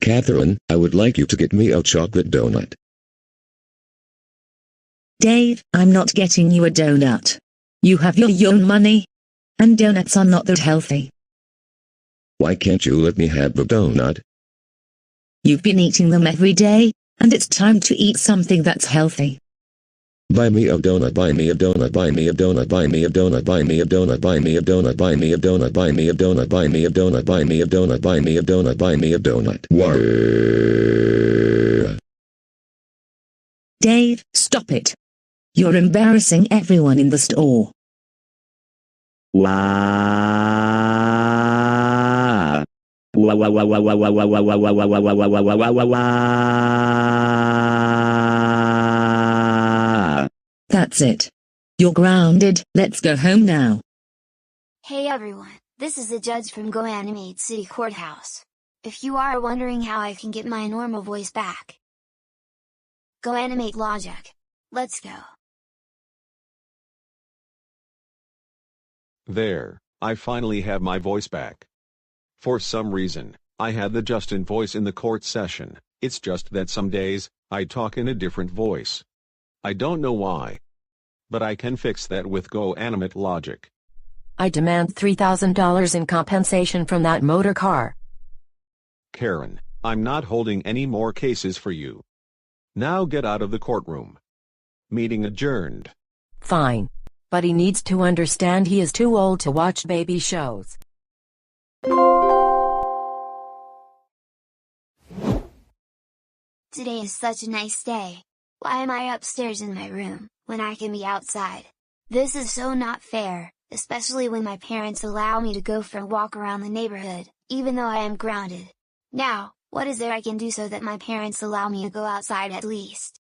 Catherine, I would like you to get me a chocolate donut. Dave, I'm not getting you a donut. You have your own money. And donuts are not that healthy. Why can't you let me have the donut? You've been eating them every day, and it's time to eat something that's healthy. Buy me a donut, buy me a donut, buy me a donut, buy me a donut, buy me a donut, buy me a donut, buy me a donut, buy me a donut, buy me a donut, buy me a donut, buy me a donut, buy me a donut. Dave, stop it. You're embarrassing everyone in the store. Wow. That's it. You're grounded. Let's go home now. Hey everyone, this is the judge from Goanimate City Courthouse. If you are wondering how I can get my normal voice back, Goanimate logic. Let's go. There, I finally have my voice back. For some reason, I had the Justin voice in the court session. It's just that some days, I talk in a different voice. I don't know why. But I can fix that with Goanimate logic. I demand $3,000 in compensation from that motor car. Karen, I'm not holding any more cases for you. Now get out of the courtroom. Meeting adjourned. Fine. But he needs to understand he is too old to watch baby shows. Today is such a nice day. Why am I upstairs in my room, when I can be outside? This is so not fair, especially when my parents allow me to go for a walk around the neighborhood, even though I am grounded. Now, what is there I can do so that my parents allow me to go outside at least?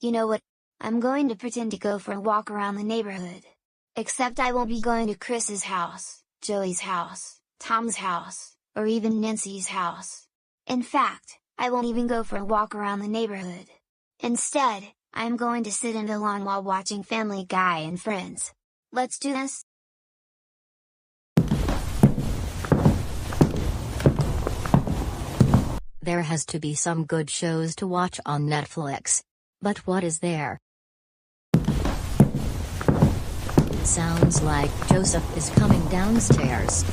You know what? I'm going to pretend to go for a walk around the neighborhood. Except I won't be going to Chris's house, Joey's house, Tom's house, or even Nancy's house. In fact, I won't even go for a walk around the neighborhood. Instead, I am going to sit in the lawn while watching Family Guy and Friends. Let's do this! There has to be some good shows to watch on Netflix. But what is there? Sounds like Joseph is coming downstairs.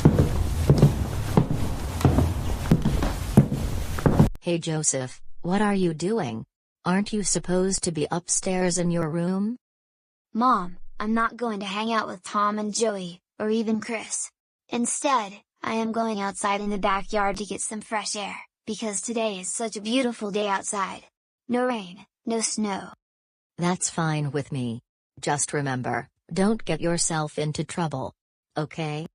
Hey Joseph, what are you doing? Aren't you supposed to be upstairs in your room? Mom, I'm not going to hang out with Tom and Joey, or even Chris. Instead, I am going outside in the backyard to get some fresh air, because today is such a beautiful day outside. No rain, no snow. That's fine with me. Just remember, don't get yourself into trouble. Okay?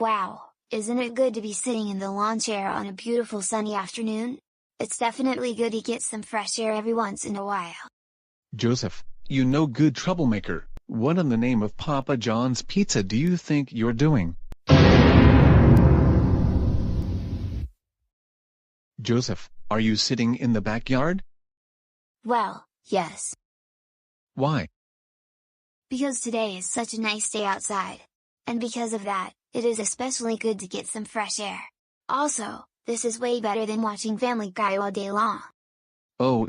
Wow, isn't it good to be sitting in the lawn chair on a beautiful sunny afternoon? It's definitely good to get some fresh air every once in a while. Joseph, you no good troublemaker, what in the name of Papa John's Pizza do you think you're doing? Joseph, are you sitting in the backyard? Well, yes. Why? Because today is such a nice day outside. And because of that, it is especially good to get some fresh air. Also, this is way better than watching Family Guy all day long. Oh.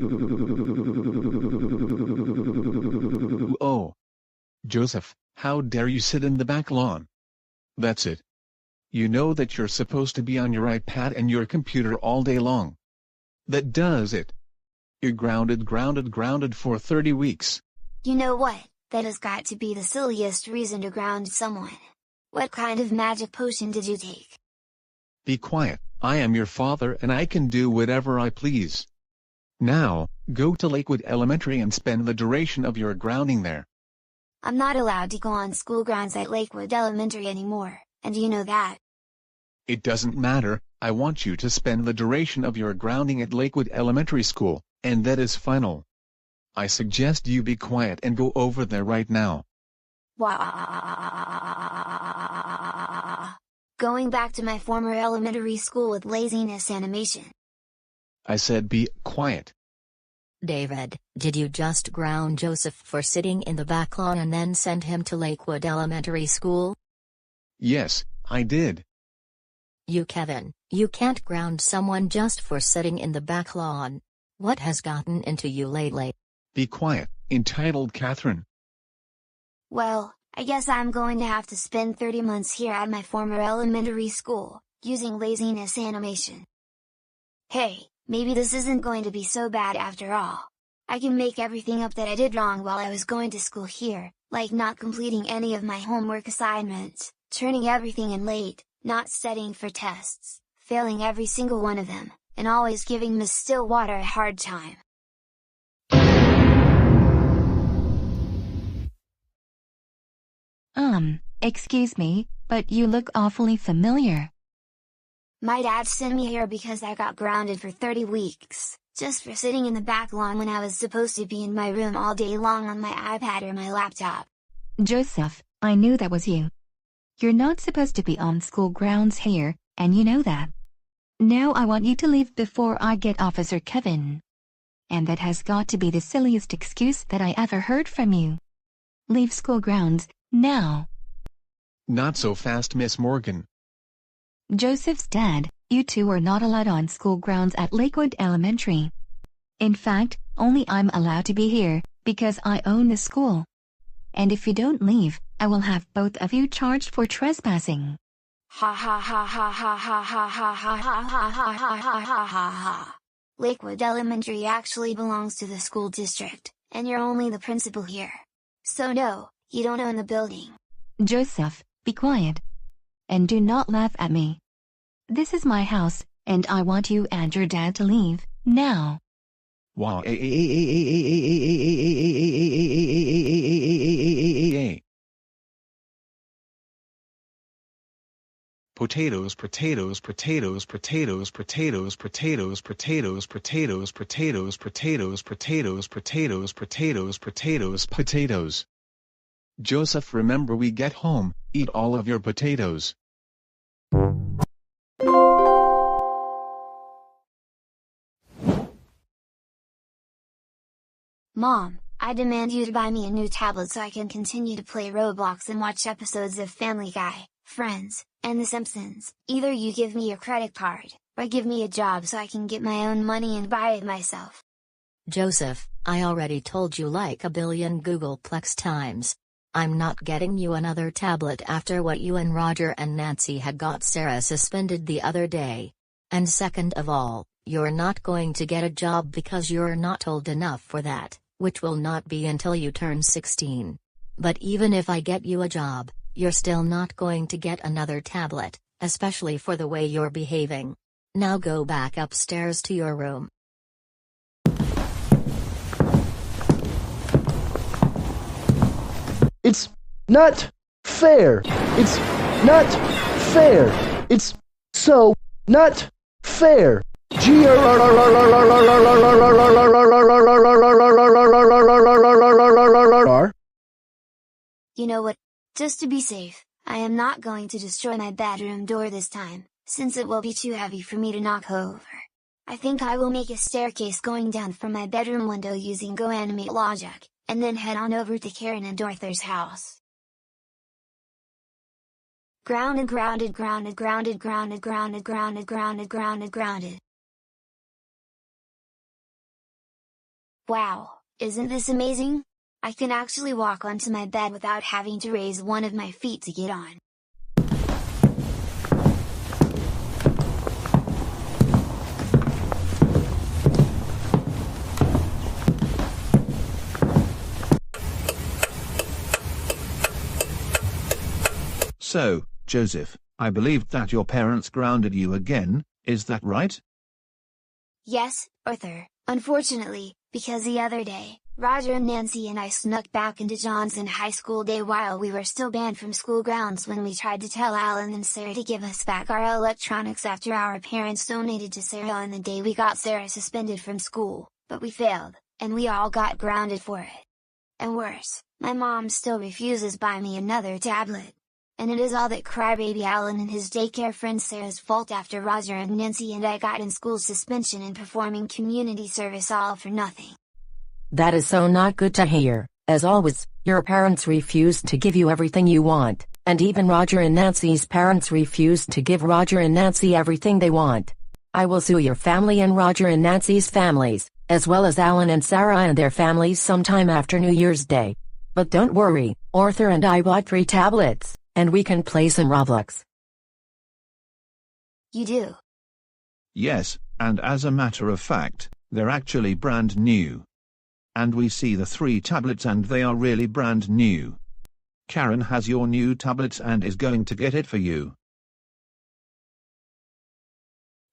Joseph, how dare you sit in the back lawn? That's it. You know that you're supposed to be on your iPad and your computer all day long. That does it. You're grounded for 30 weeks. You know what? That has got to be the silliest reason to ground someone. What kind of magic potion did you take? Be quiet, I am your father and I can do whatever I please. Now, go to Lakewood Elementary and spend the duration of your grounding there. I'm not allowed to go on school grounds at Lakewood Elementary anymore, and you know that. It doesn't matter, I want you to spend the duration of your grounding at Lakewood Elementary School, and that is final. I suggest you be quiet and go over there right now. going back to my former elementary school with laziness animation. I said be quiet. David, did you just ground Joseph for sitting in the back lawn and then send him to Lakewood Elementary School? Yes, I did. Kevin, you can't ground someone just for sitting in the back lawn. What has gotten into you lately? Be quiet, entitled Catherine. Well, I guess I'm going to have to spend 30 months here at my former elementary school, using laziness animation. Hey, maybe this isn't going to be so bad after all. I can make everything up that I did wrong while I was going to school here, like not completing any of my homework assignments, turning everything in late, not studying for tests, failing every single one of them, and always giving Miss Stillwater a hard time. Excuse me, but you look awfully familiar. My dad sent me here because I got grounded for 30 weeks, just for sitting in the back lawn when I was supposed to be in my room all day long on my iPad or my laptop. Joseph, I knew that was you. You're not supposed to be on school grounds here, and you know that. Now I want you to leave before I get Officer Kevin. And that has got to be the silliest excuse that I ever heard from you. Leave school grounds, now. Not so fast, Miss Morgan. Joseph's dad, you two are not allowed on school grounds at Lakewood Elementary. In fact, only I'm allowed to be here, because I own the school. And if you don't leave, I will have both of you charged for trespassing. Ha ha ha ha ha ha ha ha ha ha ha ha ha ha ha ha ha. Lakewood Elementary actually belongs to the school district, and you're only the principal here. So no, you don't own the building. Joseph, be quiet. And do not laugh at me. This is my house, and I want you and your dad to leave, now. Wow. Potatoes, potatoes, potatoes, potatoes, potatoes, potatoes, potatoes, potatoes, potatoes, potatoes, potatoes, potatoes, potatoes, potatoes, potatoes. Joseph, remember we get home, eat all of your potatoes. Mom, I demand you to buy me a new tablet so I can continue to play Roblox and watch episodes of Family Guy, Friends, and The Simpsons. Either you give me your credit card, or give me a job so I can get my own money and buy it myself. Joseph, I already told you like a billion Googleplex times. I'm not getting you another tablet after what you and Roger and Nancy had got Sarah suspended the other day. And second of all, you're not going to get a job because you're not old enough for that, which will not be until you turn 16. But even if I get you a job, you're still not going to get another tablet, especially for the way you're behaving. Now go back upstairs to your room. It's not fair. It's not fair. It's so not fair. You know what? Just to be safe, I am not going to destroy my bedroom door this time, since it will be too heavy for me to knock over. I think I will make a staircase going down from my bedroom window using Goanimate logic, and then head on over to Karen and Arthur's house. Grounded, grounded, grounded, grounded, grounded, grounded, grounded, grounded, grounded, grounded. Wow, isn't this amazing? I can actually walk onto my bed without having to raise one of my feet to get on. So, Joseph, I believe that your parents grounded you again, is that right? Yes, Arthur, unfortunately, because the other day, Roger and Nancy and I snuck back into Johnson High School Day while we were still banned from school grounds when we tried to tell Alan and Sarah to give us back our electronics after our parents donated to Sarah on the day we got Sarah suspended from school, but we failed, and we all got grounded for it. And worse, my mom still refuses to buy me another tablet. and it is all that crybaby Alan and his daycare friend Sarah's fault after Roger and Nancy and I got in school suspension and performing community service all for nothing. That is so not good to hear. As always, your parents refused to give you everything you want, and even Roger and Nancy's parents refused to give Roger and Nancy everything they want. I will sue your family and Roger and Nancy's families, as well as Alan and Sarah and their families sometime after New Year's Day. But don't worry, Arthur and I bought 3 tablets, and we can play some Roblox. You do? Yes, and as a matter of fact, they're actually brand new. And we see the 3 tablets and they are really brand new. Karen has your new tablets and is going to get it for you.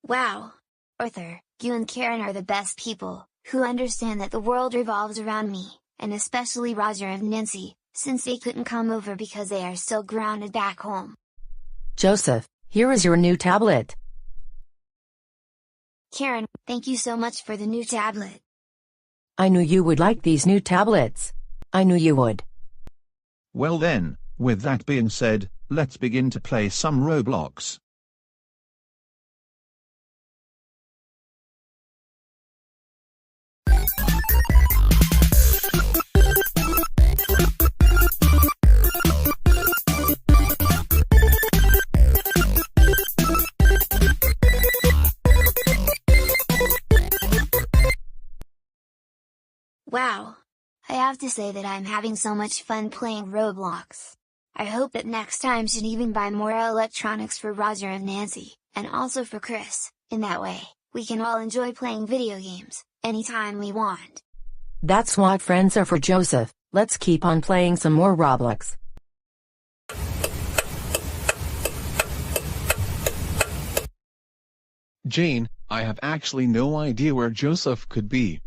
Wow. Arthur, you and Karen are the best people, who understand that the world revolves around me, and especially Roger and Nancy, since they couldn't come over because they are still grounded back home. Joseph, here is your new tablet. Karen, thank you so much for the new tablet. I knew you would like these new tablets. I knew you would. Well then, with that being said, let's begin to play some Roblox. Wow! I have to say that I'm having so much fun playing Roblox. I hope that next time should even buy more electronics for Roger and Nancy, and also for Chris. In that way, we can all enjoy playing video games, anytime we want. That's what friends are for, Joseph. Let's keep on playing some more Roblox. Jane, I have actually no idea where Joseph could be.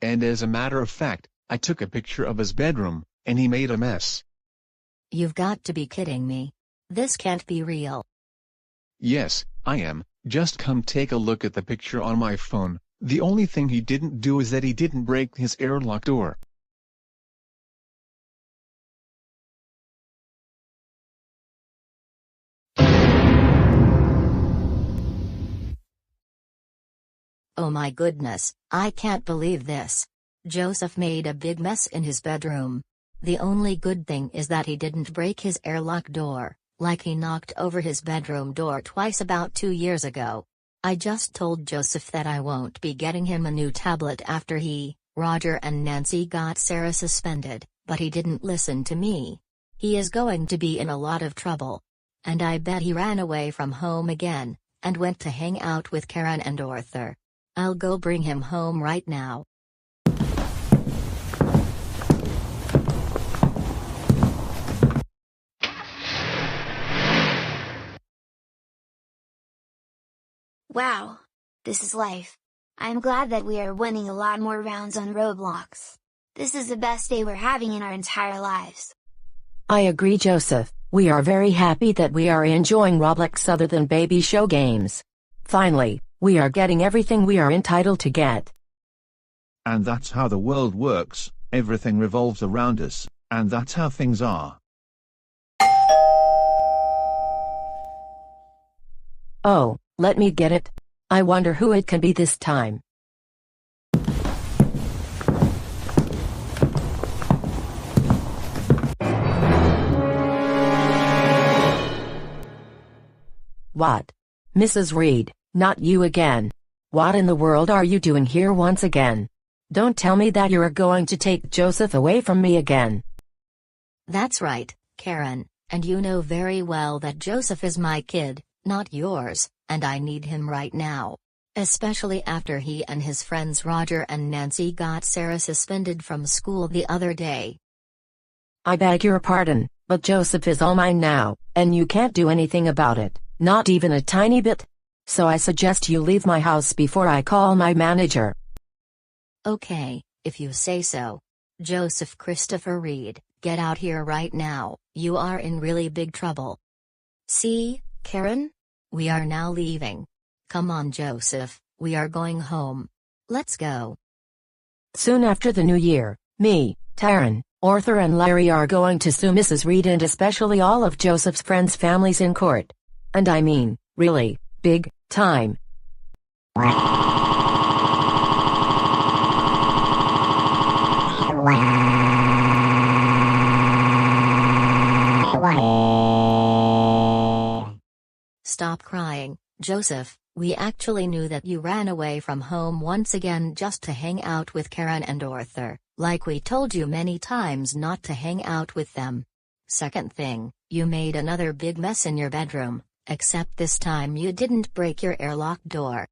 And as a matter of fact, I took a picture of his bedroom, and he made a mess. You've got to be kidding me. This can't be real. Yes, I am. Just come take a look at the picture on my phone. The only thing he didn't do is that he didn't break his airlock door. Oh my goodness, I can't believe this. Joseph made a big mess in his bedroom. The only good thing is that he didn't break his airlock door, like he knocked over his bedroom door twice about 2 years ago. I just told Joseph that I won't be getting him a new tablet after he, Roger and Nancy got Sarah suspended, but he didn't listen to me. He is going to be in a lot of trouble. And I bet he ran away from home again, and went to hang out with Karen and Arthur. I'll go bring him home right now. Wow! This is life. I'm glad that we are winning a lot more rounds on Roblox. This is the best day we're having in our entire lives. I agree, Joseph. We are very happy that we are enjoying Roblox other than baby show games. Finally, we are getting everything we are entitled to get. And that's how the world works, everything revolves around us, and that's how things are. Oh, let me get it. I wonder who it can be this time. What? Mrs. Reed, not you again. What in the world are you doing here once again? Don't tell me that you're going to take Joseph away from me again. That's right, Karen, and you know very well that Joseph is my kid, not yours, and I need him right now. Especially after he and his friends Roger and Nancy got Sarah suspended from school the other day. I beg your pardon, but Joseph is all mine now, and you can't do anything about it, not even a tiny bit. So I suggest you leave my house before I call my manager. Okay, if you say so. Joseph Christopher Reed, get out here right now, you are in really big trouble. See, Karen? We are now leaving. Come on, Joseph, we are going home. Let's go. Soon after the new year, me, Taryn, Arthur and Larry are going to sue Mrs. Reed and especially all of Joseph's friends' families in court. And I mean, really, big time. Stop crying, Joseph. We actually knew that you ran away from home once again just to hang out with Karen and Arthur, like we told you many times not to hang out with them. Second thing, you made another big mess in your bedroom, except this time you didn't break your airlock door.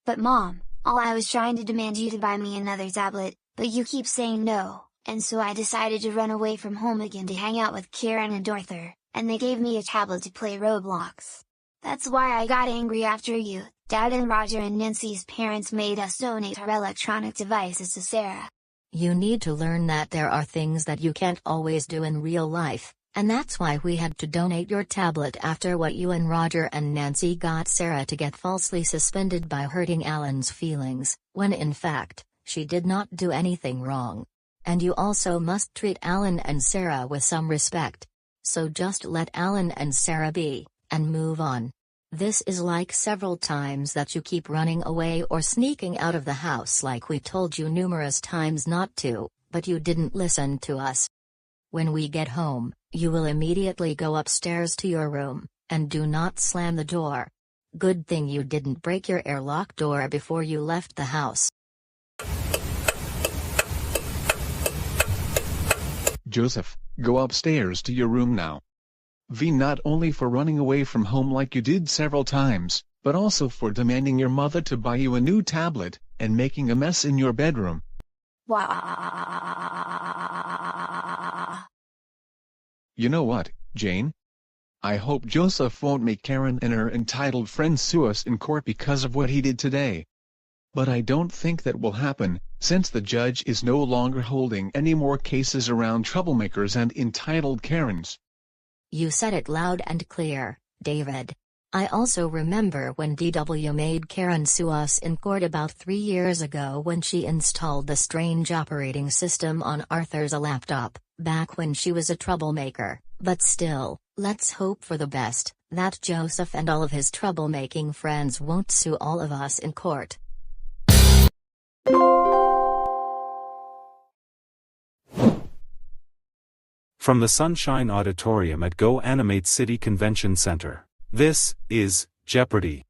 But Mom, all I was trying to demand you to buy me another tablet, but you keep saying no, and so I decided to run away from home again to hang out with Karen and Arthur, and they gave me a tablet to play Roblox. That's why I got angry after you, Dad and Roger and Nancy's parents made us donate our electronic devices to Sarah. You need to learn that there are things that you can't always do in real life, and that's why we had to donate your tablet after what you and Roger and Nancy got Sarah to get falsely suspended by hurting Alan's feelings, when in fact, she did not do anything wrong. And you also must treat Alan and Sarah with some respect. So just let Alan and Sarah be, and move on. This is like several times that you keep running away or sneaking out of the house like we told you numerous times not to, but you didn't listen to us. When we get home, you will immediately go upstairs to your room, and do not slam the door. Good thing you didn't break your airlock door before you left the house. Joseph, go upstairs to your room now. V, not only for running away from home like you did several times, but also for demanding your mother to buy you a new tablet, and making a mess in your bedroom. You know what, Jane? I hope Joseph won't make Karen and her entitled friends sue us in court because of what he did today. But I don't think that will happen, since the judge is no longer holding any more cases around troublemakers and entitled Karens. You said it loud and clear, David. I also remember when DW made Karen sue us in court about 3 years ago when she installed the strange operating system on Arthur's laptop, back when she was a troublemaker. But still, let's hope for the best, that Joseph and all of his troublemaking friends won't sue all of us in court. From the Sunshine Auditorium at Goanimate City Convention Center, this is Jeopardy!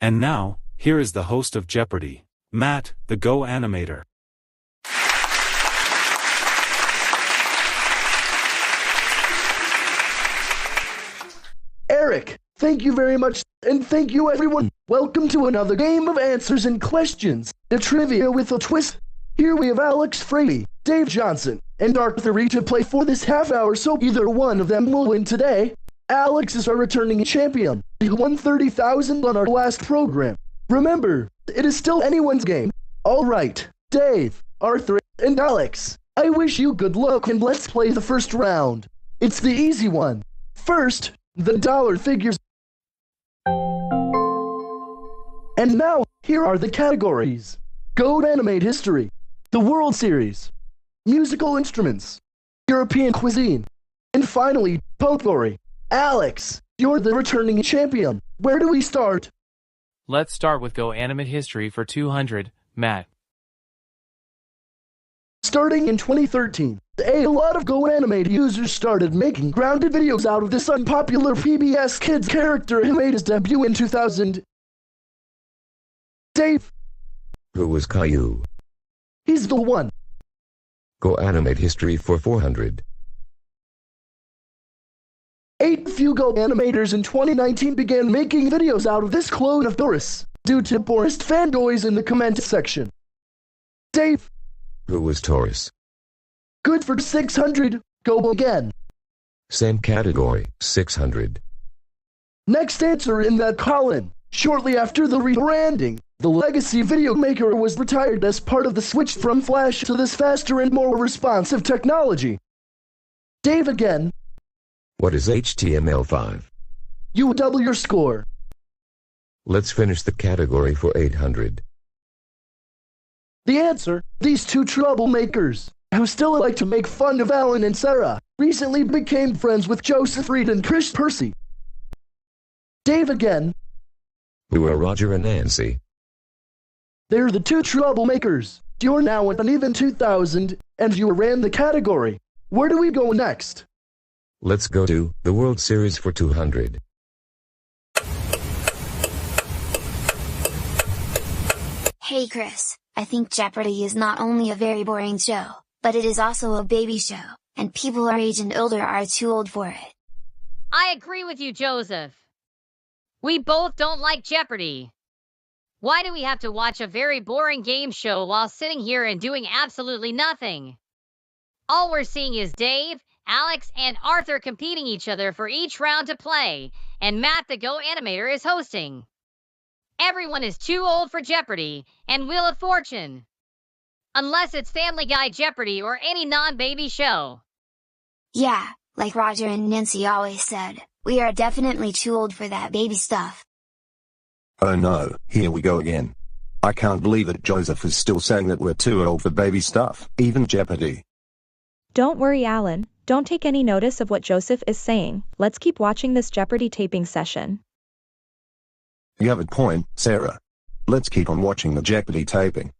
And now, here is the host of Jeopardy! Matt, the Goanimator. Eric, thank you very much, and thank you everyone. Welcome to another game of answers and questions, a trivia with a twist. Here we have Alex Frady, Dave Johnson, and Arthur Reed to play for this half hour, so either one of them will win today. Alex is our returning champion. He won $30,000 on our last program. Remember, it is still anyone's game. All right, Dave, Arthur, and Alex, I wish you good luck and let's play the first round. It's the easy one. First, the dollar figures. And now, here are the categories. Goanimate History, the World Series, Musical Instruments, European Cuisine, and finally, Potpourri. Alex, you're the returning champion. Where do we start? Let's start with Goanimate History for 200, Matt. Starting in 2013, a lot of Goanimate users started making grounded videos out of this unpopular PBS Kids character who made his debut in 2000. Dave. Who was Caillou? He's the one. Goanimate History for 400. 8 few Goanimators in 2019 began making videos out of this clone of Doris, due to Boris fanboys in the comment section. Dave. Who was Taurus? Good for 600, go again. Same category, 600. Next answer in that column. Shortly after the rebranding, the legacy video maker was retired as part of the switch from Flash to this faster and more responsive technology. Dave again. What is HTML5? You double your score. Let's finish the category for 800. The answer, these two troublemakers, who still like to make fun of Alan and Sarah, recently became friends with Joseph Reed and Chris Percy. Dave again. Who are Roger and Nancy? They're the two troublemakers. You're now at an even 2,000, and you ran the category. Where do we go next? Let's go to the World Series for 200. Hey Chris, I think Jeopardy is not only a very boring show, but it is also a baby show, and people our age and older are too old for it. I agree with you, Joseph. We both don't like Jeopardy. Why do we have to watch a very boring game show while sitting here and doing absolutely nothing? All we're seeing is Dave, Alex, and Arthur competing each other for each round to play, and Matt the Goanimator is hosting. Everyone is too old for Jeopardy and Wheel of Fortune. Unless it's Family Guy Jeopardy or any non-baby show. Yeah, like Roger and Nancy always said, we are definitely too old for that baby stuff. Oh no, here we go again. I can't believe that Joseph is still saying that we're too old for baby stuff, even Jeopardy. Don't worry, Alan. Don't take any notice of what Joseph is saying. Let's keep watching this Jeopardy taping session. You have a point, Sarah. Let's keep on watching the Jeopardy taping.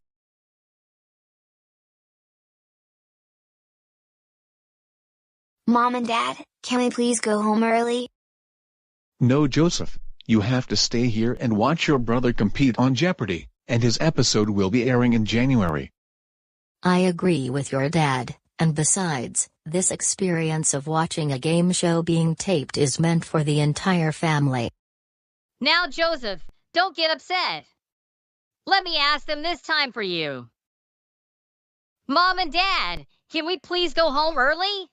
Mom and Dad, can we please go home early? No, Joseph. You have to stay here and watch your brother compete on Jeopardy, and his episode will be airing in January. I agree with your dad, and besides, this experience of watching a game show being taped is meant for the entire family. Now, Joseph, don't get upset. Let me ask them this time for you. Mom and Dad, can we please go home early?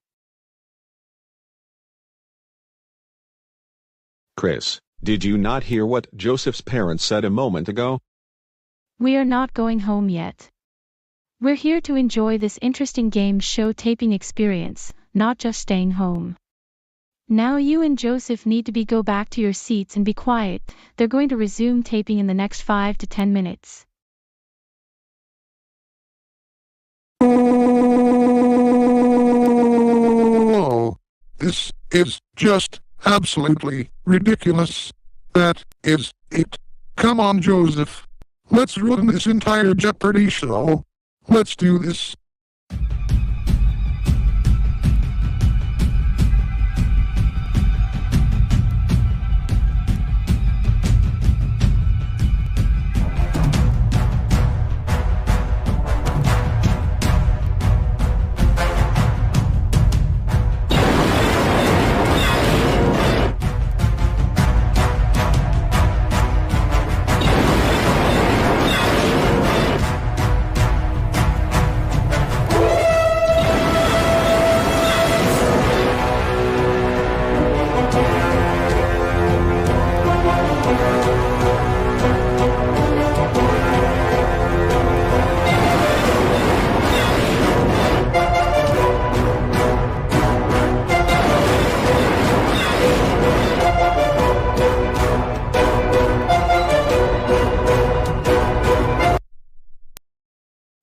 Chris, did you not hear what Joseph's parents said a moment ago? We are not going home yet. We're here to enjoy this interesting game show taping experience, not just staying home. Now you and Joseph need to go back to your seats and be quiet. They're going to resume taping in the next 5 to 10 minutes. Oh, this is just absolutely ridiculous. That is it. Come on, Joseph. Let's ruin this entire Jeopardy show. Let's do this.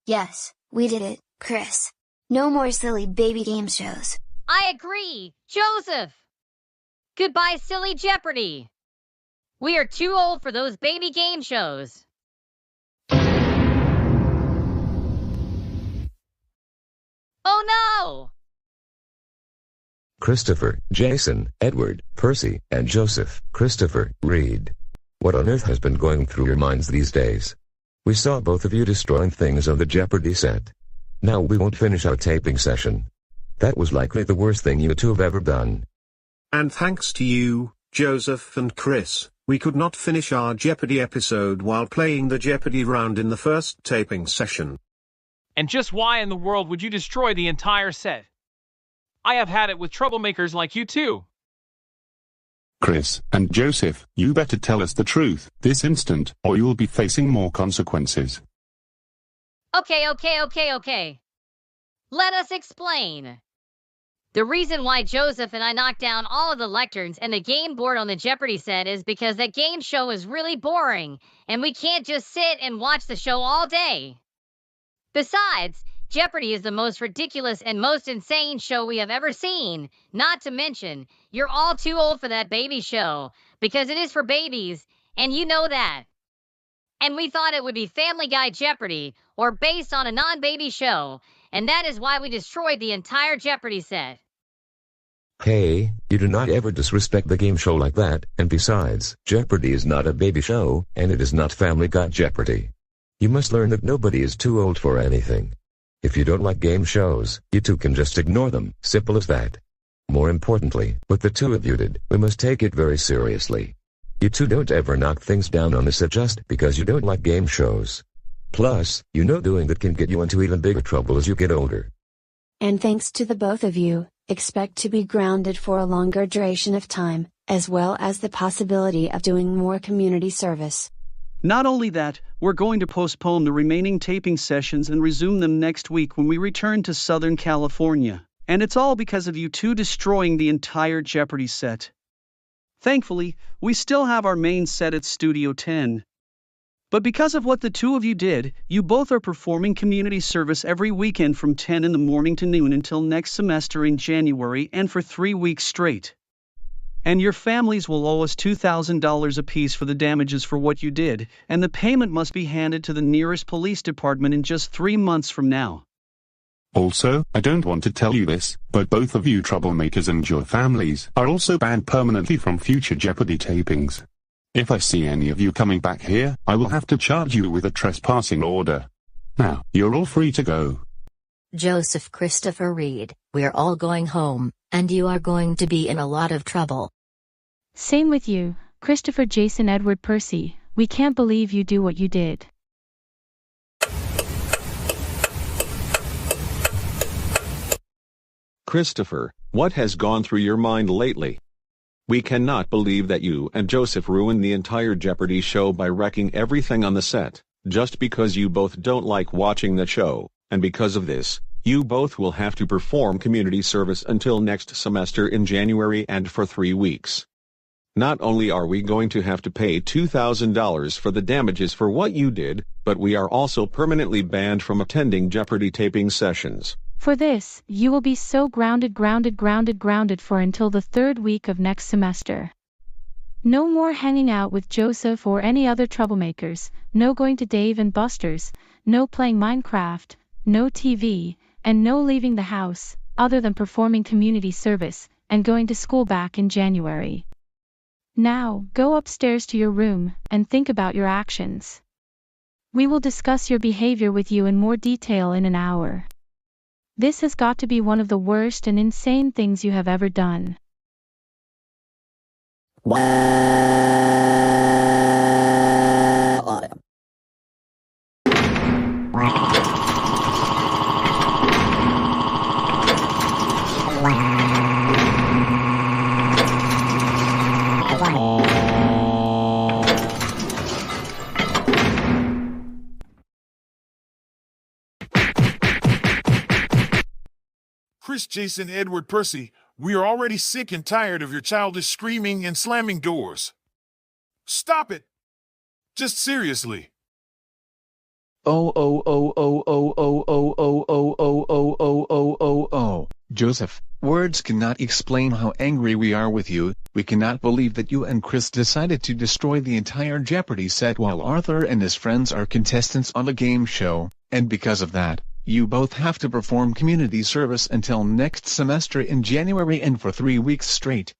Yes, we did it, Chris. No more silly baby game shows. I agree, Joseph. Goodbye, silly Jeopardy. We are too old for those baby game shows. Oh no! Christopher, Jason, Edward, Percy, and Joseph. Christopher, Reed. What on earth has been going through your minds these days? We saw both of you destroying things on the Jeopardy set. Now we won't finish our taping session. That was likely the worst thing you two have ever done. And thanks to you, Joseph and Chris, we could not finish our Jeopardy episode while playing the Jeopardy round in the first taping session. And just why in the world would you destroy the entire set? I have had it with troublemakers like you too. Chris and Joseph, you better tell us the truth this instant, or you'll be facing more consequences. Okay. Let us explain. The reason why Joseph and I knocked down all of the lecterns and the game board on the Jeopardy set is because that game show is really boring, and we can't just sit and watch the show all day. Besides, Jeopardy is the most ridiculous and most insane show we have ever seen. Not to mention, you're all too old for that baby show, because it is for babies, and you know that. And we thought it would be Family Guy Jeopardy, or based on a non-baby show, and that is why we destroyed the entire Jeopardy set. Hey, you do not ever disrespect the game show like that, and besides, Jeopardy is not a baby show, and it is not Family Guy Jeopardy. You must learn that nobody is too old for anything. If you don't like game shows, you two can just ignore them, simple as that. More importantly, what the two of you did, we must take it very seriously. You two don't ever knock things down on the set just because you don't like game shows. Plus, you know doing that can get you into even bigger trouble as you get older. And thanks to the both of you, expect to be grounded for a longer duration of time, as well as the possibility of doing more community service. Not only that, we're going to postpone the remaining taping sessions and resume them next week when we return to Southern California. And it's all because of you two destroying the entire Jeopardy set. Thankfully, we still have our main set at Studio 10. But because of what the two of you did, you both are performing community service every weekend from 10 in the morning to noon until next semester in January and for 3 weeks straight. And your families will owe us $2,000 apiece for the damages for what you did, and the payment must be handed to the nearest police department in just 3 months from now. Also, I don't want to tell you this, but both of you troublemakers and your families are also banned permanently from future Jeopardy tapings. If I see any of you coming back here, I will have to charge you with a trespassing order. Now, you're all free to go. Joseph Christopher Reed, we're all going home, and you are going to be in a lot of trouble. Same with you, Christopher Jason Edward Percy. We can't believe you do what you did. Christopher, what has gone through your mind lately? We cannot believe that you and Joseph ruined the entire Jeopardy show by wrecking everything on the set, just because you both don't like watching the show, and because of this, you both will have to perform community service until next semester in January and for 3 weeks. Not only are we going to have to pay $2,000 for the damages for what you did, but we are also permanently banned from attending Jeopardy taping sessions. For this, you will be so grounded for until the 3rd week of next semester. No more hanging out with Joseph or any other troublemakers, no going to Dave and Buster's, no playing Minecraft, no TV, and no leaving the house, other than performing community service, and going to school back in January. Now, go upstairs to your room, and think about your actions. We will discuss your behavior with you in more detail in an hour. This has got to be one of the worst and insane things you have ever done. Chris, Jason, Edward, Percy, we are already sick and tired of your childish screaming and slamming doors. Stop it! Just seriously. Joseph, words cannot explain how angry we are with you. We cannot believe that you and Chris decided to destroy the entire Jeopardy set while Arthur and his friends are contestants on a game show, and because of that, you both have to perform community service until next semester in January and for 3 weeks straight.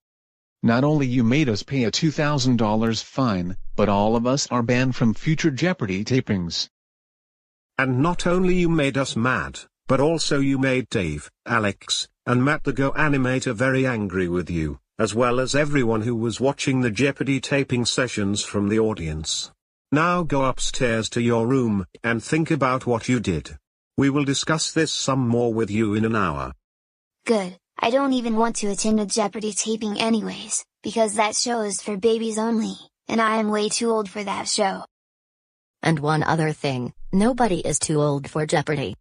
Not only you made us pay a $2,000 fine, but all of us are banned from future Jeopardy tapings. And not only you made us mad, but also you made Dave, Alex, and Matt the Goanimator very angry with you, as well as everyone who was watching the Jeopardy taping sessions from the audience. Now go upstairs to your room, and think about what you did. We will discuss this some more with you in an hour. Good, I don't even want to attend a Jeopardy taping anyways, because that show is for babies only, and I am way too old for that show. And one other thing, nobody is too old for Jeopardy.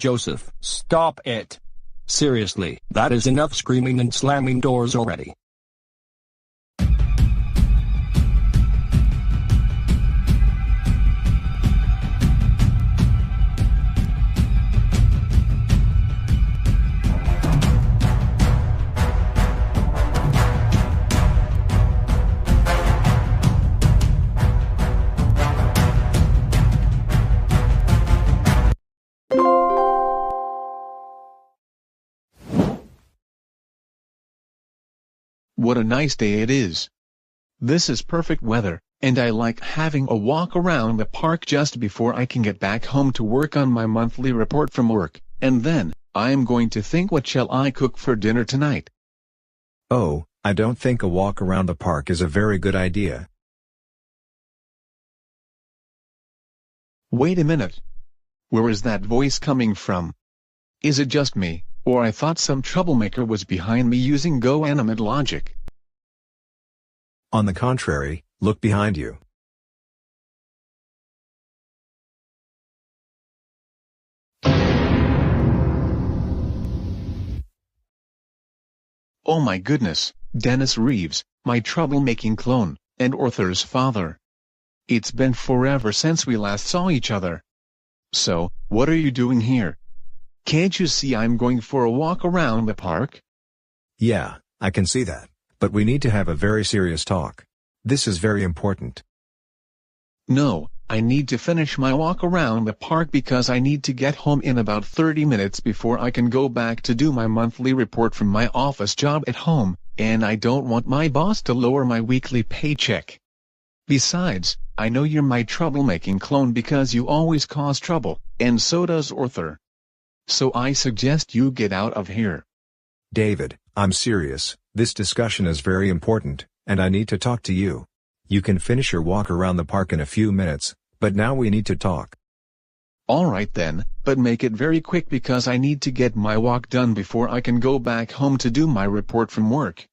Joseph, stop it. Seriously, that is enough screaming and slamming doors already. What a nice day it is. This is perfect weather, and I like having a walk around the park just before I can get back home to work on my monthly report from work, and then, I am going to think what shall I cook for dinner tonight. Oh, I don't think a walk around the park is a very good idea. Wait a minute. Where is that voice coming from? Is it just me, or I thought some troublemaker was behind me using Goanimator logic? On the contrary, look behind you. Oh my goodness, Dennis Reeves, my troublemaking clone, and Arthur's father. It's been forever since we last saw each other. So, what are you doing here? Can't you see I'm going for a walk around the park? Yeah, I can see that, but we need to have a very serious talk. This is very important. No, I need to finish my walk around the park because I need to get home in about 30 minutes before I can go back to do my monthly report from my office job at home, and I don't want my boss to lower my weekly paycheck. Besides, I know you're my troublemaking clone because you always cause trouble, and so does Arthur. So I suggest you get out of here. David, I'm serious, this discussion is very important, and I need to talk to you. You can finish your walk around the park in a few minutes, but now we need to talk. Alright then, but make it very quick because I need to get my walk done before I can go back home to do my report from work.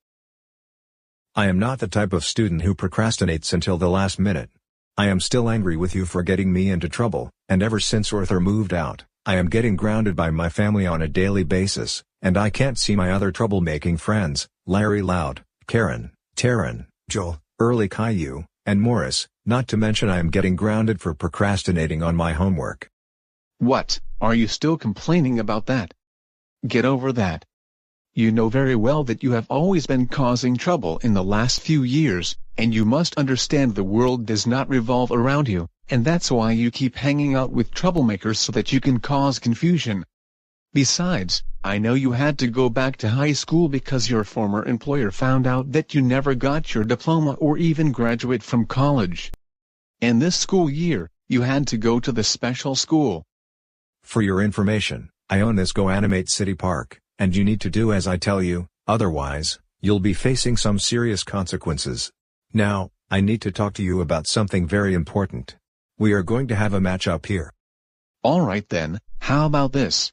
I am not the type of student who procrastinates until the last minute. I am still angry with you for getting me into trouble, and ever since Arthur moved out, I am getting grounded by my family on a daily basis, and I can't see my other troublemaking friends, Larry Loud, Karen, Taryn, Joel, Early Caillou, and Morris, not to mention I am getting grounded for procrastinating on my homework. What, are you still complaining about that? Get over that. You know very well that you have always been causing trouble in the last few years, and you must understand the world does not revolve around you, and that's why you keep hanging out with troublemakers so that you can cause confusion. Besides, I know you had to go back to high school because your former employer found out that you never got your diploma or even graduate from college. And this school year, you had to go to the special school. For your information, I own this Goanimate City Park, and you need to do as I tell you, otherwise, you'll be facing some serious consequences. Now, I need to talk to you about something very important. We are going to have a match up here. Alright then, how about this?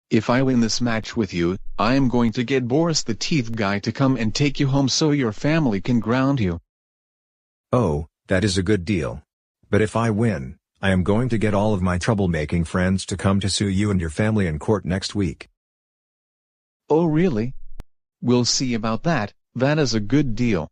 If I win this match with you, I am going to get Boris the teeth guy to come and take you home so your family can ground you. Oh, that is a good deal. But if I win, I am going to get all of my troublemaking friends to come to sue you and your family in court next week. Oh really? We'll see about that, that is a good deal.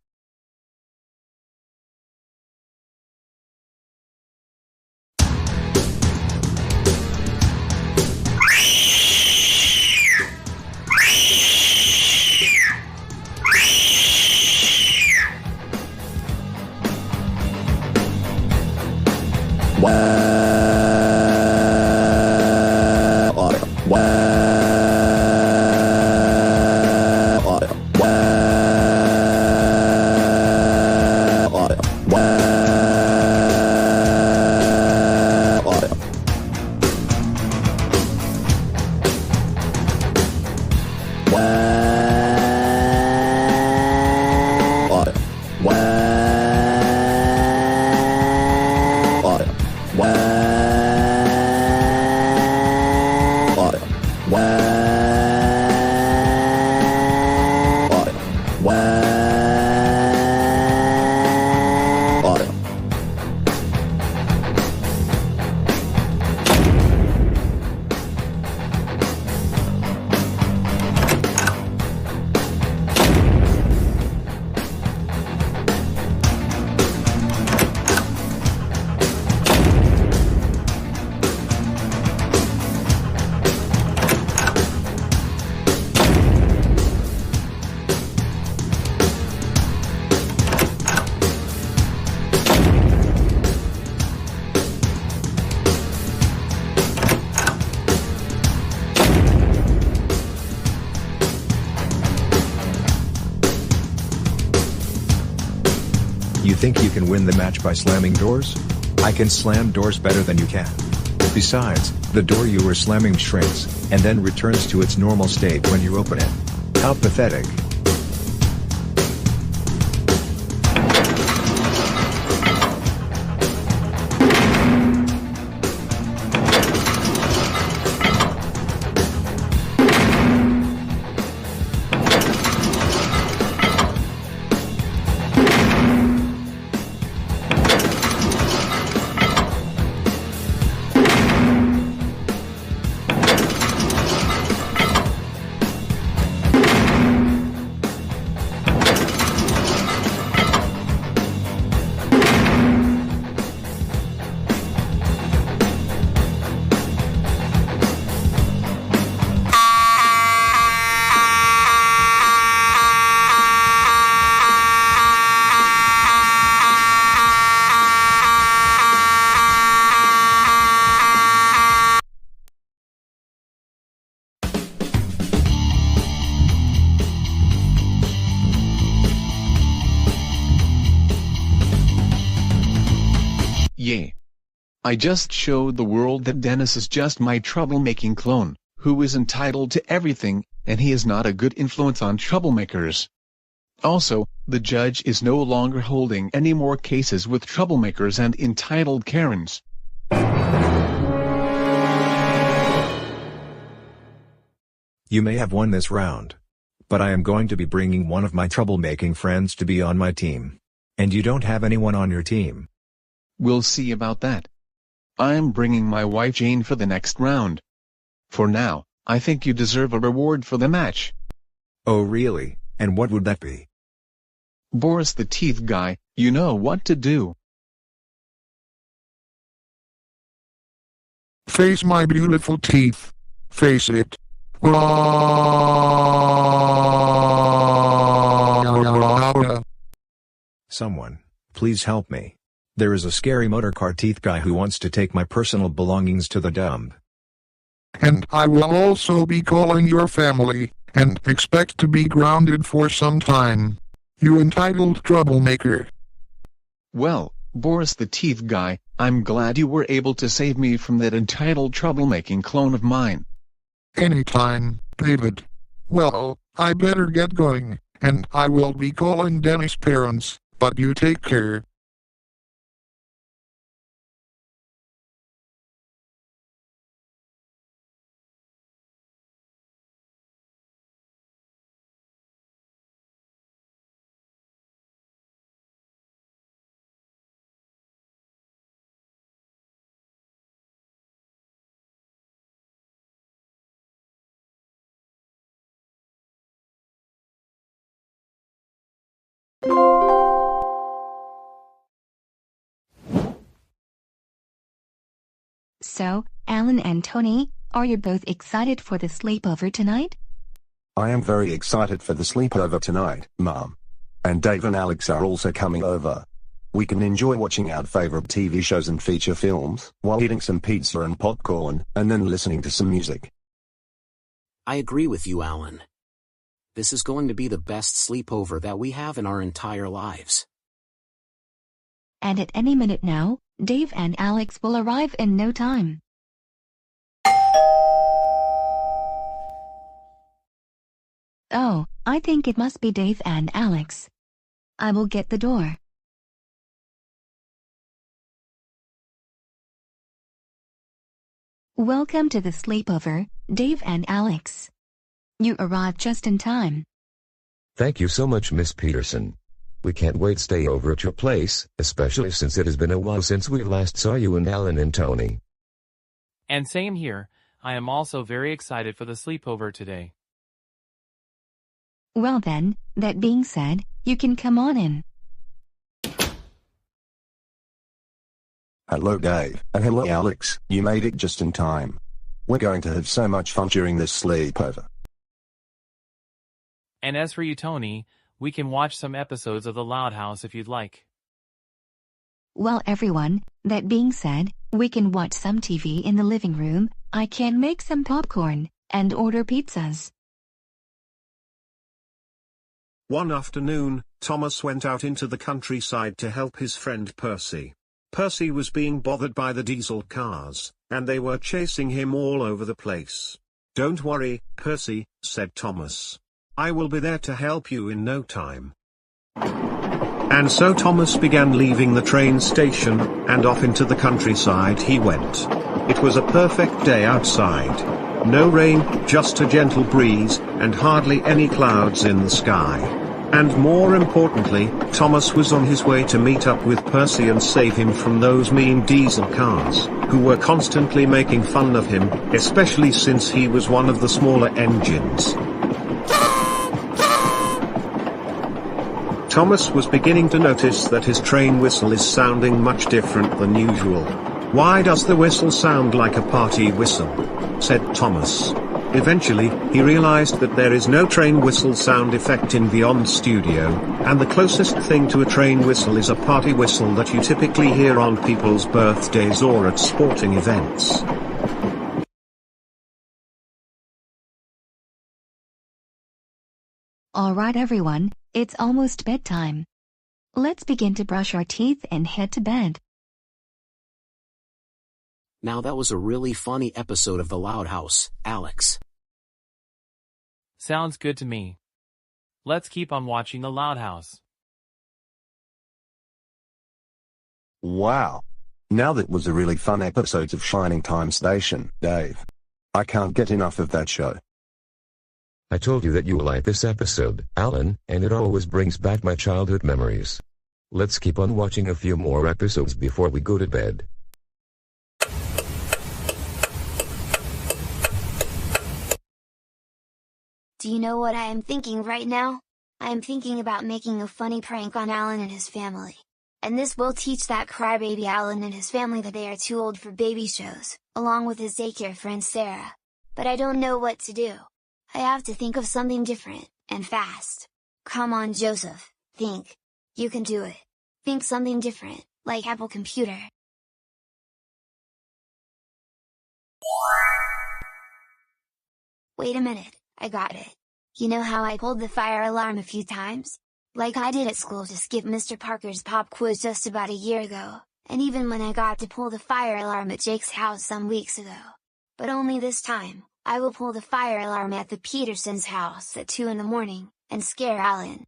You think you can win the match by slamming doors? I can slam doors better than you can. Besides, the door you were slamming shrinks, and then returns to its normal state when you open it. How pathetic. Yay. I just showed the world that Dennis is just my troublemaking clone, who is entitled to everything, and he is not a good influence on troublemakers. Also, the judge is no longer holding any more cases with troublemakers and entitled Karens. You may have won this round. But I am going to be bringing one of my troublemaking friends to be on my team. And you don't have anyone on your team. We'll see about that. I'm bringing my wife Jane for the next round. For now, I think you deserve a reward for the match. Oh really? And what would that be? Boris the Teeth Guy, you know what to do. Face my beautiful teeth. Face it. Someone, please help me. There is a scary motorcar teeth guy who wants to take my personal belongings to the dump. And I will also be calling your family, and expect to be grounded for some time. You entitled troublemaker. Well, Boris the Teeth Guy, I'm glad you were able to save me from that entitled troublemaking clone of mine. Anytime, David. Well, I better get going, and I will be calling Dennis' parents, but you take care. So, Alan and Tony, are you both excited for the sleepover tonight? I am very excited for the sleepover tonight, Mom. And Dave and Alex are also coming over. We can enjoy watching our favorite TV shows and feature films, while eating some pizza and popcorn, and then listening to some music. I agree with you, Alan. This is going to be the best sleepover that we have in our entire lives. And at any minute now, Dave and Alex will arrive in no time. Oh, I think it must be Dave and Alex. I will get the door. Welcome to the sleepover, Dave and Alex. You arrived just in time. Thank you so much, Miss Peterson. We can't wait to stay over at your place, especially since it has been a while since we last saw you and Alan and Tony. And same here, I am also very excited for the sleepover today. Well then, that being said, you can come on in. Hello Dave, and hello Alex, you made it just in time. We're going to have so much fun during this sleepover. And as for you, Tony, we can watch some episodes of The Loud House if you'd like. Well everyone, that being said, we can watch some TV in the living room, I can make some popcorn, and order pizzas. One afternoon, Thomas went out into the countryside to help his friend Percy. Percy was being bothered by the diesel cars, and they were chasing him all over the place. "Don't worry, Percy," said Thomas. "I will be there to help you in no time." And so Thomas began leaving the train station, and off into the countryside he went. It was a perfect day outside. No rain, just a gentle breeze, and hardly any clouds in the sky. And more importantly, Thomas was on his way to meet up with Percy and save him from those mean diesel cars, who were constantly making fun of him, especially since he was one of the smaller engines. Thomas was beginning to notice that his train whistle is sounding much different than usual. "Why does the whistle sound like a party whistle?" said Thomas. Eventually, he realized that there is no train whistle sound effect in Beyond Studio, and the closest thing to a train whistle is a party whistle that you typically hear on people's birthdays or at sporting events. Alright everyone, it's almost bedtime. Let's begin to brush our teeth and head to bed. Now that was a really funny episode of The Loud House, Alex. Sounds good to me. Let's keep on watching The Loud House. Wow. Now that was a really fun episode of Shining Time Station, Dave. I can't get enough of that show. I told you that you will like this episode, Alan, and it always brings back my childhood memories. Let's keep on watching a few more episodes before we go to bed. Do you know what I am thinking right now? I am thinking about making a funny prank on Alan and his family. And this will teach that crybaby Alan and his family that they are too old for baby shows, along with his daycare friend Sarah. But I don't know what to do. I have to think of something different, and fast. Come on Joseph, think. You can do it. Think something different, like Apple Computer. Wait a minute, I got it. You know how I pulled the fire alarm a few times? Like I did at school to skip Mr. Parker's pop quiz just about a year ago, and even when I got to pull the fire alarm at Jake's house some weeks ago. But only this time, I will pull the fire alarm at the Petersons' house at 2 in the morning, and scare Alan.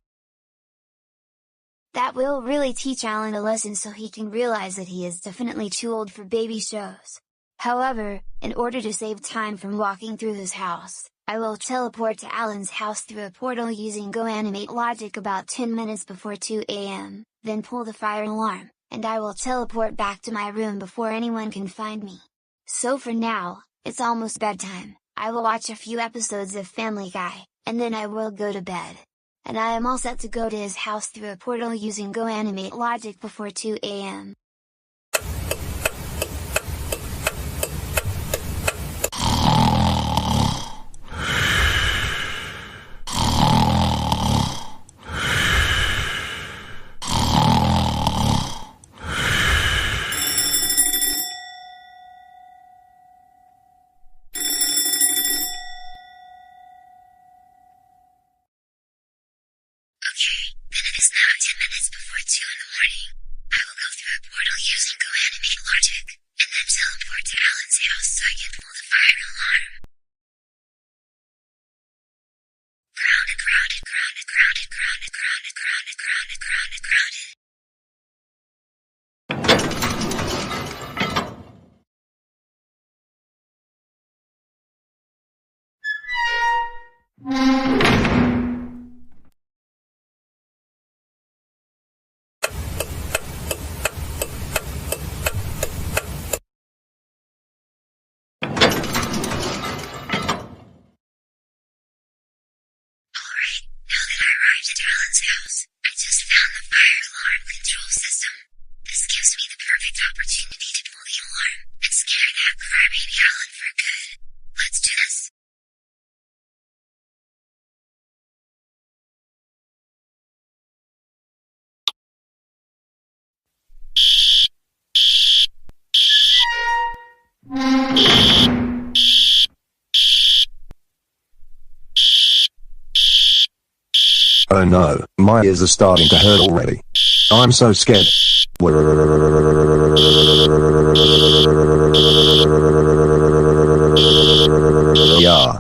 That will really teach Alan a lesson so he can realize that he is definitely too old for baby shows. However, in order to save time from walking through his house, I will teleport to Alan's house through a portal using Goanimate logic about 10 minutes before 2 AM, then pull the fire alarm, and I will teleport back to my room before anyone can find me. So for now, it's almost bedtime. I will watch a few episodes of Family Guy, and then I will go to bed. And I am all set to go to his house through a portal using Goanimate logic before 2 AM. Oh no, my ears are starting to hurt already. I'm so scared. Yeah.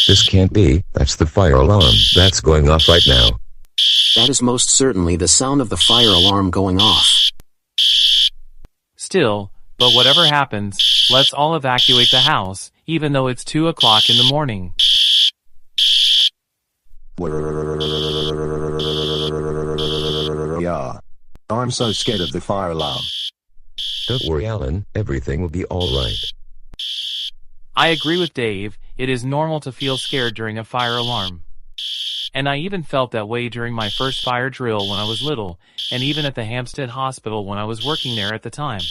This can't be, that's the fire alarm that's going off right now. That is most certainly the sound of the fire alarm going off. Still, but whatever happens, let's all evacuate the house, even though it's 2 o'clock in the morning. Yeah. I'm so scared of the fire alarm. Don't worry, Alan, everything will be alright. I agree with Dave, it is normal to feel scared during a fire alarm. And I even felt that way during my first fire drill when I was little, and even at the Hampstead Hospital when I was working there at the time.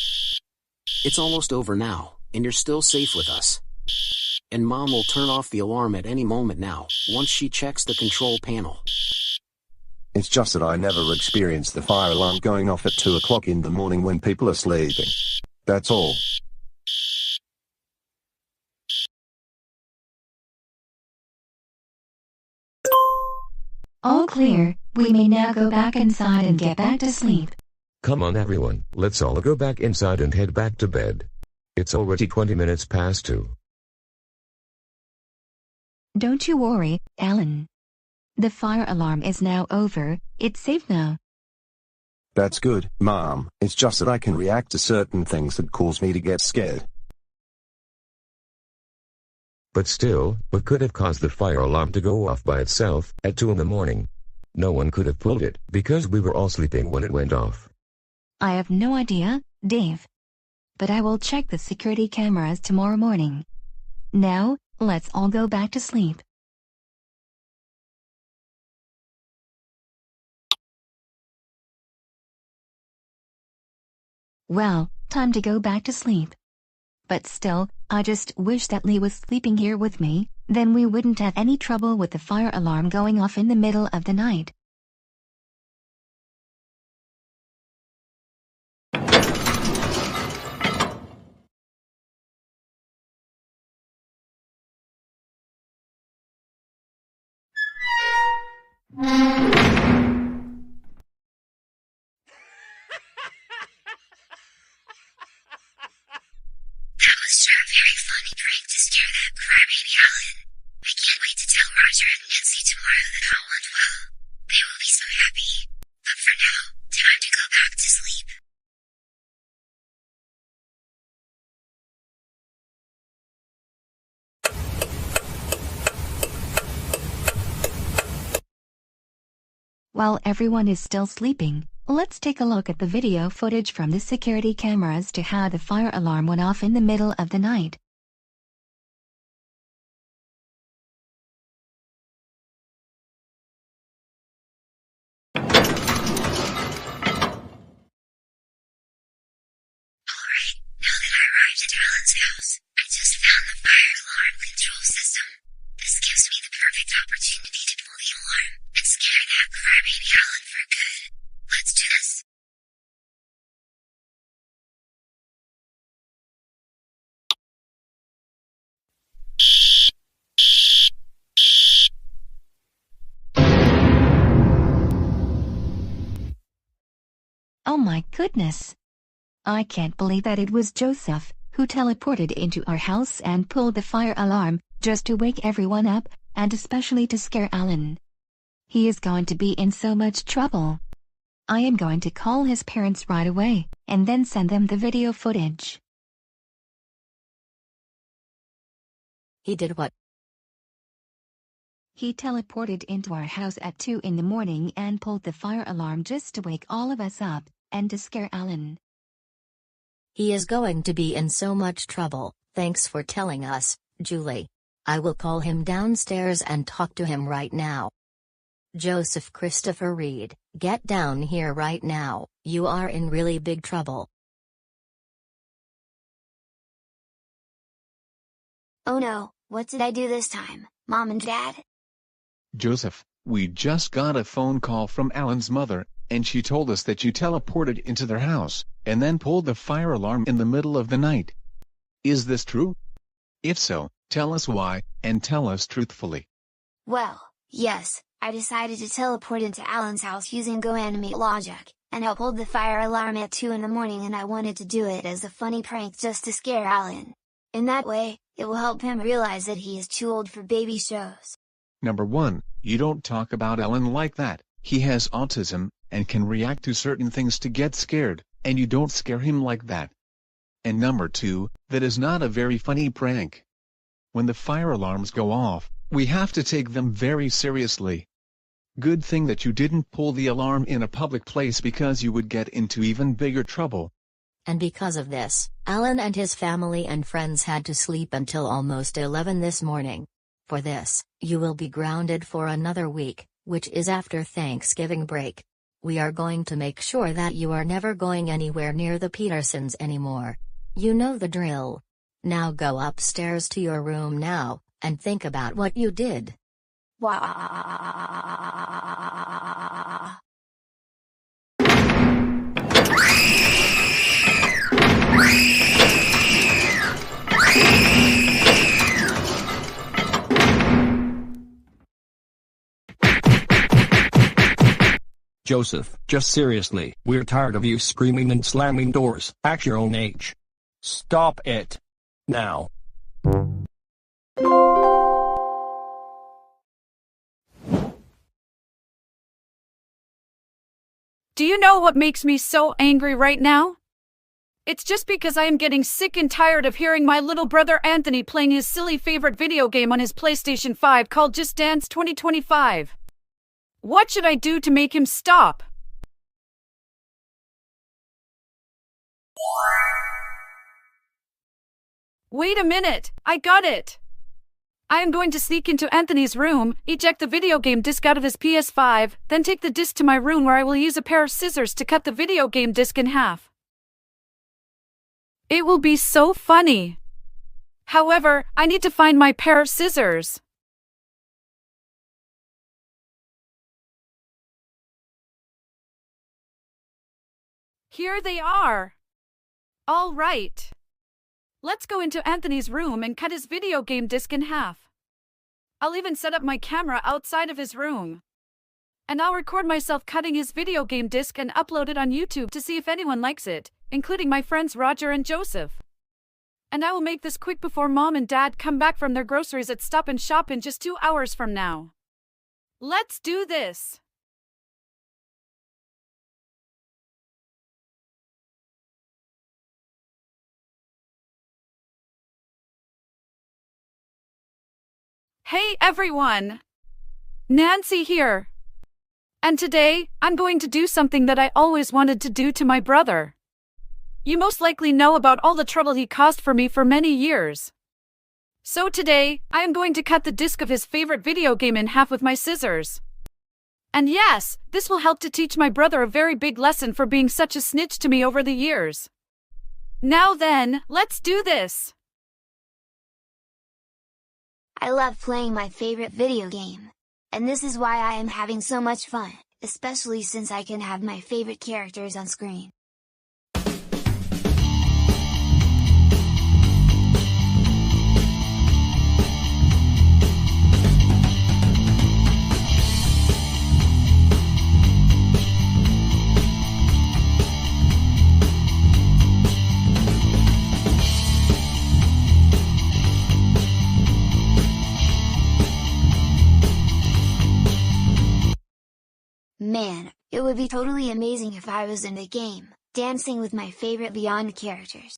It's almost over now, and you're still safe with us. And Mom will turn off the alarm at any moment now, once she checks the control panel. It's just that I never experienced the fire alarm going off at 2 o'clock in the morning when people are sleeping. That's all. All clear, we may now go back inside and get back to sleep. Come on everyone, let's all go back inside and head back to bed. It's already 20 minutes past 2. Don't you worry, Alan. The fire alarm is now over, it's safe now. That's good, Mom. It's just that I can react to certain things that cause me to get scared. But still, what could have caused the fire alarm to go off by itself at 2 in the morning? No one could have pulled it, because we were all sleeping when it went off. I have no idea, Dave. But I will check the security cameras tomorrow morning. Now, let's all go back to sleep. Well, time to go back to sleep. But still, I just wish that Lee was sleeping here with me, then we wouldn't have any trouble with the fire alarm going off in the middle of the night. That was sure a very funny prank to scare that crybaby Alan. I can't wait to tell Roger and Nancy tomorrow that all went well. They will be so happy. But for now, time to go back to sleep. While everyone is still sleeping, let's take a look at the video footage from the security cameras to how the fire alarm went off in the middle of the night. Alright, now that I arrived at Alan's house, I just found the fire alarm control system. This gives me the perfect opportunity to pull the alarm and scare that crybaby Alan for good. Let's do this. Oh my goodness! I can't believe that it was Joseph who teleported into our house and pulled the fire alarm just to wake everyone up, and especially to scare Alan. He is going to be in so much trouble. I am going to call his parents right away, and then send them the video footage. He did what? He teleported into our house at 2 in the morning and pulled the fire alarm just to wake all of us up, and to scare Alan. He is going to be in so much trouble. Thanks for telling us, Julie. I will call him downstairs and talk to him right now. Joseph Christopher Reed, get down here right now. You are in really big trouble. Oh no, what did I do this time, Mom and Dad? Joseph, we just got a phone call from Alan's mother, and she told us that you teleported into their house, and then pulled the fire alarm in the middle of the night. Is this true? If so, tell us why, and tell us truthfully. Well, yes, I decided to teleport into Alan's house using GoAnimate logic, and I pulled the fire alarm at 2 in the morning, and I wanted to do it as a funny prank just to scare Alan. In that way, it will help him realize that he is too old for baby shows. Number 1, you don't talk about Alan like that. He has autism, and can react to certain things to get scared, and you don't scare him like that. And number 2, that is not a very funny prank. When the fire alarms go off, we have to take them very seriously. Good thing that you didn't pull the alarm in a public place, because you would get into even bigger trouble. And because of this, Alan and his family and friends had to sleep until almost 11 this morning. For this, you will be grounded for another week, which is after Thanksgiving break. We are going to make sure that you are never going anywhere near the Petersons anymore. You know the drill. Now go upstairs to your room now, and think about what you did. Joseph, just seriously, we're tired of you screaming and slamming doors. Act your own age. Stop it. Now. Do you know what makes me so angry right now? It's just because I am getting sick and tired of hearing my little brother Anthony playing his silly favorite video game on his PlayStation 5 called Just Dance 2025. What should I do to make him stop? Wait a minute, I got it! I am going to sneak into Anthony's room, eject the video game disc out of his PS5, then take the disc to my room where I will use a pair of scissors to cut the video game disc in half. It will be so funny. However, I need to find my pair of scissors. Here they are. All right. Let's go into Anthony's room and cut his video game disc in half. I'll even set up my camera outside of his room. And I'll record myself cutting his video game disc and upload it on YouTube to see if anyone likes it, including my friends Roger and Joseph. And I will make this quick before Mom and Dad come back from their groceries at Stop and Shop in just 2 hours from now. Let's do this! Hey everyone! Nancy here. And today, I'm going to do something that I always wanted to do to my brother. You most likely know about all the trouble he caused for me for many years. So today, I am going to cut the disc of his favorite video game in half with my scissors. And yes, this will help to teach my brother a very big lesson for being such a snitch to me over the years. Now then, let's do this! I love playing my favorite video game. And this is why I am having so much fun, especially since I can have my favorite characters on screen. Man, it would be totally amazing if I was in the game, dancing with my favorite Beyond characters.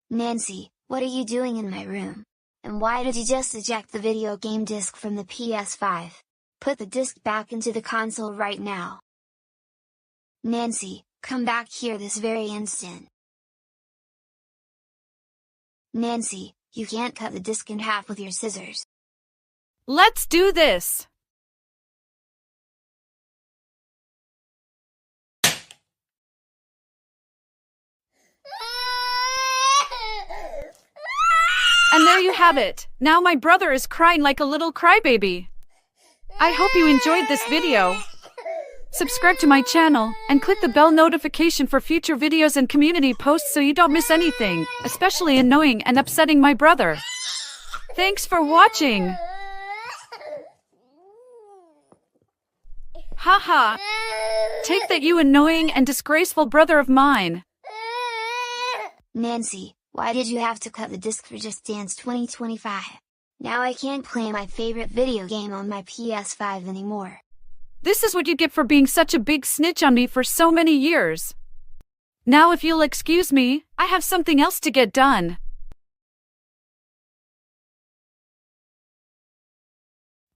Nancy, what are you doing in my room? And why did you just eject the video game disc from the PS5? Put the disc back into the console right now. Nancy, come back here this very instant. Nancy, you can't cut the disc in half with your scissors. Let's do this! And there you have it. Now my brother is crying like a little crybaby. I hope you enjoyed this video. subscribe to my channel, and click the bell notification for future videos and community posts so you don't miss anything, especially annoying and upsetting my brother. Thanks for watching! Haha! Take that, you annoying and disgraceful brother of mine! Nancy, why did you have to cut the disc for Just Dance 2025? Now I can't play my favorite video game on my PS5 anymore. This is what you get for being such a big snitch on me for so many years. Now if you'll excuse me, I have something else to get done.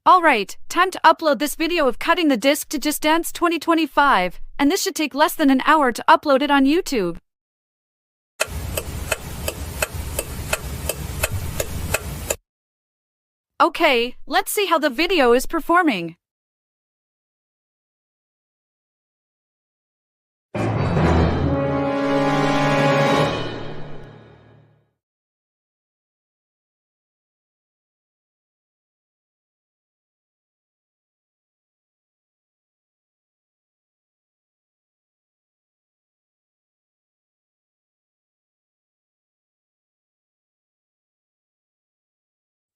Alright, time to upload this video of cutting the disc to Just Dance 2025, and this should take less than an hour to upload it on YouTube. Okay, let's see how the video is performing.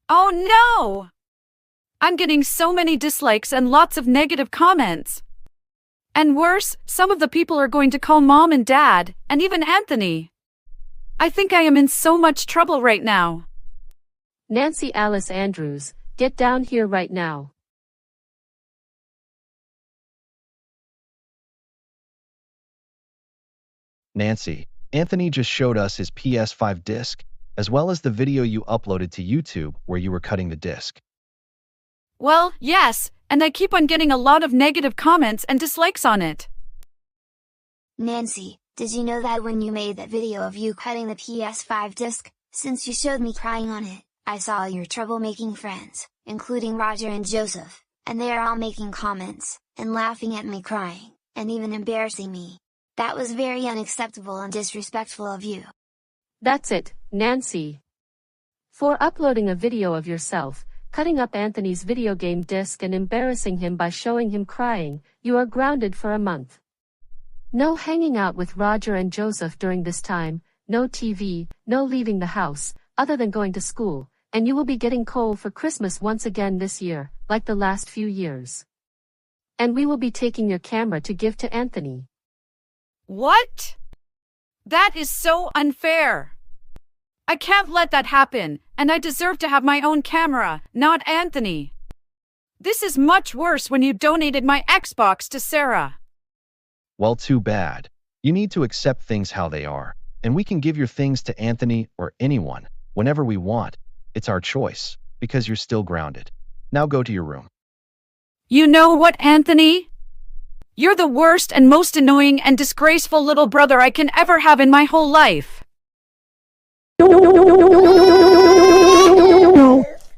Oh no! I'm getting so many dislikes and lots of negative comments. And worse, some of the people are going to call Mom and Dad, and even Anthony. I think I am in so much trouble right now. Nancy Alice Andrews, get down here right now. Nancy, Anthony just showed us his PS5 disc, as well as the video you uploaded to YouTube where you were cutting the disc. Well, yes, and I keep on getting a lot of negative comments and dislikes on it. Nancy, did you know that when you made that video of you cutting the PS5 disc, since you showed me crying on it, I saw your troublemaking friends, including Roger and Joseph, and they are all making comments, and laughing at me crying, and even embarrassing me. That was very unacceptable and disrespectful of you. That's it, Nancy. For uploading a video of yourself, cutting up Anthony's video game disc and embarrassing him by showing him crying, you are grounded for a month. No hanging out with Roger and Joseph during this time, no TV, no leaving the house, other than going to school, and you will be getting coal for Christmas once again this year, like the last few years. And we will be taking your camera to give to Anthony. What? That is so unfair. I can't let that happen, and I deserve to have my own camera, not Anthony. This is much worse when you donated my Xbox to Sarah. Well, too bad. You need to accept things how they are, and we can give your things to Anthony or anyone, whenever we want. It's our choice, because you're still grounded. Now go to your room. You know what, Anthony? You're the worst and most annoying and disgraceful little brother I can ever have in my whole life.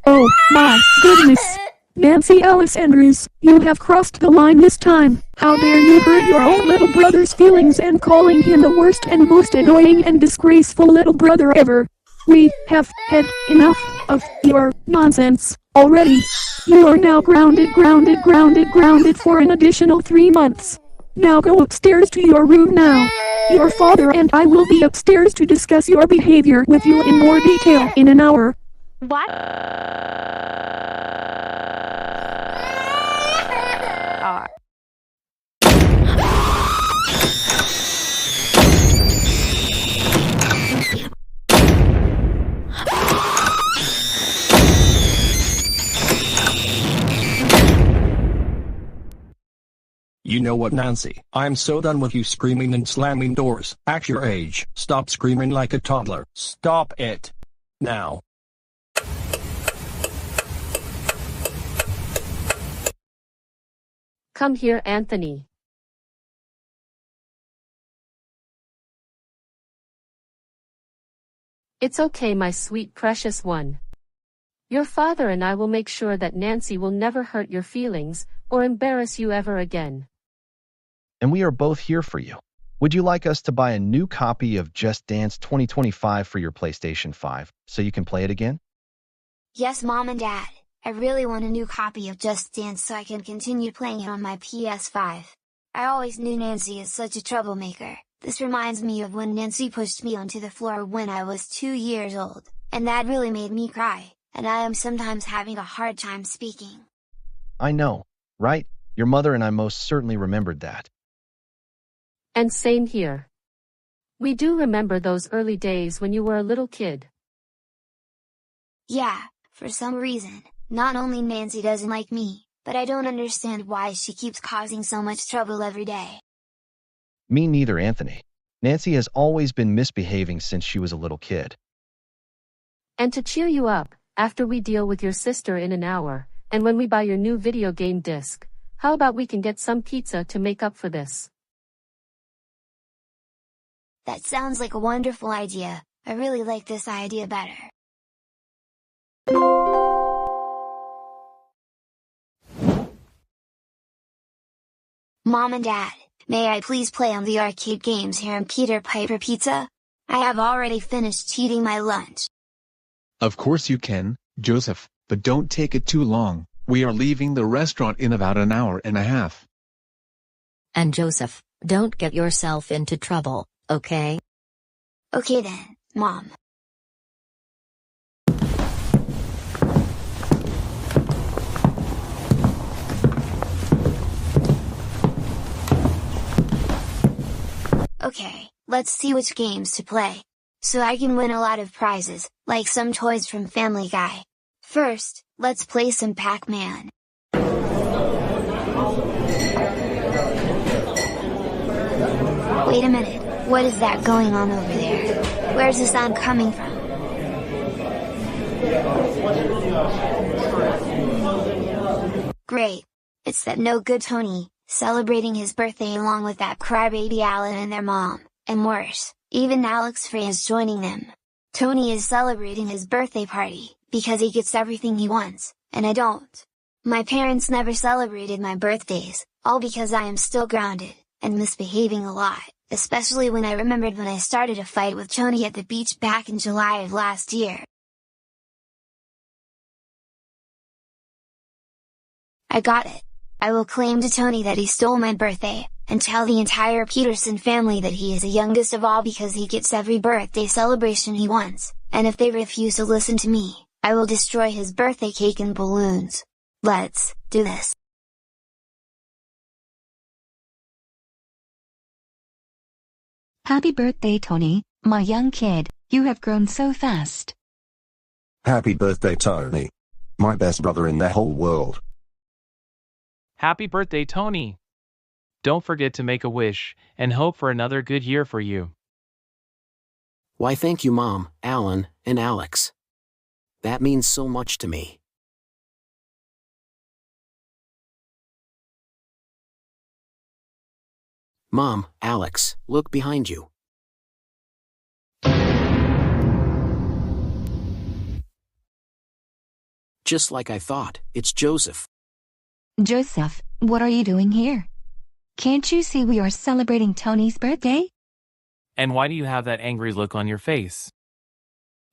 Oh, my goodness. Nancy Alice Andrews, you have crossed the line this time. How dare you hurt your own little brother's feelings and calling him the worst and most annoying and disgraceful little brother ever. We have had enough of your nonsense already. You are now grounded for an additional 3 months. Now go upstairs to your room now. Your father and I will be upstairs to discuss your behavior with you in more detail in an hour. What? You know what, Nancy? I'm so done with you screaming and slamming doors. At your age, stop screaming like a toddler. Stop it. Now. Come here, Anthony. It's okay, my sweet precious one. Your father and I will make sure that Nancy will never hurt your feelings or embarrass you ever again. And we are both here for you. Would you like us to buy a new copy of Just Dance 2025 for your PlayStation 5 so you can play it again? Yes, Mom and Dad. I really want a new copy of Just Dance so I can continue playing it on my PS5. I always knew Nancy is such a troublemaker. This reminds me of when Nancy pushed me onto the floor when I was 2 years old, and that really made me cry, and I am sometimes having a hard time speaking. I know, right? Your mother and I most certainly remembered that. And same here. We do remember those early days when you were a little kid. Yeah, for some reason, not only Nancy doesn't like me, but I don't understand why she keeps causing so much trouble every day. Me neither, Anthony. Nancy has always been misbehaving since she was a little kid. And to cheer you up, after we deal with your sister in an hour, and when we buy your new video game disc, how about we can get some pizza to make up for this? That sounds like a wonderful idea. I really like this idea better. Mom and Dad, may I please play on the arcade games here in Peter Piper Pizza? I have already finished eating my lunch. Of course you can, Joseph, but don't take it too long. We are leaving the restaurant in about an hour and a half. And Joseph, don't get yourself into trouble, okay? Okay then, Mom. Okay, let's see which games to play. So I can win a lot of prizes, like some toys from Family Guy. First, let's play some Pac-Man. Wait a minute, what is that going on over there? Where's the sound coming from? Great! It's that no-good Tony, celebrating his birthday along with that crybaby Alan and their mom, and worse, even Alex Frey is joining them. Tony is celebrating his birthday party, because he gets everything he wants, and I don't. My parents never celebrated my birthdays, all because I am still grounded, and misbehaving a lot, especially when I remembered when I started a fight with Tony at the beach back in July of last year. I got it. I will claim to Tony that he stole my birthday, and tell the entire Peterson family that he is the youngest of all because he gets every birthday celebration he wants, and if they refuse to listen to me, I will destroy his birthday cake and balloons. Let's do this. Happy birthday, Tony, my young kid, you have grown so fast. Happy birthday, Tony. My best brother in the whole world. Happy birthday, Tony! Don't forget to make a wish, and hope for another good year for you. Why thank you Mom, Alan, and Alex. That means so much to me. Mom, Alex, look behind you. Just like I thought, it's Joseph. Joseph, what are you doing here? Can't you see we are celebrating Tony's birthday? And why do you have that angry look on your face?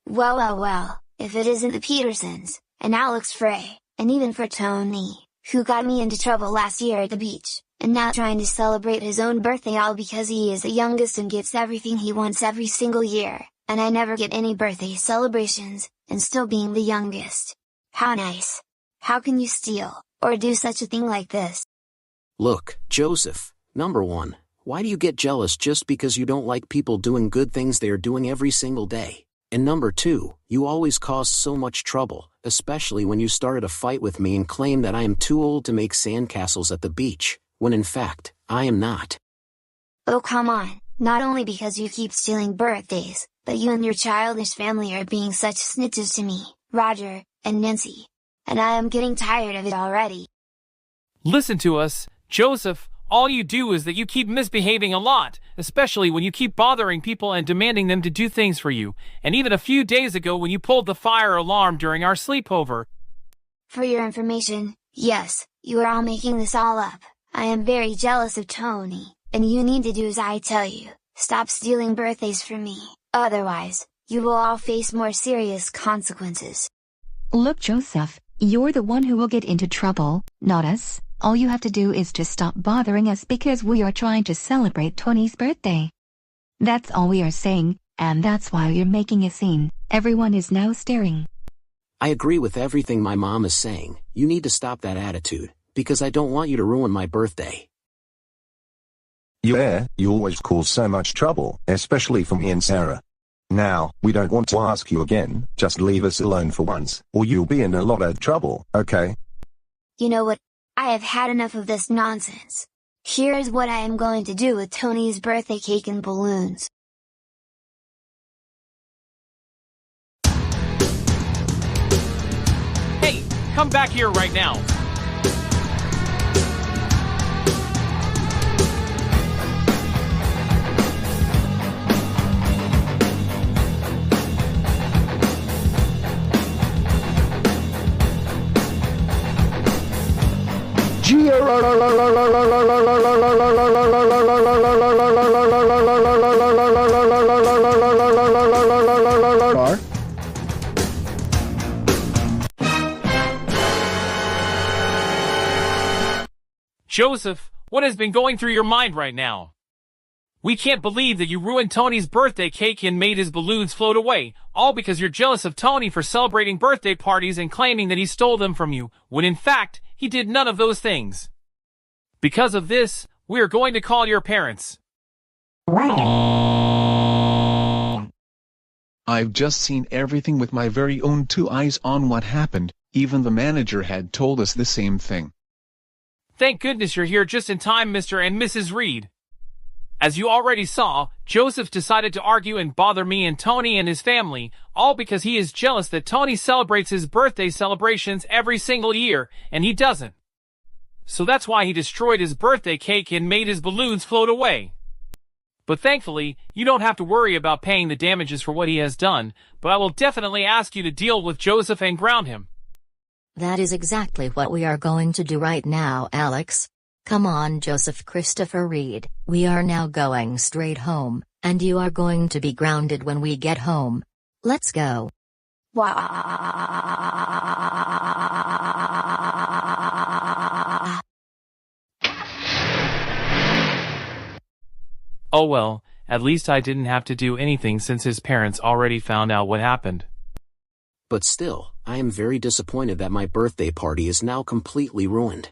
Well, if it isn't the Petersons, and Alex Frey, and even for Tony, who got me into trouble last year at the beach, and now trying to celebrate his own birthday all because he is the youngest and gets everything he wants every single year, and I never get any birthday celebrations, and still being the youngest. How nice! How can you steal, or do such a thing like this? Look, Joseph, number one, why do you get jealous just because you don't like people doing good things they are doing every single day? And number two, you always cause so much trouble, especially when you started a fight with me and claim that I am too old to make sandcastles at the beach, when in fact, I am not. Oh come on, not only because you keep stealing birthdays, but you and your childish family are being such snitches to me, Roger, and Nancy. And I am getting tired of it already. Listen to us, Joseph. All you do is that you keep misbehaving a lot, especially when you keep bothering people and demanding them to do things for you, and even a few days ago when you pulled the fire alarm during our sleepover. For your information, yes, you are all making this all up. I am very jealous of Tony, and you need to do as I tell you, stop stealing birthdays from me, otherwise, you will all face more serious consequences. Look, Joseph, you're the one who will get into trouble, not us. All you have to do is to stop bothering us because we are trying to celebrate Tony's birthday. That's all we are saying, and that's why you're making a scene. Everyone is now staring. I agree with everything my mom is saying. You need to stop that attitude, because I don't want you to ruin my birthday. Yeah, you always cause so much trouble, especially for me and Sarah. Now, we don't want to ask you again, just leave us alone for once, or you'll be in a lot of trouble, okay? You know what? I have had enough of this nonsense. Here is what I am going to do with Tony's birthday cake and balloons. Hey, come back here right now. Joseph, what has been going through your mind right now? We can't believe that you ruined Tony's birthday cake and made his balloons float away, all because you're jealous of Tony for celebrating birthday parties and claiming that he stole them from you, when in fact, he did none of those things. Because of this, we are going to call your parents. I've just seen everything with my very own two eyes on what happened. Even the manager had told us the same thing. Thank goodness you're here just in time, Mr. and Mrs. Reed. As you already saw, Joseph decided to argue and bother me and Tony and his family, all because he is jealous that Tony celebrates his birthday celebrations every single year, and he doesn't. So that's why he destroyed his birthday cake and made his balloons float away. But thankfully, you don't have to worry about paying the damages for what he has done, but I will definitely ask you to deal with Joseph and ground him. That is exactly what we are going to do right now, Alex. Come on, Joseph Christopher Reed. We are now going straight home, and you are going to be grounded when we get home. Let's go. Oh well, at least I didn't have to do anything since his parents already found out what happened. But still, I am very disappointed that my birthday party is now completely ruined.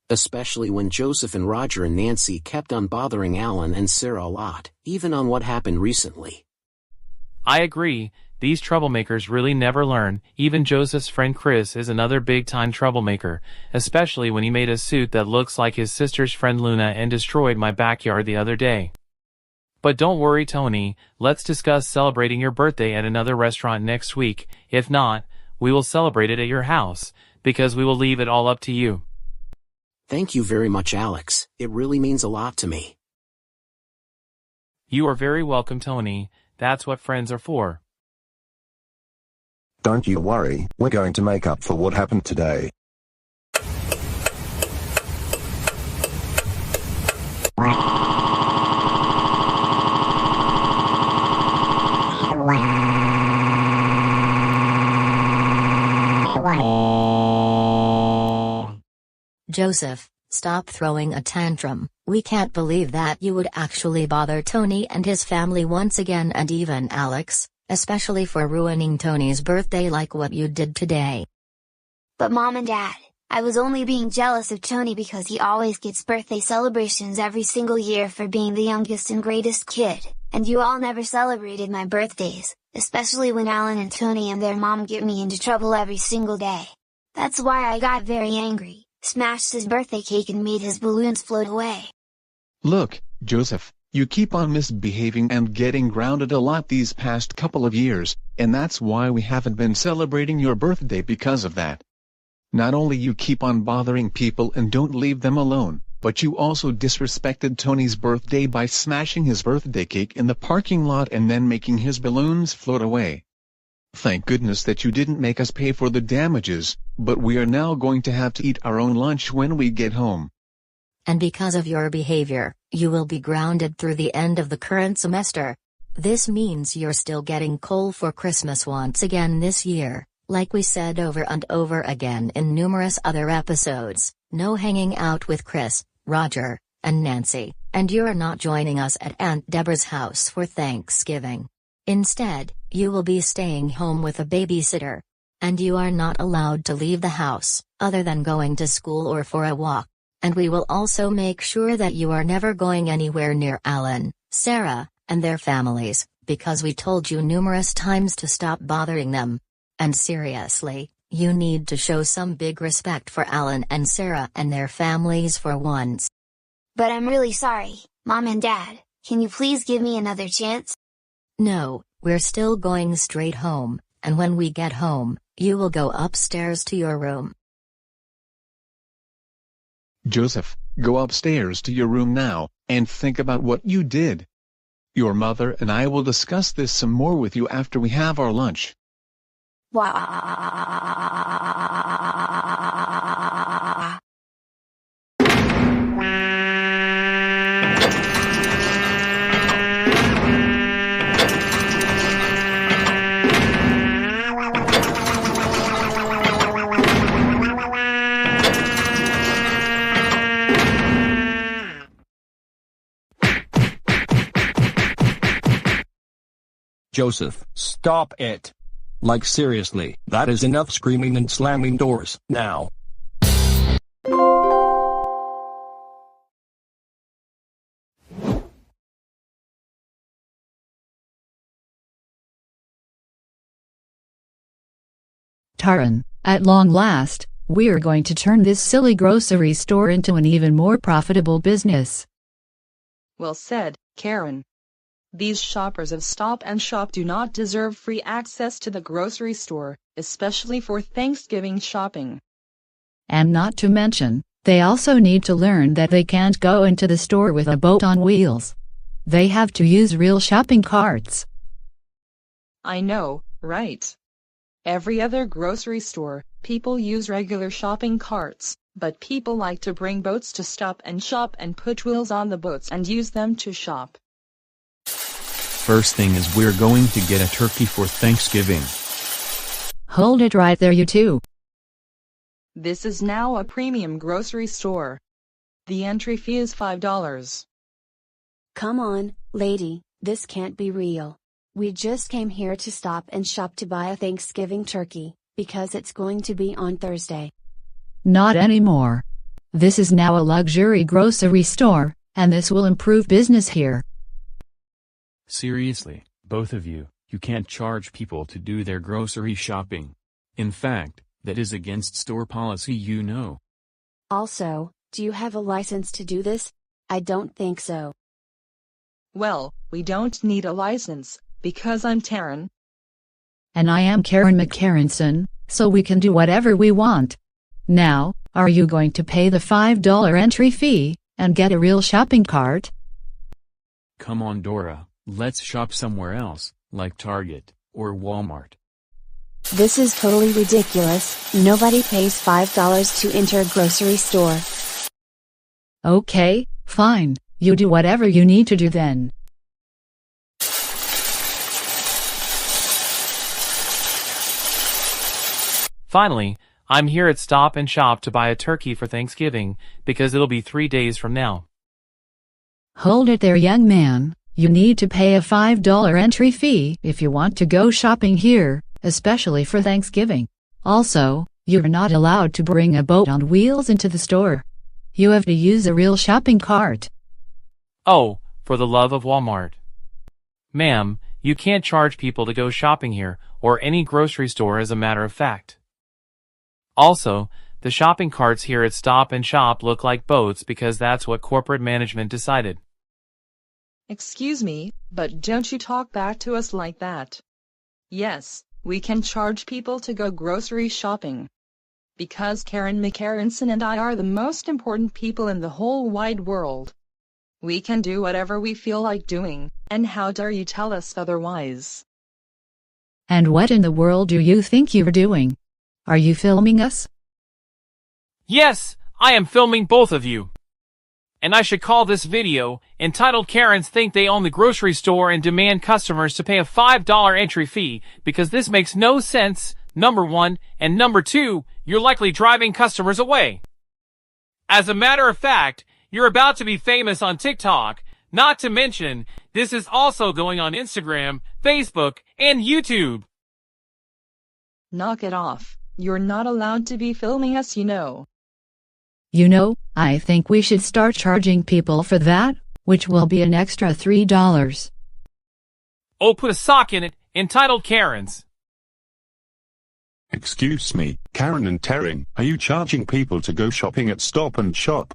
Especially when Joseph and Roger and Nancy kept on bothering Alan and Sarah a lot, even on what happened recently. I agree, these troublemakers really never learn. Even Joseph's friend Chris is another big-time troublemaker, especially when he made a suit that looks like his sister's friend Luna and destroyed my backyard the other day. But don't worry, Tony, let's discuss celebrating your birthday at another restaurant next week. If not, we will celebrate it at your house, because we will leave it all up to you. Thank you very much, Alex. It really means a lot to me. You are very welcome, Tony. That's what friends are for. Don't you worry, we're going to make up for what happened today. Joseph, stop throwing a tantrum. We can't believe that you would actually bother Tony and his family once again, and even Alex, especially for ruining Tony's birthday like what you did today. But Mom and Dad, I was only being jealous of Tony because he always gets birthday celebrations every single year for being the youngest and greatest kid, and you all never celebrated my birthdays, especially when Alan and Tony and their mom get me into trouble every single day. That's why I got very angry, smashed his birthday cake and made his balloons float away. Look, Joseph, you keep on misbehaving and getting grounded a lot these past couple of years, and that's why we haven't been celebrating your birthday because of that. Not only you keep on bothering people and don't leave them alone, but you also disrespected Tony's birthday by smashing his birthday cake in the parking lot and then making his balloons float away. Thank goodness that you didn't make us pay for the damages, but we are now going to have to eat our own lunch when we get home. And because of your behavior, you will be grounded through the end of the current semester. This means you're still getting coal for Christmas once again this year, like we said over and over again in numerous other episodes. No hanging out with Chris, Roger, and Nancy, and you're not joining us at Aunt Deborah's house for Thanksgiving. Instead, you will be staying home with a babysitter. And you are not allowed to leave the house, other than going to school or for a walk. And we will also make sure that you are never going anywhere near Alan, Sarah, and their families, because we told you numerous times to stop bothering them. And seriously, you need to show some big respect for Alan and Sarah and their families for once. But I'm really sorry, Mom and Dad. Can you please give me another chance? No, we're still going straight home, and when we get home, you will go upstairs to your room. Joseph, go upstairs to your room now, and think about what you did. Your mother and I will discuss this some more with you after we have our lunch. Joseph, stop it. Like seriously, that is enough screaming and slamming doors, now. Taran, at long last, we're going to turn this silly grocery store into an even more profitable business. Well said, Karen. These shoppers of Stop and Shop do not deserve free access to the grocery store, especially for Thanksgiving shopping. And not to mention, they also need to learn that they can't go into the store with a boat on wheels. They have to use real shopping carts. I know, right? Every other grocery store, people use regular shopping carts, but people like to bring boats to Stop and Shop and put wheels on the boats and use them to shop. First thing is we're going to get a turkey for Thanksgiving. Hold it right there, you two. This is now a premium grocery store. The entry fee is $5. Come on, lady, this can't be real. We just came here to Stop and Shop to buy a Thanksgiving turkey, because it's going to be on Thursday. Not anymore. This is now a luxury grocery store, and this will improve business here. Seriously, both of you, you can't charge people to do their grocery shopping. In fact, that is against store policy, you know. Also, do you have a license to do this? I don't think so. Well, we don't need a license, because I'm Taran. And I am Karen McCarronson, so we can do whatever we want. Now, are you going to pay the $5 entry fee, and get a real shopping cart? Come on, Dora. Let's shop somewhere else, like Target, or Walmart. This is totally ridiculous. Nobody pays $5 to enter a grocery store. Okay, fine. You do whatever you need to do then. Finally, I'm here at Stop and Shop to buy a turkey for Thanksgiving, because it'll be 3 days from now. Hold it there, young man. You need to pay a $5 entry fee if you want to go shopping here, especially for Thanksgiving. Also, you're not allowed to bring a boat on wheels into the store. You have to use a real shopping cart. Oh, for the love of Walmart. Ma'am, you can't charge people to go shopping here, or any grocery store as a matter of fact. Also, the shopping carts here at Stop and Shop look like boats because that's what corporate management decided. Excuse me, but don't you talk back to us like that. Yes, we can charge people to go grocery shopping. Because Karen McCarronson and I are the most important people in the whole wide world. We can do whatever we feel like doing, and how dare you tell us otherwise? And what in the world do you think you're doing? Are you filming us? Yes, I am filming both of you. And I should call this video, entitled Karens Think They Own the Grocery Store and Demand Customers to Pay a $5 entry fee, because this makes no sense, number one, and number two, you're likely driving customers away. As a matter of fact, you're about to be famous on TikTok, not to mention, this is also going on Instagram, Facebook, and YouTube. Knock it off. You're not allowed to be filming us, you know. You know, I think we should start charging people for that, which will be an extra $3. Oh, put a sock in it, entitled Karen's. Excuse me, Karen and Terry, are you charging people to go shopping at Stop and Shop?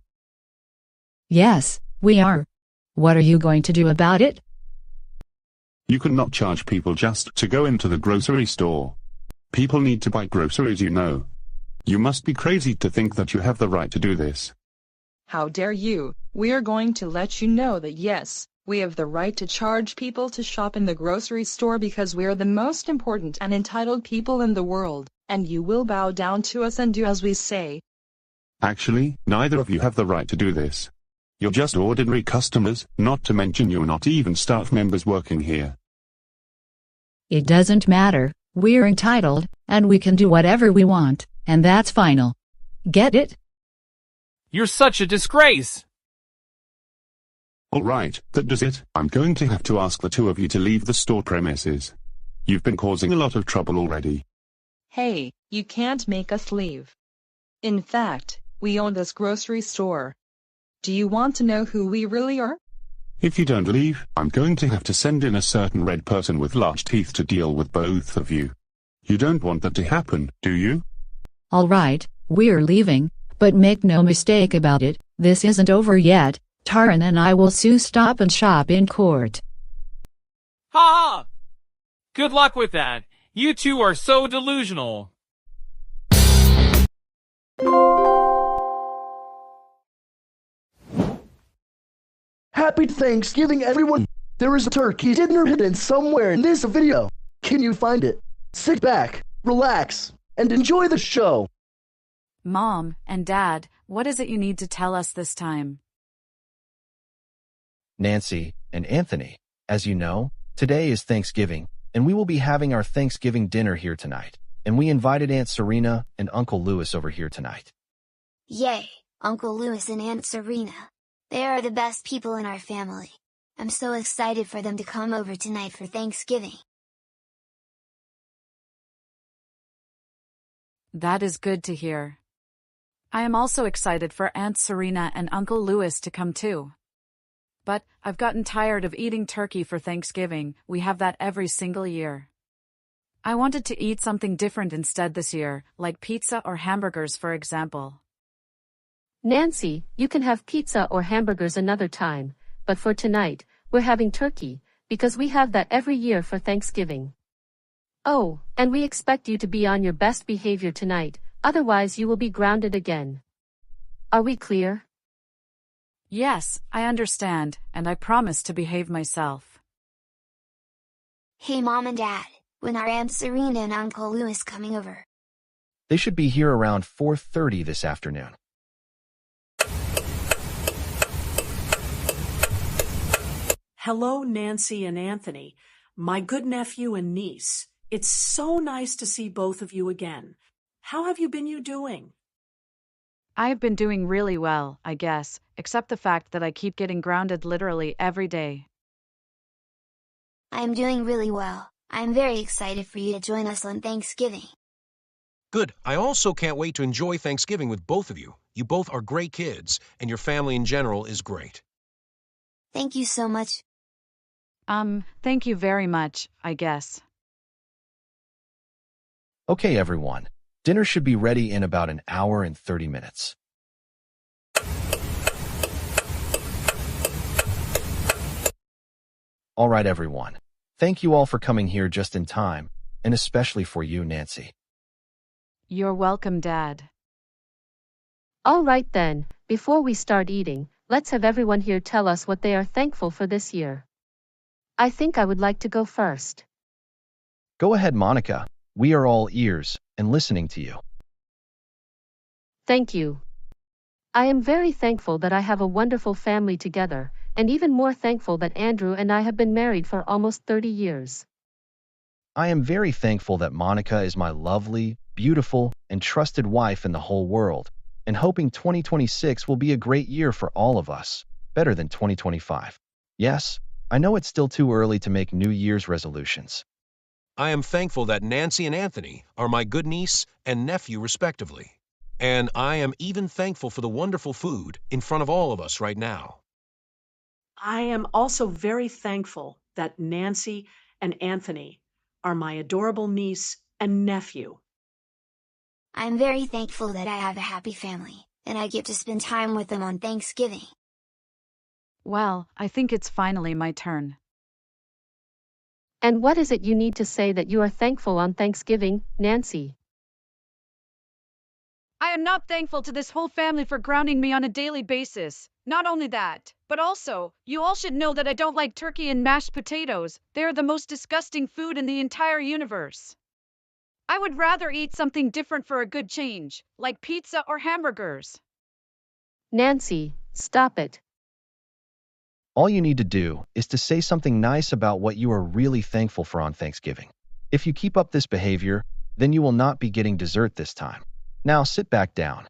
Yes, we are. What are you going to do about it? You cannot charge people just to go into the grocery store. People need to buy groceries, you know. You must be crazy to think that you have the right to do this. How dare you? We are going to let you know that yes, we have the right to charge people to shop in the grocery store because we are the most important and entitled people in the world, and you will bow down to us and do as we say. Actually, neither of you have the right to do this. You're just ordinary customers, not to mention you're not even staff members working here. It doesn't matter, we're entitled, and we can do whatever we want, and that's final. Get it? You're such a disgrace. Alright, that does it. I'm going to have to ask the two of you to leave the store premises. You've been causing a lot of trouble already. Hey, you can't make us leave. In fact, we own this grocery store. Do you want to know who we really are? If you don't leave, I'm going to have to send in a certain red person with large teeth to deal with both of you. You don't want that to happen, do you? Alright, we're leaving, but make no mistake about it, this isn't over yet. Taran and I will sue Stop and Shop in court. Ha ha! Good luck with that. You two are so delusional. Happy Thanksgiving, everyone! There is a turkey dinner hidden somewhere in this video. Can you find it? Sit back, relax, and enjoy the show. Mom and Dad, what is it you need to tell us this time? Nancy and Anthony, as you know, today is Thanksgiving, and we will be having our Thanksgiving dinner here tonight, and we invited Aunt Serena and Uncle Louis over here tonight. Yay, Uncle Louis and Aunt Serena. They are the best people in our family. I'm so excited for them to come over tonight for Thanksgiving. That is good to hear. I am also excited for Aunt Serena and Uncle Louis to come too. But I've gotten tired of eating turkey for Thanksgiving. We have that every single year. I wanted to eat something different instead this year, like pizza or hamburgers for example. Nancy, you can have pizza or hamburgers another time, but for tonight, we're having turkey, because we have that every year for Thanksgiving. Oh, and we expect you to be on your best behavior tonight, otherwise you will be grounded again. Are we clear? Yes, I understand, and I promise to behave myself. Hey Mom and Dad, when are Aunt Serena and Uncle Louis coming over? They should be here around 4:30 this afternoon. Hello, Nancy and Anthony, my good nephew and niece. It's so nice to see both of you again. How have you been doing? I have been doing really well, I guess, except the fact that I keep getting grounded literally every day. I am doing really well. I am very excited for you to join us on Thanksgiving. Good. I also can't wait to enjoy Thanksgiving with both of you. You both are great kids, and your family in general is great. Thank you so much. Thank you very much, I guess. Okay, everyone. Dinner should be ready in about an hour and 30 minutes. All right, everyone. Thank you all for coming here just in time, and especially for you, Nancy. You're welcome, Dad. All right then, before we start eating, let's have everyone here tell us what they are thankful for this year. I think I would like to go first. Go ahead, Monica. We are all ears and listening to you. Thank you. I am very thankful that I have a wonderful family together, and even more thankful that Andrew and I have been married for almost 30 years. I am very thankful that Monica is my lovely, beautiful, and trusted wife in the whole world, and hoping 2026 will be a great year for all of us, better than 2025. Yes, I know it's still too early to make New Year's resolutions. I am thankful that Nancy and Anthony are my good niece and nephew respectively. And I am even thankful for the wonderful food in front of all of us right now. I am also very thankful that Nancy and Anthony are my adorable niece and nephew. I'm very thankful that I have a happy family, and I get to spend time with them on Thanksgiving. Well, I think it's finally my turn. And what is it you need to say that you are thankful on Thanksgiving, Nancy? I am not thankful to this whole family for grounding me on a daily basis. Not only that, but also, you all should know that I don't like turkey and mashed potatoes. They are the most disgusting food in the entire universe. I would rather eat something different for a good change, like pizza or hamburgers. Nancy, stop it. All you need to do is to say something nice about what you are really thankful for on Thanksgiving. If you keep up this behavior, then you will not be getting dessert this time. Now sit back down.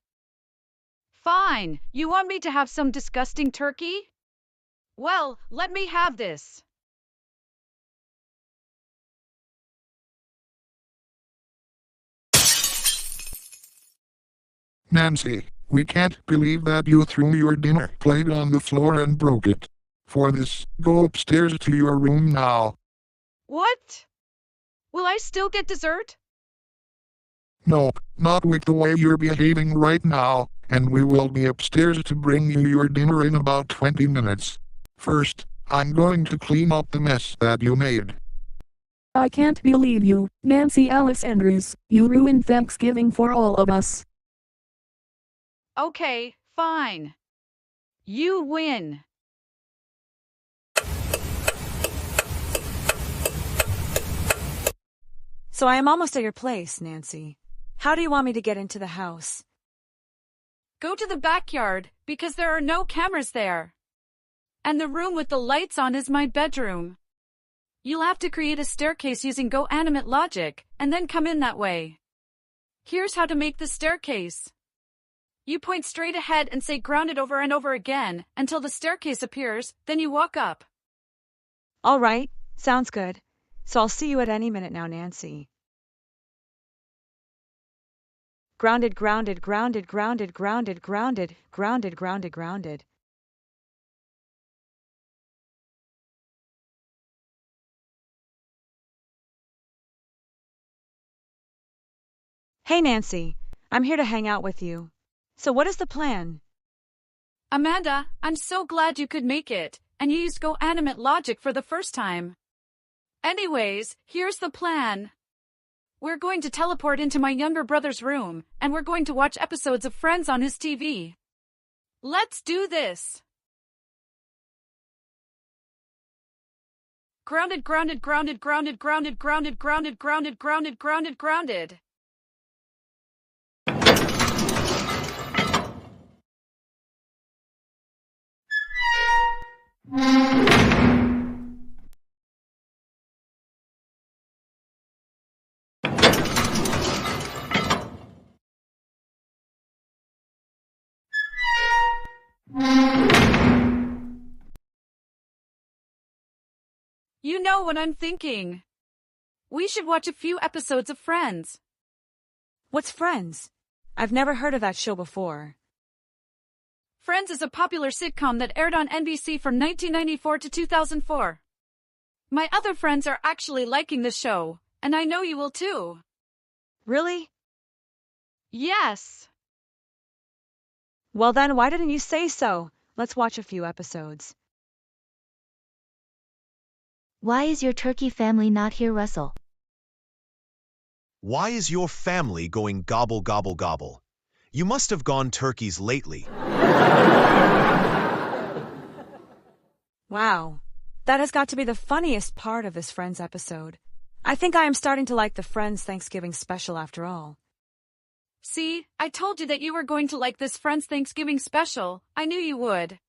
Fine, you want me to have some disgusting turkey? Well, let me have this. Nancy, we can't believe that you threw your dinner plate on the floor and broke it. For this, go upstairs to your room now. What? Will I still get dessert? No, not with the way you're behaving right now, and we will be upstairs to bring you your dinner in about 20 minutes. First, I'm going to clean up the mess that you made. I can't believe you, Nancy Alice Andrews. You ruined Thanksgiving for all of us. Okay, fine. You win. So I am almost at your place, Nancy. How do you want me to get into the house? Go to the backyard, because there are no cameras there. And the room with the lights on is my bedroom. You'll have to create a staircase using Goanimate logic, and then come in that way. Here's how to make the staircase. You point straight ahead and say grounded over and over again, until the staircase appears, then you walk up. All right, sounds good. So I'll see you at any minute now, Nancy. Grounded, grounded, grounded, grounded, grounded, grounded, grounded, grounded, grounded. Hey, Nancy. I'm here to hang out with you. So what is the plan? Amanda, I'm so glad you could make it, and you used Goanimate logic for the first time. Anyways, here's the plan. We're going to teleport into my younger brother's room, and we're going to watch episodes of Friends on his TV. Let's do this! Grounded, grounded, grounded, grounded, grounded, grounded, grounded, grounded, grounded, grounded, grounded. You know what I'm thinking. We should watch a few episodes of Friends. What's Friends? I've never heard of that show before. Friends is a popular sitcom that aired on NBC from 1994 to 2004. My other friends are actually liking the show, and I know you will too. Really? Yes. Well then, why didn't you say so? Let's watch a few episodes. Why is your turkey family not here, Russell? Why is your family going gobble gobble gobble? You must have gone turkeys lately. Wow. That has got to be the funniest part of this Friends episode. I think I am starting to like the Friends Thanksgiving special after all. See, I told you that you were going to like this Friends Thanksgiving special. I knew you would.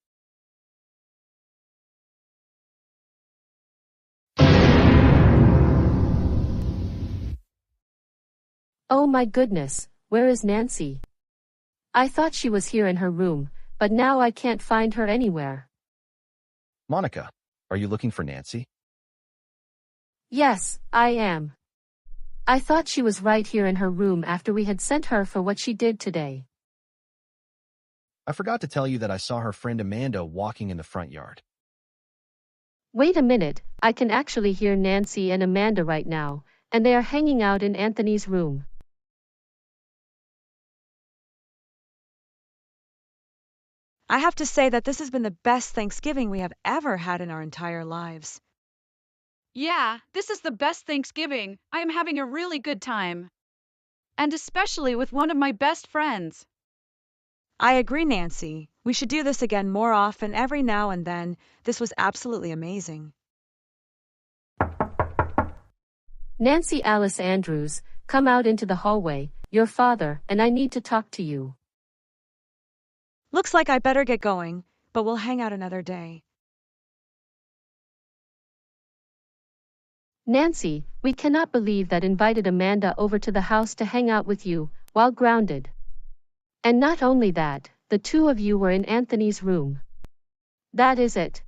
Oh my goodness, where is Nancy? I thought she was here in her room, but now I can't find her anywhere. Monica, are you looking for Nancy? Yes, I am. I thought she was right here in her room after we had sent her for what she did today. I forgot to tell you that I saw her friend Amanda walking in the front yard. Wait a minute, I can actually hear Nancy and Amanda right now, and they are hanging out in Anthony's room. I have to say that this has been the best Thanksgiving we have ever had in our entire lives. Yeah, this is the best Thanksgiving. I am having a really good time. And especially with one of my best friends. I agree, Nancy. We should do this again more often every now and then. This was absolutely amazing. Nancy Alice Andrews, come out into the hallway. Your father and I need to talk to you. Looks like I better get going, but we'll hang out another day. Nancy, we cannot believe that invited Amanda over to the house to hang out with you, while grounded. And not only that, the two of you were in Anthony's room. That is it.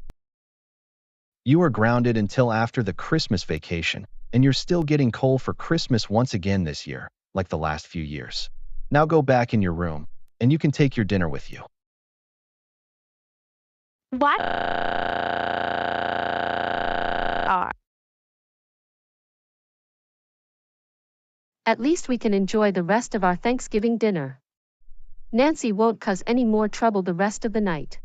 You were grounded until after the Christmas vacation, and you're still getting coal for Christmas once again this year, like the last few years. Now go back in your room, and you can take your dinner with you. What? At least we can enjoy the rest of our Thanksgiving dinner. Nancy won't cause any more trouble the rest of the night.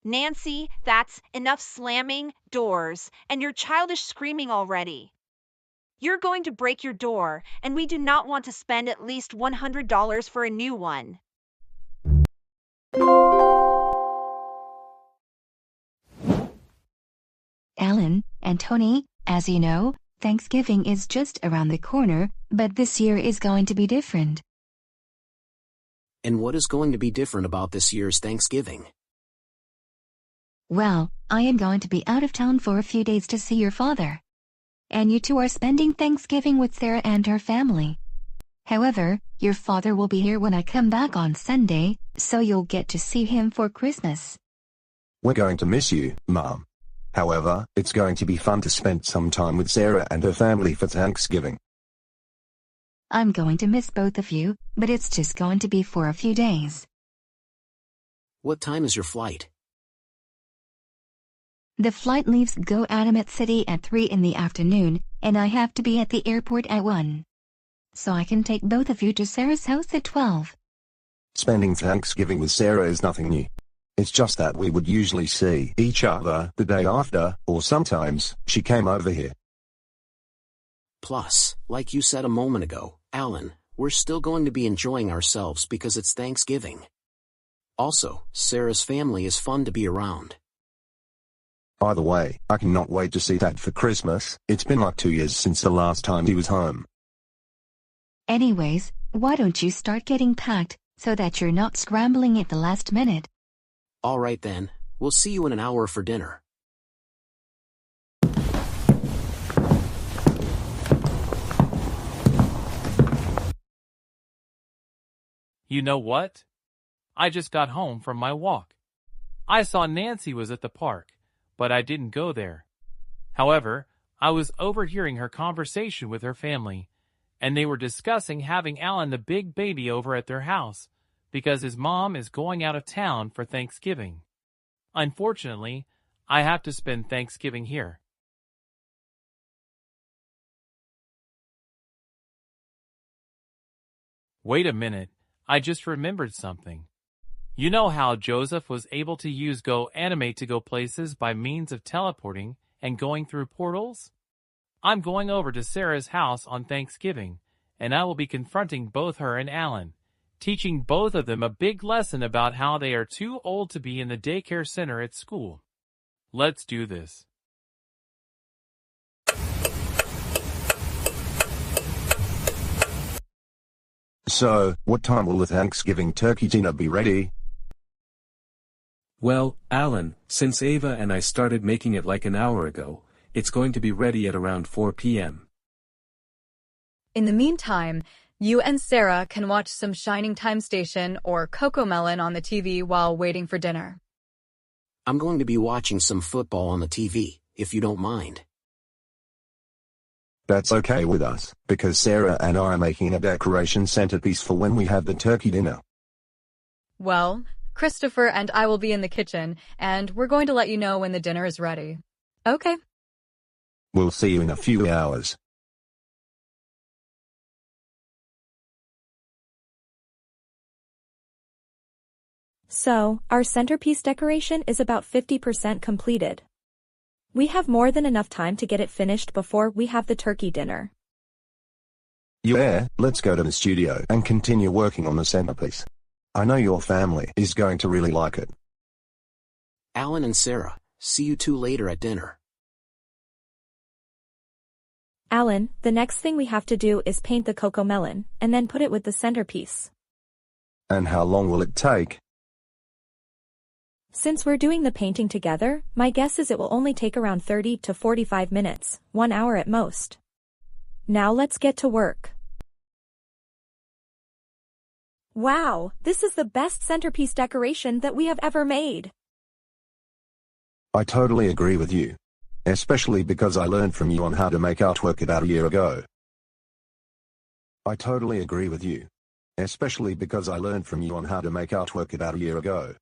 Nancy, that's enough slamming doors and your childish screaming already. You're going to break your door, and we do not want to spend at least $100 for a new one. Alan and Tony, as you know, Thanksgiving is just around the corner, but this year is going to be different. And what is going to be different about this year's Thanksgiving? Well, I am going to be out of town for a few days to see your father. And you two are spending Thanksgiving with Sarah and her family. However, your father will be here when I come back on Sunday, so you'll get to see him for Christmas. We're going to miss you, Mom. However, it's going to be fun to spend some time with Sarah and her family for Thanksgiving. I'm going to miss both of you, but it's just going to be for a few days. What time is your flight? The flight leaves Goanimator City at 3 in the afternoon, and I have to be at the airport at 1. So I can take both of you to Sarah's house at 12. Spending Thanksgiving with Sarah is nothing new. It's just that we would usually see each other the day after, or sometimes she came over here. Plus, like you said a moment ago, Alan, we're still going to be enjoying ourselves because it's Thanksgiving. Also, Sarah's family is fun to be around. By the way, I cannot wait to see Dad for Christmas. It's been like 2 years since the last time he was home. Anyways, why don't you start getting packed, so that you're not scrambling at the last minute? All right then, we'll see you in an hour for dinner. You know what? I just got home from my walk. I saw Nancy was at the park, but I didn't go there. However, I was overhearing her conversation with her family, and they were discussing having Alan the big baby over at their house because his mom is going out of town for Thanksgiving. Unfortunately, I have to spend Thanksgiving here. Wait a minute, I just remembered something. You know how Joseph was able to use Goanimate to go places by means of teleporting and going through portals? I'm going over to Sarah's house on Thanksgiving, and I will be confronting both her and Alan, teaching both of them a big lesson about how they are too old to be in the daycare center at school. Let's do this. So, what time will the Thanksgiving turkey dinner be ready? Well, Alan, since Ava and I started making it like an hour ago, it's going to be ready at around 4 p.m. In the meantime, you and Sarah can watch some Shining Time Station or Cocomelon on the TV while waiting for dinner. I'm going to be watching some football on the TV, if you don't mind. That's okay with us, because Sarah and I are making a decoration centerpiece for when we have the turkey dinner. Well, Christopher and I will be in the kitchen, and we're going to let you know when the dinner is ready. Okay. We'll see you in a few hours. So, our centerpiece decoration is about 50% completed. We have more than enough time to get it finished before we have the turkey dinner. Yeah, let's go to the studio and continue working on the centerpiece. I know your family is going to really like it. Alan and Sarah, see you two later at dinner. Alan, the next thing we have to do is paint the cocomelon, and then put it with the centerpiece. And how long will it take? Since we're doing the painting together, my guess is it will only take around 30 to 45 minutes, 1 hour at most. Now let's get to work. Wow, this is the best centerpiece decoration that we have ever made. I totally agree with you. Especially because I learned from you on how to make artwork about a year ago. I totally agree with you. Especially because I learned from you on how to make artwork about a year ago.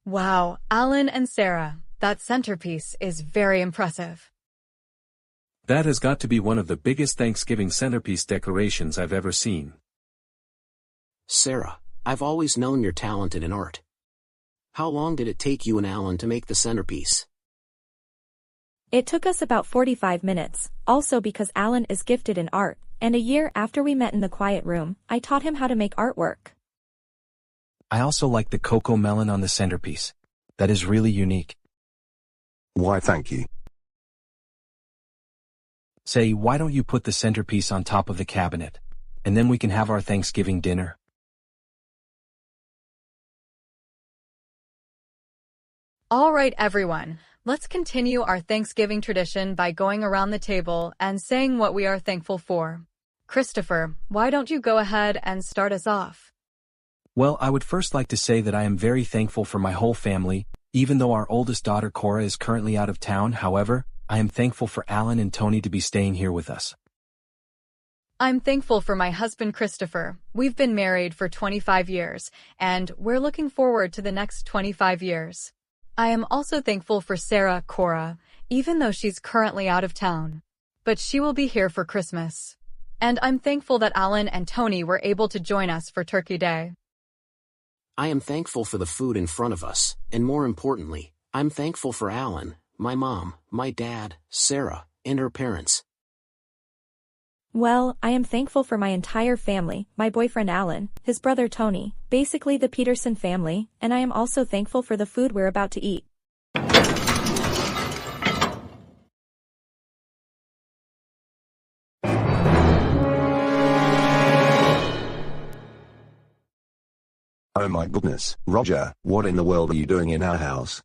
Wow, Alan and Sarah, that centerpiece is very impressive. That has got to be one of the biggest Thanksgiving centerpiece decorations I've ever seen. Sarah, I've always known you're talented in art. How long did it take you and Alan to make the centerpiece? It took us about 45 minutes, also because Alan is gifted in art, and a year after we met in the quiet room, I taught him how to make artwork. I also like the cocomelon on the centerpiece. That is really unique. Why, thank you. Say, why don't you put the centerpiece on top of the cabinet? And then we can have our Thanksgiving dinner. All right, everyone, let's continue our Thanksgiving tradition by going around the table and saying what we are thankful for. Christopher, why don't you go ahead and start us off? Well, I would first like to say that I am very thankful for my whole family, even though our oldest daughter Cora is currently out of town. However, I am thankful for Alan and Tony to be staying here with us. I'm thankful for my husband Christopher. We've been married for 25 years, and we're looking forward to the next 25 years. I am also thankful for Sarah Cora, even though she's currently out of town. But she will be here for Christmas. And I'm thankful that Alan and Tony were able to join us for Turkey Day. I am thankful for the food in front of us, and more importantly, I'm thankful for Alan, my mom, my dad, Sarah, and her parents. Well, I am thankful for my entire family, my boyfriend Alan, his brother Tony, basically the Peterson family, and I am also thankful for the food we're about to eat. Oh my goodness, Roger, what in the world are you doing in our house?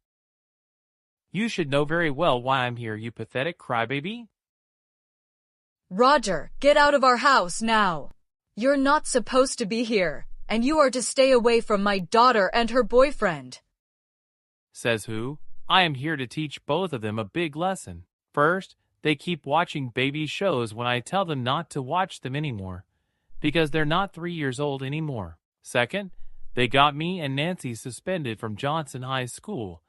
You should know very well why I'm here, you pathetic crybaby. Roger, get out of our house now. You're not supposed to be here, and you are to stay away from my daughter and her boyfriend. Says who? I am here to teach both of them a big lesson. First, they keep watching baby shows when I tell them not to watch them anymore, because they're not 3 years old anymore. Second, they got me and Nancy suspended from Johnson High School,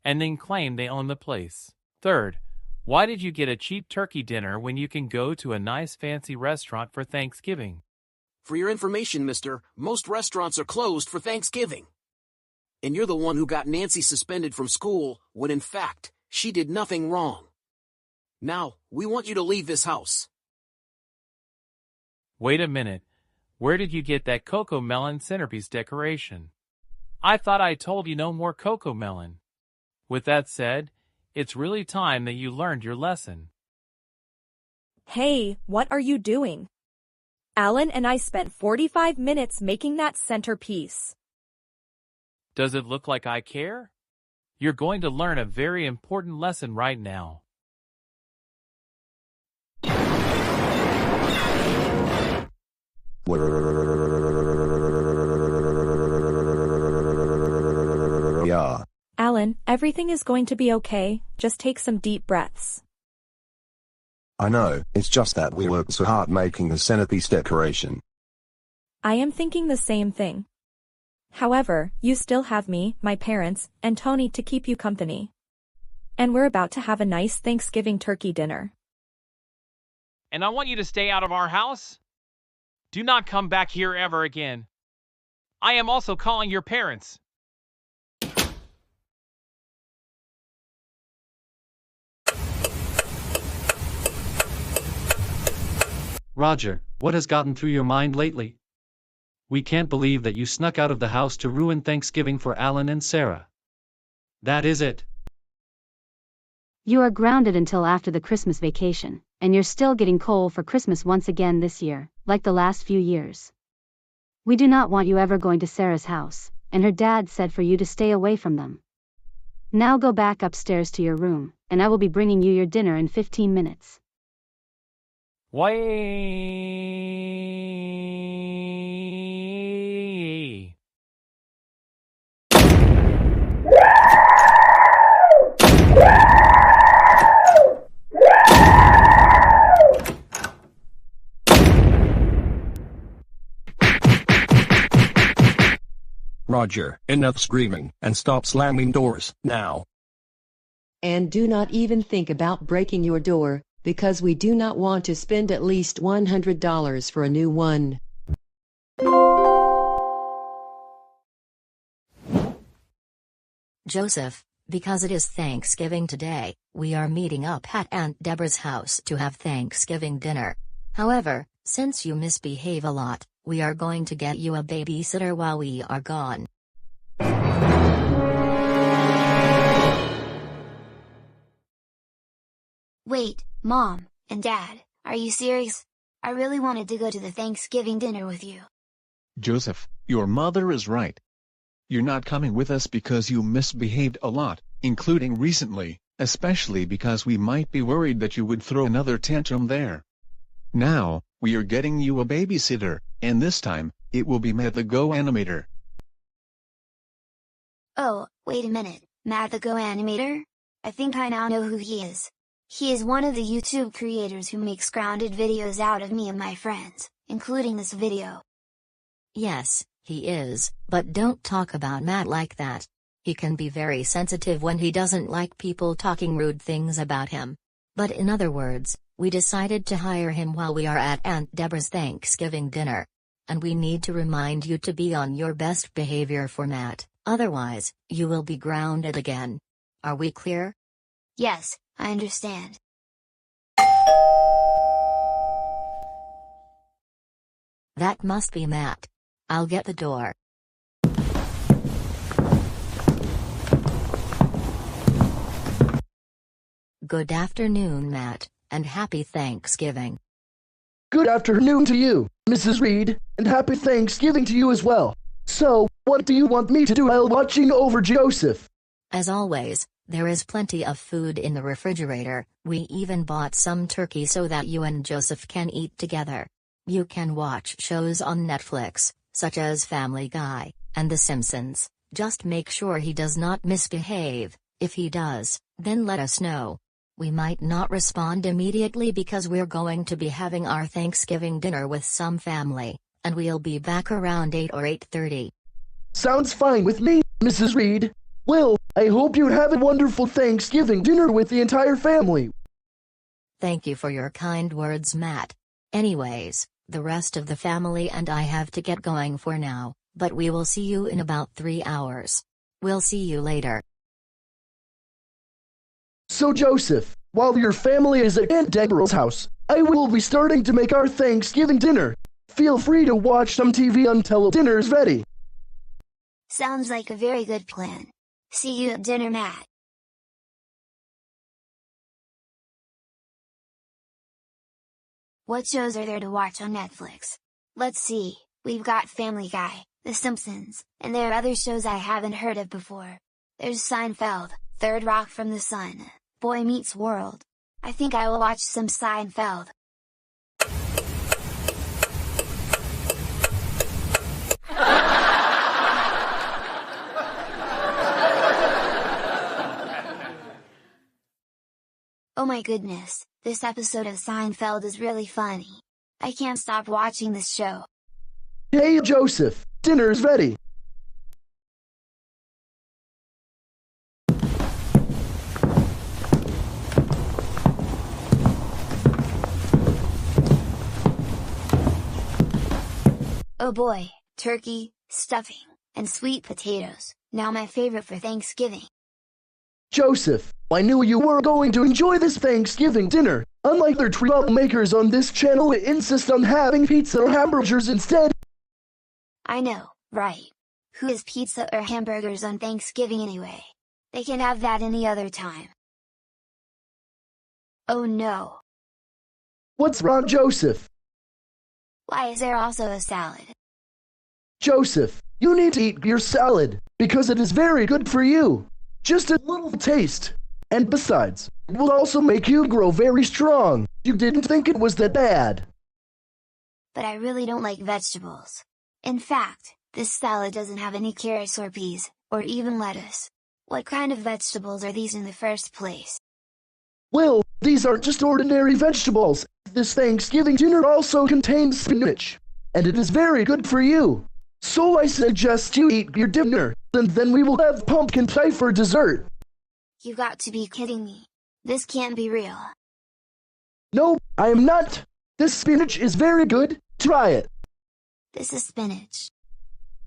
and then claim they own the place. Third, why did you get a cheap turkey dinner when you can go to a nice fancy restaurant for Thanksgiving? For your information, mister, most restaurants are closed for Thanksgiving. And you're the one who got Nancy suspended from school when in fact, she did nothing wrong. Now, we want you to leave this house. Wait a minute. Where did you get that cocomelon centerpiece decoration? I thought I told you no more cocomelon. With that said, it's really time that you learned your lesson. Hey, what are you doing? Alan and I spent 45 minutes making that centerpiece. Does it look like I care? You're going to learn a very important lesson right now. Yeah. Alan, everything is going to be okay, just take some deep breaths. I know, it's just that we worked so hard making the centerpiece decoration. I am thinking the same thing. However, you still have me, my parents, and Tony to keep you company. And we're about to have a nice Thanksgiving turkey dinner. And I want you to stay out of our house. Do not come back here ever again. I am also calling your parents. Roger, what has gotten through your mind lately? We can't believe that you snuck out of the house to ruin Thanksgiving for Alan and Sarah. That is it. You are grounded until after the Christmas vacation, and you're still getting coal for Christmas once again this year, like the last few years. We do not want you ever going to Sarah's house, and her dad said for you to stay away from them. Now go back upstairs to your room, and I will be bringing you your dinner in 15 minutes. Why? Roger, enough screaming, and stop slamming doors, now. And do not even think about breaking your door, because we do not want to spend at least $100 for a new one. Joseph, because it is Thanksgiving today, we are meeting up at Aunt Deborah's house to have Thanksgiving dinner. However, since you misbehave a lot, we are going to get you a babysitter while we are gone. Wait, Mom and Dad, are you serious? I really wanted to go to the Thanksgiving dinner with you. Joseph, your mother is right. You're not coming with us because you misbehaved a lot, including recently, especially because we might be worried that you would throw another tantrum there. Now, we are getting you a babysitter, and this time, it will be Matt the Goanimator. Oh, wait a minute, Matt the Goanimator? I think I now know who he is. He is one of the YouTube creators who makes grounded videos out of me and my friends, including this video. Yes, he is, but don't talk about Matt like that. He can be very sensitive when he doesn't like people talking rude things about him. But in other words, we decided to hire him while we are at Aunt Deborah's Thanksgiving dinner. And we need to remind you to be on your best behavior for Matt, otherwise, you will be grounded again. Are we clear? Yes, I understand. That must be Matt. I'll get the door. Good afternoon, Matt, and happy Thanksgiving. Good afternoon to you, Mrs. Reed, and happy Thanksgiving to you as well. So, what do you want me to do while watching over Joseph? As always, there is plenty of food in the refrigerator. We even bought some turkey so that you and Joseph can eat together. You can watch shows on Netflix, such as Family Guy and The Simpsons. Just make sure he does not misbehave. If he does, then let us know. We might not respond immediately because we're going to be having our Thanksgiving dinner with some family, and we'll be back around 8 or 8:30. Sounds fine with me, Mrs. Reed. Well, I hope you have a wonderful Thanksgiving dinner with the entire family. Thank you for your kind words, Matt. Anyways, the rest of the family and I have to get going for now, but we will see you in about 3 hours. We'll see you later. So Joseph, while your family is at Aunt Deborah's house, I will be starting to make our Thanksgiving dinner. Feel free to watch some TV until dinner is ready. Sounds like a very good plan. See you at dinner, Matt. What shows are there to watch on Netflix? Let's see, we've got Family Guy, The Simpsons, and there are other shows I haven't heard of before. There's Seinfeld, Third Rock from the Sun, Boy Meets World. I think I will watch some Seinfeld. Oh my goodness, this episode of Seinfeld is really funny. I can't stop watching this show. Hey Joseph, dinner's ready. Oh boy, turkey, stuffing, and sweet potatoes, now my favorite for Thanksgiving. Joseph, I knew you were going to enjoy this Thanksgiving dinner. Unlike their troublemakers on this channel who insist on having pizza or hamburgers instead. I know, right? Who has pizza or hamburgers on Thanksgiving anyway? They can have that any other time. Oh no. What's wrong, Joseph? Why is there also a salad? Joseph, you need to eat your salad, because it is very good for you. Just a little taste. And besides, it will also make you grow very strong. You didn't think it was that bad. But I really don't like vegetables. In fact, this salad doesn't have any carrots or peas, or even lettuce. What kind of vegetables are these in the first place? Well, these aren't just ordinary vegetables. This Thanksgiving dinner also contains spinach, and it is very good for you. So I suggest you eat your dinner, and then we will have pumpkin pie for dessert. You got to be kidding me. This can't be real. No, I am not. This spinach is very good. Try it. This is spinach.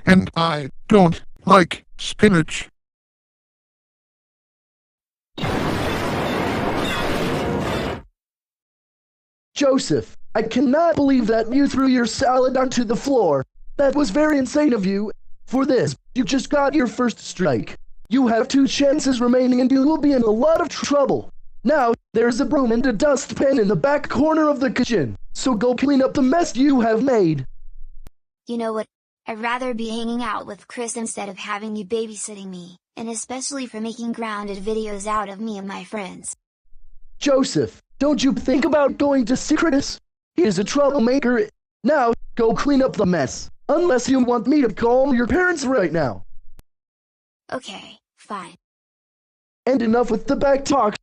And I don't like spinach. Joseph, I cannot believe that you threw your salad onto the floor. That was very insane of you. For this, you just got your first strike. You have 2 chances remaining and you will be in a lot of trouble. Now, there's a broom and a dustpan in the back corner of the kitchen, so go clean up the mess you have made. You know what? I'd rather be hanging out with Chris instead of having you babysitting me, and especially for making grounded videos out of me and my friends. Joseph, don't you think about going to see Chris? He is a troublemaker. Now, go clean up the mess. Unless you want me to call your parents right now. Okay, fine. And enough with the back talk.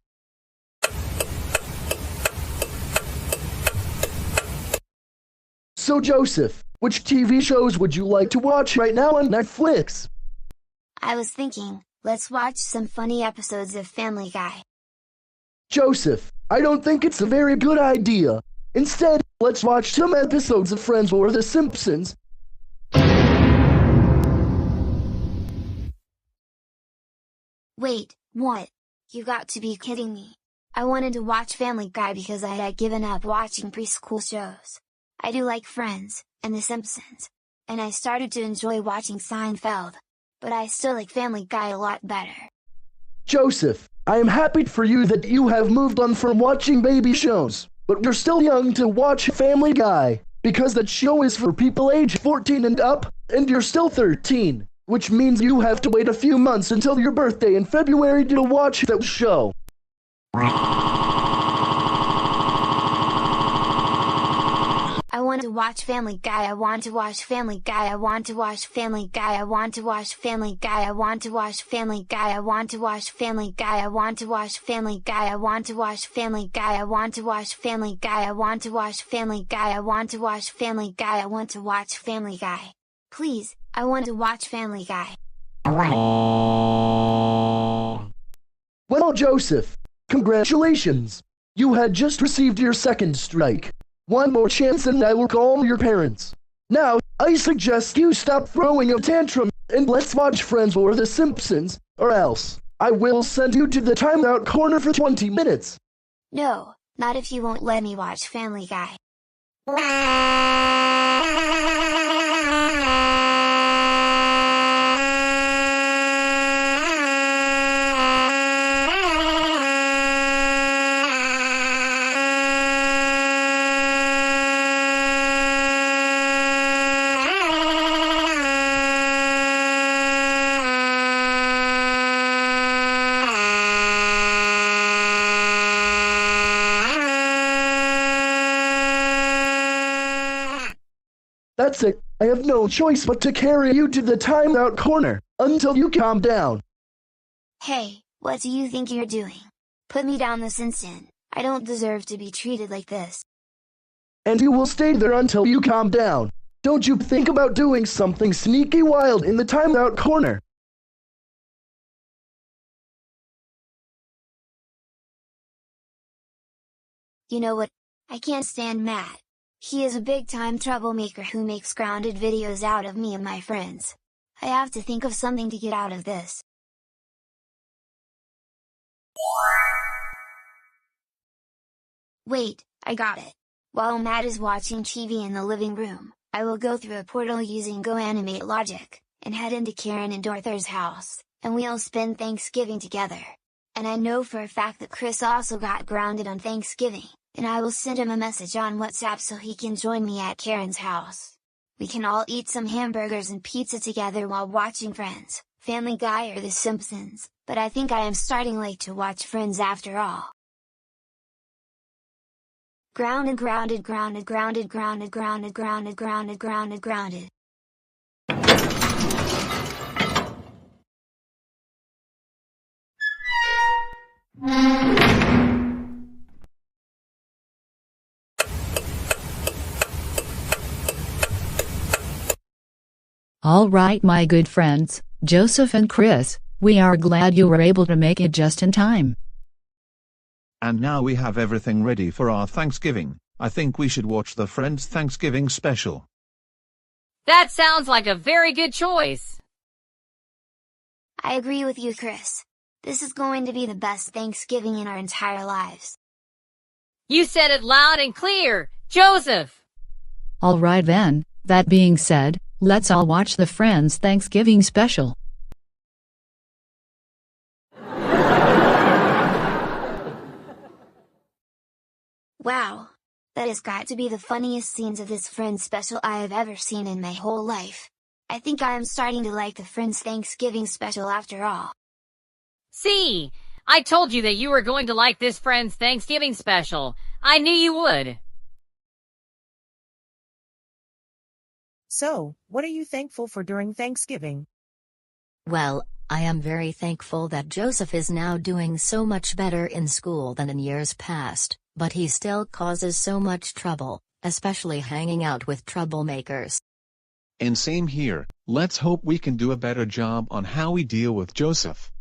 So Joseph, which TV shows would you like to watch right now on Netflix? I was thinking, let's watch some funny episodes of Family Guy. Joseph, I don't think it's a very good idea. Instead, let's watch some episodes of Friends or The Simpsons. Wait, what? You got to be kidding me. I wanted to watch Family Guy because I had given up watching preschool shows. I do like Friends, and The Simpsons. And I started to enjoy watching Seinfeld. But I still like Family Guy a lot better. Joseph, I am happy for you that you have moved on from watching baby shows. But you're still young to watch Family Guy, because that show is for people age 14 and up, and you're still 13. Which means you have to wait a few months until your birthday in February to watch that show. I want to watch Family Guy. I want to watch Family Guy. I want to watch Family Guy. I want to watch Family Guy. I want to watch Family Guy. I want to watch Family Guy. I want to watch Family Guy. I want to watch Family Guy. I want to watch Family Guy. I want to watch Family Guy. I want to watch Family Guy. I want to watch Family Guy. Please, I want to watch Family Guy. Well, Joseph, congratulations. You had just received your second strike. One more chance and I will call your parents. Now, I suggest you stop throwing a tantrum and let's watch Friends or The Simpsons, or else I will send you to the timeout corner for 20 minutes. No, not if you won't let me watch Family Guy. that's it. I have no choice but to carry you to the timeout corner, until you calm down. Hey, what do you think you're doing? Put me down this instant. I don't deserve to be treated like this. And you will stay there until you calm down. Don't you think about doing something sneaky wild in the timeout corner. You know what? I can't stand Matt. He is a big-time troublemaker who makes grounded videos out of me and my friends. I have to think of something to get out of this. Wait, I got it. While Matt is watching TV in the living room, I will go through a portal using Goanimate logic, and head into Karen and Arthur's house, and we'll spend Thanksgiving together. And I know for a fact that Chris also got grounded on Thanksgiving, and I will send him a message on WhatsApp so he can join me at Karen's house. We can all eat some hamburgers and pizza together while watching Friends, Family Guy or The Simpsons, but I think I am starting late to watch Friends after all. Grounded, grounded, grounded, grounded, grounded, grounded, grounded, grounded, grounded, grounded. All right, my good friends, Joseph and Chris, we are glad you were able to make it just in time. And now we have everything ready for our Thanksgiving. I think we should watch the Friends Thanksgiving special. That sounds like a very good choice. I agree with you, Chris. This is going to be the best Thanksgiving in our entire lives. You said it loud and clear, Joseph! All right then, that being said, let's all watch the Friends Thanksgiving special. Wow! That has got to be the funniest scenes of this Friends special I have ever seen in my whole life. I think I am starting to like the Friends Thanksgiving special after all. See, I told you that you were going to like this Friends Thanksgiving special. I knew you would. So, what are you thankful for during Thanksgiving? Well, I am very thankful that Joseph is now doing so much better in school than in years past, but he still causes so much trouble, especially hanging out with troublemakers. And same here, let's hope we can do a better job on how we deal with Joseph.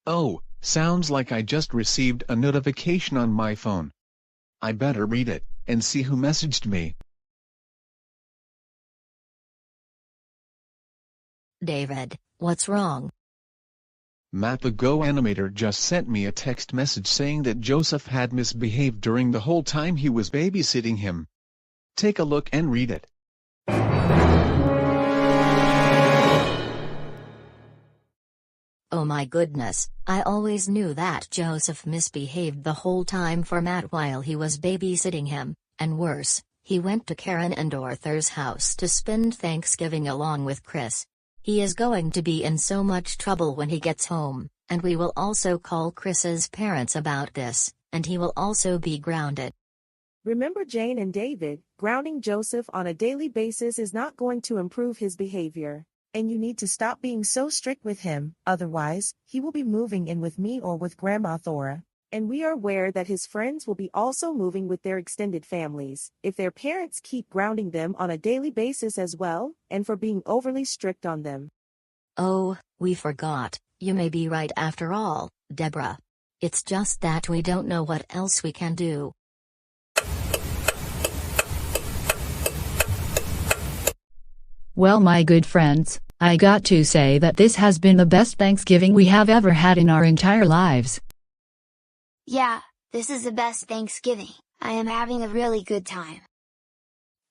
Oh, sounds like I just received a notification on my phone. I better read it, and see who messaged me. David, what's wrong? Matt the Goanimator just sent me a text message saying that Joseph had misbehaved during the whole time he was babysitting him. Take a look and read it. Oh my goodness, I always knew that Joseph misbehaved the whole time for Matt while he was babysitting him, and worse, he went to Karen and Arthur's house to spend Thanksgiving along with Chris. He is going to be in so much trouble when he gets home, and we will also call Chris's parents about this, and he will also be grounded. Remember Jane and David, grounding Joseph on a daily basis is not going to improve his behavior. And you need to stop being so strict with him, otherwise, he will be moving in with me or with Grandma Thora. And we are aware that his friends will be also moving with their extended families, if their parents keep grounding them on a daily basis as well, and for being overly strict on them. Oh, we forgot, you may be right after all, Deborah. It's just that we don't know what else we can do. Well, my good friends, I got to say that this has been the best Thanksgiving we have ever had in our entire lives. Yeah, this is the best Thanksgiving. I am having a really good time.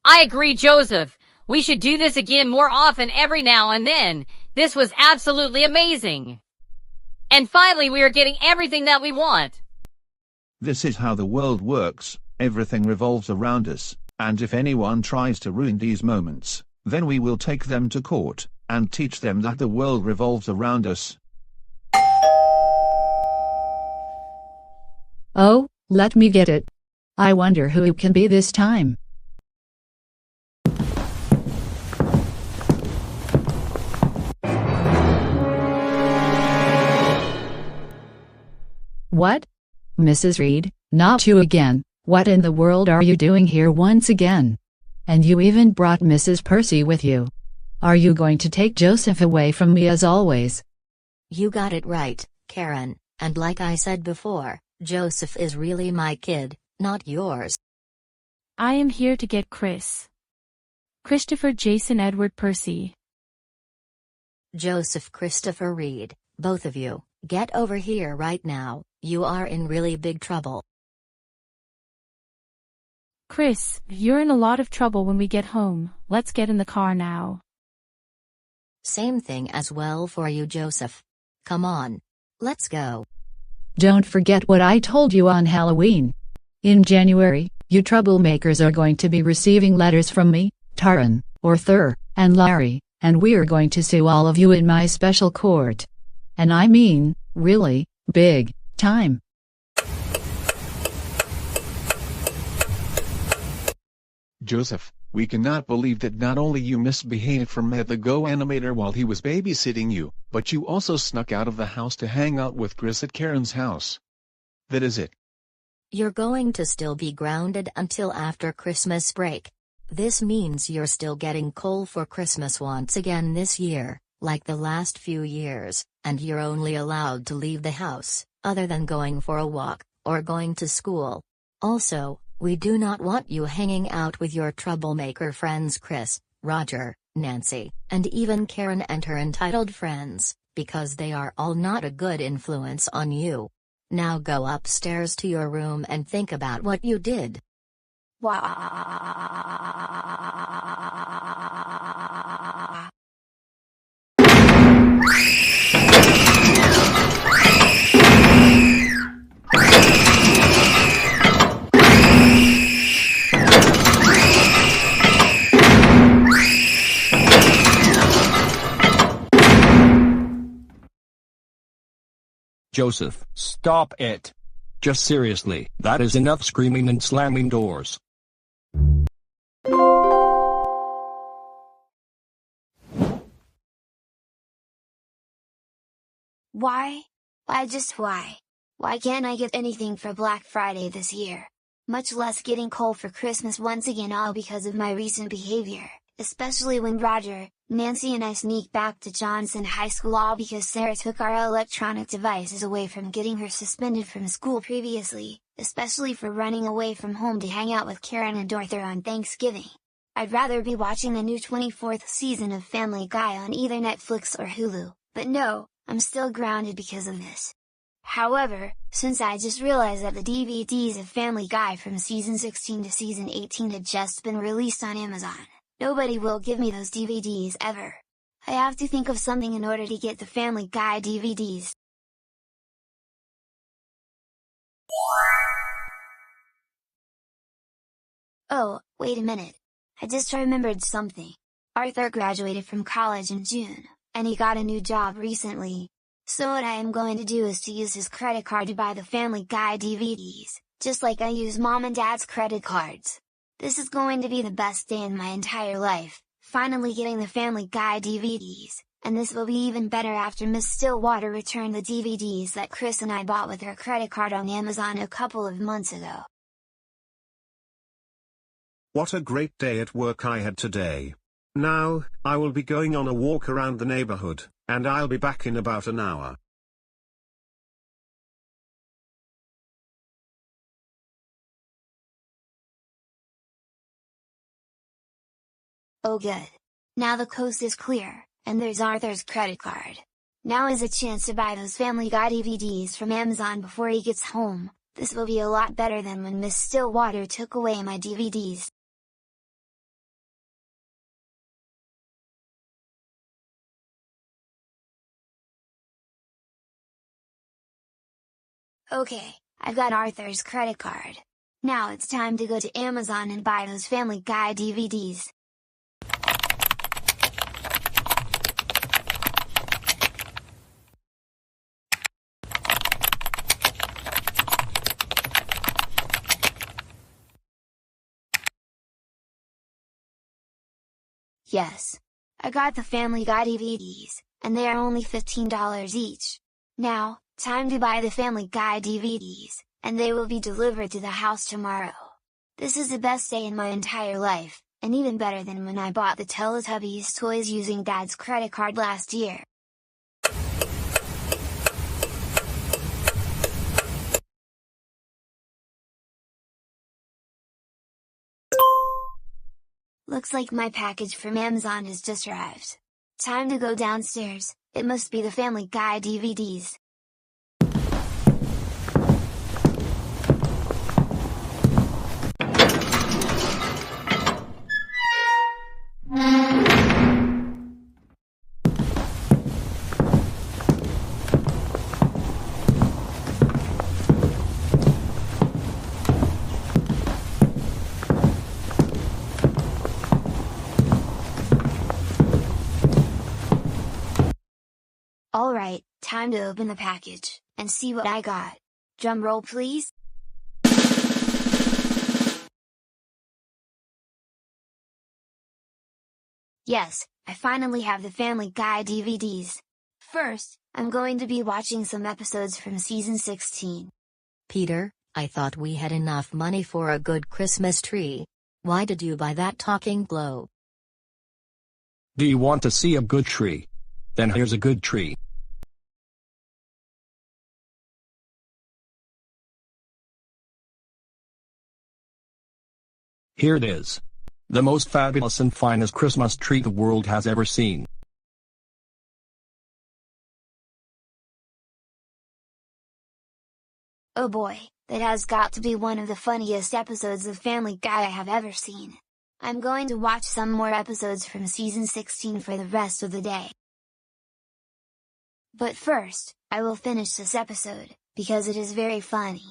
I agree, Joseph. We should do this again more often every now and then. This was absolutely amazing. And finally, we are getting everything that we want. This is how the world works, everything revolves around us, and if anyone tries to ruin these moments, then we will take them to court, and teach them that the world revolves around us. Oh, Let me get it. I wonder who it can be this time. What? Mrs. Reed, not you again. What in the world are you doing here once again? And you even brought Mrs. Percy with you. Are you going to take Joseph away from me as always? You got it right, Karen, and like I said before, Joseph is really my kid, not yours. I am here to get Chris. Christopher Jason Edward Percy. Joseph Christopher Reed, both of you, get over here right now, you are in really big trouble. Chris, you're in a lot of trouble when we get home. Let's get in the car now. Same thing as well for you, Joseph. Come on. Let's go. Don't forget what I told you on Halloween. In January, you troublemakers are going to be receiving letters from me, Taran, Arthur, and Larry, and we're going to sue all of you in my special court. And I mean, really, big time. Joseph, we cannot believe that not only you misbehaved from the Goanimator while he was babysitting you, but you also snuck out of the house to hang out with Chris at Karen's house. That is it. You're going to still be grounded until after Christmas break. This means you're still getting coal for Christmas once again this year, like the last few years, and you're only allowed to leave the house, other than going for a walk, or going to school. Also, we do not want you hanging out with your troublemaker friends Chris, Roger, Nancy, and even Karen and her entitled friends, because they are all not a good influence on you. Now go upstairs to your room and think about what you did. Joseph, stop it. Just seriously, that is enough screaming and slamming doors. Why? Why? Why can't I get anything for Black Friday this year? Much less getting coal for Christmas once again, all because of my recent behavior, especially when Roger, Nancy and I sneaked back to Johnson High School, all because Sarah took our electronic devices away from getting her suspended from school previously, especially for running away from home to hang out with Karen and Arthur on Thanksgiving. I'd rather be watching the new 24th season of Family Guy on either Netflix or Hulu, but no, I'm still grounded because of this. However, since I just realized that the DVDs of Family Guy from season 16 to season 18 had just been released on Amazon, nobody will give me those DVDs ever. I have to think of something in order to get the Family Guy DVDs. Oh, wait a minute. I just remembered something. Arthur graduated from college in June, and he got a new job recently. So what I am going to do is to use his credit card to buy the Family Guy DVDs, just like I use Mom and Dad's credit cards. This is going to be the best day in my entire life, finally getting the Family Guy DVDs, and this will be even better after Miss Stillwater returned the DVDs that Chris and I bought with her credit card on Amazon a couple of months ago. What a great day at work I had today. Now, I will be going on a walk around the neighborhood, and I'll be back in about an hour. Oh good. Now the coast is clear, and there's Arthur's credit card. Now is a chance to buy those Family Guy DVDs from Amazon before he gets home. This will be a lot better than when Miss Stillwater took away my DVDs. Okay, I've got Arthur's credit card. Now it's time to go to Amazon and buy those Family Guy DVDs. Yes. I got the Family Guy DVDs, and they are only $15 each. Now, time to buy the Family Guy DVDs, and they will be delivered to the house tomorrow. This is the best day in my entire life, and even better than when I bought the Teletubbies toys using Dad's credit card last year. Looks like my package from Amazon has just arrived. Time to go downstairs, it must be the Family Guy DVDs. Alright, time to open the package, and see what I got. Drum roll please. Yes, I finally have the Family Guy DVDs. First, I'm going to be watching some episodes from season 16. Peter, I thought we had enough money for a good Christmas tree. Why did you buy that talking globe? Do you want to see a good tree? Then here's a good tree. Here it is. The most fabulous and finest Christmas tree the world has ever seen. Oh boy, that has got to be one of the funniest episodes of Family Guy I have ever seen. I'm going to watch some more episodes from season 16 for the rest of the day. But first, I will finish this episode, because it is very funny.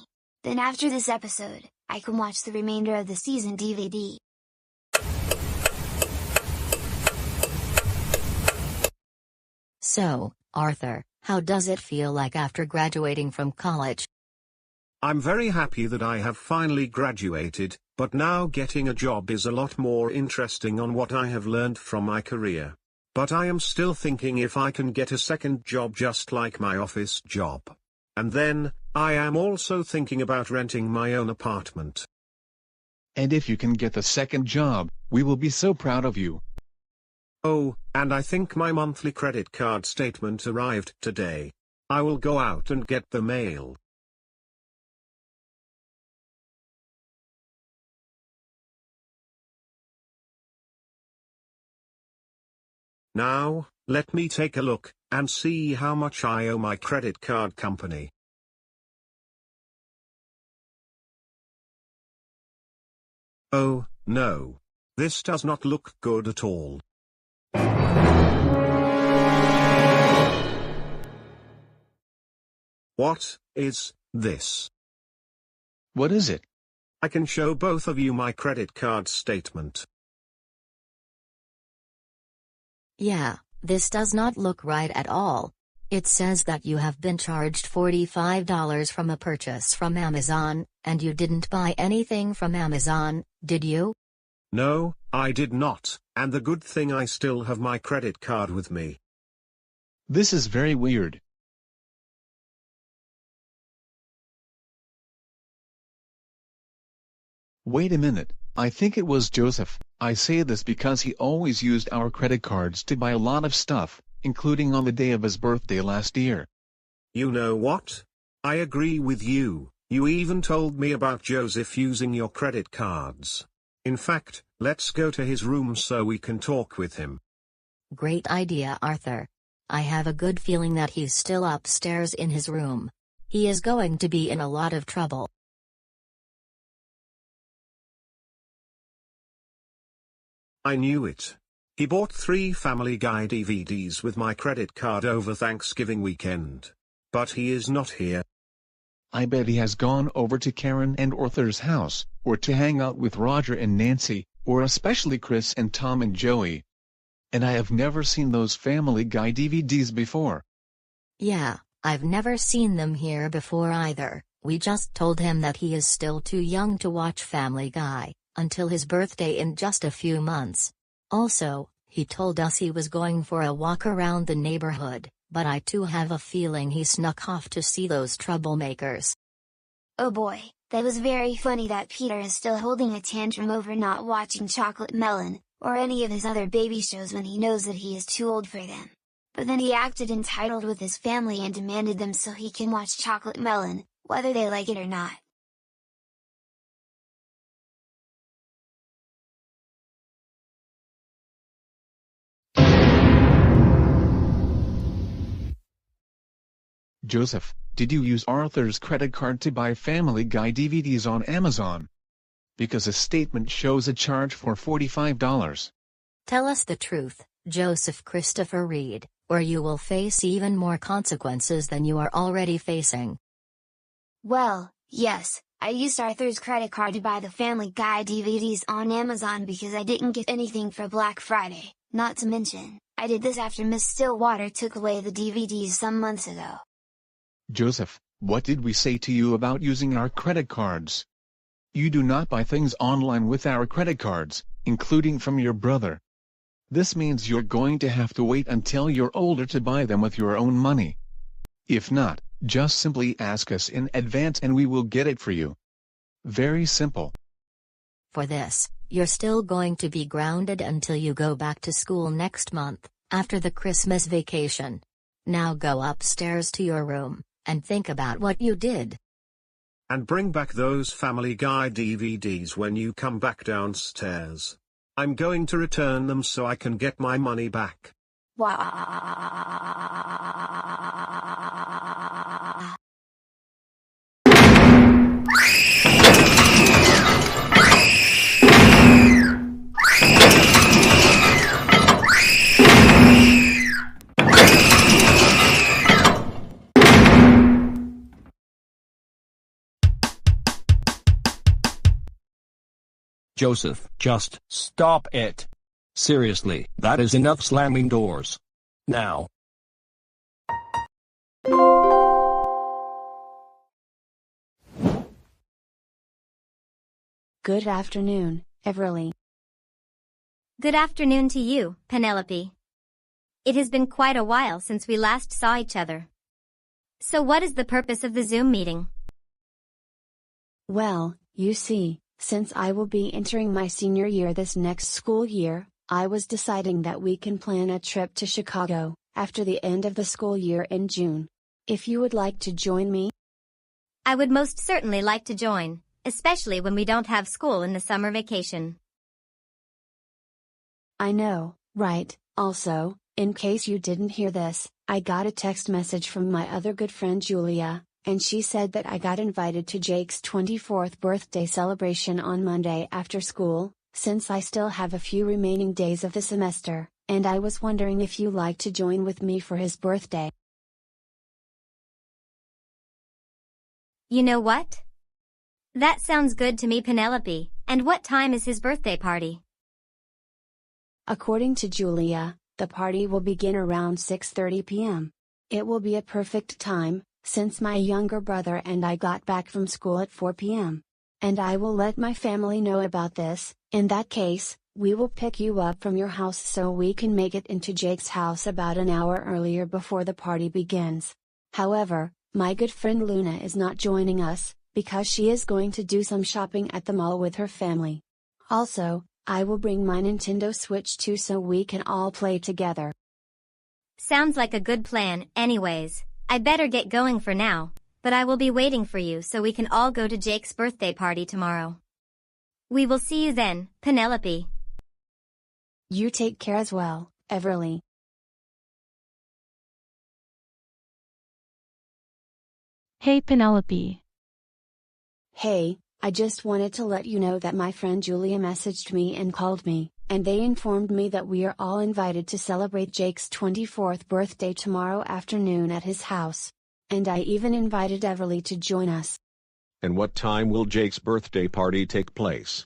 Then after this episode, I can watch the remainder of the season DVD. So, Arthur, how does it feel like after graduating from college? I'm very happy that I have finally graduated, but now getting a job is a lot more interesting on what I have learned from my career. But I am still thinking if I can get a second job just like my office job. And then, I am also thinking about renting my own apartment. And if you can get the second job, we will be so proud of you. Oh, and I think my monthly credit card statement arrived today. I will go out and get the mail. Now, let me take a look, and see how much I owe my credit card company. Oh, no. This does not look good at all. What is this? What is it? I can show both of you my credit card statement. Yeah, this does not look right at all. It says that you have been charged $45 from a purchase from Amazon, and you didn't buy anything from Amazon, did you? No, I did not, and the good thing I still have my credit card with me. This is very weird. Wait a minute, I think it was Joseph. I say this because he always used our credit cards to buy a lot of stuff, including on the day of his birthday last year. You know what? I agree with you. You even told me about Joseph using your credit cards. In fact, let's go to his room so we can talk with him. Great idea, Arthur. I have a good feeling that he's still upstairs in his room. He is going to be in a lot of trouble. I knew it. He bought 3 Family Guy DVDs with my credit card over Thanksgiving weekend. But he is not here. I bet he has gone over to Karen and Arthur's house, or to hang out with Roger and Nancy, or especially Chris and Tom and Joey. And I have never seen those Family Guy DVDs before. Yeah, I've never seen them here before either. We just told him that he is still too young to watch Family Guy, until his birthday in just a few months. Also, He told us he was going for a walk around the neighborhood, but I too have a feeling he snuck off to see those troublemakers. Oh boy, that was very funny that Peter is still holding a tantrum over not watching Chocolate Melon, or any of his other baby shows when he knows that he is too old for them. But then he acted entitled with his family and demanded them so he can watch Chocolate Melon, whether they like it or not. Joseph, did you use Arthur's credit card to buy Family Guy DVDs on Amazon? Because a statement shows a charge for $45. Tell us the truth, Joseph Christopher Reed, or you will face even more consequences than you are already facing. Well, yes, I used Arthur's credit card to buy the Family Guy DVDs on Amazon because I didn't get anything for Black Friday, not to mention, I did this after Miss Stillwater took away the DVDs some months ago. Joseph, what did we say to you about using our credit cards? You do not buy things online with our credit cards, including from your brother. This means you're going to have to wait until you're older to buy them with your own money. If not, just simply ask us in advance and we will get it for you. Very simple. For this, you're still going to be grounded until you go back to school next month, after the Christmas vacation. Now go upstairs to your room, and think about what you did. And bring back those Family Guy DVDs when you come back downstairs. I'm going to return them so I can get my money back. Joseph, just stop it. Seriously, that is enough slamming doors. Now. Good afternoon, Everly. Good afternoon to you, Penelope. It has been quite a while since we last saw each other. So what is the purpose of the Zoom meeting? Well, you see, since I will be entering my senior year this next school year, I was deciding that we can plan a trip to Chicago, after the end of the school year in June. If you would like to join me? I would most certainly like to join, especially when we don't have school in the summer vacation. I know, right? Also, in case you didn't hear this, I got a text message from my other good friend Julia, and she said that I got invited to Jake's 24th birthday celebration on Monday after school, since I still have a few remaining days of the semester, and I was wondering if you'd like to join with me for his birthday. You know what? That sounds good to me, Penelope. And what time is his birthday party? According to Julia, the party will begin around 6:30 p.m. It will be a perfect time, since my younger brother and I got back from school at 4 p.m. And I will let my family know about this. In that case, we will pick you up from your house so we can make it into Jake's house about an hour earlier before the party begins. However, my good friend Luna is not joining us, because she is going to do some shopping at the mall with her family. Also, I will bring my Nintendo Switch too so we can all play together. Sounds like a good plan, anyways. I better get going for now, but I will be waiting for you so we can all go to Jake's birthday party tomorrow. We will see you then, Penelope. You take care as well, Everly. Hey Penelope. Hey, I just wanted to let you know that my friend Julia messaged me and called me, and they informed me that we are all invited to celebrate Jake's 24th birthday tomorrow afternoon at his house. And I even invited Everly to join us. And what time will Jake's birthday party take place?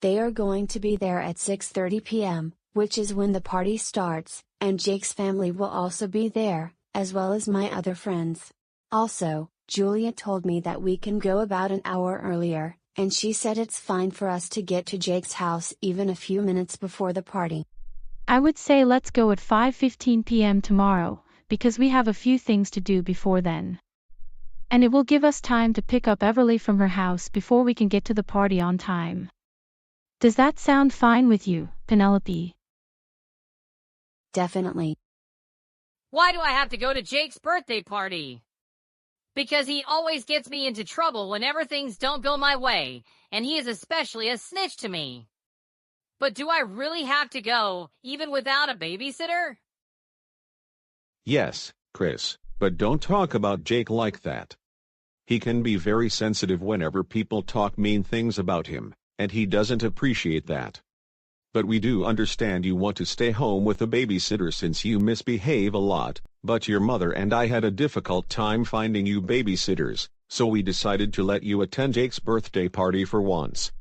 They are going to be there at 6:30 p.m., which is when the party starts, and Jake's family will also be there, as well as my other friends. Also, Julia told me that we can go about an hour earlier, and she said it's fine for us to get to Jake's house even a few minutes before the party. I would say let's go at 5:15 p.m. tomorrow, because we have a few things to do before then. And it will give us time to pick up Everly from her house before we can get to the party on time. Does that sound fine with you, Penelope? Definitely. Why do I have to go to Jake's birthday party? Because he always gets me into trouble whenever things don't go my way, and he is especially a snitch to me. But do I really have to go, even without a babysitter? Yes, Chris, but don't talk about Jake like that. He can be very sensitive whenever people talk mean things about him, and he doesn't appreciate that. But we do understand you want to stay home with a babysitter since you misbehave a lot, but your mother and I had a difficult time finding you babysitters, so we decided to let you attend Jake's birthday party for once.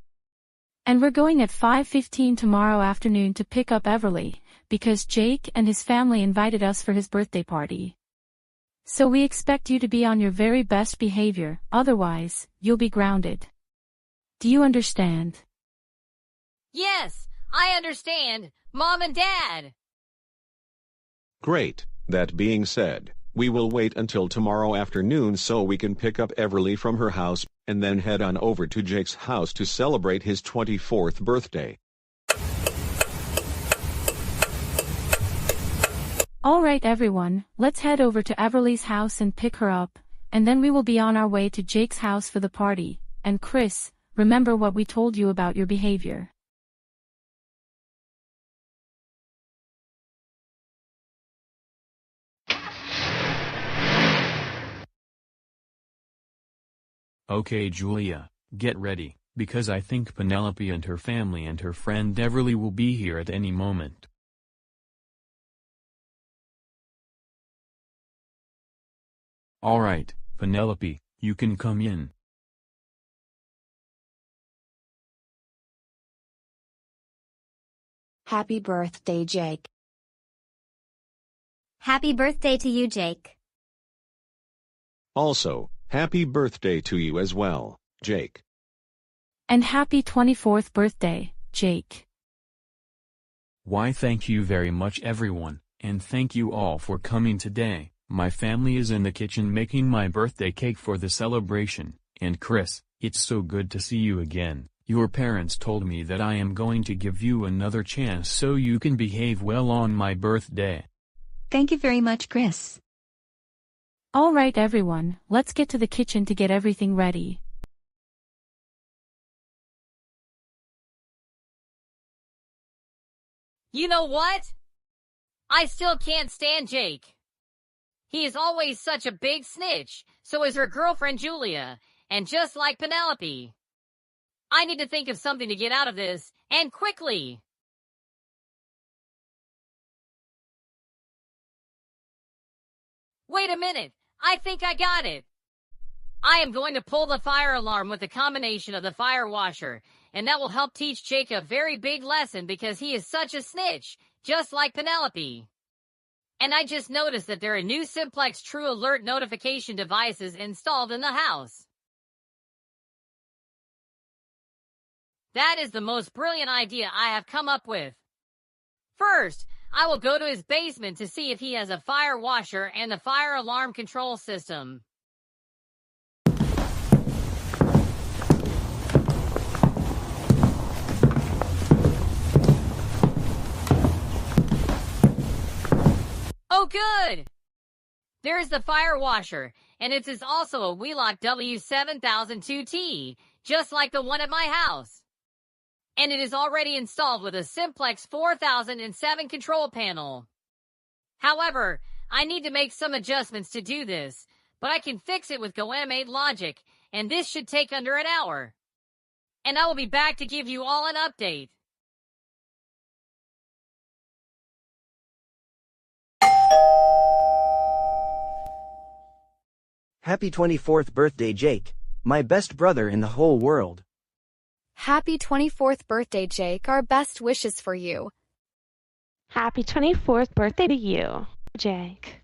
And we're going at 5:15 tomorrow afternoon to pick up Everly, because Jake and his family invited us for his birthday party. So we expect you to be on your very best behavior, otherwise, you'll be grounded. Do you understand? Yes, I understand, Mom and Dad. Great. That being said, we will wait until tomorrow afternoon so we can pick up Everly from her house, and then head on over to Jake's house to celebrate his 24th birthday. Alright everyone, let's head over to Everly's house and pick her up, and then we will be on our way to Jake's house for the party. And Chris, remember what we told you about your behavior. Okay Julia, get ready, because I think Penelope and her family and her friend Everly will be here at any moment. Alright, Penelope, you can come in. Happy birthday, Jake. Happy birthday to you, Jake. Also, happy birthday to you as well, Jake. And happy 24th birthday, Jake. Why thank you very much everyone, and thank you all for coming today. My family is in the kitchen making my birthday cake for the celebration, and Chris, it's so good to see you again. Your parents told me that I am going to give you another chance so you can behave well on my birthday. Thank you very much, Chris. Alright everyone, let's get to the kitchen to get everything ready. You know what? I still can't stand Jake. He is always such a big snitch, so is her girlfriend Julia, and just like Penelope. I need to think of something to get out of this, and quickly. Wait a minute, I think I got it. I am going to pull the fire alarm with the combination of the fire washer, and that will help teach Jake a very big lesson because he is such a snitch, just like Penelope. And I just noticed that there are new Simplex True Alert notification devices installed in the house. That is the most brilliant idea I have come up with. First, I will go to his basement to see if he has a fire washer and the fire alarm control system. Oh good! There is the fire washer, and it is also a Wheelock W7002T, just like the one at my house. And it is already installed with a Simplex 4007 control panel. However, I need to make some adjustments to do this, but I can fix it with Goanimator logic, and this should take under an hour. And I will be back to give you all an update. Happy 24th birthday, Jake. My best brother in the whole world. Happy 24th birthday, Jake. Our best wishes for you. Happy 24th birthday to you, Jake.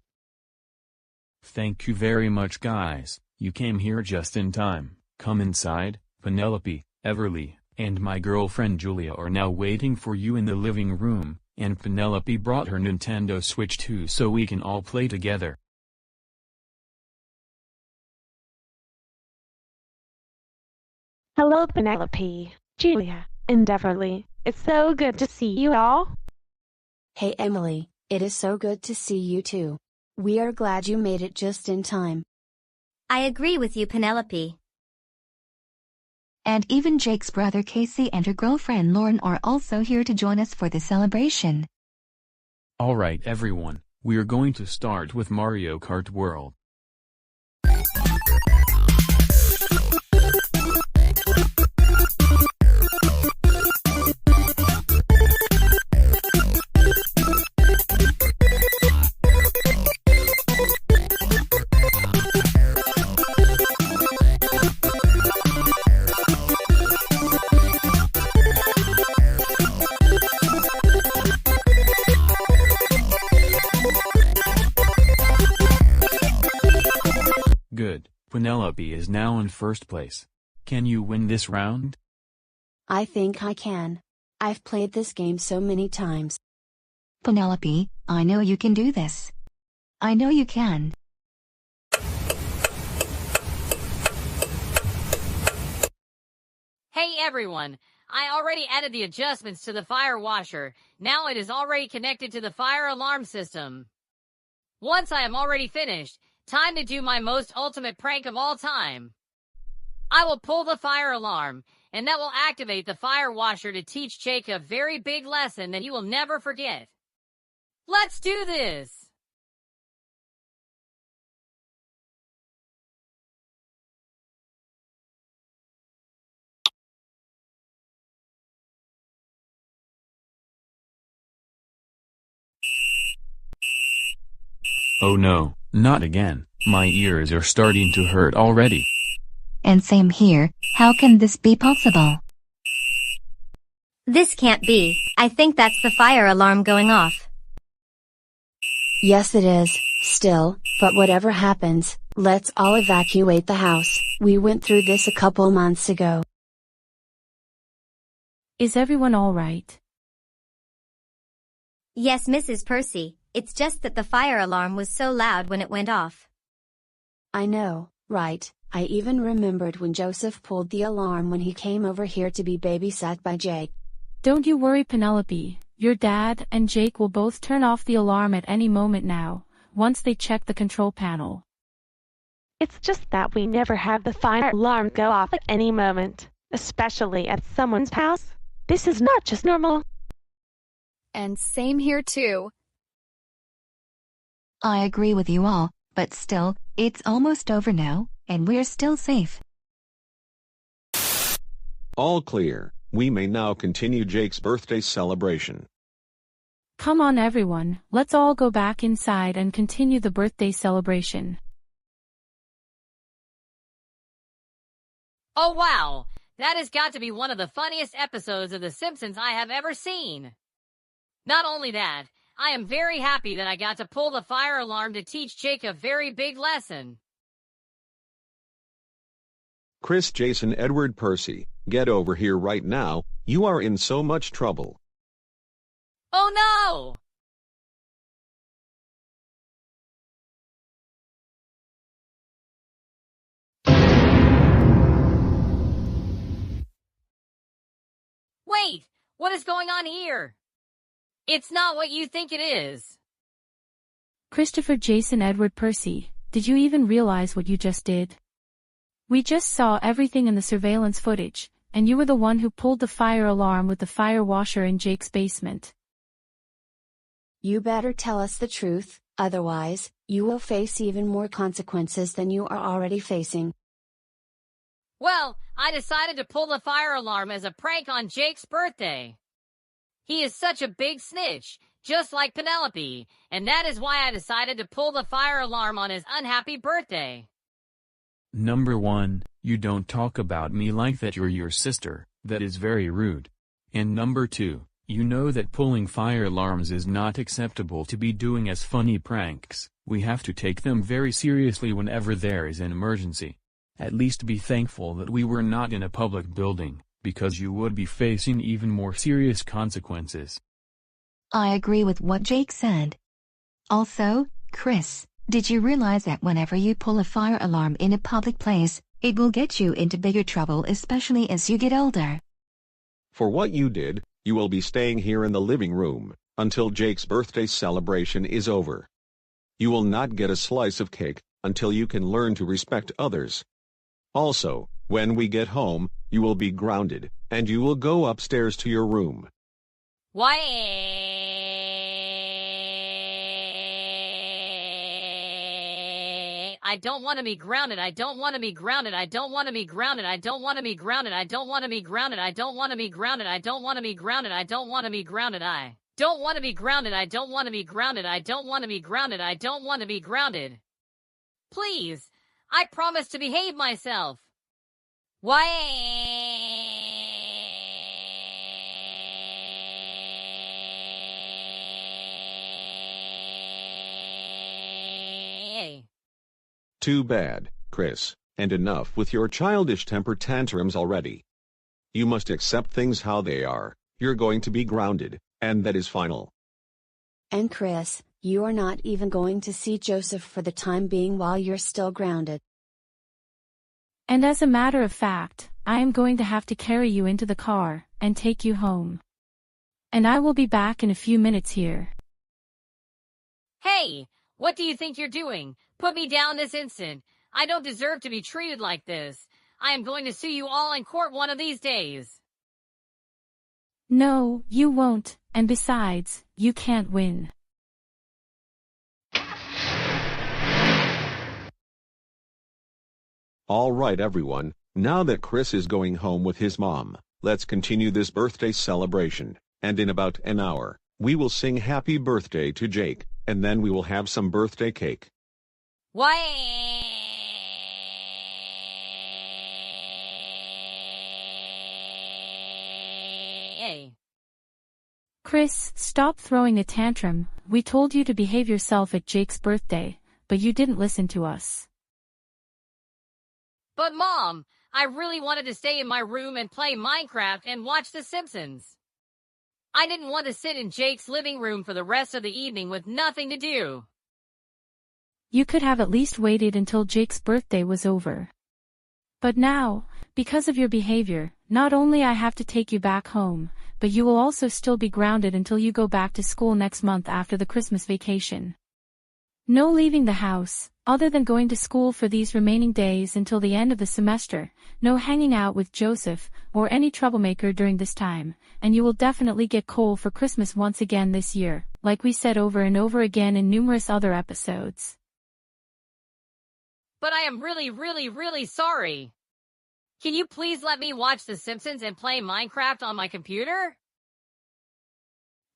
Thank you very much guys, you came here just in time. Come inside, Penelope, Everly, and my girlfriend Julia are now waiting for you in the living room, and Penelope brought her Nintendo Switch too so we can all play together. Hello Penelope, Julia, and Everly. It's so good to see you all. Hey Emily, it is so good to see you too. We are glad you made it just in time. I agree with you, Penelope. And even Jake's brother Casey and her girlfriend Lauren are also here to join us for the celebration. Alright everyone, we're going to start with Mario Kart World. Good, Penelope is now in first place. Can you win this round? I think I can. I've played this game so many times. Penelope, I know you can do this. I know you can. Hey everyone, I already added the adjustments to the fire washer. Now it is already connected to the fire alarm system. Once I am already finished, time to do my most ultimate prank of all time. I will pull the fire alarm, and that will activate the fire washer to teach Jake a very big lesson that he will never forget. Let's do this! Oh no, not again. My ears are starting to hurt already. And same here, how can this be possible? This can't be. I think that's the fire alarm going off. Yes it is, still, but whatever happens, let's all evacuate the house. We went through this a couple months ago. Is everyone alright? Yes, Mrs. Percy, it's just that the fire alarm was so loud when it went off. I know, right? I even remembered when Joseph pulled the alarm when he came over here to be babysat by Jake. Don't you worry, Penelope. Your dad and Jake will both turn off the alarm at any moment now, once they check the control panel. It's just that we never have the fire alarm go off at any moment, especially at someone's house. This is not just normal. And same here too. I agree with you all, but still, it's almost over now, and we're still safe. All clear. We may now continue Jake's birthday celebration. Come on everyone, let's all go back inside and continue the birthday celebration. Oh wow, that has got to be one of the funniest episodes of The Simpsons I have ever seen. Not only that, I am very happy that I got to pull the fire alarm to teach Jake a very big lesson. Chris, Jason, Edward, Percy, get over here right now. You are in so much trouble. Oh no! Wait, what is going on here? It's not what you think it is. Christopher, Jason, Edward, Percy, did you even realize what you just did? We just saw everything in the surveillance footage, and you were the one who pulled the fire alarm with the fire washer in Jake's basement. You better tell us the truth, otherwise, you will face even more consequences than you are already facing. Well, I decided to pull the fire alarm as a prank on Jake's birthday. He is such a big snitch, just like Penelope, and that is why I decided to pull the fire alarm on his unhappy birthday. Number 1, you don't talk about me like that. You're your sister, that is very rude. And number 2, you know that pulling fire alarms is not acceptable to be doing as funny pranks. We have to take them very seriously whenever there is an emergency. At least be thankful that we were not in a public building, because you would be facing even more serious consequences. I agree with what Jake said. Also, Chris, did you realize that whenever you pull a fire alarm in a public place, it will get you into bigger trouble, especially as you get older? For what you did, you will be staying here in the living room until Jake's birthday celebration is over. You will not get a slice of cake until you can learn to respect others. Also, when we get home, you will be grounded, and you will go upstairs to your room. Why? I don't want to be grounded. I don't want to be grounded. I don't want to be grounded. I don't want to be grounded. I don't want to be grounded. I don't want to be grounded. I don't want to be grounded. I don't want to be grounded. I don't want to be grounded. I don't want to be grounded. I don't want to be grounded. I don't want to be grounded. Please, I promise to behave myself. Why? Too bad, Chris, and enough with your childish temper tantrums already. You must accept things how they are. You're going to be grounded, and that is final. And Chris, you are not even going to see Joseph for the time being while you're still grounded. And as a matter of fact, I am going to have to carry you into the car and take you home. And I will be back in a few minutes here. Hey, what do you think you're doing? Put me down this instant. I don't deserve to be treated like this. I am going to sue you all in court one of these days. No, you won't, and besides, you can't win. All right, everyone, now that Chris is going home with his mom, let's continue this birthday celebration, and in about an hour, we will sing happy birthday to Jake, and then we will have some birthday cake. Why? Chris, stop throwing a tantrum. We told you to behave yourself at Jake's birthday, but you didn't listen to us. But Mom, I really wanted to stay in my room and play Minecraft and watch The Simpsons. I didn't want to sit in Jake's living room for the rest of the evening with nothing to do. You could have at least waited until Jake's birthday was over. But now, because of your behavior, not only I have to take you back home, but you will also still be grounded until you go back to school next month after the Christmas vacation. No leaving the house, other than going to school for these remaining days until the end of the semester, no hanging out with Joseph, or any troublemaker during this time, and you will definitely get coal for Christmas once again this year, like we said over and over again in numerous other episodes. But I am really sorry. Can you please let me watch The Simpsons and play Minecraft on my computer?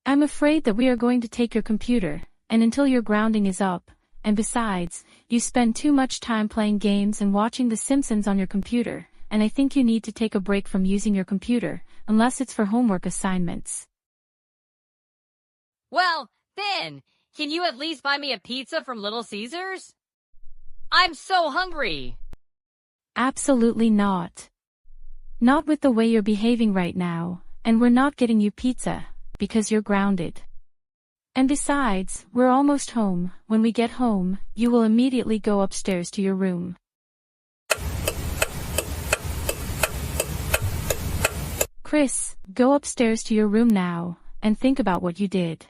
I'm afraid that we are going to take your computer, and until your grounding is up, and besides, you spend too much time playing games and watching The Simpsons on your computer, and I think you need to take a break from using your computer, unless it's for homework assignments. Well, then, can you at least buy me a pizza from Little Caesars? I'm so hungry. Absolutely not. Not with the way you're behaving right now, and we're not getting you pizza, because you're grounded. And besides, we're almost home. When we get home, you will immediately go upstairs to your room. Chris, go upstairs to your room now, and think about what you did.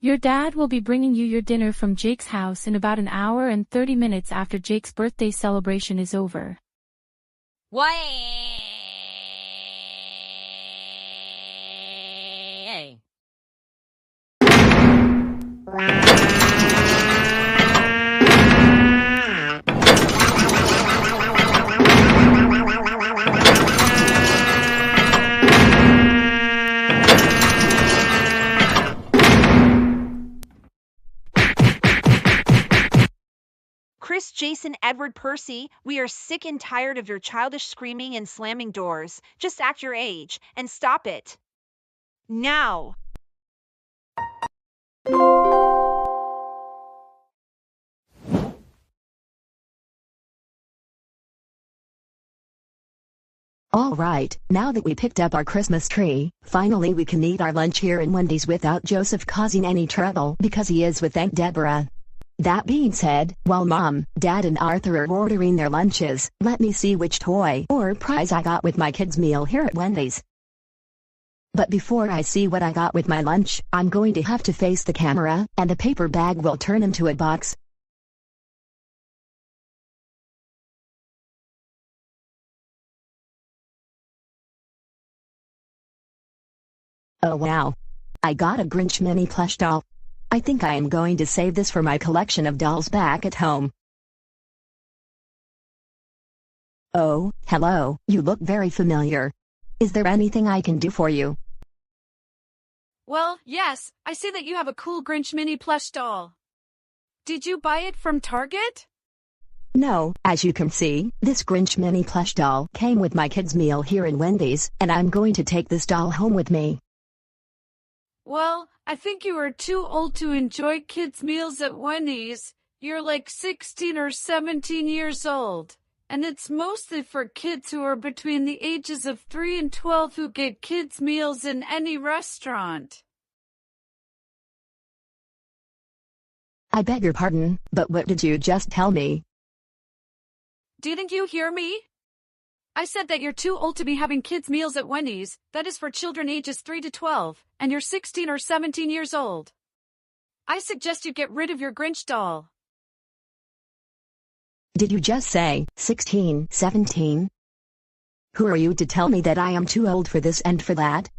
Your dad will be bringing you your dinner from Jake's house in about an hour and 30 minutes after Jake's birthday celebration is over. Why? Chris, Jason, Edward, Percy, we are sick and tired of your childish screaming and slamming doors. Just act your age, and stop it. Now! Alright, now that we picked up our Christmas tree, finally we can eat our lunch here in Wendy's without Joseph causing any trouble because he is with Aunt Deborah. That being said, while Mom, Dad and Arthur are ordering their lunches, let me see which toy or prize I got with my kids' meal here at Wendy's. But before I see what I got with my lunch, I'm going to have to face the camera, and the paper bag will turn into a box. Oh wow! I got a Grinch mini plush doll. I think I am going to save this for my collection of dolls back at home. Oh, hello, you look very familiar. Is there anything I can do for you? Well, yes, I see that you have a cool Grinch mini plush doll. Did you buy it from Target? No, as you can see, this Grinch mini plush doll came with my kids' meal here in Wendy's, and I'm going to take this doll home with me. Well, I think you are too old to enjoy kids' meals at Wendy's. You're like 16 or 17 years old. And it's mostly for kids who are between the ages of 3 and 12 who get kids' meals in any restaurant. I beg your pardon, but what did you just tell me? Didn't you hear me? I said that you're too old to be having kids' meals at Wendy's, that is for children ages 3 to 12, and you're 16 or 17 years old. I suggest you get rid of your Grinch doll. Did you just say 16, 17? Who are you to tell me that I am too old for this and for that?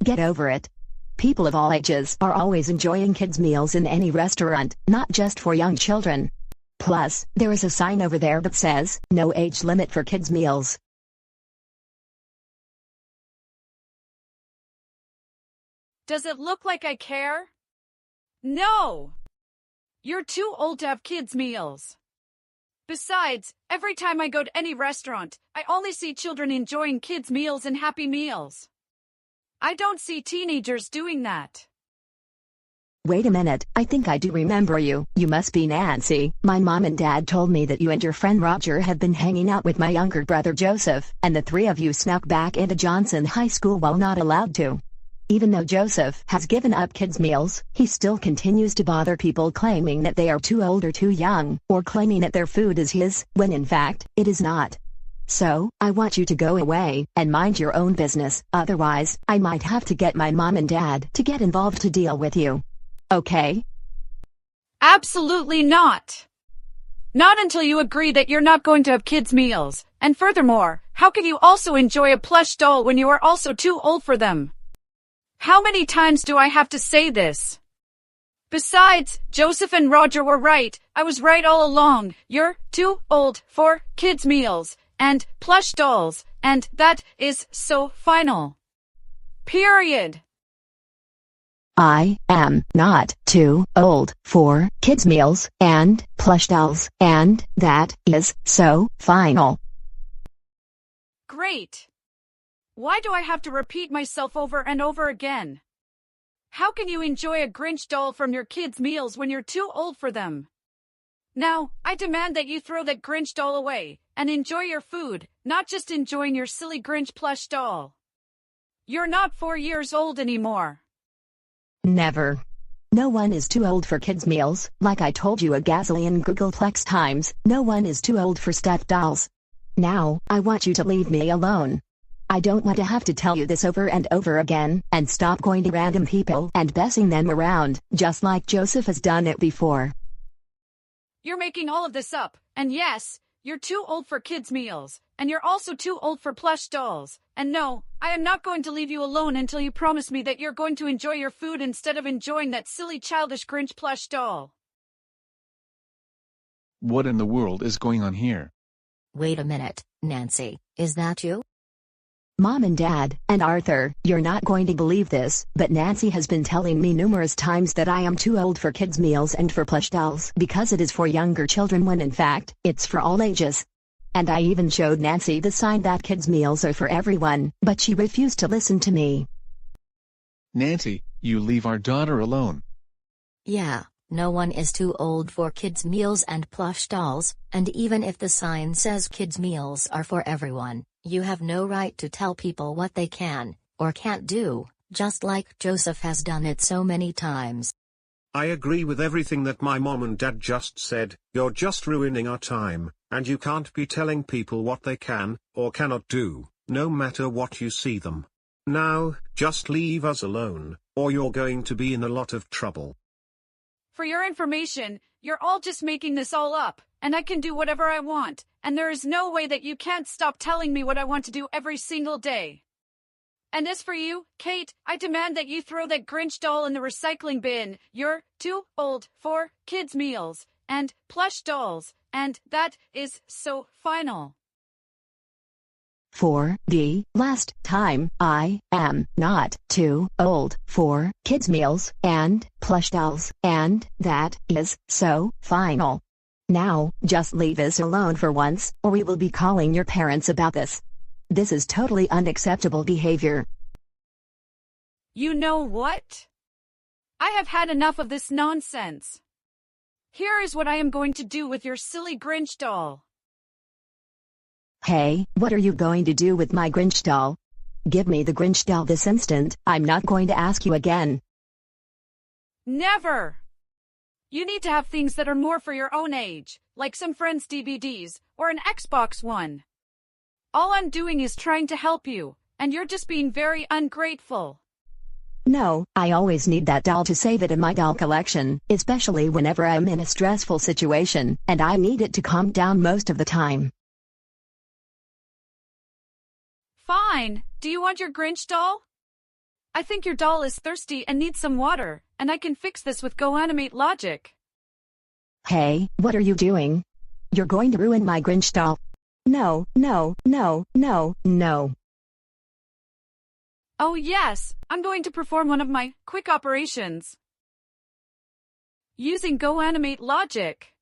Get over it. People of all ages are always enjoying kids' meals in any restaurant, not just for young children. Plus, there is a sign over there that says, no age limit for kids' meals. Does it look like I care? No! You're too old to have kids' meals. Besides, every time I go to any restaurant, I only see children enjoying kids' meals and Happy Meals. I don't see teenagers doing that. Wait a minute, I think I do remember you. You must be Nancy. My mom and dad told me that you and your friend Roger have been hanging out with my younger brother Joseph, and the three of you snuck back into Johnson High School while not allowed to. Even though Joseph has given up kids' meals, he still continues to bother people claiming that they are too old or too young, or claiming that their food is his, when in fact, it is not. So, I want you to go away, and mind your own business, otherwise, I might have to get my mom and dad to get involved to deal with you. Okay? Absolutely not! Not until you agree that you're not going to have kids' meals, and furthermore, how can you also enjoy a plush doll when you are also too old for them? How many times do I have to say this? Besides, Joseph and Roger were right. I was right all along. You're too old for kids' meals and plush dolls, and that is so final. Period. I am not too old for kids' meals and plush dolls, and that is so final. Great. Why do I have to repeat myself over and over again? How can you enjoy a Grinch doll from your kids' meals when you're too old for them? Now, I demand that you throw that Grinch doll away, and enjoy your food, not just enjoying your silly Grinch plush doll. You're not 4 years old anymore. Never. No one is too old for kids' meals, like I told you a gazillion Googleplex times, no one is too old for stuffed dolls. Now, I want you to leave me alone. I don't want to have to tell you this over and over again, and stop going to random people and bossing them around, just like Joseph has done it before. You're making all of this up, and yes, you're too old for kids' meals, and you're also too old for plush dolls, and no, I am not going to leave you alone until you promise me that you're going to enjoy your food instead of enjoying that silly childish Grinch plush doll. What in the world is going on here? Wait a minute, Nancy, is that you? Mom and Dad, and Arthur, you're not going to believe this, but Nancy has been telling me numerous times that I am too old for kids' meals and for plush dolls because it is for younger children when in fact, it's for all ages. And I even showed Nancy the sign that kids' meals are for everyone, but she refused to listen to me. Nancy, you leave our daughter alone. Yeah, No one is too old for kids' meals and plush dolls, and even if the sign says kids' meals are for everyone, you have no right to tell people what they can, or can't do, just like Joseph has done it so many times. I agree with everything that my mom and dad just said. You're just ruining our time, and you can't be telling people what they can, or cannot do, no matter what you see them. Now, just leave us alone, or you're going to be in a lot of trouble. For your information, you're all just making this all up, and I can do whatever I want, and there is no way that you can't stop telling me what I want to do every single day. And as for you, Kate, I demand that you throw that Grinch doll in the recycling bin. You're too old for kids' meals and plush dolls, and that is so final. For the last time, I am not too old for kids' meals and plush dolls, and that is so final. Now, just leave us alone for once, or we will be calling your parents about this. This is totally unacceptable behavior. You know what? I have had enough of this nonsense. Here is what I am going to do with your silly Grinch doll. Hey, what are you going to do with my Grinch doll? Give me the Grinch doll this instant. I'm not going to ask you again. Never! You need to have things that are more for your own age, like some Friends DVDs, or an Xbox One. All I'm doing is trying to help you, and you're just being very ungrateful. No, I always need that doll to save it in my doll collection, especially whenever I'm in a stressful situation, and I need it to calm down most of the time. Fine. Do you want your Grinch doll? I think your doll is thirsty and needs some water, and I can fix this with Goanimate logic. Hey, what are you doing? You're going to ruin my Grinch doll. No, no, no, no, no. Oh yes, I'm going to perform one of my quick operations. Using Goanimate logic.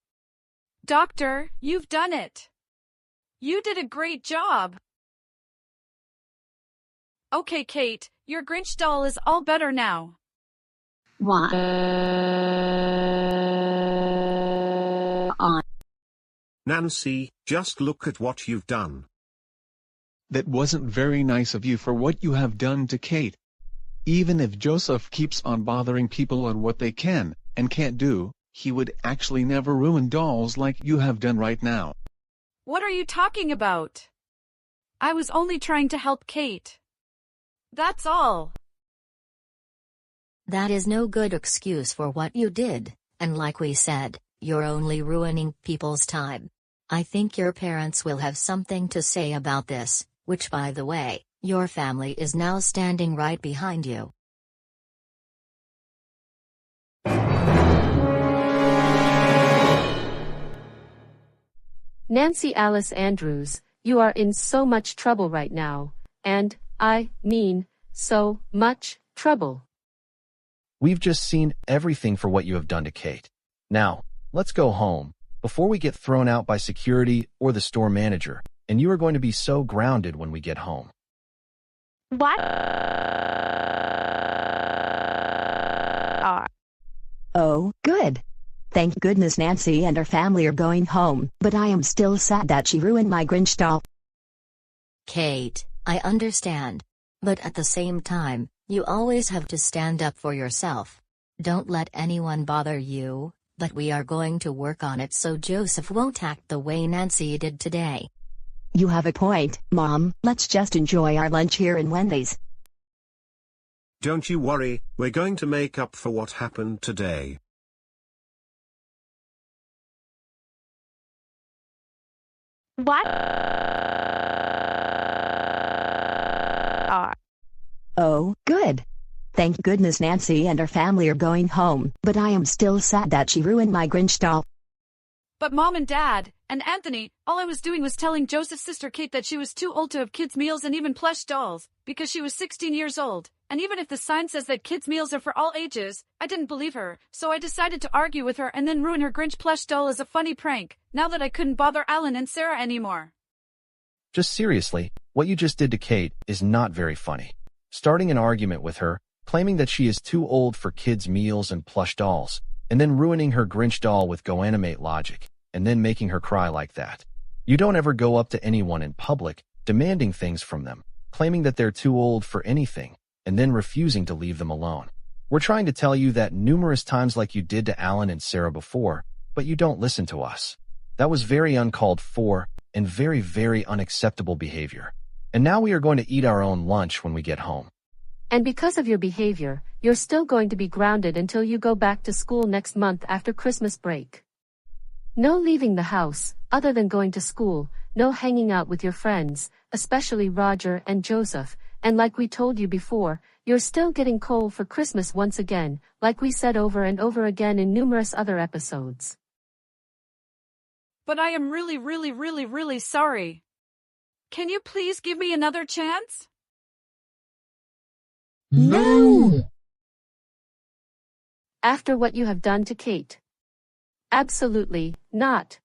Doctor, you've done it. You did a great job. Okay, Kate, your Grinch doll is all better now. What? Nancy, just look at what you've done. That wasn't very nice of you for what you have done to Kate. Even if Joseph keeps on bothering people on what they can and can't do, he would actually never ruin dolls like you have done right now. What are you talking about? I was only trying to help Kate. That's all. That is no good excuse for what you did, and like we said, you're only ruining people's time. I think your parents will have something to say about this, which by the way, your family is now standing right behind you. Nancy Alice Andrews, you are in so much trouble right now, and, I mean, so much trouble. We've just seen everything for what you have done to Kate. Now, let's go home, before we get thrown out by security or the store manager, and you are going to be so grounded when we get home. What? Oh, good. Thank goodness Nancy and her family are going home, but I am still sad that she ruined my Grinch doll. Kate, I understand. But at the same time, you always have to stand up for yourself. Don't let anyone bother you, but we are going to work on it so Joseph won't act the way Nancy did today. You have a point, Mom. Let's just enjoy our lunch here in Wendy's. Don't you worry, we're going to make up for what happened today. What? Oh, good. Thank goodness Nancy and her family are going home, but I am still sad that she ruined my Grinch doll. But Mom and Dad, and Anthony, all I was doing was telling Joseph's sister Kate that she was too old to have kids' meals and even plush dolls, because she was 16 years old. And even if the sign says that kids' meals are for all ages, I didn't believe her, so I decided to argue with her and then ruin her Grinch plush doll as a funny prank, now that I couldn't bother Alan and Sarah anymore. Just seriously, what you just did to Kate is not very funny. Starting an argument with her, claiming that she is too old for kids' meals and plush dolls, and then ruining her Grinch doll with Goanimate logic, and then making her cry like that. You don't ever go up to anyone in public, demanding things from them, claiming that they're too old for anything, and then refusing to leave them alone. We're trying to tell you that numerous times like you did to Alan and Sarah before, but you don't listen to us. That was very uncalled for and very, very unacceptable behavior. And now we are going to eat our own lunch when we get home. And because of your behavior, you're still going to be grounded until you go back to school next month after Christmas break. No leaving the house, other than going to school, no hanging out with your friends, especially Roger and Joseph, and like we told you before, you're still getting coal for Christmas once again, like we said over and over again in numerous other episodes. But I am really sorry. Can you please give me another chance? No! After what you have done to Kate. Absolutely not.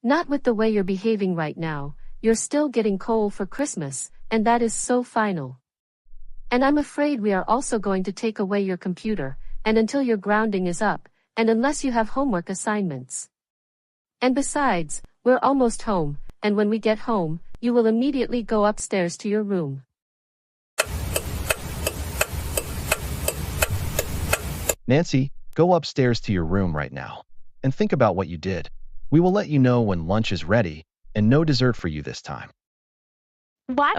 Not with the way you're behaving right now. You're still getting coal for Christmas, and that is so final. And I'm afraid we are also going to take away your computer, and until your grounding is up, and unless you have homework assignments. And besides, we're almost home, and when we get home, you will immediately go upstairs to your room. Nancy, go upstairs to your room right now, and think about what you did. We will let you know when lunch is ready, and no dessert for you this time. What?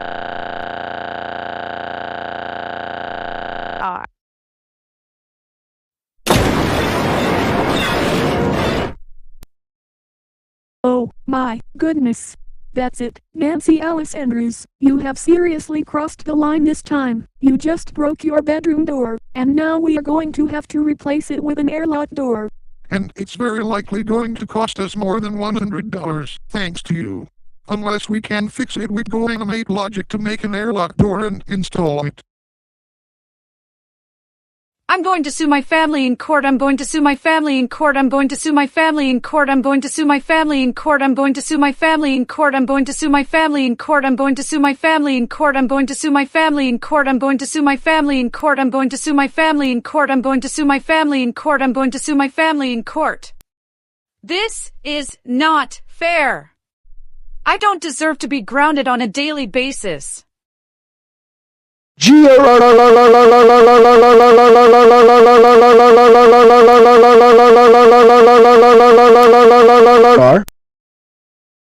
Oh, my goodness. That's it, Nancy Alice Andrews. You have seriously crossed the line this time. You just broke your bedroom door, and now we are going to have to replace it with an airlock door. And it's very likely going to cost us more than $100, thanks to you. Unless we can fix it with Goanimate logic to make an airlock door and install it. I'm going to sue my family in court. I'm going to sue my family in court. I'm going to sue my family in court. I'm going to sue my family in court. I'm going to sue my family in court. I'm going to sue my family in court. I'm going to sue my family in court. I'm going to sue my family in court. I'm going to sue my family in court. I'm going to sue my family in court. I'm going to sue my family in court. I'm going to sue my family in court. This is not fair. I don't deserve to be grounded on a daily basis.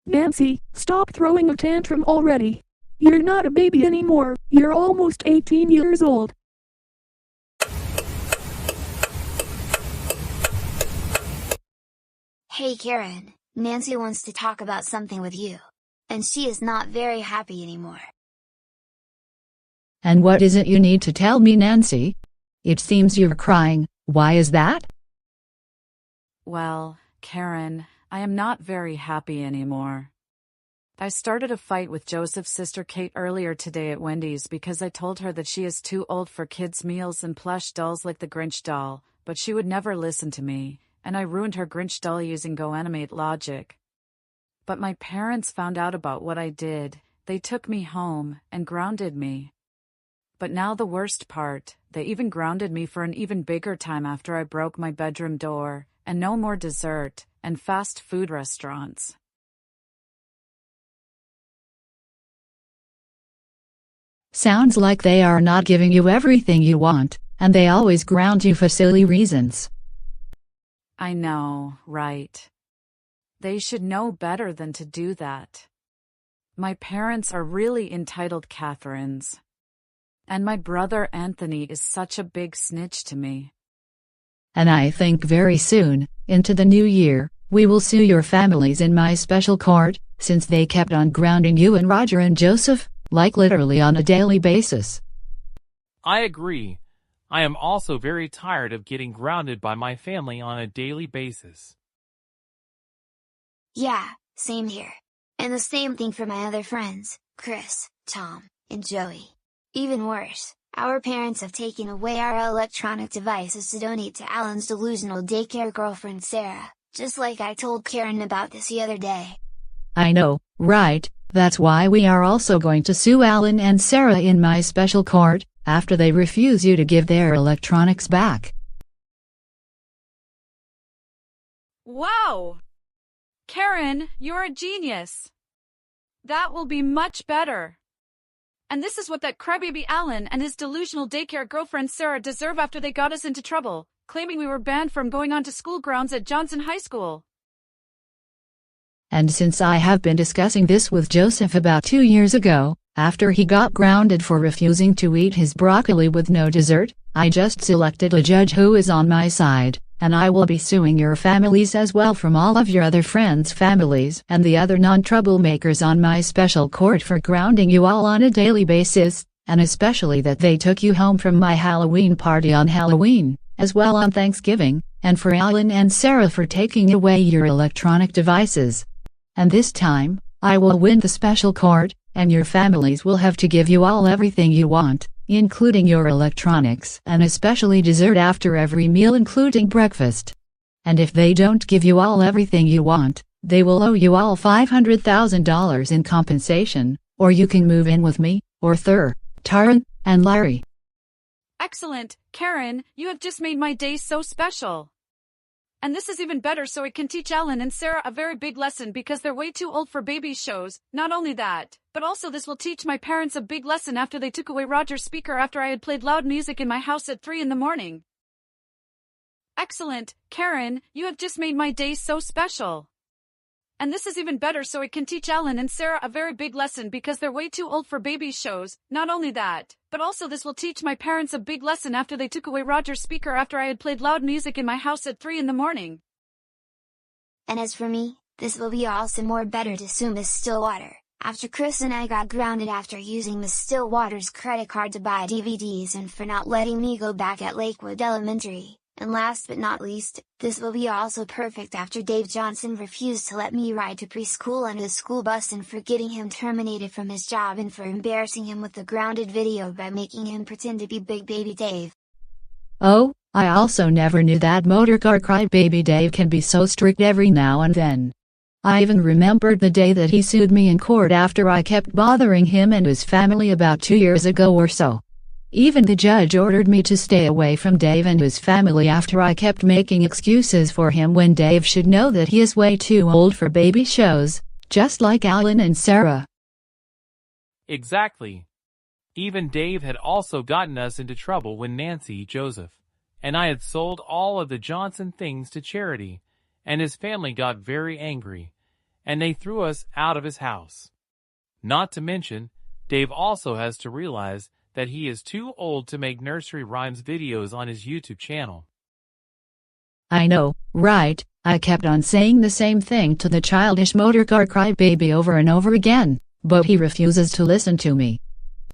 Nancy, stop throwing a tantrum already. You're not a baby anymore. You're almost 18 years old. Hey Karen, Nancy wants to talk about something with you. And she is not very happy anymore. And what is it you need to tell me, Nancy? It seems you're crying. Why is that? Well, Karen, I am not very happy anymore. I started a fight with Joseph's sister Kate earlier today at Wendy's because I told her that she is too old for kids' meals and plush dolls like the Grinch doll, but she would never listen to me, and I ruined her Grinch doll using Goanimate logic. But my parents found out about what I did. They took me home and grounded me. But now the worst part, they even grounded me for an even bigger time after I broke my bedroom door, and no more dessert, and fast food restaurants. Sounds like they are not giving you everything you want, and they always ground you for silly reasons. I know, right? They should know better than to do that. My parents are really entitled Catherines. And my brother Anthony is such a big snitch to me. And I think very soon, into the new year, we will sue your families in my special court, since they kept on grounding you and Roger and Joseph, like literally on a daily basis. I agree. I am also very tired of getting grounded by my family on a daily basis. Yeah, same here. And the same thing for my other friends, Chris, Tom, and Joey. Even worse, our parents have taken away our electronic devices to donate to Alan's delusional daycare girlfriend Sarah, just like I told Karen about this the other day. I know, right? That's why we are also going to sue Alan and Sarah in my special court, after they refuse you to give their electronics back. Wow! Karen, you're a genius. That will be much better. And this is what that crybaby Alan and his delusional daycare girlfriend Sarah deserve after they got us into trouble, claiming we were banned from going onto school grounds at Johnson High School. And since I have been discussing this with Joseph about 2 years ago, after he got grounded for refusing to eat his broccoli with no dessert, I just selected a judge who is on my side, and I will be suing your families as well from all of your other friends' families and the other non-troublemakers on my special court for grounding you all on a daily basis, and especially that they took you home from my Halloween party on Halloween, as well on Thanksgiving, and for Alan and Sarah for taking away your electronic devices. And this time, I will win the special court, and your families will have to give you all everything you want, including your electronics and especially dessert after every meal including breakfast. And if they don't give you all everything you want, they will owe you all $500,000 in compensation, or you can move in with me, or Taran, and Larry. Excellent, Karen, you have just made my day so special. And this is even better so it can teach Alan and Sarah a very big lesson because they're way too old for baby shows. Not only that, but also this will teach my parents a big lesson after they took away Roger's speaker after I had played loud music in my house at 3 in the morning. Excellent, Karen, you have just made my day so special. And this is even better so it can teach Alan and Sarah a very big lesson because they're way too old for baby shows. Not only that, but also this will teach my parents a big lesson after they took away Roger's speaker after I had played loud music in my house at 3 in the morning. And as for me, this will be also more better to sue Miss Stillwater, after Chris and I got grounded after using Miss Stillwater's credit card to buy DVDs and for not letting me go back at Lakewood Elementary. And last but not least, this will be also perfect after Dave Johnson refused to let me ride to preschool on his school bus and for getting him terminated from his job and for embarrassing him with the grounded video by making him pretend to be Big Baby Dave. Oh, I also never knew that motorcar crybaby Dave can be so strict every now and then. I even remembered the day that he sued me in court after I kept bothering him and his family about 2 years ago or so. Even the judge ordered me to stay away from Dave and his family after I kept making excuses for him when Dave should know that he is way too old for baby shows, just like Alan and Sarah. Exactly. Even Dave had also gotten us into trouble when Nancy, Joseph, and I had sold all of the Johnson things to charity, and his family got very angry, and they threw us out of his house. Not to mention, Dave also has to realize that he is too old to make nursery rhymes videos on his YouTube channel. I know, right? I kept on saying the same thing to the childish motorcar crybaby over and over again, but he refuses to listen to me.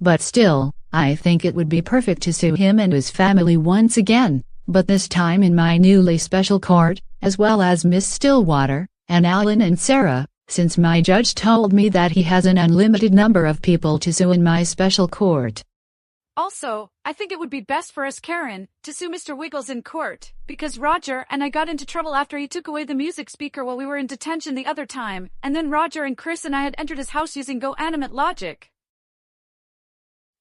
But still, I think it would be perfect to sue him and his family once again, but this time in my newly special court, as well as Miss Stillwater, and Alan and Sarah, since my judge told me that he has an unlimited number of people to sue in my special court. Also, I think it would be best for us, Karen, to sue Mr. Wiggles in court, because Roger and I got into trouble after he took away the music speaker while we were in detention the other time, and then Roger and Chris and I had entered his house using Goanimate logic.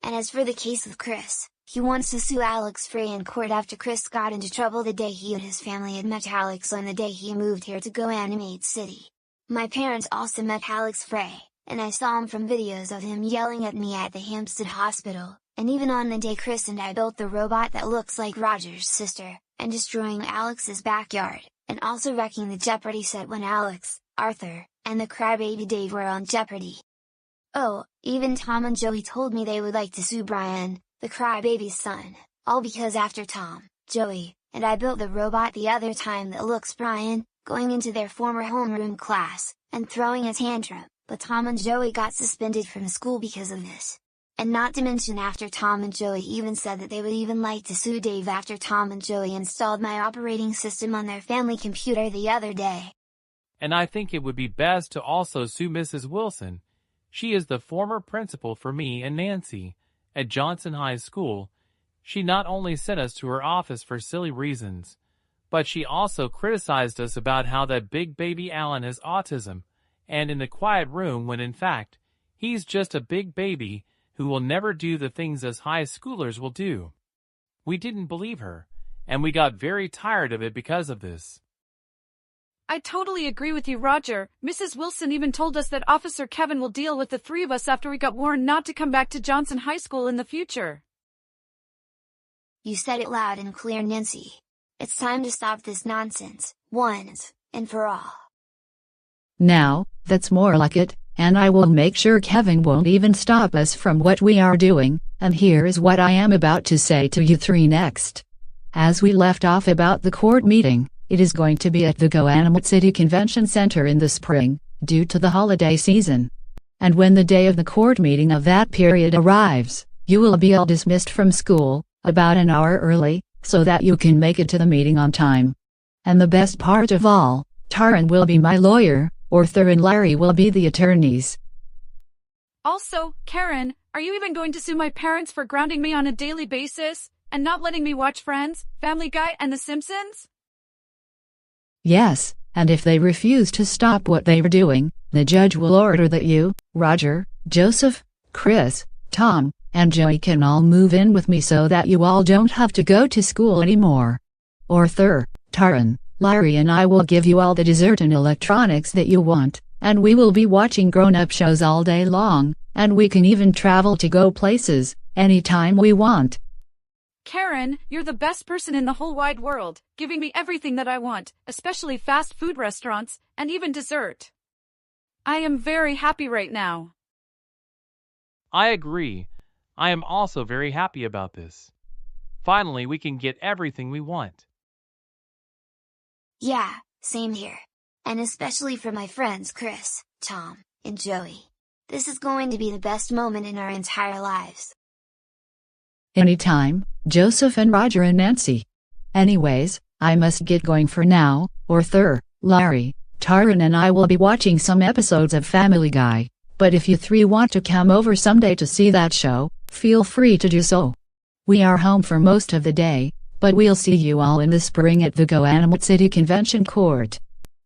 And as for the case with Chris, he wants to sue Alex Frey in court after Chris got into trouble the day he and his family had met Alex on the day he moved here to Goanimate City. My parents also met Alex Frey, and I saw him from videos of him yelling at me at the Hampstead Hospital. And even on the day Chris and I built the robot that looks like Roger's sister, and destroying Alex's backyard, and also wrecking the Jeopardy set when Alex, Arthur, and the crybaby Dave were on Jeopardy. Oh, even Tom and Joey told me they would like to sue Brian, the crybaby's son, all because after Tom, Joey, and I built the robot the other time that looks Brian, going into their former homeroom class, and throwing a tantrum, but Tom and Joey got suspended from school because of this. And not to mention after Tom and Joey even said that they would even like to sue Dave after Tom and Joey installed my operating system on their family computer the other day. And I think it would be best to also sue Mrs. Wilson. She is the former principal for me and Nancy, at Johnson High School. She not only sent us to her office for silly reasons, but she also criticized us about how that big baby Alan has autism, and in the quiet room when in fact, he's just a big baby who will never do the things us high schoolers will do. We didn't believe her, and we got very tired of it because of this. I totally agree with you, Roger. Mrs. Wilson even told us that Officer Kevin will deal with the three of us after we got warned not to come back to Johnson High School in the future. You said it loud and clear, Nancy. It's time to stop this nonsense, once and for all. Now, that's more like it, and I will make sure Kevin won't even stop us from what we are doing, and here is what I am about to say to you three next. As we left off about the court meeting, it is going to be at the Goanimator City Convention Center in the spring, due to the holiday season. And when the day of the court meeting of that period arrives, you will be all dismissed from school, about an hour early, so that you can make it to the meeting on time. And the best part of all, Taran will be my lawyer, Arthur and Larry will be the attorneys. Also, Karen, are you even going to sue my parents for grounding me on a daily basis, and not letting me watch Friends, Family Guy, and The Simpsons? Yes, and if they refuse to stop what they were doing, the judge will order that you, Roger, Joseph, Chris, Tom, and Joey can all move in with me so that you all don't have to go to school anymore. Arthur, Taran, Larry and I will give you all the dessert and electronics that you want, and we will be watching grown-up shows all day long, and we can even travel to go places, anytime we want. Karen, you're the best person in the whole wide world, giving me everything that I want, especially fast food restaurants, and even dessert. I am very happy right now. I agree. I am also very happy about this. Finally, we can get everything we want. Yeah, same here. And especially for my friends Chris, Tom, and Joey. This is going to be the best moment in our entire lives. Anytime, Joseph and Roger and Nancy. Anyways, I must get going for now. Arthur, Larry, Taran and I will be watching some episodes of Family Guy, but if you three want to come over someday to see that show, feel free to do so. We are home for most of the day, but we'll see you all in the spring at the Goanimator City Convention Court.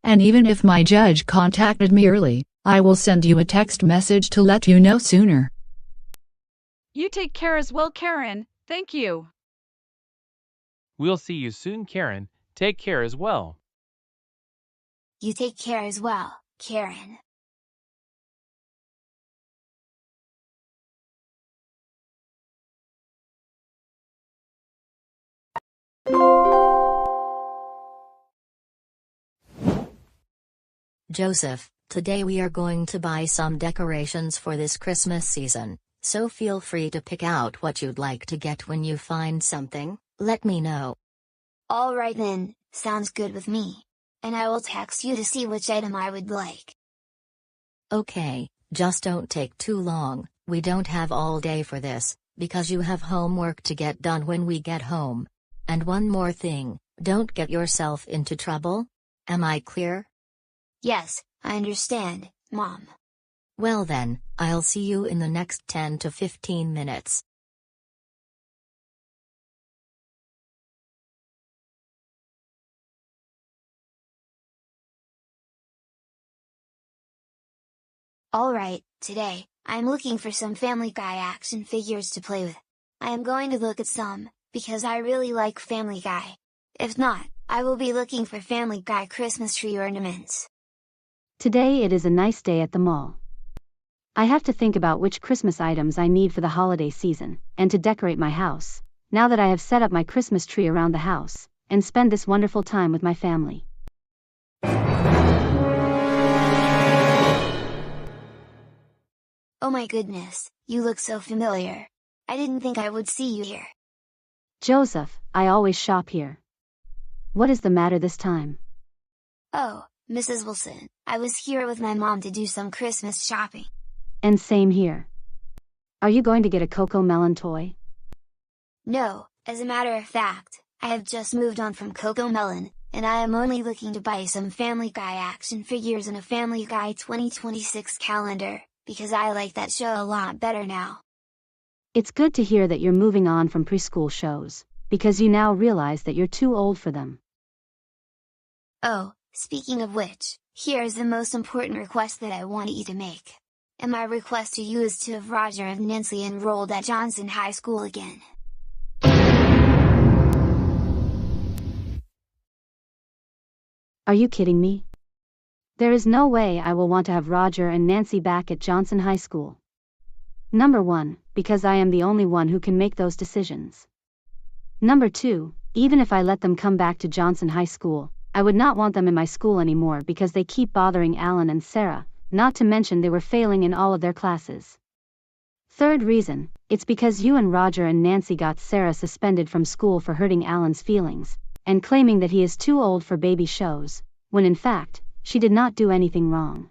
And even if my judge contacted me early, I will send you a text message to let you know sooner. You take care as well, Karen. Thank you. We'll see you soon, Karen. Take care as well. You take care as well, Karen. Joseph, today we are going to buy some decorations for this Christmas season, so feel free to pick out what you'd like to get. When you find something, let me know. Alright then, sounds good with me. And I will text you to see which item I would like. Okay, just don't take too long, we don't have all day for this, because you have homework to get done when we get home. And one more thing, don't get yourself into trouble. Am I clear? Yes, I understand, Mom. Well then, I'll see you in the next 10 to 15 minutes. Alright, today, I'm looking for some Family Guy action figures to play with. I am going to look at some, because I really like Family Guy. If not, I will be looking for Family Guy Christmas tree ornaments. Today it is a nice day at the mall. I have to think about which Christmas items I need for the holiday season, and to decorate my house, now that I have set up my Christmas tree around the house, and spend this wonderful time with my family. Oh my goodness, you look so familiar. I didn't think I would see you here. Joseph, I always shop here. What is the matter this time? Oh, Mrs. Wilson, I was here with my mom to do some Christmas shopping. And same here. Are you going to get a Coco Melon toy? No, as a matter of fact, I have just moved on from Coco Melon, and I am only looking to buy some Family Guy action figures and a Family Guy 2026 calendar, because I like that show a lot better now. It's good to hear that you're moving on from preschool shows, because you now realize that you're too old for them. Oh, speaking of which, here is the most important request that I want you to make. And my request to you is to have Roger and Nancy enrolled at Johnson High School again. Are you kidding me? There is no way I will want to have Roger and Nancy back at Johnson High School. Number 1, because I am the only one who can make those decisions. Number 2, even if I let them come back to Johnson High School, I would not want them in my school anymore because they keep bothering Alan and Sarah, not to mention they were failing in all of their classes. Third reason, it's because you and Roger and Nancy got Sarah suspended from school for hurting Alan's feelings, and claiming that he is too old for baby shows, when in fact, she did not do anything wrong.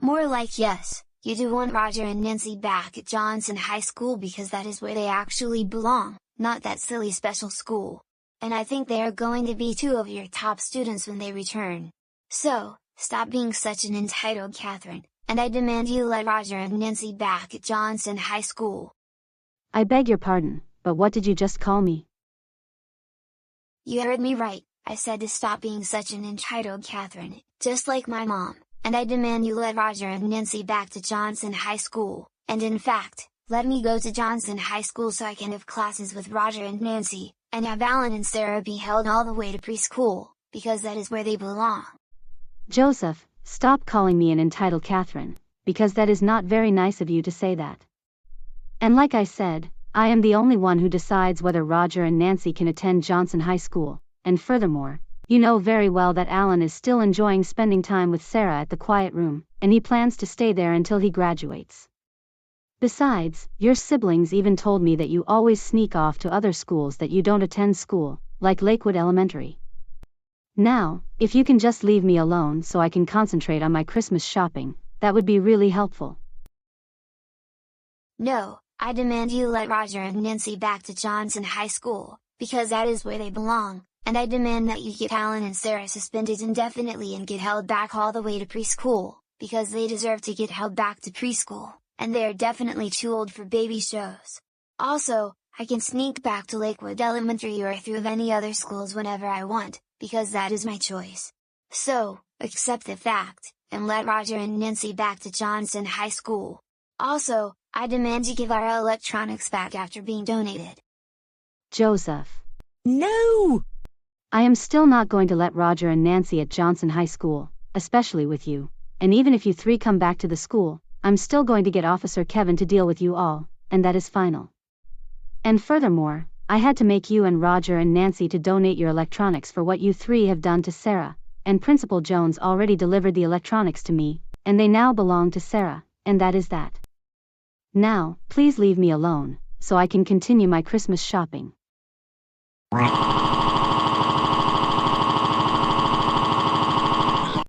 More like yes, you do want Roger and Nancy back at Johnson High School because that is where they actually belong, not that silly special school. And I think they are going to be 2 of your top students when they return. So, stop being such an entitled Catherine, and I demand you let Roger and Nancy back at Johnson High School. I beg your pardon, but what did you just call me? You heard me right, I said to stop being such an entitled Catherine, just like my mom, and I demand you let Roger and Nancy back to Johnson High School, and in fact, let me go to Johnson High School so I can have classes with Roger and Nancy, and have Alan and Sarah be held all the way to preschool, because that is where they belong. Joseph, stop calling me an entitled Catherine, because that is not very nice of you to say that. And like I said, I am the only one who decides whether Roger and Nancy can attend Johnson High School, and furthermore, you know very well that Alan is still enjoying spending time with Sarah at the quiet room, and he plans to stay there until he graduates. Besides, your siblings even told me that you always sneak off to other schools that you don't attend school, like Lakewood Elementary. Now, if you can just leave me alone so I can concentrate on my Christmas shopping, that would be really helpful. No, I demand you let Roger and Nancy back to Johnson High School, because that is where they belong, and I demand that you get Alan and Sarah suspended indefinitely and get held back all the way to preschool, because they deserve to get held back to preschool, and they are definitely too old for baby shows. Also, I can sneak back to Lakewood Elementary or through any other schools whenever I want, because that is my choice. So, accept the fact, and let Roger and Nancy back to Johnson High School. Also, I demand you give our electronics back after being donated. Joseph. No! I am still not going to let Roger and Nancy at Johnson High School, especially with you, and even if you 3 come back to the school, I'm still going to get Officer Kevin to deal with you all, and that is final. And furthermore, I had to make you and Roger and Nancy to donate your electronics for what you 3 have done to Sarah, and Principal Jones already delivered the electronics to me, and they now belong to Sarah, and that is that. Now, please leave me alone, so I can continue my Christmas shopping.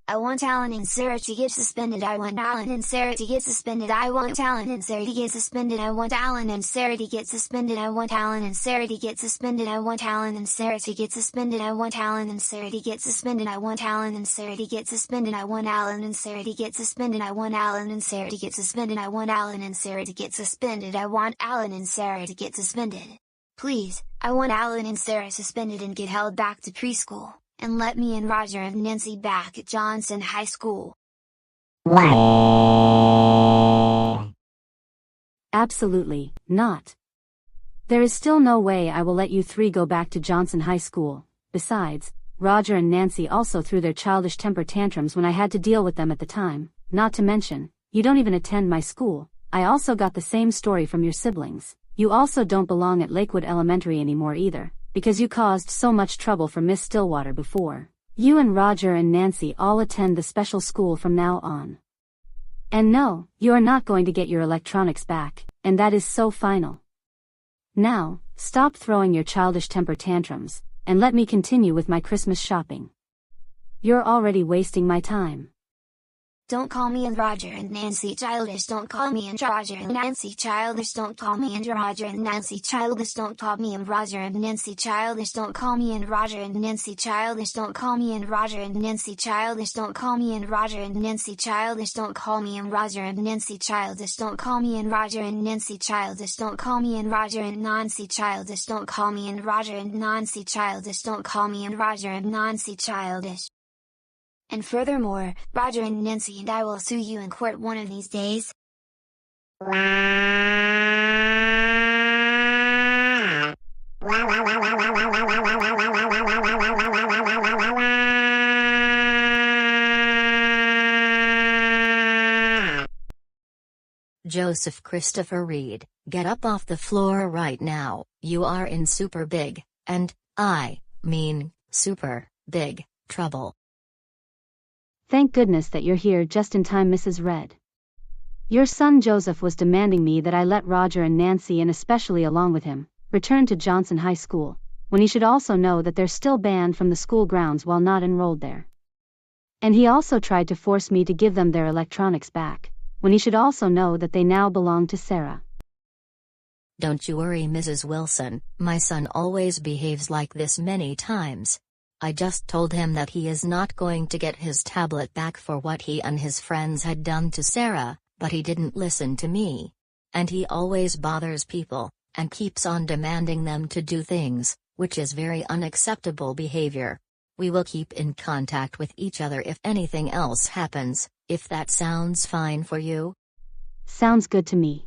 I want Alan and Sarah to get suspended. I want Alan and Sarah to get suspended. I want Alan and Sarah to get suspended. I want Alan and Sarah to get suspended. I want Alan and Sarah to get suspended. I want Alan and Sarah to get suspended. I want Alan and Sarah to get suspended. I want Alan and Sarah to get suspended. I want Alan and Sarah to get suspended. I want Alan and Sarah to get suspended. I want Alan and Sarah to get suspended. I want Alan and Sarah to get suspended. Please, I want Alan and Sarah suspended and get held back to preschool, and let me and Roger and Nancy back at Johnson High School. Absolutely not. There is still no way I will let you 3 go back to Johnson High School. Besides, Roger and Nancy also threw their childish temper tantrums when I had to deal with them at the time, not to mention, you don't even attend my school. I also got the same story from your siblings. You also don't belong at Lakewood Elementary anymore either, because you caused so much trouble for Miss Stillwater before. You and Roger and Nancy all attend the special school from now on. And no, you are not going to get your electronics back, and that is so final. Now, stop throwing your childish temper tantrums, and let me continue with my Christmas shopping. You're already wasting my time. Don't call me and Roger and Nancy childish. Don't call me and Roger and Nancy childish. Don't call me and Roger and Nancy childish. Don't call me and Roger and Nancy childish. Don't call me and Roger and Nancy childish. Don't call me and Roger and Nancy childish. Don't call me and Roger and Nancy childish. Don't call me and Roger and Nancy childish. Don't call me and Roger and Nancy childish. Don't call me and Roger and Nancy childish. Don't call me and Roger and Nancy childish. Don't call me and Roger and Nancy childish. And furthermore, Roger and Nancy and I will sue you in court one of these days. Joseph Christopher Reed, get up off the floor right now. You are in super big, and, super big trouble. Thank goodness that you're here just in time, Mrs. Red. Your son Joseph was demanding me that I let Roger and Nancy, and especially along with him, return to Johnson High School, when he should also know that they're still banned from the school grounds while not enrolled there. And he also tried to force me to give them their electronics back, when he should also know that they now belong to Sarah. Don't you worry, Mrs. Wilson, my son always behaves like this many times. I just told him that he is not going to get his tablet back for what he and his friends had done to Sarah, but he didn't listen to me. And he always bothers people, and keeps on demanding them to do things, which is very unacceptable behavior. We will keep in contact with each other if anything else happens, if that sounds fine for you. Sounds good to me.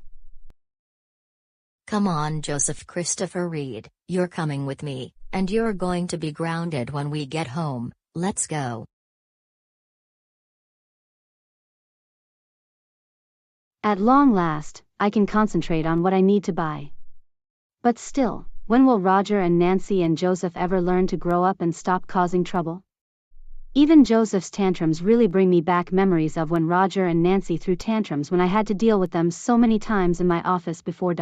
Come on, Joseph Christopher Reed, you're coming with me, and you're going to be grounded when we get home. Let's go. At long last, I can concentrate on what I need to buy. But still, when will Roger and Nancy and Joseph ever learn to grow up and stop causing trouble? Even Joseph's tantrums really bring me back memories of when Roger and Nancy threw tantrums when I had to deal with them so many times in my office before .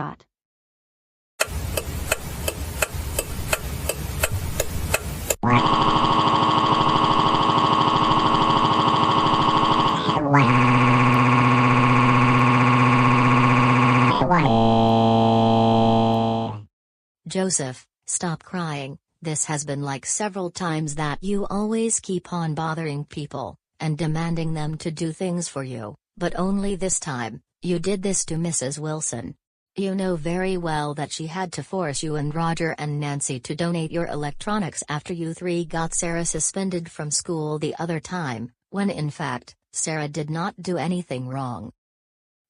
Joseph, stop crying. This has been like several times that you always keep on bothering people, and demanding them to do things for you, but only this time, you did this to Mrs. Wilson. You know very well that she had to force you and Roger and Nancy to donate your electronics after you three got Sarah suspended from school the other time, when in fact, Sarah did not do anything wrong.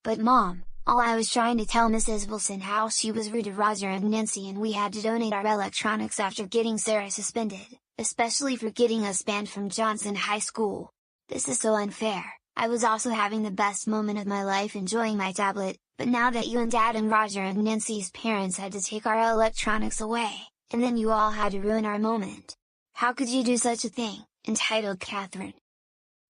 But Mom, all I was trying to tell Mrs. Wilson how she was rude to Roger and Nancy, and we had to donate our electronics after getting Sarah suspended, especially for getting us banned from Johnson High School. This is so unfair. I was also having the best moment of my life enjoying my tablet, but now that you and Dad and Roger and Nancy's parents had to take our electronics away, and then you all had to ruin our moment. How could you do such a thing, entitled Catherine?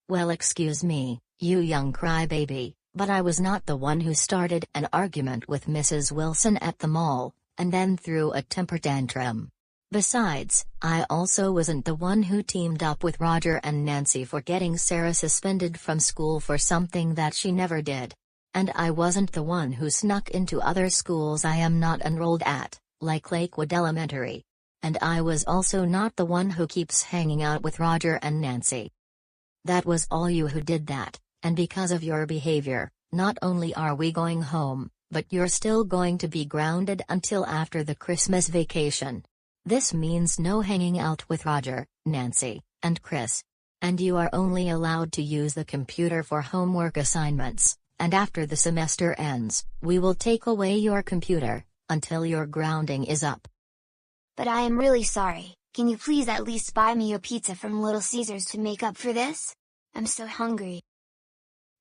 Well, excuse me, you young crybaby, but I was not the one who started an argument with Mrs. Wilson at the mall, and then threw a temper tantrum. Besides, I also wasn't the one who teamed up with Roger and Nancy for getting Sarah suspended from school for something that she never did. And I wasn't the one who snuck into other schools I am not enrolled at, like Lakewood Elementary. And I was also not the one who keeps hanging out with Roger and Nancy. That was all you who did that, and because of your behavior, not only are we going home, but you're still going to be grounded until after the Christmas vacation. This means no hanging out with Roger, Nancy, and Chris. And you are only allowed to use the computer for homework assignments, and after the semester ends, we will take away your computer, until your grounding is up. But I am really sorry, can you please at least buy me a pizza from Little Caesars to make up for this? I'm so hungry.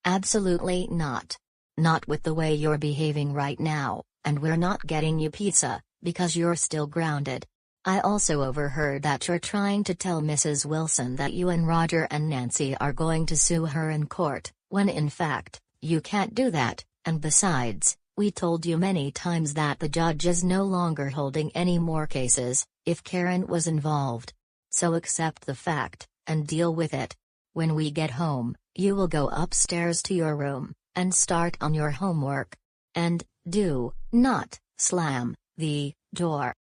Absolutely not. Not with the way you're behaving right now, and we're not getting you pizza, because you're still grounded. I also overheard that you're trying to tell Mrs. Wilson that you and Roger and Nancy are going to sue her in court, when in fact, you can't do that, and besides, we told you many times that the judge is no longer holding any more cases, if Karen was involved. So accept the fact, and deal with it. When we get home, you will go upstairs to your room, and start on your homework. And, do not slam the door.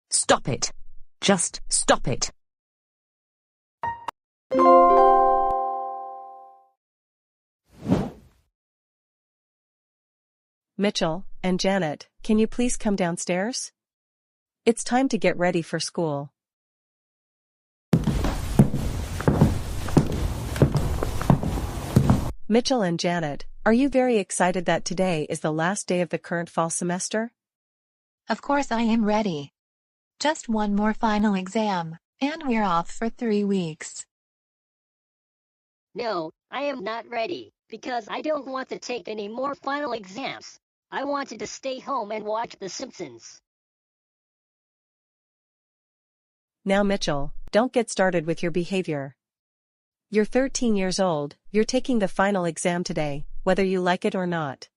Stop it. Just stop it. Mitchell and Janet, can you please come downstairs? It's time to get ready for school. Mitchell and Janet, are you very excited that today is the last day of the current fall semester? Of course I am ready. Just one more final exam, and we're off for 3 weeks. No, I am not ready, because I don't want to take any more final exams. I wanted to stay home and watch The Simpsons. Now Mitchell, don't get started with your behavior. You're 13 years old, you're taking the final exam today, whether you like it or not.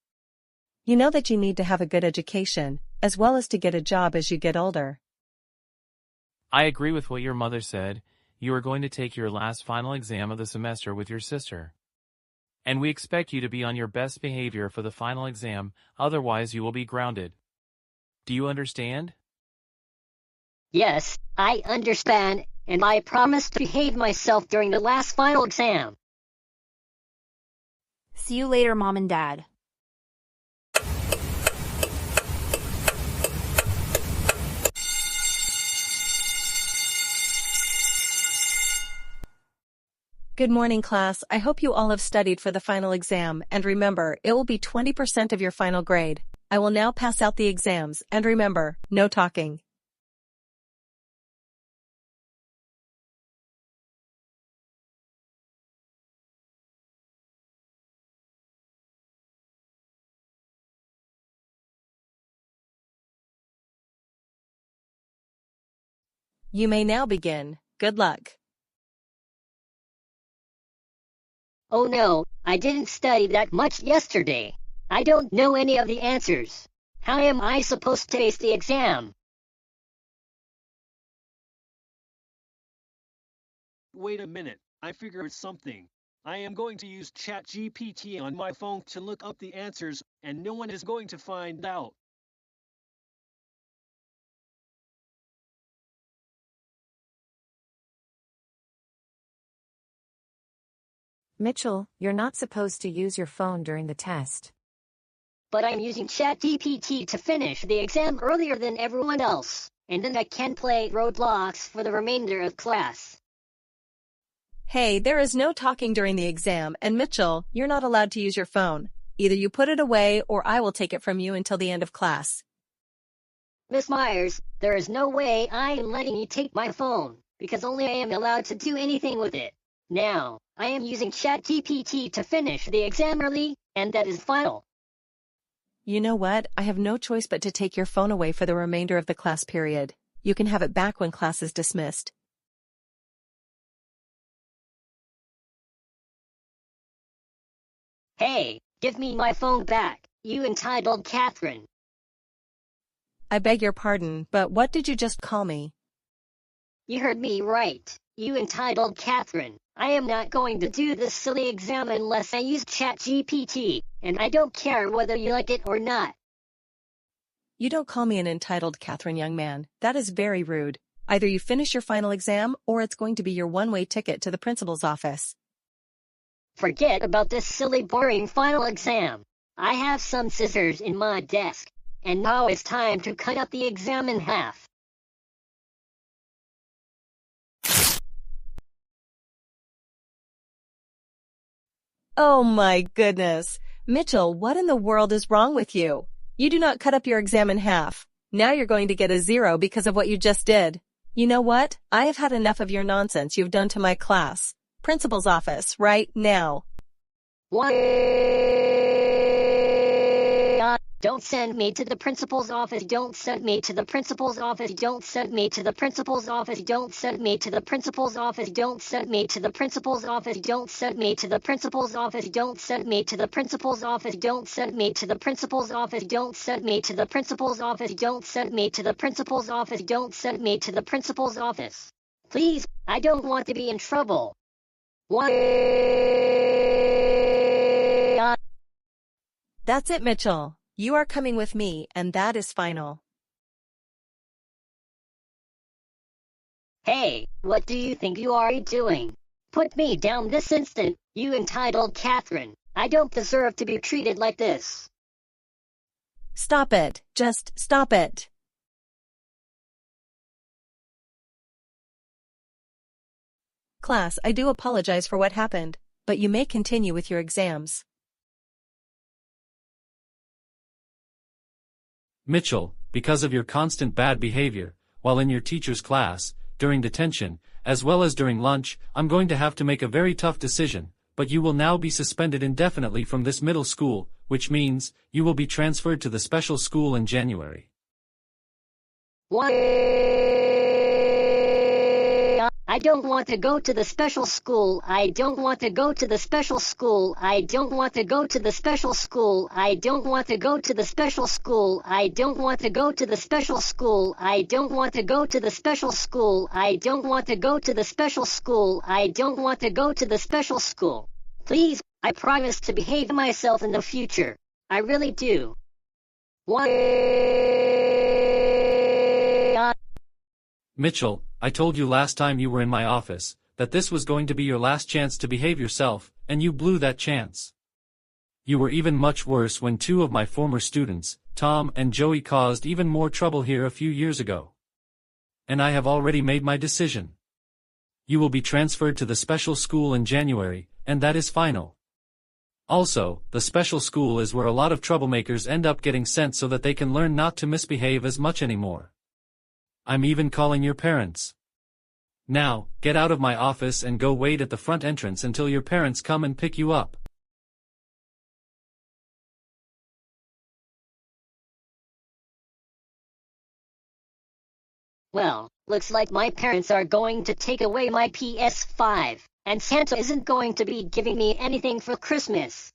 You know that you need to have a good education, as well as to get a job as you get older. I agree with what your mother said. You are going to take your last final exam of the semester with your sister. And we expect you to be on your best behavior for the final exam, otherwise you will be grounded. Do you understand? Yes, I understand, and I promise to behave myself during the last final exam. See you later, Mom and Dad. Good morning, class. I hope you all have studied for the final exam, and remember, it will be 20% of your final grade. I will now pass out the exams, and remember, no talking. You may now begin. Good luck. Oh no, I didn't study that much yesterday. I don't know any of the answers. How am I supposed to ace the exam? Wait a minute, I figured something. I am going to use ChatGPT on my phone to look up the answers, and no one is going to find out. Mitchell, you're not supposed to use your phone during the test. But I'm using ChatGPT to finish the exam earlier than everyone else, and then I can play Roblox for the remainder of class. Hey, there is no talking during the exam, and Mitchell, you're not allowed to use your phone. Either you put it away or I will take it from you until the end of class. Miss Myers, there is no way I am letting you take my phone, because only I am allowed to do anything with it. Now, I am using ChatGPT to finish the exam early, and that is final. You know what? I have no choice but to take your phone away for the remainder of the class period. You can have it back when class is dismissed. Hey, give me my phone back, you entitled Catherine. I beg your pardon, but what did you just call me? You heard me right, you entitled Catherine. I am not going to do this silly exam unless I use ChatGPT, and I don't care whether you like it or not. You don't call me an entitled Catherine, young man. That is very rude. Either you finish your final exam, or it's going to be your one-way ticket to the principal's office. Forget about this silly boring final exam. I have some scissors in my desk, and now it's time to cut up the exam in half. Oh my goodness. Mitchell, what in the world is wrong with you? You do not cut up your exam in half. Now you're going to get a 0 because of what you just did. You know what? I have had enough of your nonsense you've done to my class. Principal's office, right now. What? Don't send me to the principal's office. Don't send me to the principal's office. Don't send me to the principal's office. Don't send me to the principal's office. Don't send me to the principal's office. Don't send me to the principal's office. Don't send me to the principal's office. Don't send me to the principal's office. Don't send me to the principal's office. Don't send me to the principal's office. Don't send me to the principal's office. Please, I don't want to be in trouble. What? That's it, Mitchell. You are coming with me, and that is final. Hey, what do you think you are doing? Put me down this instant, you entitled Catherine. I don't deserve to be treated like this. Stop it. Just stop it. Class, I do apologize for what happened, but you may continue with your exams. Mitchell, because of your constant bad behavior, while in your teacher's class, during detention, as well as during lunch, I'm going to have to make a very tough decision, but you will now be suspended indefinitely from this middle school, which means, you will be transferred to the special school in January. What? I don't want to go to the special school. I don't want to go to the special school. I don't want to go to the special school. I don't want to go to the special school. I don't want to go to the special school. I don't want to go to the special school. I don't want to go to the special school. I don't want to go to the special school. Please, I promise to behave myself in the future. I really do. What? Mitchell, I told you last time you were in my office, that this was going to be your last chance to behave yourself, and you blew that chance. You were even much worse when two of my former students, Tom and Joey, caused even more trouble here a few years ago. And I have already made my decision. You will be transferred to the special school in January, and that is final. Also, the special school is where a lot of troublemakers end up getting sent so that they can learn not to misbehave as much anymore. I'm even calling your parents. Now, get out of my office and go wait at the front entrance until your parents come and pick you up. Well, looks like my parents are going to take away my PS5, and Santa isn't going to be giving me anything for Christmas.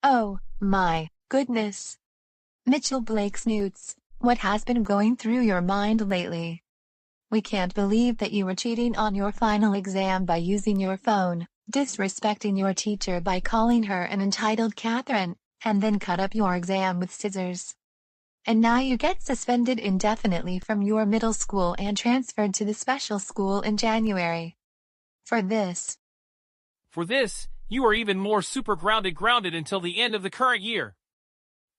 Oh, my goodness. Mitchell Blake Snoots, what has been going through your mind lately? We can't believe that you were cheating on your final exam by using your phone, disrespecting your teacher by calling her an entitled Catherine, and then cut up your exam with scissors. And now you get suspended indefinitely from your middle school and transferred to the special school in January. For this, you are even more super grounded until the end of the current year.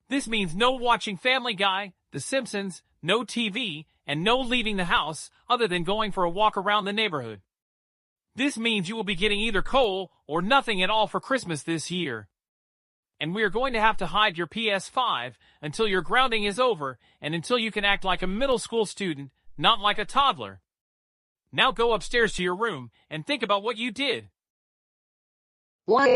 This means no watching Family Guy, The Simpsons, no TV, and no leaving the house other than going for a walk around the neighborhood. This means you will be getting either coal or nothing at all for Christmas this year. And we are going to have to hide your PS5 until your grounding is over and until you can act like a middle school student, not like a toddler. Now go upstairs to your room and think about what you did. What?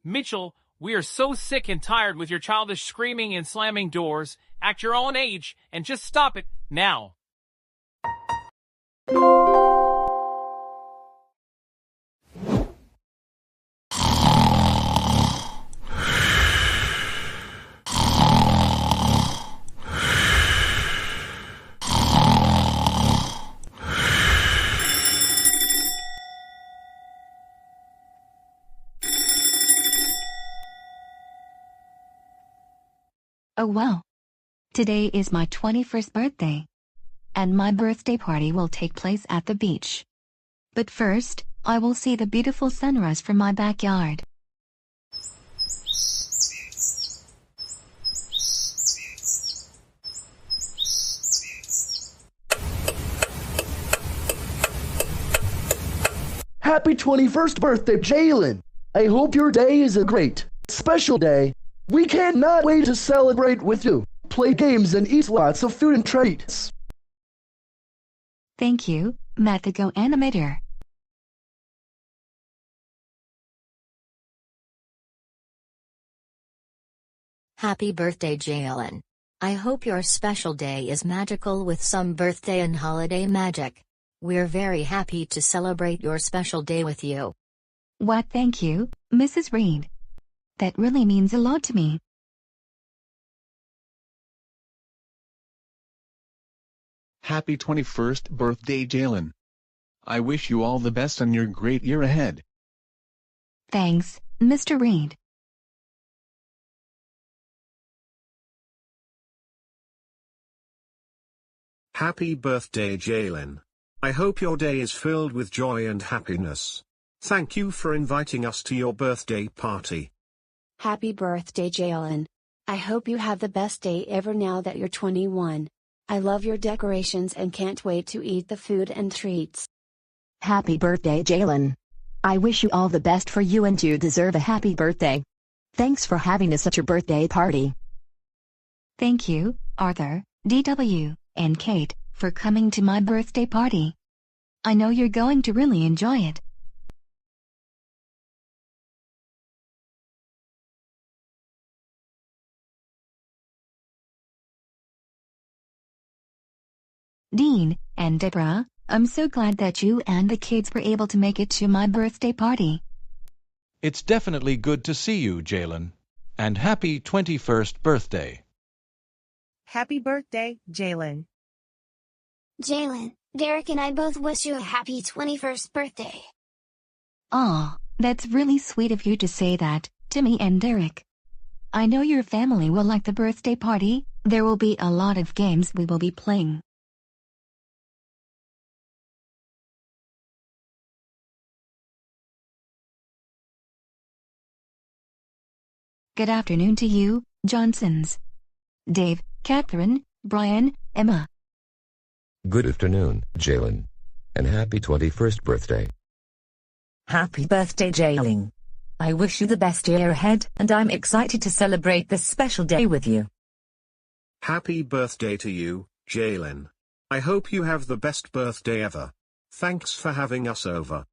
Mitchell, we are so sick and tired with your childish screaming and slamming doors. Act your own age and just stop it now. oh well. Today is my 21st birthday. And my birthday party will take place at the beach. But first, I will see the beautiful sunrise from my backyard. Happy 21st birthday, Jalen! I hope your day is a great, special day. We cannot wait to celebrate with you, play games and eat lots of food and treats. Thank you, TheGoanimator. Happy birthday, Jalen. I hope your special day is magical with some birthday and holiday magic. We're very happy to celebrate your special day with you. What, thank you, Mrs. Reed. That really means a lot to me. Happy 21st birthday, Jalen. I wish you all the best on your great year ahead. Thanks, Mr. Reed. Happy birthday, Jalen. I hope your day is filled with joy and happiness. Thank you for inviting us to your birthday party. Happy birthday, Jalen. I hope you have the best day ever now that you're 21. I love your decorations and can't wait to eat the food and treats. Happy birthday, Jalen. I wish you all the best for you and you deserve a happy birthday. Thanks for having such a birthday party. Thank you, Arthur, DW, and Kate, for coming to my birthday party. I know you're going to really enjoy it. Dean and Deborah, I'm so glad that you and the kids were able to make it to my birthday party. It's definitely good to see you, Jalen. And happy 21st birthday. Happy birthday, Jalen. Jalen, Derek and I both wish you a happy 21st birthday. Aw, that's really sweet of you to say that, Timmy and Derek. I know your family will like the birthday party. There will be a lot of games we will be playing. Good afternoon to you, Johnsons. Dave, Catherine, Brian, Emma. Good afternoon, Jalen. And happy 21st birthday. Happy birthday, Jalen. I wish you the best year ahead, and I'm excited to celebrate this special day with you. Happy birthday to you, Jalen. I hope you have the best birthday ever. Thanks for having us over.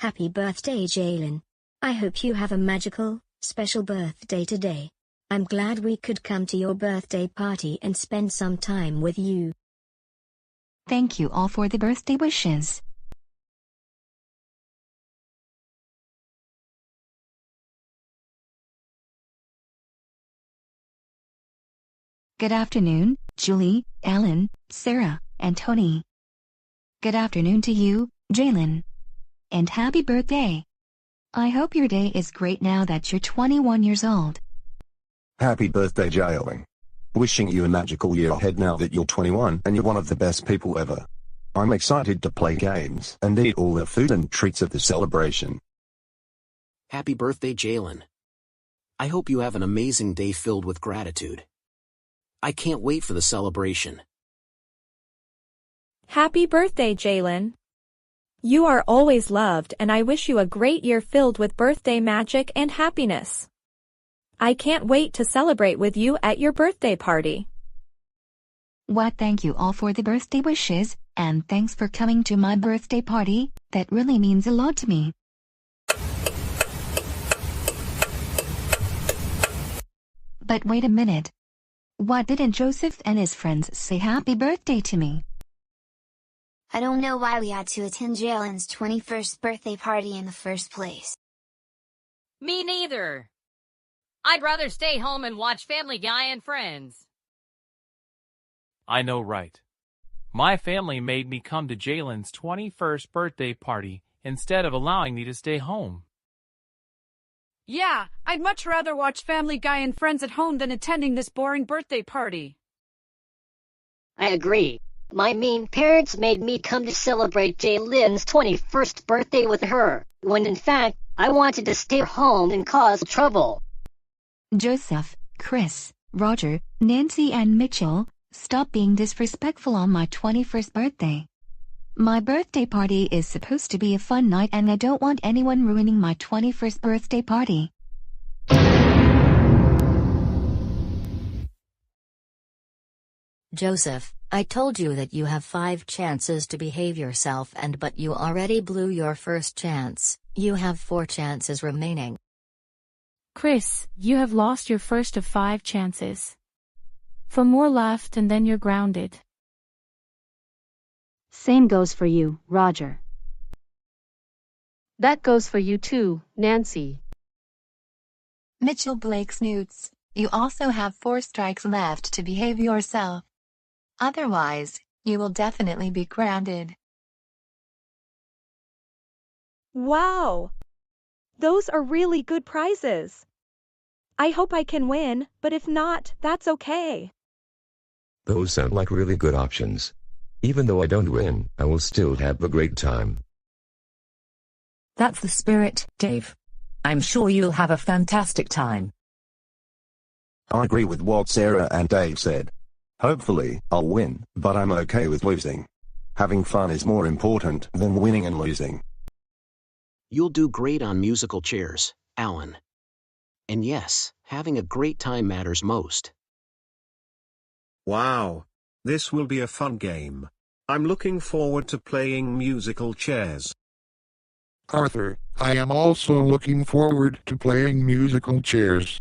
Happy birthday, Jalen. I hope you have a magical, special birthday today. I'm glad we could come to your birthday party and spend some time with you. Thank you all for the birthday wishes. Good afternoon, Julie, Alan, Sarah, and Tony. Good afternoon to you, Jalen. And happy birthday. I hope your day is great now that you're 21 years old. Happy birthday, Jalen. Wishing you a magical year ahead now that you're 21 and you're one of the best people ever. I'm excited to play games and eat all the food and treats of the celebration. Happy birthday, Jalen. I hope you have an amazing day filled with gratitude. I can't wait for the celebration. Happy birthday, Jalen. You are always loved, and I wish you a great year filled with birthday magic and happiness. I can't wait to celebrate with you at your birthday party. Well, thank you all for the birthday wishes, and thanks for coming to my birthday party. That really means a lot to me. But wait a minute. Why didn't Joseph and his friends say happy birthday to me? I don't know why we had to attend Jalen's 21st birthday party in the first place. Me neither. I'd rather stay home and watch Family Guy and Friends. I know, right? My family made me come to Jalen's 21st birthday party instead of allowing me to stay home. Yeah, I'd much rather watch Family Guy and Friends at home than attending this boring birthday party. I agree. My mean parents made me come to celebrate Jalen's 21st birthday with her, when in fact, I wanted to stay home and cause trouble. Joseph, Chris, Roger, Nancy and Mitchell, stop being disrespectful on my 21st birthday. My birthday party is supposed to be a fun night and I don't want anyone ruining my 21st birthday party. Joseph, I told you that you have 5 chances to behave yourself but you already blew your first chance. You have 4 chances remaining. Chris, you have lost your first of 5 chances. 4 more left and then you're grounded. Same goes for you, Roger. That goes for you too, Nancy. Mitchell Blake Snoots, you also have 4 strikes left to behave yourself. Otherwise, You will definitely be grounded. Wow! Those are really good prizes. I hope I can win, but if not, that's okay. Those sound like really good options. Even though I don't win, I will still have a great time. That's the spirit, Dave. I'm sure you'll have a fantastic time. I agree with what Sarah and Dave said. Hopefully, I'll win, but I'm okay with losing. Having fun is more important than winning and losing. You'll do great on musical chairs, Alan. And yes, having a great time matters most. Wow. This will be a fun game. I'm looking forward to playing musical chairs. Arthur, I am also looking forward to playing musical chairs.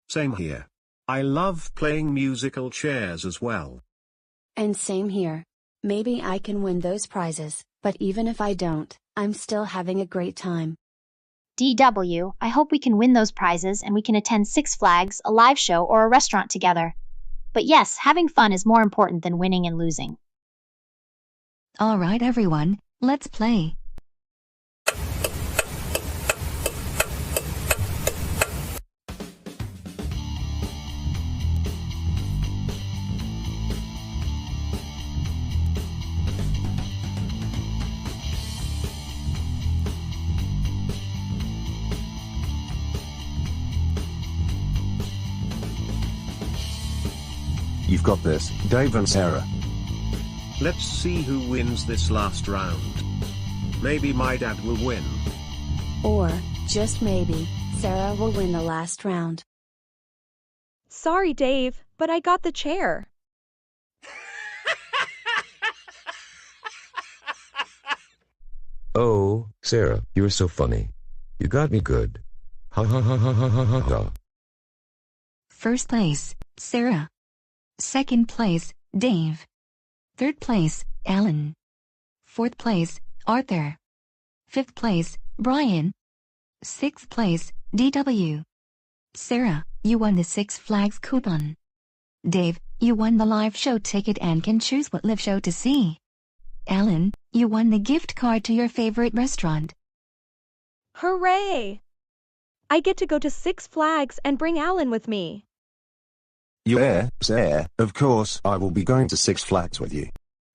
Same here. I love playing musical chairs as well. And same here. Maybe I can win those prizes, but even if I don't, I'm still having a great time. DW, I hope we can win those prizes and we can attend Six Flags, a live show, or a restaurant together. But yes, having fun is more important than winning and losing. All right, everyone, let's play. You've got this, Dave and Sarah. Let's see who wins this last round. Maybe my dad will win. Or, just maybe, Sarah will win the last round. Sorry, Dave, but I got the chair. Oh, Sarah, you're so funny. You got me good. Ha ha ha ha ha ha ha ha. First place, Sarah. Second place, Dave. Third place, Alan. Fourth place, Arthur. Fifth place, Brian. Sixth place, DW. Sarah, you won the Six Flags coupon. Dave, you won the live show ticket and can choose what live show to see. Alan, you won the gift card to your favorite restaurant. Hooray! I get to go to Six Flags and bring Alan with me. Yeah, Sarah, of course I will be going to Six Flags with you.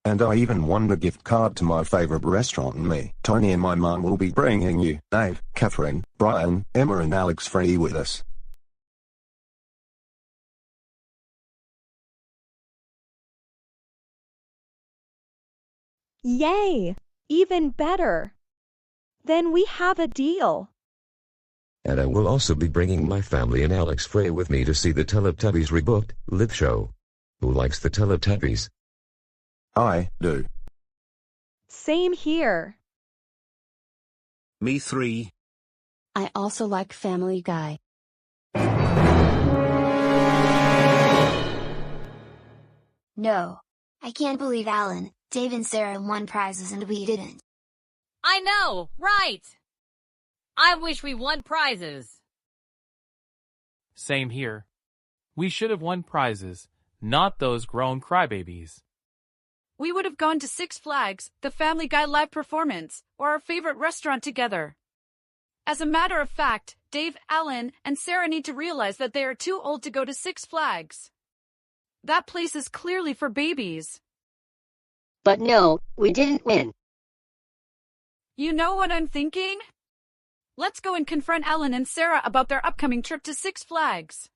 And I even won a gift card to my favorite restaurant, and me, Tony and my mom will be bringing you, Dave, Catherine, Brian, Emma and Alex free with us. Yay! Even better. Then we have a deal. And I will also be bringing my family and Alex Frey with me to see the Teletubbies rebooked live show. Who likes the Teletubbies? I do. Same here. Me 3. I also like Family Guy. No. I can't believe Alan, Dave and Sarah won prizes and we didn't. I know, right? I wish we won prizes. Same here. We should have won prizes, not those grown crybabies. We would have gone to Six Flags, the Family Guy live performance, or our favorite restaurant together. As a matter of fact, Dave, Alan, and Sarah need to realize that they are too old to go to Six Flags. That place is clearly for babies. But no, we didn't win. You know what I'm thinking? Let's go and confront Alan and Sarah about their upcoming trip to Six Flags.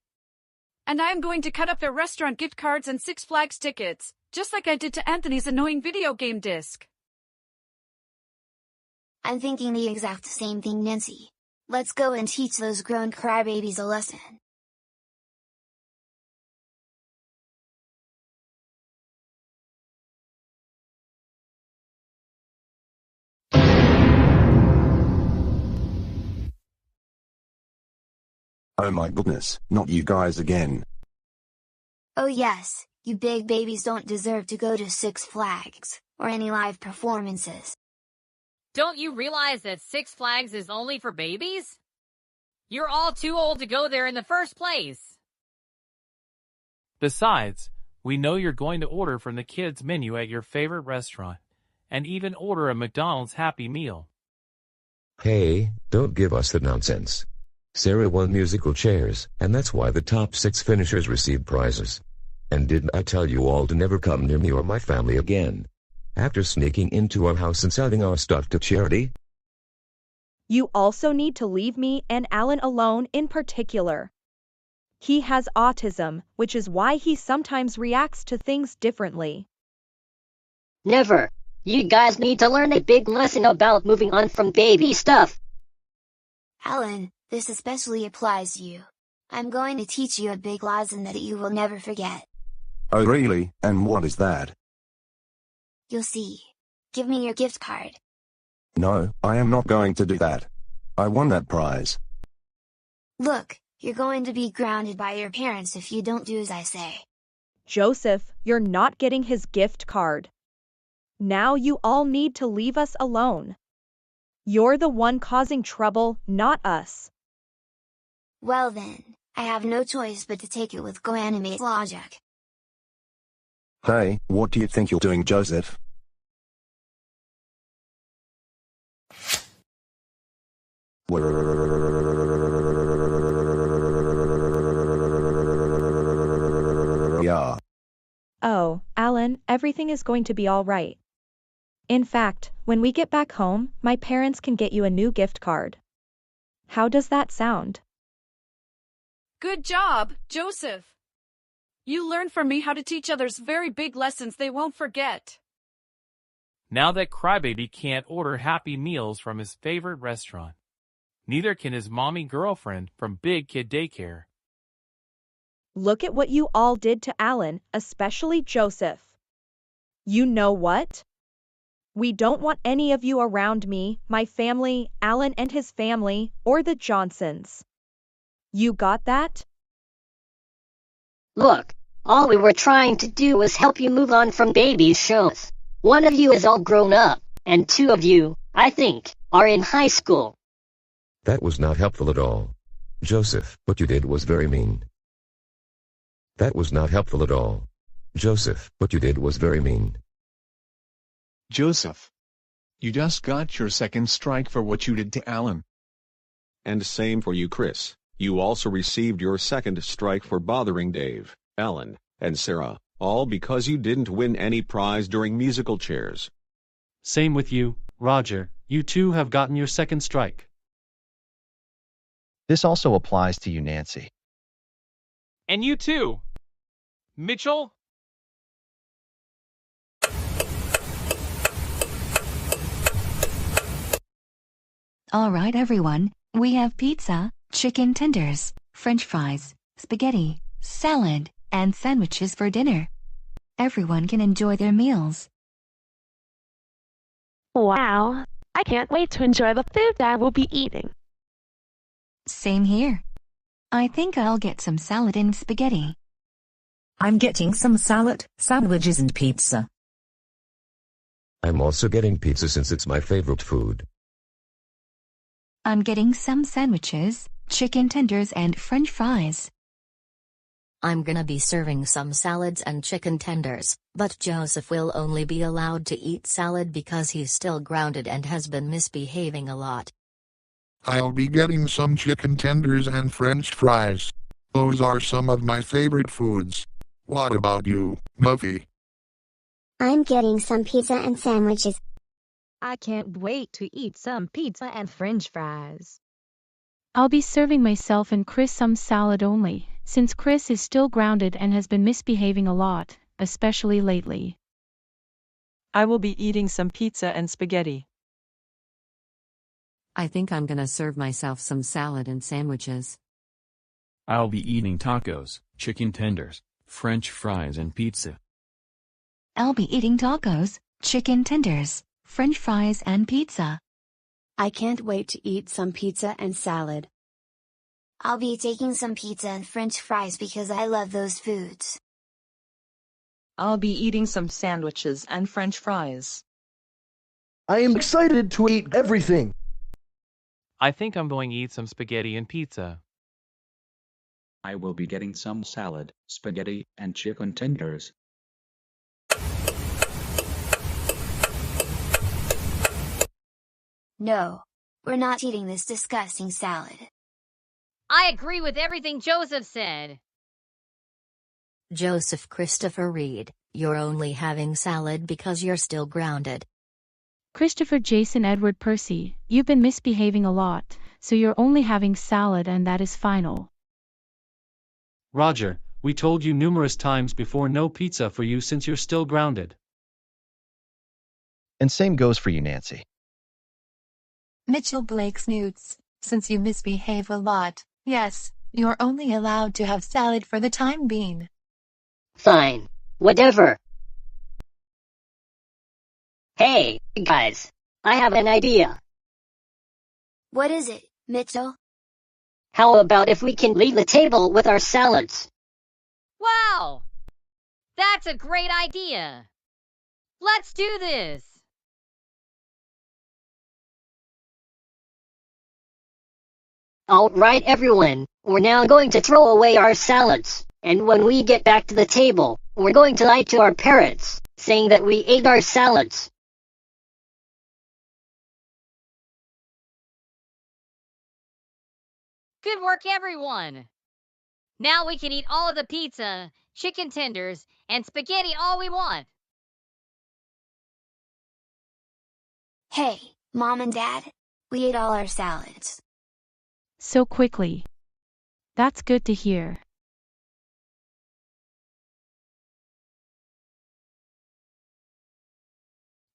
And I'm going to cut up their restaurant gift cards and Six Flags tickets, just like I did to Anthony's annoying video game disc. I'm thinking the exact same thing, Nancy. Let's go and teach those grown crybabies a lesson. Oh my goodness, not you guys again. Oh yes, you big babies don't deserve to go to Six Flags, or any live performances. Don't you realize that Six Flags is only for babies? You're all too old to go there in the first place. Besides, We know you're going to order from the kids' menu at your favorite restaurant, and even order a McDonald's Happy Meal. Hey, don't give us that nonsense. Sarah won musical chairs, and that's why the top 6 finishers received prizes. And didn't I tell you all to never come near me or my family again? After sneaking into our house and selling our stuff to charity? You also need to leave me and Alan alone in particular. He has autism, which is why he sometimes reacts to things differently. Never. You guys need to learn a big lesson about moving on from baby stuff. Alan, this especially applies to you. I'm going to teach you a big lesson that you will never forget. Oh really? And what is that? You'll see. Give me your gift card. No, I am not going to do that. I won that prize. Look, you're going to be grounded by your parents if you don't do as I say. Joseph, you're not getting his gift card. Now you all need to leave us alone. You're the one causing trouble, not us. Well then, I have no choice but to take it with Goanimate logic. Hey, what do you think you're doing, Joseph? Yeah. Oh, Alan, everything is going to be all right. In fact, when we get back home, my parents can get you a new gift card. How does that sound? Good job, Joseph. You learned from me how to teach others very big lessons they won't forget. Now that Crybaby can't order Happy Meals from his favorite restaurant, neither can his mommy girlfriend from Big Kid Daycare. Look at what you all did to Alan, especially Joseph. You know what? We don't want any of you around me, my family, Alan and his family, or the Johnsons. You got that? Look, all we were trying to do was help you move on from baby shows. One of you is all grown up, and 2 of you, I think, are in high school. That was not helpful at all. Joseph, what you did was very mean. That was not helpful at all. Joseph, what you did was very mean. Joseph, you just got your second strike for what you did to Alan. And same for you, Chris. You also received your second strike for bothering Dave, Alan, and Sarah, all because you didn't win any prize during musical chairs. Same with you, Roger. You too have gotten your second strike. This also applies to you, Nancy. And you too, Mitchell. All right, everyone. We have pizza, chicken tenders, French fries, spaghetti, salad, and sandwiches for dinner. Everyone can enjoy their meals. Wow, I can't wait to enjoy the food I will be eating. Same here. I think I'll get some salad and spaghetti. I'm getting some salad, sandwiches and pizza. I'm also getting pizza since it's my favorite food. I'm getting some sandwiches, chicken tenders and French fries. I'm gonna be serving some salads and chicken tenders, but Joseph will only be allowed to eat salad because he's still grounded and has been misbehaving a lot. I'll be getting some chicken tenders and French fries. Those are some of my favorite foods. What about you, Muffy? I'm getting some pizza and sandwiches. I can't wait to eat some pizza and French fries. I'll be serving myself and Chris some salad only, since Chris is still grounded and has been misbehaving a lot, especially lately. I will be eating some pizza and spaghetti. I think I'm gonna serve myself some salad and sandwiches. I'll be eating tacos, chicken tenders, French fries and pizza. I'll be eating tacos, chicken tenders, French fries and pizza. I can't wait to eat some pizza and salad. I'll be taking some pizza and French fries because I love those foods. I'll be eating some sandwiches and French fries. I am excited to eat everything. I think I'm going to eat some spaghetti and pizza. I will be getting some salad, spaghetti, and chicken tenders. No. We're not eating this disgusting salad. I agree with everything Joseph said. Joseph Christopher Reed, you're only having salad because you're still grounded. Christopher Jason Edward Percy, you've been misbehaving a lot, so you're only having salad and that is final. Roger, we told you numerous times before no pizza for you since you're still grounded. And same goes for you, Nancy. Mitchell Blake Snoots, since you misbehave a lot, yes, you're only allowed to have salad for the time being. Fine. Whatever. Hey, guys. I have an idea. What is it, Mitchell? How about if we can leave the table with our salads? Wow! That's a great idea. Let's do this. All right, everyone. We're now going to throw away our salads. And when we get back to the table, we're going to lie to our parents, saying that we ate our salads. Good work, everyone. Now we can eat all of the pizza, chicken tenders, and spaghetti all we want. Hey, Mom and Dad, we ate all our salads. So quickly. That's good to hear.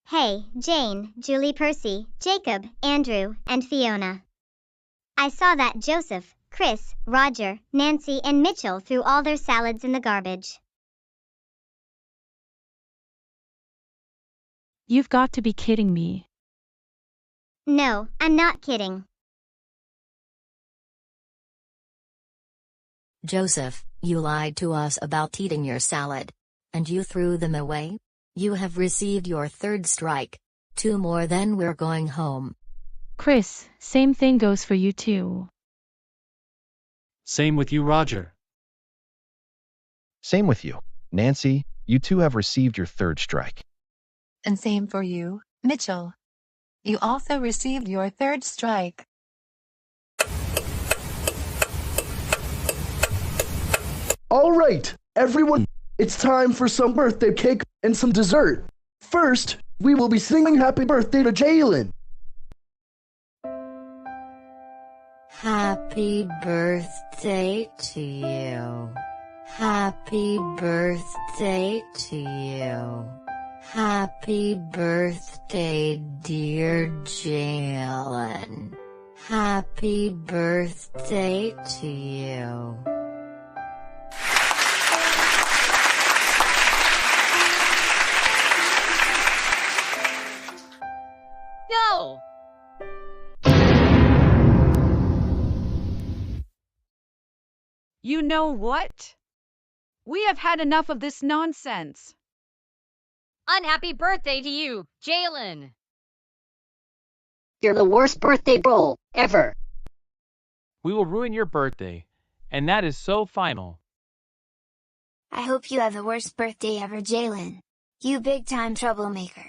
Hey, Jane, Julie Percy, Jacob, Andrew, and Fiona. I saw that Joseph, Chris, Roger, Nancy, and Mitchell threw all their salads in the garbage. You've got to be kidding me. No, I'm not kidding. Joseph, you lied to us about eating your salad. And you threw them away? You have received your third strike. 2 more then we're going home. Chris, same thing goes for you too. Same with you, Roger. Same with you. Nancy, you two have received your third strike. And same for you, Mitchell. You also received your third strike. All right, everyone, it's time for some birthday cake and some dessert. First, we will be singing happy birthday to Jalen. Happy birthday to you. Happy birthday to you. Happy birthday, dear Jalen. Happy birthday to you. No! You know what? We have had enough of this nonsense. Unhappy birthday to you, Jalen. You're the worst birthday bro ever. We will ruin your birthday, and that is so final. I hope you have the worst birthday ever, Jalen. You big-time troublemaker.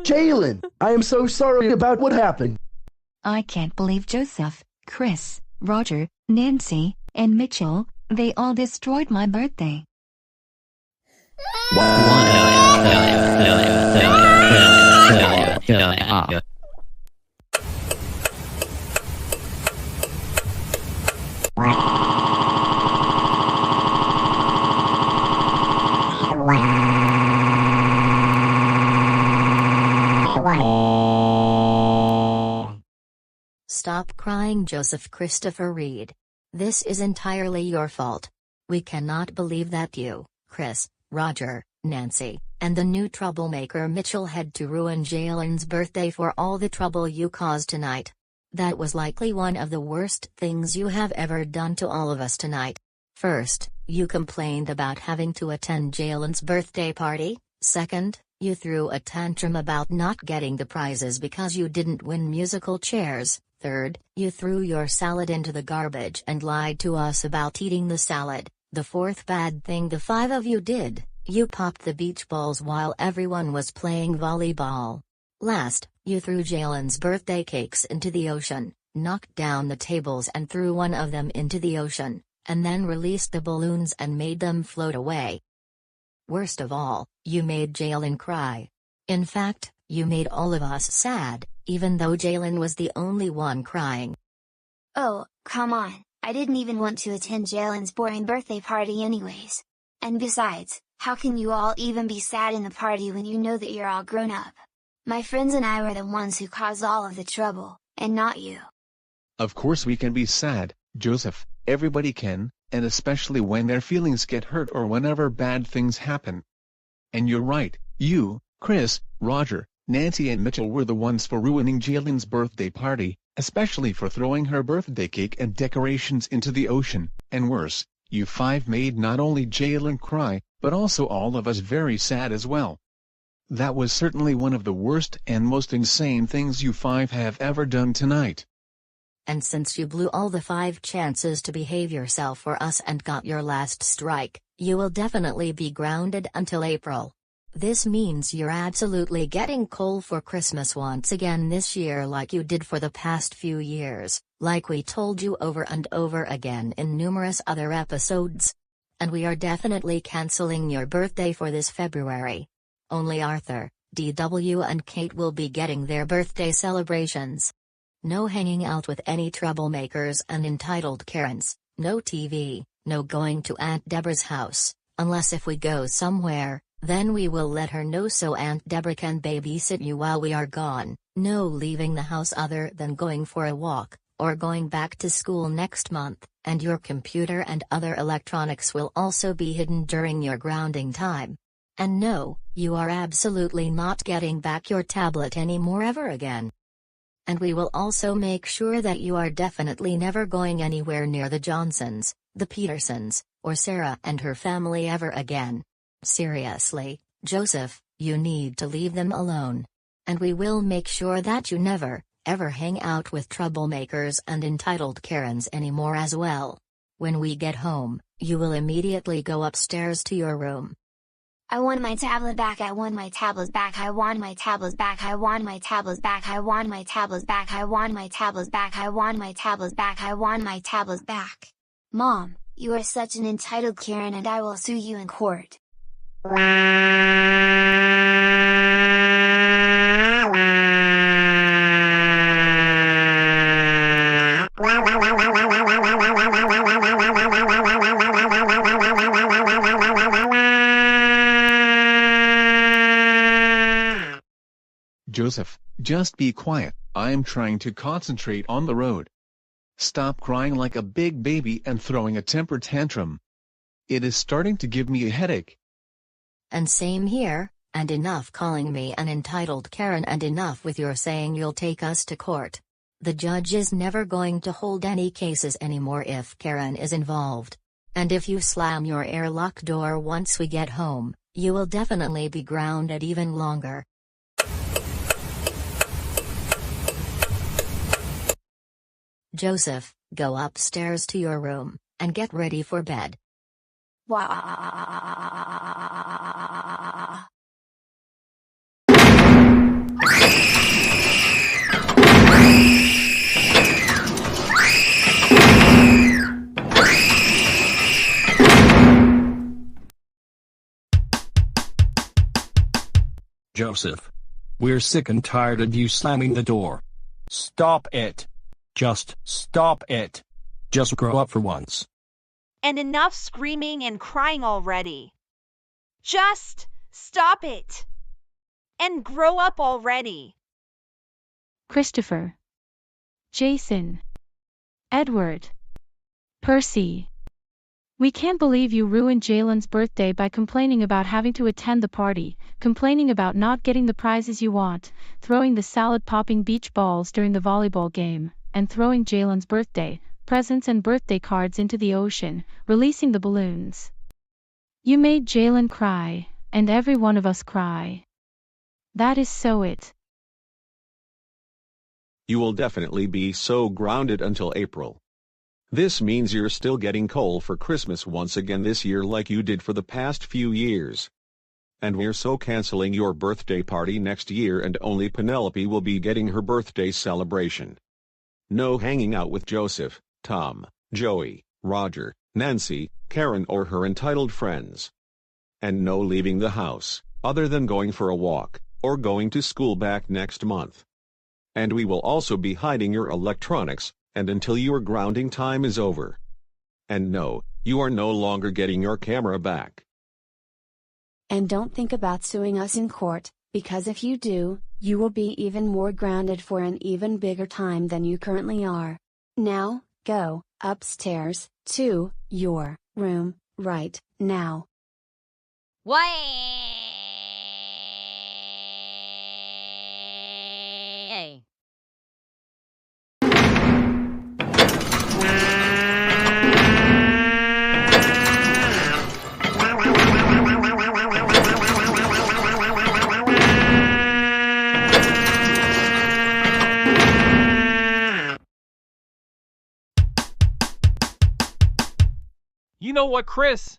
Jalen, I am so sorry about what happened. I can't believe Joseph, Chris, Roger, Nancy, and Mitchell, they all destroyed my birthday. Stop crying, Joseph Christopher Reed. This is entirely your fault. We cannot believe that you, Chris, Roger, Nancy, and the new troublemaker Mitchell had to ruin Jalen's birthday for all the trouble you caused tonight. That was likely one of the worst things you have ever done to all of us tonight. First, you complained about having to attend Jalen's birthday party. Second, you threw a tantrum about not getting the prizes because you didn't win musical chairs. Third, you threw your salad into the garbage and lied to us about eating the salad. The fourth bad thing the five of you did, you popped the beach balls while everyone was playing volleyball. Last, you threw Jalen's birthday cakes into the ocean, knocked down the tables and threw one of them into the ocean, and then released the balloons and made them float away. Worst of all, you made Jalen cry. In fact, you made all of us sad, even though Jalen was the only one crying. Oh, come on, I didn't even want to attend Jalen's boring birthday party anyways. And besides, how can you all even be sad in the party when you know that you're all grown up? My friends and I were the ones who caused all of the trouble, and not you. Of course we can be sad, Joseph, everybody can, and especially when their feelings get hurt or whenever bad things happen. And you're right, you, Chris, Roger, Nancy and Mitchell were the ones for ruining Jalen's birthday party, especially for throwing her birthday cake and decorations into the ocean, and worse, you five made not only Jalen cry, but also all of us very sad as well. That was certainly one of the worst and most insane things you five have ever done tonight. And since you blew all the 5 chances to behave yourself for us and got your last strike, you will definitely be grounded until April. This means you're absolutely getting coal for Christmas once again this year like you did for the past few years, like we told you over and over again in numerous other episodes. And we are definitely canceling your birthday for this February. Only Arthur, DW and Kate will be getting their birthday celebrations. No hanging out with any troublemakers and entitled Karens, no TV, no going to Aunt Deborah's house, unless if we go somewhere, then we will let her know so Aunt Deborah can babysit you while we are gone, no leaving the house other than going for a walk, or going back to school next month, and your computer and other electronics will also be hidden during your grounding time. And no, you are absolutely not getting back your tablet anymore ever again. And we will also make sure that you are definitely never going anywhere near the Johnsons, the Petersons, or Sarah and her family ever again. Seriously, Joseph, you need to leave them alone. And we will make sure that you never, ever hang out with troublemakers and entitled Karens anymore as well. When we get home, you will immediately go upstairs to your room. I want my tablet back, I want my tablets back, I want my tablets back, I want my tablets back, I want my tablets back, I want my tablets back, I want my tablets back, I want my tablets back. Mom, you are such an entitled Karen and I will sue you in court. Joseph, just be quiet, I am trying to concentrate on the road. Stop crying like a big baby and throwing a temper tantrum. It is starting to give me a headache. And same here, and enough calling me an entitled Karen and enough with your saying you'll take us to court. The judge is never going to hold any cases anymore if Karen is involved. And if you slam your airlock door once we get home, you will definitely be grounded even longer. Joseph, go upstairs to your room, and get ready for bed. Wah. Joseph. We're sick and tired of you slamming the door. Stop it. Just stop it. Just grow up for once. And enough screaming and crying already. Just stop it. And grow up already. Christopher, Jason, Edward, Percy. We can't believe you ruined Jalen's birthday by complaining about having to attend the party, complaining about not getting the prizes you want, throwing the salad-popping beach balls during the volleyball game, and throwing Jalen's birthday presents and birthday cards into the ocean, releasing the balloons. You made Jalen cry, and every one of us cry. That is so it. You will definitely be so grounded until April. This means you're still getting coal for Christmas once again this year like you did for the past few years. And we're so canceling your birthday party next year and only Penelope will be getting her birthday celebration. No hanging out with Joseph, Tom, Joey, Roger, Nancy, Karen or her entitled friends. And no leaving the house, other than going for a walk, or going to school back next month. And we will also be hiding your electronics, and until your grounding time is over. And no, you are no longer getting your camera back. And don't think about suing us in court, because if you do, you will be even more grounded for an even bigger time than you currently are. Now, go upstairs to your room right now. Why? You know what, Chris?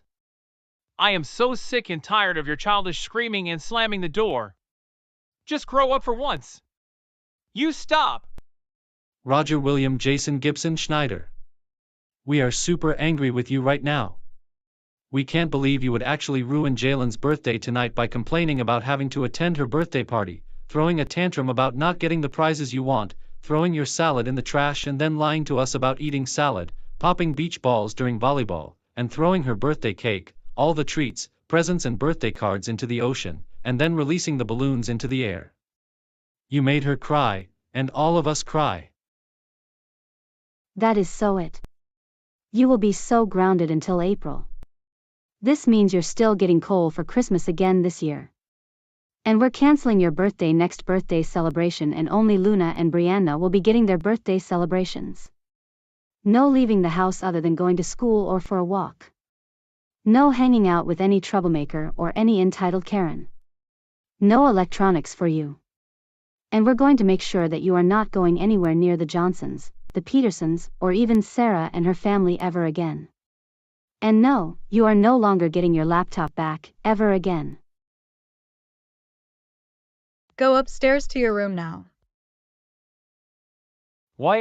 I am so sick and tired of your childish screaming and slamming the door. Just grow up for once. You stop. Roger William Jason Gibson Schneider. We are super angry with you right now. We can't believe you would actually ruin Jalen's birthday tonight by complaining about having to attend her birthday party, throwing a tantrum about not getting the prizes you want, throwing your salad in the trash and then lying to us about eating salad, popping beach balls during volleyball, and throwing her birthday cake, all the treats, presents and birthday cards into the ocean, and then releasing the balloons into the air. You made her cry, and all of us cry. That is so it. You will be so grounded until April. This means you're still getting coal for Christmas again this year. And we're canceling your next birthday celebration and only Luna and Brianna will be getting their birthday celebrations. No leaving the house other than going to school or for a walk. No hanging out with any troublemaker or any entitled Karen. No electronics for you. And we're going to make sure that you are not going anywhere near the Johnsons, the Petersons, or even Sarah and her family ever again. And no, you are no longer getting your laptop back, ever again. Go upstairs to your room now. Why?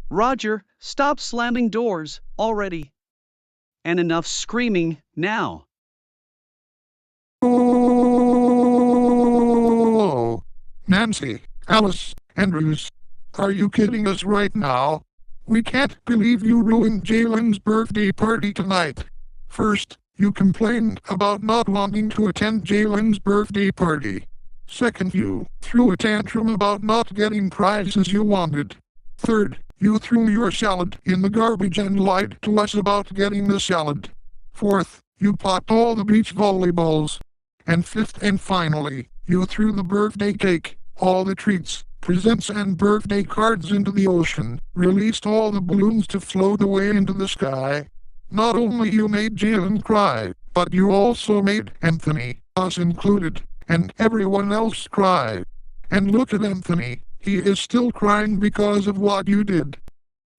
Roger, stop slamming doors, already. And enough screaming, now. Oh, Nancy, Alice, Andrews, are you kidding us right now? We can't believe you ruined Jalen's birthday party tonight. First, you complained about not wanting to attend Jalen's birthday party. Second, you threw a tantrum about not getting prizes you wanted. Third, you threw your salad in the garbage and lied to us about getting the salad. Fourth, you popped all the beach volleyballs. And fifth and finally, you threw the birthday cake, all the treats, presents and birthday cards into the ocean, released all the balloons to float away into the sky. Not only you made Jalen cry, but you also made Anthony, us included, and everyone else cry. And look at Anthony, he is still crying because of what you did.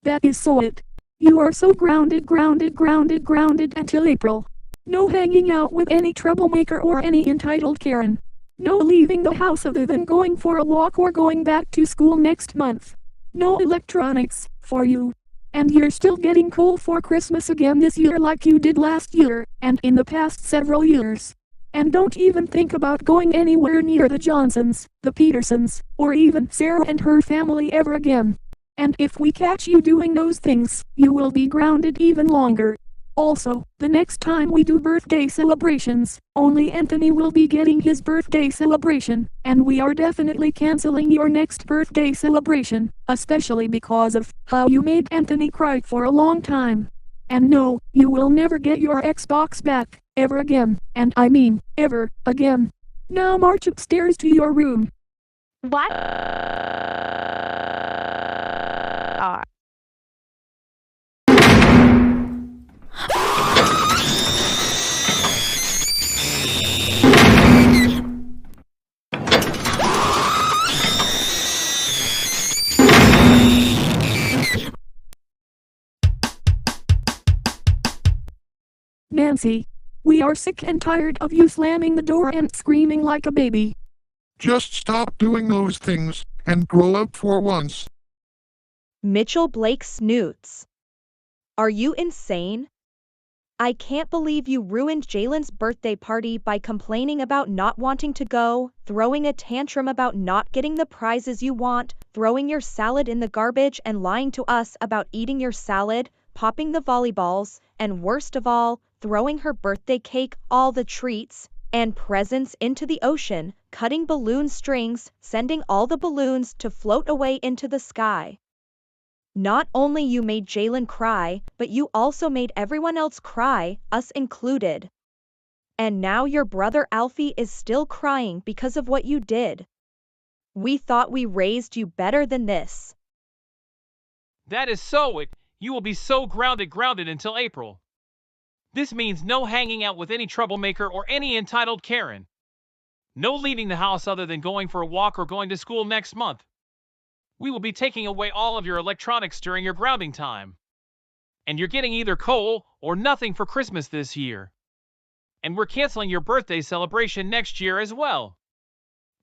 That is so it. You are so grounded until April. No hanging out with any troublemaker or any entitled Karen. No leaving the house other than going for a walk or going back to school next month. No electronics, for you. And you're still getting coal for Christmas again this year like you did last year, and in the past several years. And don't even think about going anywhere near the Johnsons, the Petersons, or even Sarah and her family ever again. And if we catch you doing those things, you will be grounded even longer. Also, the next time we do birthday celebrations, only Anthony will be getting his birthday celebration, and we are definitely canceling your next birthday celebration, especially because of how you made Anthony cry for a long time. And no, you will never get your Xbox back, ever again, and I mean, ever again. Now march upstairs to your room. What? Nancy, we are sick and tired of you slamming the door and screaming like a baby. Just stop doing those things, and grow up for once. Mitchell Blake Snoots. Are you insane? I can't believe you ruined Jalen's birthday party by complaining about not wanting to go, throwing a tantrum about not getting the prizes you want, throwing your salad in the garbage and lying to us about eating your salad, popping the volleyballs, and worst of all, throwing her birthday cake, all the treats, and presents into the ocean, cutting balloon strings, sending all the balloons to float away into the sky. Not only you made Jalen cry, but you also made everyone else cry, us included. And now your brother Alfie is still crying because of what you did. We thought we raised you better than this. That is so it. You will be so grounded until April. This means no hanging out with any troublemaker or any entitled Karen. No leaving the house other than going for a walk or going to school next month. We will be taking away all of your electronics during your grounding time. And you're getting either coal or nothing for Christmas this year. And we're canceling your birthday celebration next year as well.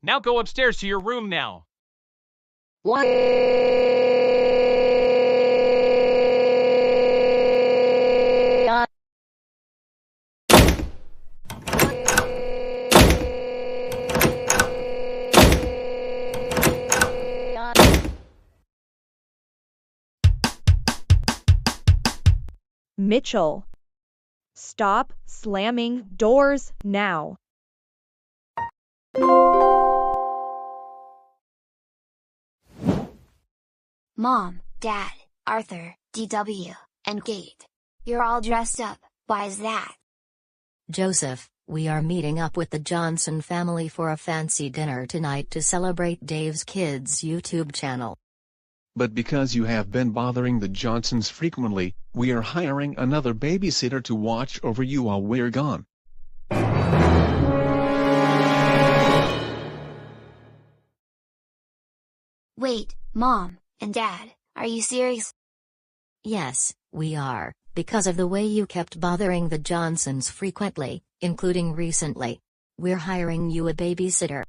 Now go upstairs to your room now. What? Mitchell. Stop slamming doors now. Mom, Dad, Arthur, DW, and Kate. You're all dressed up, why is that? Joseph, we are meeting up with the Johnson family for a fancy dinner tonight to celebrate Dave's kids' YouTube channel. But because you have been bothering the Johnsons frequently, we are hiring another babysitter to watch over you while we're gone. Wait, Mom and Dad, are you serious? Yes, we are, because of the way you kept bothering the Johnsons frequently, including recently. We're hiring you a babysitter.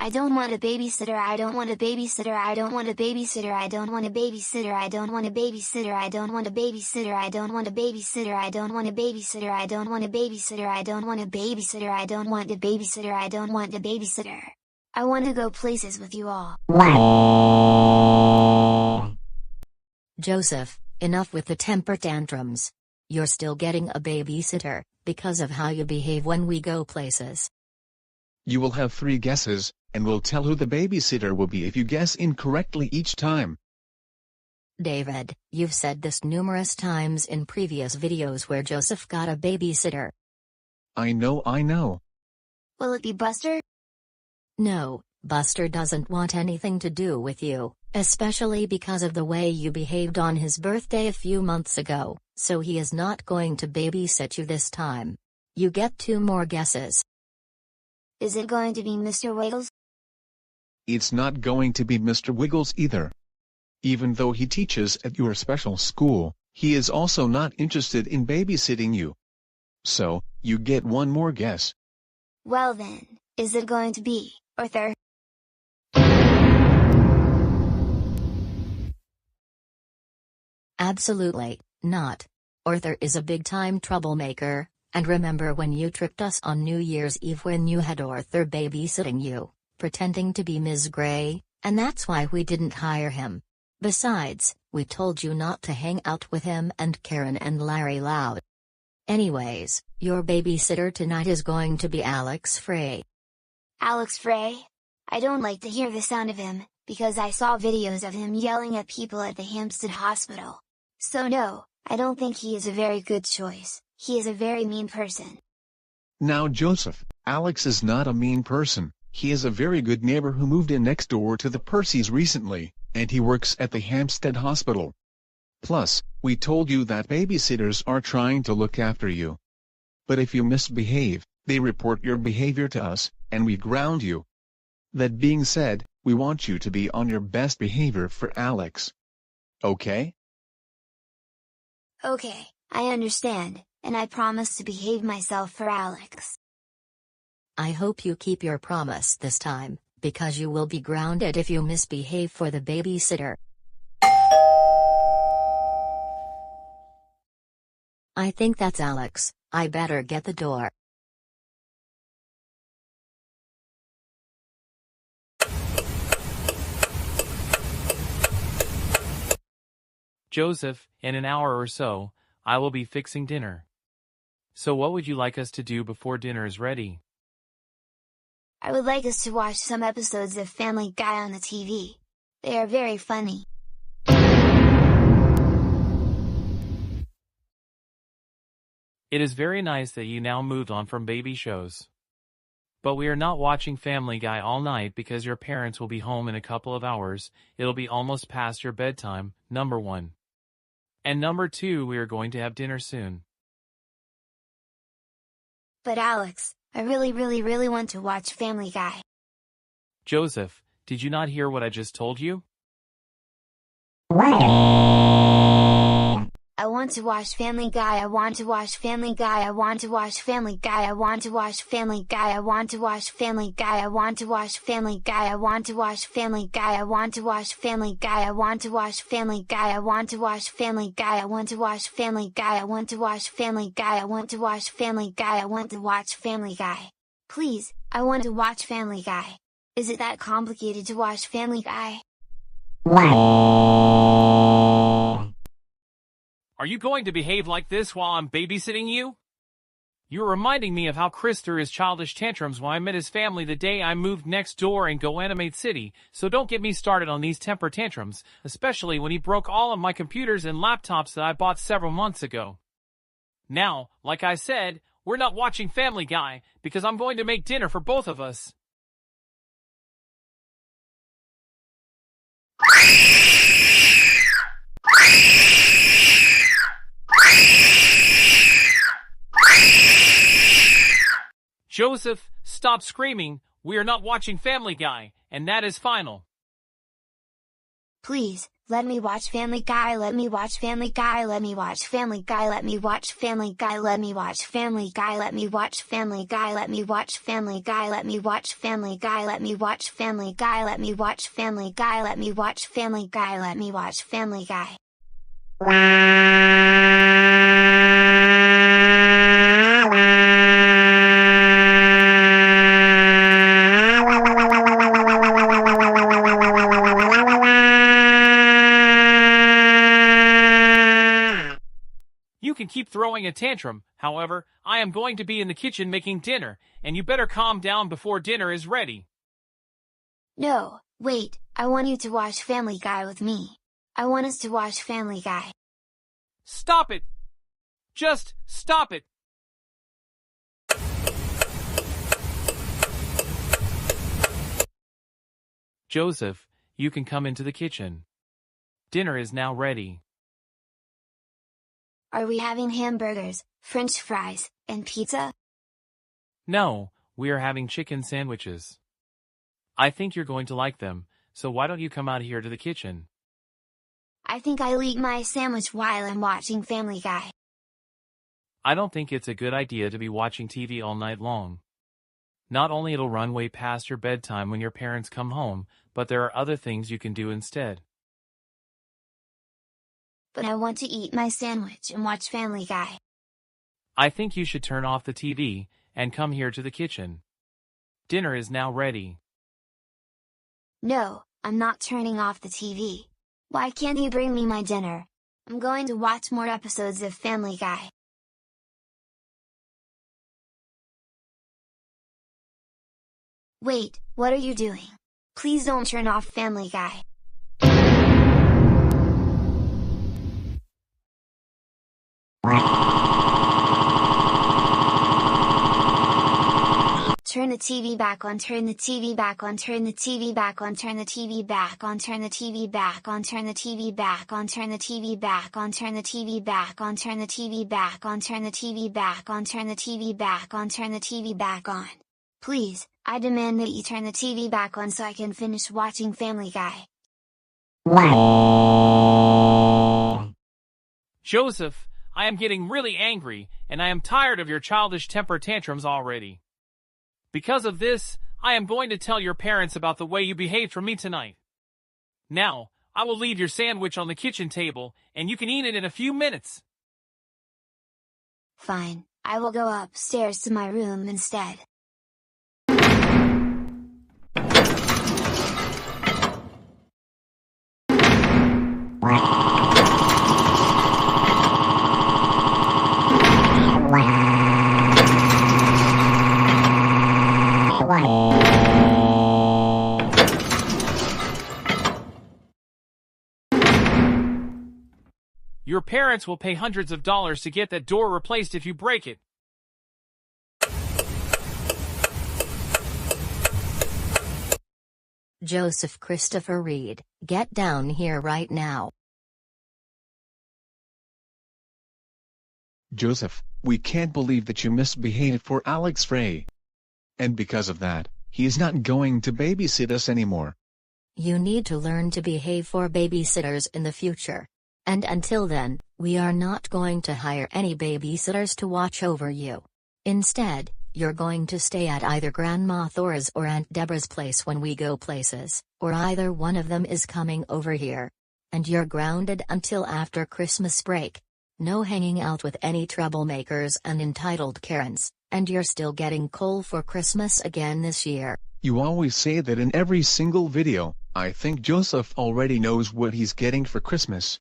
I don't want a babysitter, I don't want a babysitter, I don't want a babysitter, I don't want a babysitter, I don't want a babysitter, I don't want a babysitter, I don't want a babysitter, I don't want a babysitter, I don't want a babysitter, I don't want a babysitter, I don't want a babysitter, I don't want a babysitter. I want to go places with you all. Joseph, enough with the temper tantrums. You're still getting a babysitter, because of how you behave when we go places. You will have 3 guesses, and we'll tell who the babysitter will be if you guess incorrectly each time. David, you've said this numerous times in previous videos where Joseph got a babysitter. I know. Will it be Buster? No, Buster doesn't want anything to do with you, especially because of the way you behaved on his birthday a few months ago, so he is not going to babysit you this time. You get 2 more guesses. Is it going to be Mr. Wiggles? It's not going to be Mr. Wiggles either. Even though he teaches at your special school, he is also not interested in babysitting you. So, you get one more guess. Well then, is it going to be Arthur? Absolutely not. Arthur is a big-time troublemaker, and remember when you tricked us on New Year's Eve when you had Arthur babysitting you, pretending to be Ms. Gray, and that's why we didn't hire him. Besides, we told you not to hang out with him and Karen and Larry Loud. Anyways, your babysitter tonight is going to be Alex Frey. Alex Frey? I don't like to hear the sound of him, because I saw videos of him yelling at people at the Hampstead Hospital. So no, I don't think he is a very good choice. He is a very mean person. Now Joseph, Alex is not a mean person. He is a very good neighbor who moved in next door to the Percys recently, and he works at the Hampstead Hospital. Plus, we told you that babysitters are trying to look after you. But if you misbehave, they report your behavior to us, and we ground you. That being said, we want you to be on your best behavior for Alex. Okay? Okay, I understand, and I promise to behave myself for Alex. I hope you keep your promise this time, because you will be grounded if you misbehave for the babysitter. I think that's Alex. I better get the door. Joseph, in an hour or so, I will be fixing dinner. So what would you like us to do before dinner is ready? I would like us to watch some episodes of Family Guy on the TV. They are very funny. It is very nice that you now moved on from baby shows. But we are not watching Family Guy all night because your parents will be home in a couple of hours. It'll be almost past your bedtime, number one. And number two, we are going to have dinner soon. But Alex, I really want to watch Family Guy. Joseph, did you not hear what I just told you? I want to watch Family Guy. I want to watch Family Guy. I want to watch Family Guy. I want to watch Family Guy. I want to watch Family Guy. I want to watch Family Guy. I want to watch Family Guy. I want to watch Family Guy. I want to watch Family Guy. I want to watch Family Guy. I want to watch Family Guy. I want to watch Family Guy. I want to watch Family Guy. I want to watch Family Guy. Please, I want to watch Family Guy. Is it that complicated to watch Family Guy? Are you going to behave like this while I'm babysitting you? You're reminding me of how Chris threw his childish tantrums when I met his family the day I moved next door in Goanimate City, so don't get me started on these temper tantrums, especially when he broke all of my computers and laptops that I bought several months ago. Now, like I said, we're not watching Family Guy, because I'm going to make dinner for both of us. Joseph, stop screaming. We are not watching Family Guy, and that is final. Please, let me watch Family Guy. Let me watch Family Guy. Let me watch Family Guy. Let me watch Family Guy. Let me watch Family Guy. Let me watch Family Guy. Let me watch Family Guy. Let me watch Family Guy. Let me watch Family Guy. Let me watch Family Guy. Let me watch Family Guy. Let me watch Family Guy. You can keep throwing a tantrum, however, I am going to be in the kitchen making dinner, and you better calm down before dinner is ready. No, wait, I want you to watch Family Guy with me. I want us to watch Family Guy. Stop it! Just stop it! Joseph, you can come into the kitchen. Dinner is now ready. Are we having hamburgers, French fries, and pizza? No, we are having chicken sandwiches. I think you're going to like them, so why don't you come out here to the kitchen? I think I'll eat my sandwich while I'm watching Family Guy. I don't think it's a good idea to be watching TV all night long. Not only it'll run way past your bedtime when your parents come home, but there are other things you can do instead. But I want to eat my sandwich and watch Family Guy. I think you should turn off the TV and come here to the kitchen. Dinner is now ready. No, I'm not turning off the TV. Why can't you bring me my dinner? I'm going to watch more episodes of Family Guy. Wait, what are you doing? Please don't turn off Family Guy. Turn the TV back on, turn the TV back on, turn the TV back on, turn the TV back on, turn the TV back on, turn the TV back on, turn the TV back on, turn the TV back on, turn the TV back on, turn the TV back on, turn the TV back on, turn the TV back on. Please, I demand that you turn the TV back on so I can finish watching Family Guy. Joseph, I am getting really angry, and I am tired of your childish temper tantrums already. Because of this, I am going to tell your parents about the way you behaved for me tonight. Now, I will leave your sandwich on the kitchen table, and you can eat it in a few minutes. Fine, I will go upstairs to my room instead. Your parents will pay hundreds of dollars to get that door replaced if you break it. Joseph Christopher Reed, get down here right now. Joseph, we can't believe that you misbehaved for Alex Ray. And because of that, he is not going to babysit us anymore. You need to learn to behave for babysitters in the future. And until then, we are not going to hire any babysitters to watch over you. Instead, you're going to stay at either Grandma Thor's or Aunt Deborah's place when we go places, or either one of them is coming over here. And you're grounded until after Christmas break. No hanging out with any troublemakers and entitled Karens, and you're still getting coal for Christmas again this year. You always say that in every single video. I think Joseph already knows what he's getting for Christmas.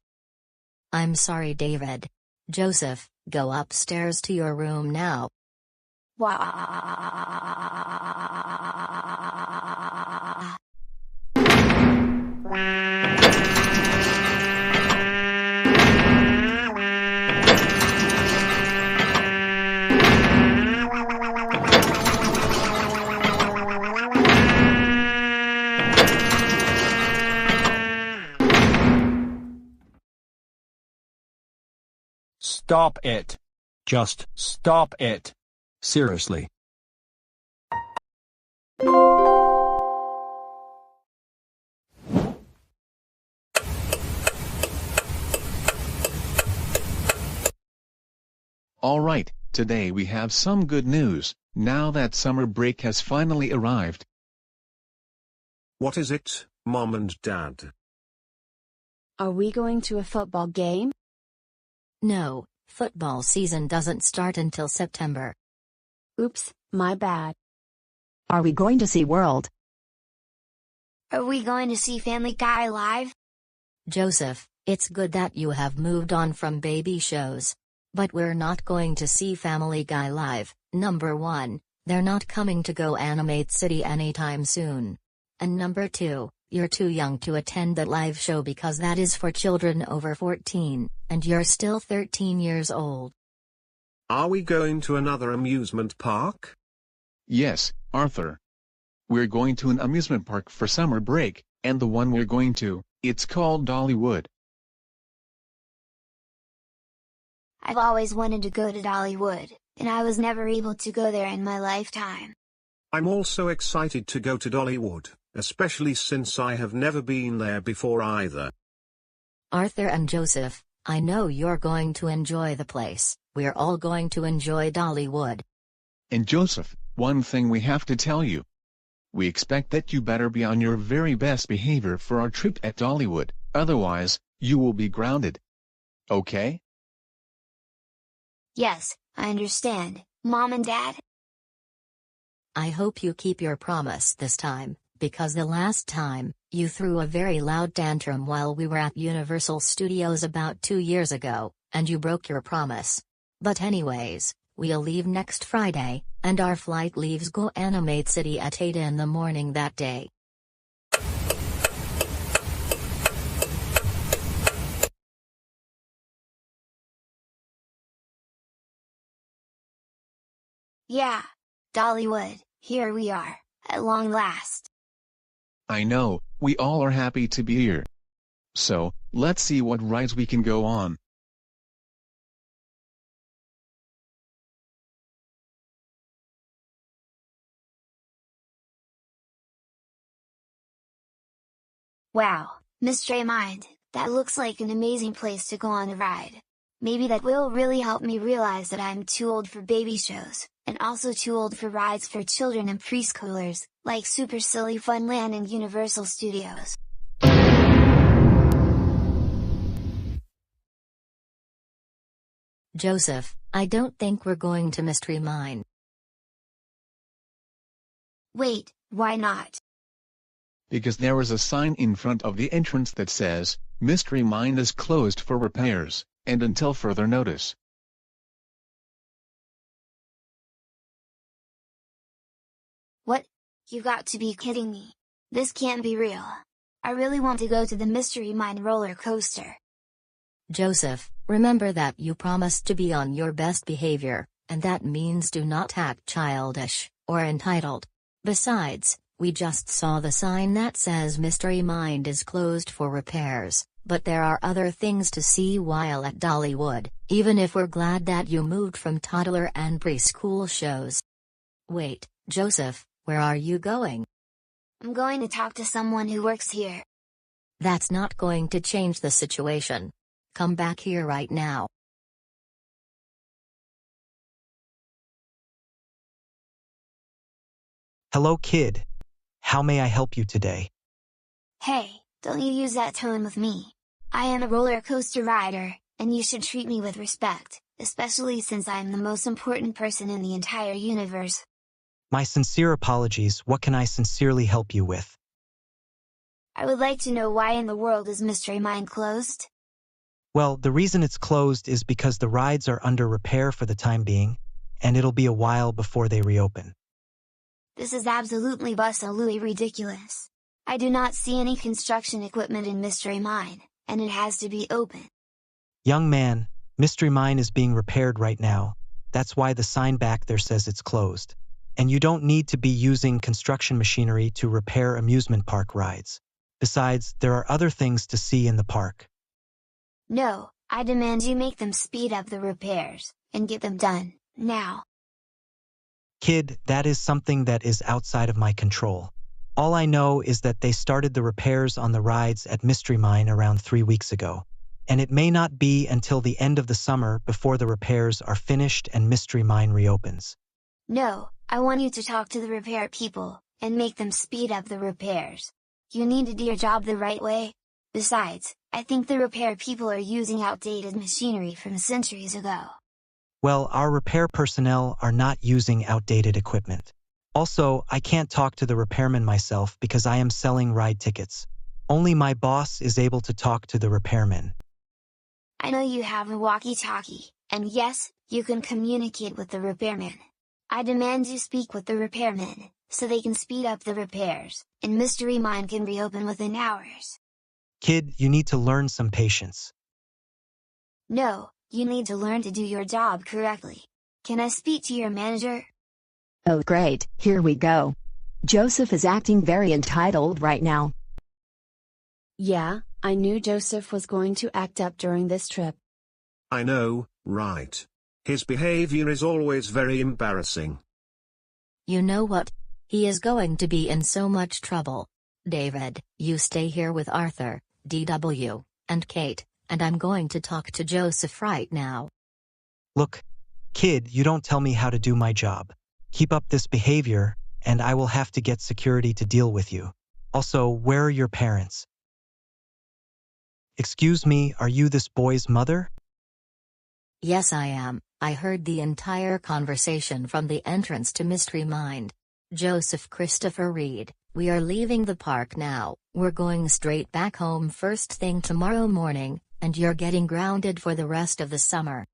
I'm sorry, David. Joseph, go upstairs to your room now. Stop it. Just stop it. Seriously. Alright, today we have some good news, now that summer break has finally arrived. What is it, Mom and Dad? Are we going to a football game? No, football season doesn't start until September. Oops, my bad. Are we going to see World? Are we going to see Family Guy live? Joseph, it's good that you have moved on from baby shows. But we're not going to see Family Guy live. Number 1, they're not coming to Goanimate City anytime soon. And number 2, you're too young to attend that live show because that is for children over 14, and you're still 13 years old. Are we going to another amusement park? Yes, Arthur. We're going to an amusement park for summer break, and the one we're going to, it's called Dollywood. I've always wanted to go to Dollywood, and I was never able to go there in my lifetime. I'm also excited to go to Dollywood, especially since I have never been there before either. Arthur and Joseph, I know you're going to enjoy the place. We're all going to enjoy Dollywood. And Joseph, one thing we have to tell you. We expect that you better be on your very best behavior for our trip at Dollywood, otherwise, you will be grounded. Okay? Yes, I understand, Mom and Dad. I hope you keep your promise this time, because the last time, you threw a very loud tantrum while we were at Universal Studios about 2 years ago, and you broke your promise. But anyways, we'll leave next Friday, and our flight leaves Goanimate City at 8 in the morning that day. Yeah, Dollywood, here we are, at long last. I know, we all are happy to be here. So, let's see what rides we can go on. Wow, Mystery Mind, that looks like an amazing place to go on a ride. Maybe that will really help me realize that I'm too old for baby shows, and also too old for rides for children and preschoolers, like Super Silly Funland and Universal Studios. Joseph, I don't think we're going to Mystery Mine. Wait, why not? Because there is a sign in front of the entrance that says, Mystery Mine is closed for repairs, and until further notice. What? You got to be kidding me. This can't be real. I really want to go to the Mystery Mine roller coaster. Joseph, remember that you promised to be on your best behavior, and that means do not act childish, or entitled. Besides, we just saw the sign that says Mystery Mine is closed for repairs, but there are other things to see while at Dollywood, even if we're glad that you moved from toddler and preschool shows. Wait, Joseph, where are you going? I'm going to talk to someone who works here. That's not going to change the situation. Come back here right now. Hello, kid. How may I help you today? Hey, don't you use that tone with me. I am a roller coaster rider, and you should treat me with respect, especially since I am the most important person in the entire universe. My sincere apologies. What can I sincerely help you with? I would like to know why in the world is Mystery Mine closed? Well, the reason it's closed is because the rides are under repair for the time being, and it'll be a while before they reopen. This is absolutely bussalooey ridiculous. I do not see any construction equipment in Mystery Mine, and it has to be open. Young man, Mystery Mine is being repaired right now. That's why the sign back there says it's closed. And you don't need to be using construction machinery to repair amusement park rides. Besides, there are other things to see in the park. No, I demand you make them speed up the repairs, and get them done, now. Kid, that is something that is outside of my control. All I know is that they started the repairs on the rides at Mystery Mine around 3 weeks ago. And it may not be until the end of the summer before the repairs are finished and Mystery Mine reopens. No, I want you to talk to the repair people, and make them speed up the repairs. You need to do your job the right way. Besides, I think the repair people are using outdated machinery from centuries ago. Well, our repair personnel are not using outdated equipment. Also, I can't talk to the repairman myself because I am selling ride tickets. Only my boss is able to talk to the repairman. I know you have a walkie-talkie, and yes, you can communicate with the repairman. I demand you speak with the repairman, so they can speed up the repairs, and Mystery Mine can reopen within hours. Kid, you need to learn some patience. No, you need to learn to do your job correctly. Can I speak to your manager? Oh great, here we go. Joseph is acting very entitled right now. Yeah, I knew Joseph was going to act up during this trip. I know, right? His behavior is always very embarrassing. You know what? He is going to be in so much trouble. David, you stay here with Arthur, DW. and Kate, and I'm going to talk to Joseph right now. Look, kid, you don't tell me how to do my job. Keep up this behavior, and I will have to get security to deal with you. Also, where are your parents? Excuse me, are you this boy's mother? Yes, I am. I heard the entire conversation from the entrance to Mystery Mind. Joseph Christopher Reed, we are leaving the park now. We're going straight back home first thing tomorrow morning, and you're getting grounded for the rest of the summer.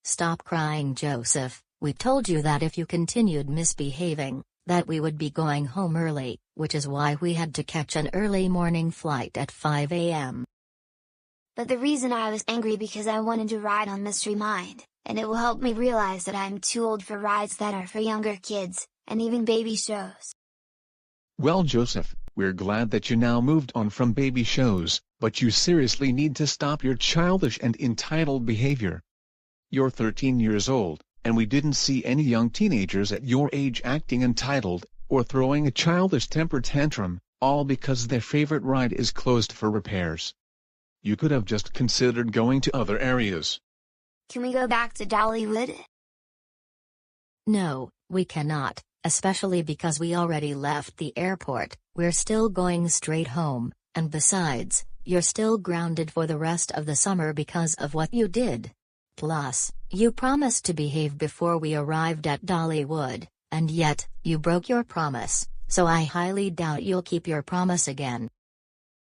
Stop crying, Joseph. We told you that if you continued misbehaving, that we would be going home early, which is why we had to catch an early morning flight at 5 a.m. But the reason I was angry because I wanted to ride on Mystery Mind, and it will help me realize that I'm too old for rides that are for younger kids, and even baby shows. Well, Joseph, we're glad that you now moved on from baby shows, but you seriously need to stop your childish and entitled behavior. You're 13 years old, and we didn't see any young teenagers at your age acting entitled, or throwing a childish temper tantrum, all because their favorite ride is closed for repairs. You could have just considered going to other areas. Can we go back to Dollywood? No, we cannot, especially because we already left the airport. We're still going straight home, and besides, you're still grounded for the rest of the summer because of what you did. Plus, you promised to behave before we arrived at Dollywood, and yet, you broke your promise, so I highly doubt you'll keep your promise again.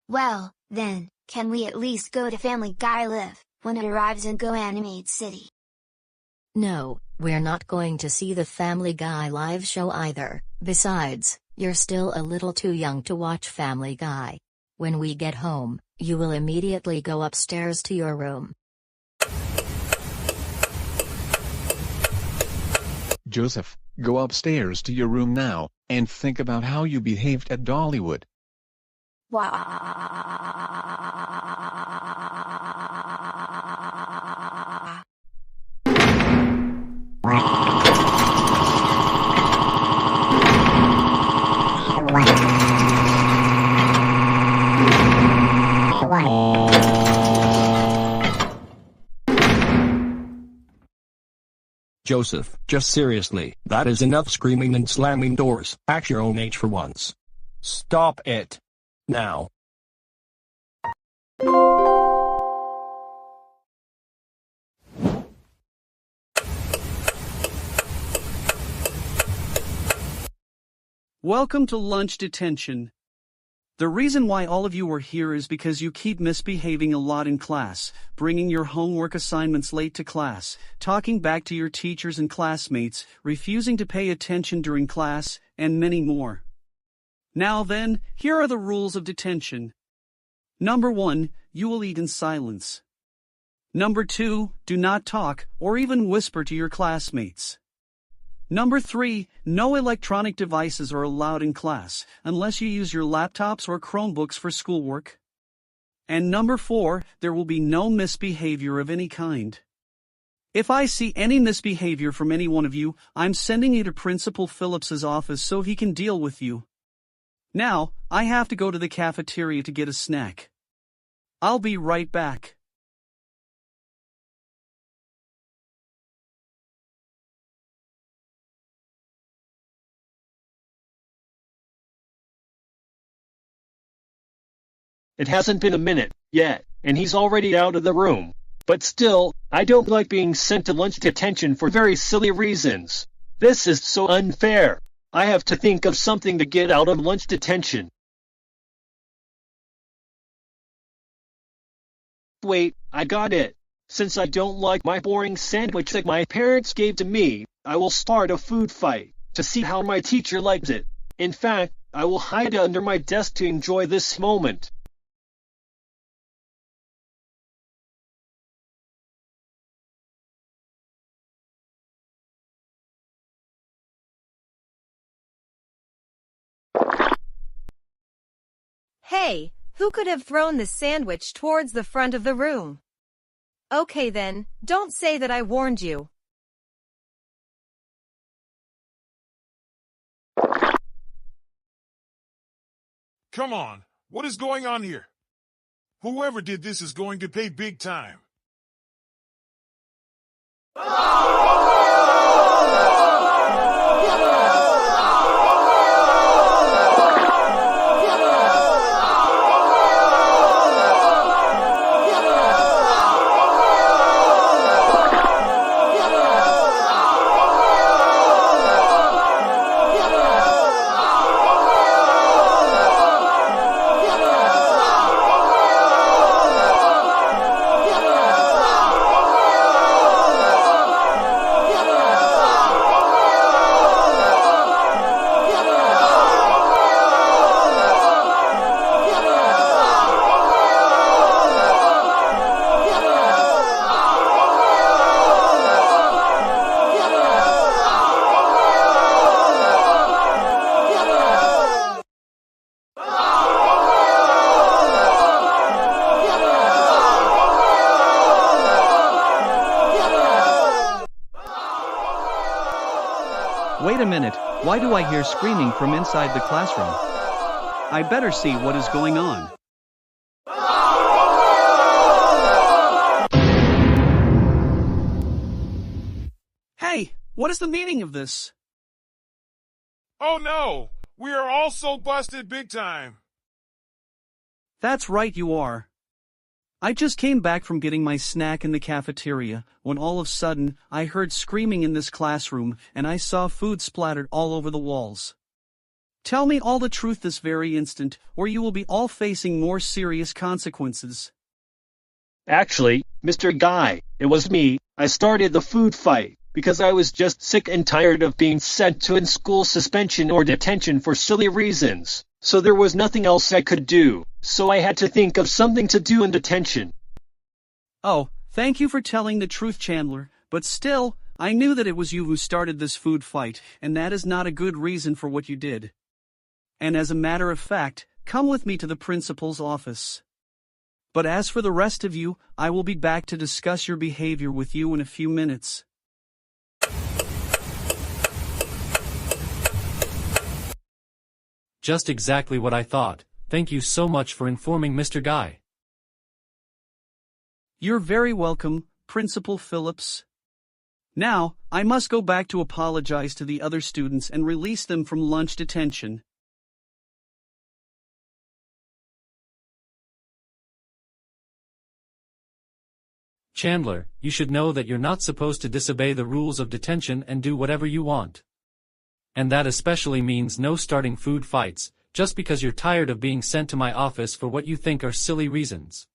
Well, then, can we at least go to Family Guy Live, when it arrives in Goanimate City? No, we're not going to see the Family Guy live show either. Besides, you're still a little too young to watch Family Guy. When we get home, you will immediately go upstairs to your room. Joseph, go upstairs to your room now, and think about how you behaved at Dollywood. Joseph, just seriously, that is enough screaming and slamming doors. Act your own age for once. Stop it. Now. Welcome to lunch detention. The reason why all of you are here is because you keep misbehaving a lot in class, bringing your homework assignments late to class, talking back to your teachers and classmates, refusing to pay attention during class, and many more. Now then, here are the rules of detention. Number 1, you will eat in silence. Number 2, do not talk or even whisper to your classmates. Number 3, no electronic devices are allowed in class, unless you use your laptops or Chromebooks for schoolwork. And number 4, there will be no misbehavior of any kind. If I see any misbehavior from any one of you, I'm sending you to Principal Phillips's office so he can deal with you. Now, I have to go to the cafeteria to get a snack. I'll be right back. It hasn't been a minute yet, and he's already out of the room. But still, I don't like being sent to lunch detention for very silly reasons. This is so unfair. I have to think of something to get out of lunch detention. Wait, I got it. Since I don't like my boring sandwich that my parents gave to me, I will start a food fight to see how my teacher likes it. In fact, I will hide under my desk to enjoy this moment. Hey, who could have thrown this sandwich towards the front of the room? Okay then, don't say that I warned you. Come on, what is going on here? Whoever did this is going to pay big time. Wait a minute, why do I hear screaming from inside the classroom? I better see what is going on. Hey, what is the meaning of this? Oh no, we are all so busted big time. That's right, you are. I just came back from getting my snack in the cafeteria, when all of a sudden, I heard screaming in this classroom, and I saw food splattered all over the walls. Tell me all the truth this very instant, or you will be all facing more serious consequences. Actually, Mr. Guy, it was me. I started the food fight, because I was just sick and tired of being sent to in-school suspension or detention for silly reasons. So there was nothing else I could do, so I had to think of something to do in detention. Oh, thank you for telling the truth, Chandler, but still, I knew that it was you who started this food fight, and that is not a good reason for what you did. And as a matter of fact, come with me to the principal's office. But as for the rest of you, I will be back to discuss your behavior with you in a few minutes. Just exactly what I thought. Thank you so much for informing Mr. Guy. You're very welcome, Principal Phillips. Now, I must go back to apologize to the other students and release them from lunch detention. Chandler, you should know that you're not supposed to disobey the rules of detention and do whatever you want. And that especially means no starting food fights, just because you're tired of being sent to my office for what you think are silly reasons.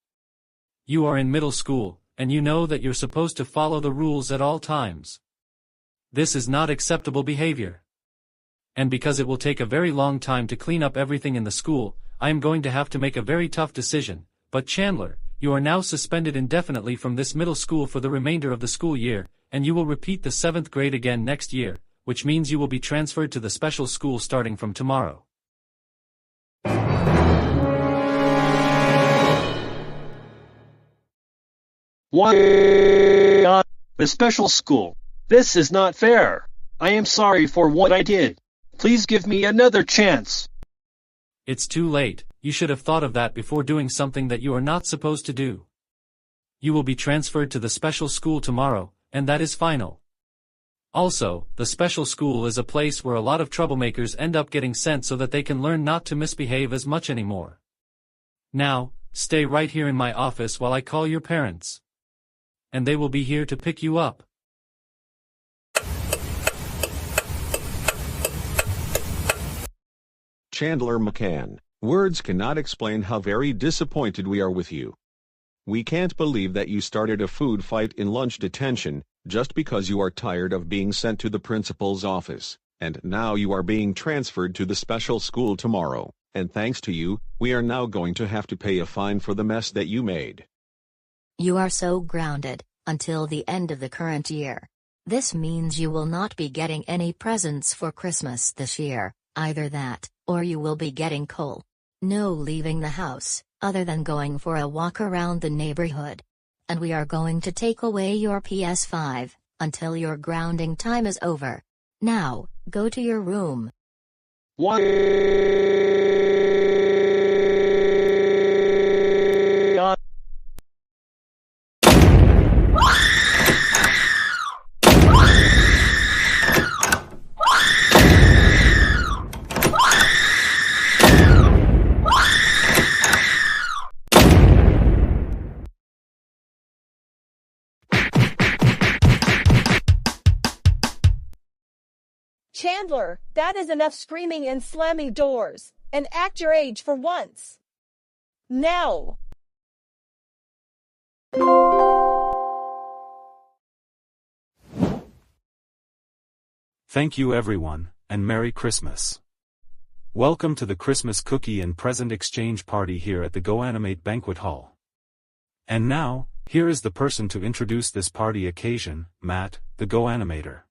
You are in middle school, and you know that you're supposed to follow the rules at all times. This is not acceptable behavior. And because it will take a very long time to clean up everything in the school, I am going to have to make a very tough decision. But Chandler, you are now suspended indefinitely from this middle school for the remainder of the school year, and you will repeat the 7th grade again next year, which means you will be transferred to the special school starting from tomorrow. Why? The special school. This is not fair. I am sorry for what I did. Please give me another chance. It's too late. You should have thought of that before doing something that you are not supposed to do. You will be transferred to the special school tomorrow, and that is final. Also, the special school is a place where a lot of troublemakers end up getting sent so that they can learn not to misbehave as much anymore. Now, stay right here in my office while I call your parents. And they will be here to pick you up. Chandler McCann, words cannot explain how very disappointed we are with you. We can't believe that you started a food fight in lunch detention, just because you are tired of being sent to the principal's office, and now you are being transferred to the special school tomorrow, and thanks to you, we are now going to have to pay a fine for the mess that you made. You are so grounded, until the end of the current year. This means you will not be getting any presents for Christmas this year, either that, or you will be getting coal. No leaving the house, other than going for a walk around the neighborhood. And we are going to take away your PS5, until your grounding time is over. Now, go to your room. What? Chandler, that is enough screaming and slamming doors, and act your age for once. Now! Thank you everyone, and Merry Christmas. Welcome to the Christmas cookie and present exchange party here at the Goanimate Banquet Hall. And now, here is the person to introduce this party occasion, Matt, the Goanimator.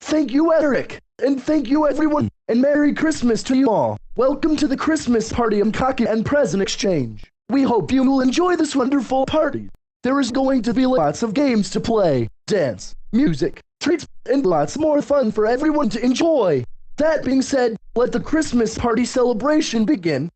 Thank you, Eric, and thank you everyone, and Merry Christmas to you all. Welcome to the Christmas party and cookie and present exchange. We hope you will enjoy this wonderful party. There is going to be lots of games to play, dance, music, treats, and lots more fun for everyone to enjoy. That being said, let the Christmas party celebration begin.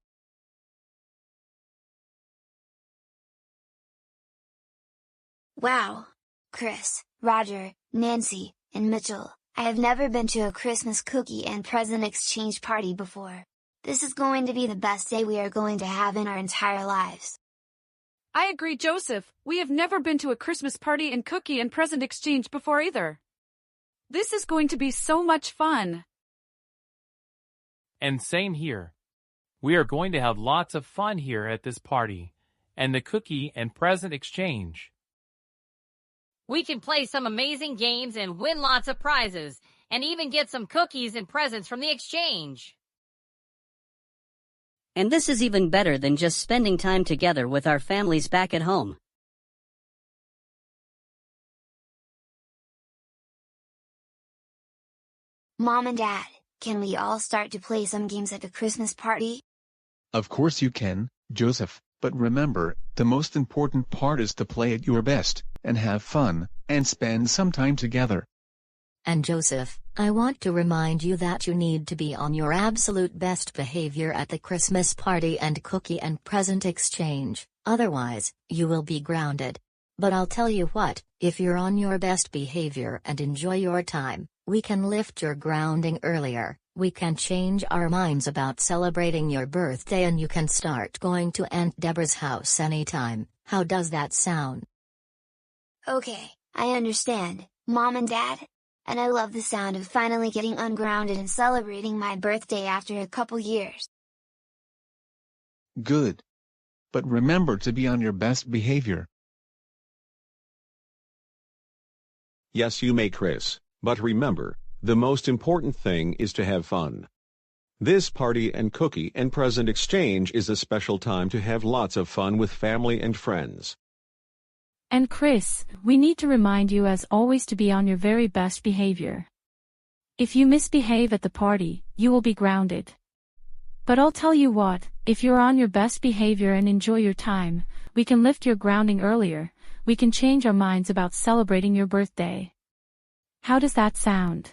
Wow. Chris, Roger, Nancy, and Mitchell, I have never been to a Christmas cookie and present exchange party before. This is going to be the best day we are going to have in our entire lives. I agree, Joseph. We have never been to a Christmas party and cookie and present exchange before either. This is going to be so much fun. And same here. We are going to have lots of fun here at this party, and the cookie and present exchange. We can play some amazing games and win lots of prizes, and even get some cookies and presents from the exchange. And this is even better than just spending time together with our families back at home. Mom and Dad, can we all start to play some games at the Christmas party? Of course you can, Joseph, but remember, the most important part is to play at your best, and have fun, and spend some time together. And Joseph, I want to remind you that you need to be on your absolute best behavior at the Christmas party and cookie and present exchange, otherwise, you will be grounded. But I'll tell you what, if you're on your best behavior and enjoy your time, we can lift your grounding earlier, we can change our minds about celebrating your birthday, and you can start going to Aunt Deborah's house anytime. How does that sound? Okay, I understand, Mom and Dad. And I love the sound of finally getting ungrounded and celebrating my birthday after a couple years. Good. But remember to be on your best behavior. Yes, you may, Chris, but remember, the most important thing is to have fun. This party and cookie and present exchange is a special time to have lots of fun with family and friends. And Chris, we need to remind you as always to be on your very best behavior. If you misbehave at the party, you will be grounded. But I'll tell you what, if you're on your best behavior and enjoy your time, we can lift your grounding earlier, we can change our minds about celebrating your birthday. How does that sound?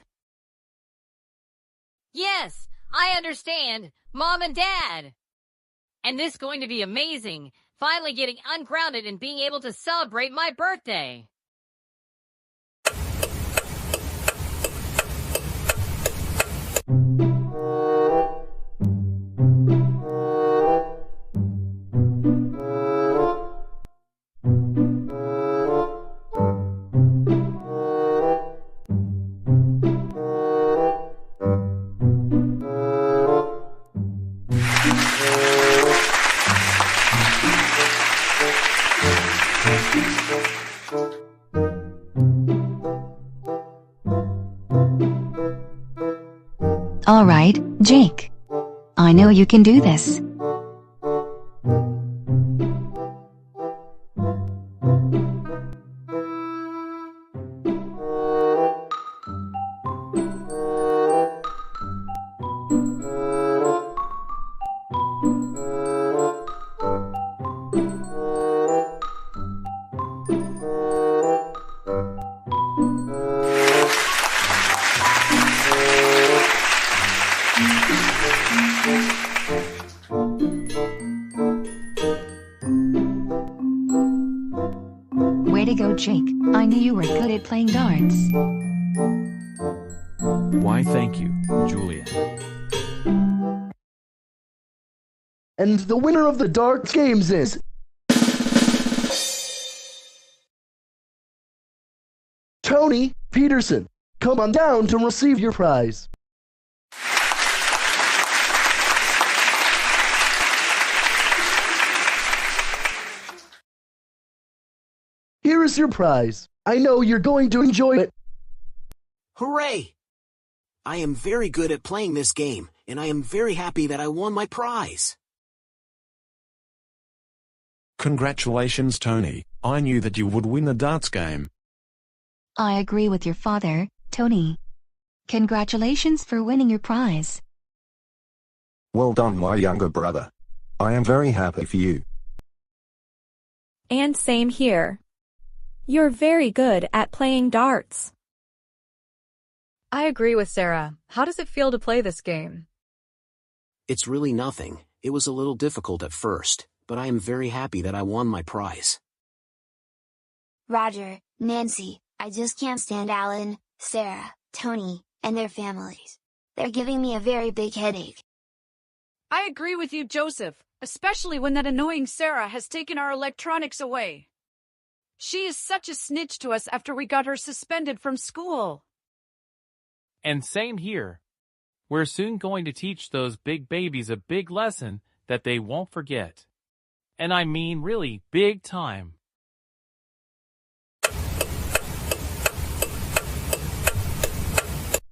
Yes, I understand, Mom and Dad. And this is going to be amazing. Finally getting ungrounded and being able to celebrate my birthday. All right, Jake. I know you can do this. to go, Jake. I knew you were good at playing darts. Why thank you, Julia. And the winner of the darts games is... Tony Peterson. Come on down to receive your prize. Here is your prize. I know you're going to enjoy it. Hooray! I am very good at playing this game, and I am very happy that I won my prize. Congratulations, Tony. I knew that you would win the darts game. I agree with your father, Tony. Congratulations for winning your prize. Well done, my younger brother. I am very happy for you. And same here. You're very good at playing darts. I agree with Sarah. How does it feel to play this game? It's really nothing. It was a little difficult at first, but I am very happy that I won my prize. Roger, Nancy, I just can't stand Alan, Sarah, Tony, and their families. They're giving me a very big headache. I agree with you, Joseph, especially when that annoying Sarah has taken our electronics away. She is such a snitch to us after we got her suspended from school. And same here. We're soon going to teach those big babies a big lesson that they won't forget. And I mean really big time.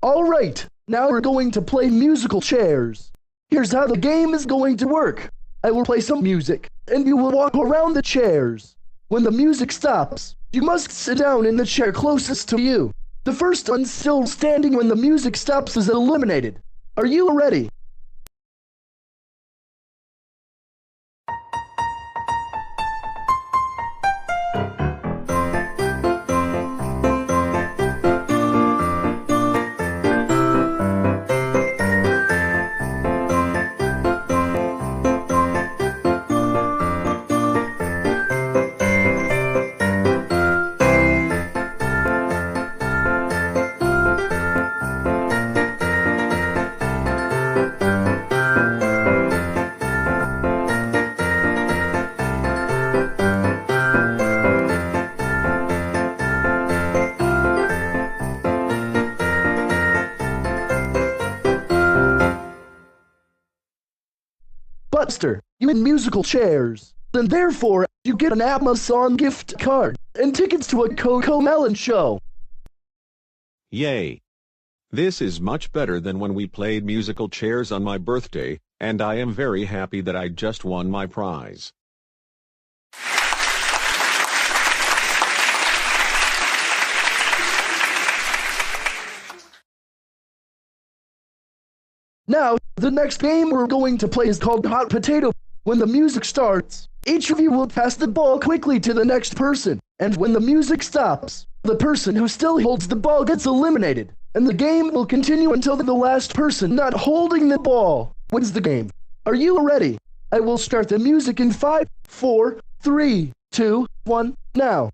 Alright, now we're going to play musical chairs. Here's how the game is going to work. I will play some music, and you will walk around the chairs. When the music stops, you must sit down in the chair closest to you. The first one still standing when the music stops is eliminated. Are you ready? Buster, you win musical chairs, and therefore you get an Amazon gift card and tickets to a Cocomelon show. Yay! This is much better than when we played musical chairs on my birthday, and I am very happy that I just won my prize. Now, the next game we're going to play is called Hot Potato. When the music starts, each of you will pass the ball quickly to the next person, and when the music stops, the person who still holds the ball gets eliminated, and the game will continue until the last person not holding the ball wins the game. Are you ready? I will start the music in 5, 4, 3, 2, 1, now.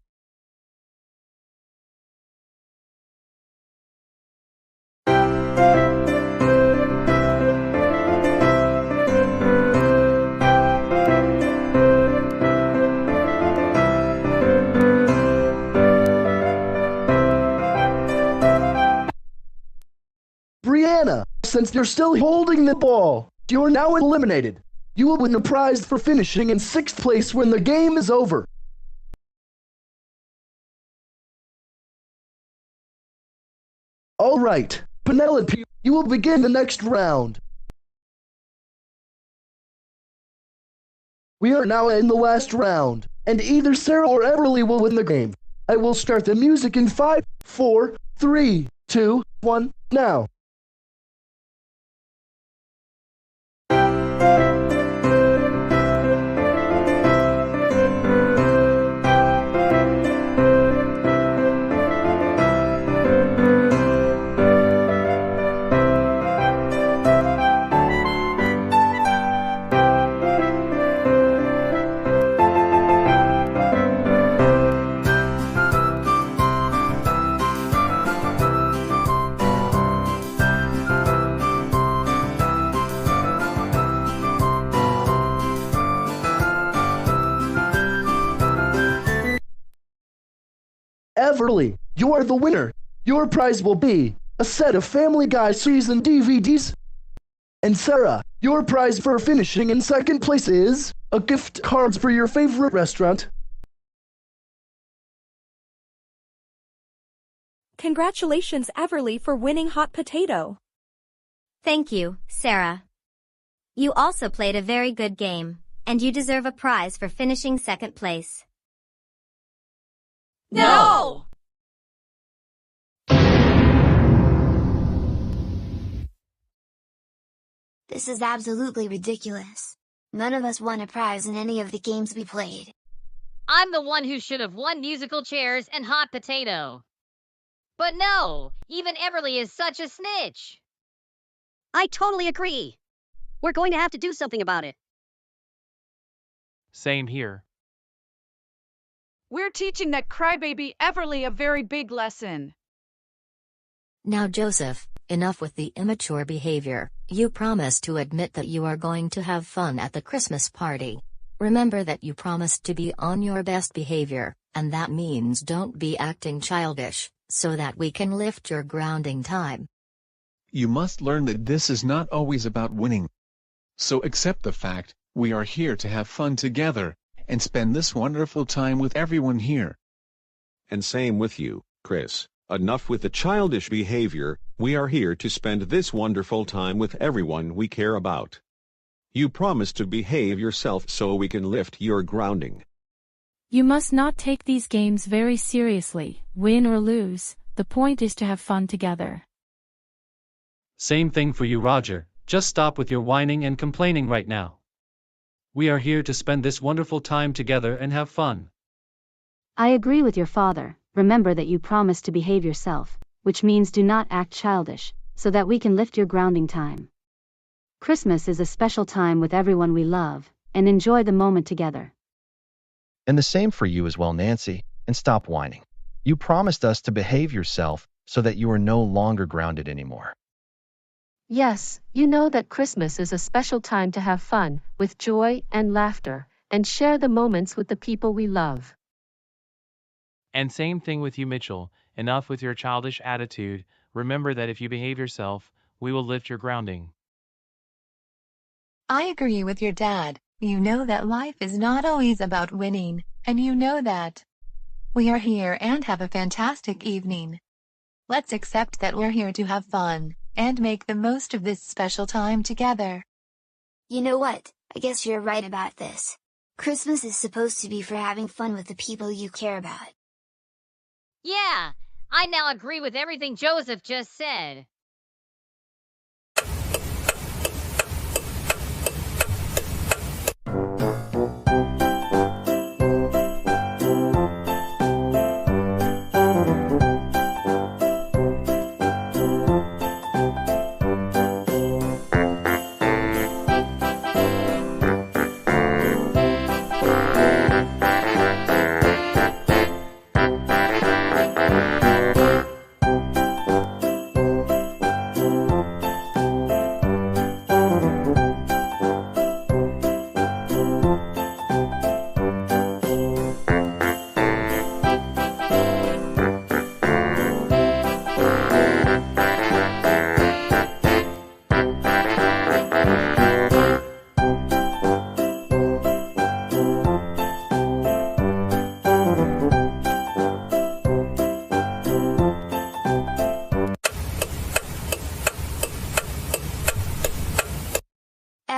Brianna, since you're still holding the ball, you're now eliminated. You will win a prize for finishing in 6th place when the game is over. Alright, Penelope, you will begin the next round. We are now in the last round, and either Sarah or Everly will win the game. I will start the music in 5, 4, 3, 2, 1, now. Everly, you are the winner. Your prize will be a set of Family Guy season DVDs. And Sarah, your prize for finishing in second place is a gift card for your favorite restaurant. Congratulations, Everly, for winning Hot Potato. Thank you, Sarah. You also played a very good game, and you deserve a prize for finishing second place. No! This is absolutely ridiculous. None of us won a prize in any of the games we played. I'm the one who should have won musical chairs and hot potato. But no, even Everly is such a snitch. I totally agree. We're going to have to do something about it. Same here. We're teaching that crybaby Everly a very big lesson. Now Joseph, enough with the immature behavior. You promised to admit that you are going to have fun at the Christmas party. Remember that you promised to be on your best behavior, and that means don't be acting childish, so that we can lift your grounding time. You must learn that this is not always about winning. So accept the fact, we are here to have fun together, and spend this wonderful time with everyone here. And same with you, Chris. Enough with the childish behavior, we are here to spend this wonderful time with everyone we care about. You promised to behave yourself so we can lift your grounding. You must not take these games very seriously, win or lose, the point is to have fun together. Same thing for you, Roger, just stop with your whining and complaining right now. We are here to spend this wonderful time together and have fun. I agree with your father. Remember that you promised to behave yourself, which means do not act childish, so that we can lift your grounding time. Christmas is a special time with everyone we love, and enjoy the moment together. And the same for you as well, Nancy, and stop whining. You promised us to behave yourself so that you are no longer grounded anymore. Yes, you know that Christmas is a special time to have fun, with joy and laughter, and share the moments with the people we love. And same thing with you, Mitchell. Enough with your childish attitude. Remember that if you behave yourself, we will lift your grounding. I agree with your dad. You know that life is not always about winning, and you know that. We are here and have a fantastic evening. Let's accept that we're here to have fun, and make the most of this special time together. You know what? I guess you're right about this. Christmas is supposed to be for having fun with the people you care about. Yeah, I now agree with everything Joseph just said.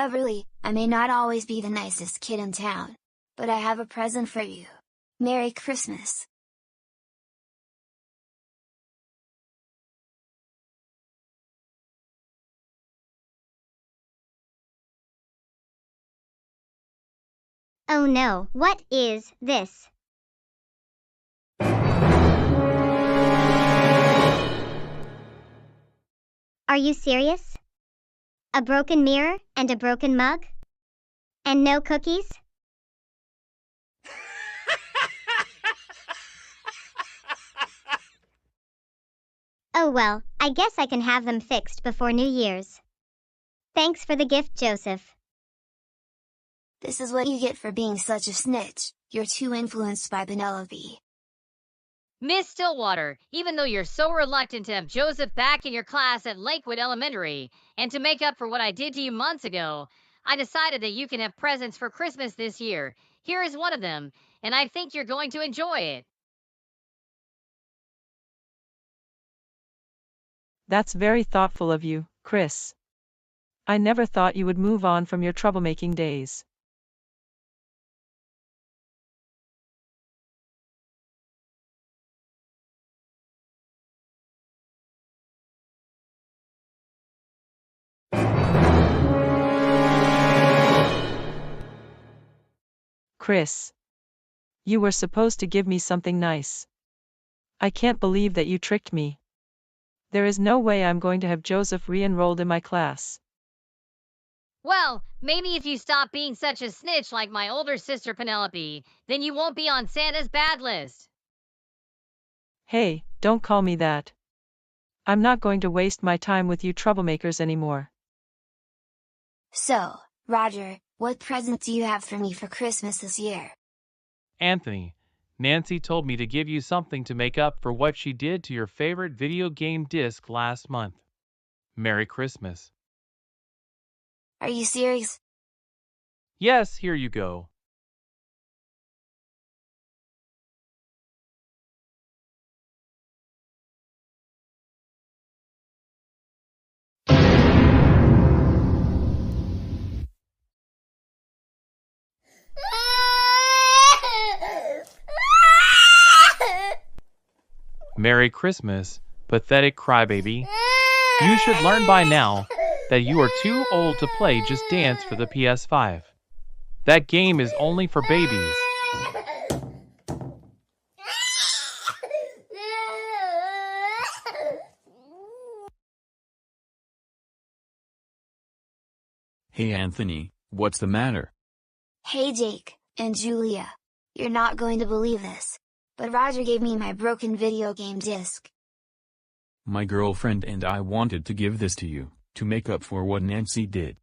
Everly, I may not always be the nicest kid in town, but I have a present for you. Merry Christmas. Oh no, what is this? Are you serious? A broken mirror and a broken mug? And no cookies? Oh well, I guess I can have them fixed before New Year's. Thanks for the gift, Joseph. This is what you get for being such a snitch. You're too influenced by Penelope. Miss Stillwater, even though you're so reluctant to have Joseph back in your class at Lakewood Elementary, and to make up for what I did to you months ago, I decided that you can have presents for Christmas this year. Here is one of them, and I think you're going to enjoy it. That's very thoughtful of you, Chris. I never thought you would move on from your troublemaking days. Chris. You were supposed to give me something nice. I can't believe that you tricked me. There is no way I'm going to have Joseph re-enrolled in my class. Well, maybe if you stop being such a snitch like my older sister Penelope, then you won't be on Santa's bad list. Hey, don't call me that. I'm not going to waste my time with you troublemakers anymore. So, Roger, what present do you have for me for Christmas this year? Anthony, Nancy told me to give you something to make up for what she did to your favorite video game disc last month. Merry Christmas. Are you serious? Yes, here you go. Merry Christmas, pathetic crybaby. You should learn by now that you are too old to play Just Dance for the PS5. That game is only for babies. Hey Anthony, what's the matter? Hey Jake, and Julia. You're not going to believe this, but Roger gave me my broken video game disc. My girlfriend and I wanted to give this to you, to make up for what Nancy did.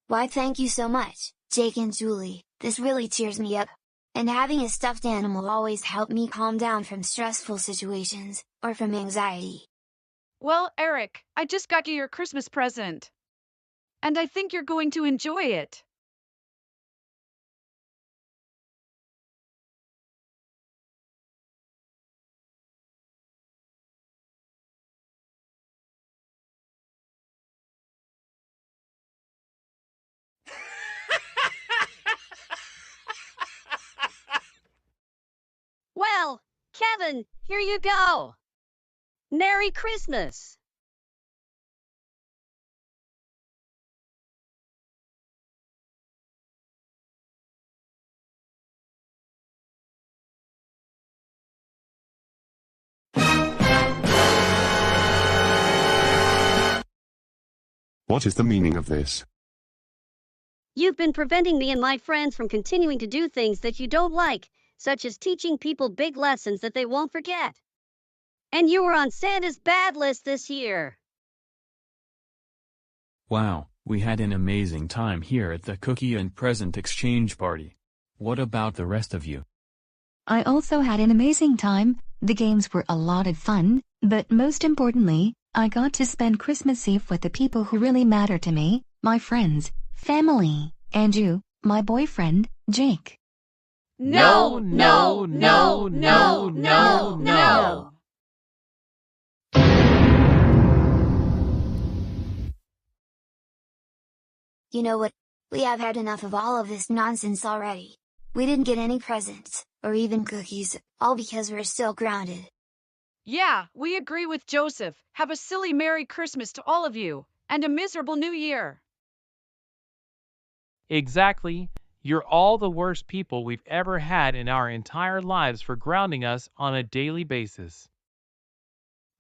Why thank you so much, Jake and Julie, this really cheers me up. And having a stuffed animal always helped me calm down from stressful situations, or from anxiety. Well, Eric, I just got you your Christmas present. And I think you're going to enjoy it. Well, Kevin, here you go. Merry Christmas. What is the meaning of this? You've been preventing me and my friends from continuing to do things that you don't like, such as teaching people big lessons that they won't forget. And you were on Santa's bad list this year. Wow, we had an amazing time here at the cookie and present exchange party. What about the rest of you? I also had an amazing time. The games were a lot of fun, but most importantly, I got to spend Christmas Eve with the people who really matter to me, my friends, family, and you, my boyfriend, Jake. No, no, no, no, no, no. You know what? We have had enough of all of this nonsense already. We didn't get any presents, or even cookies, all because we're still grounded. Yeah, we agree with Joseph. Have a silly Merry Christmas to all of you, and a miserable New Year. Exactly. You're all the worst people we've ever had in our entire lives for grounding us on a daily basis.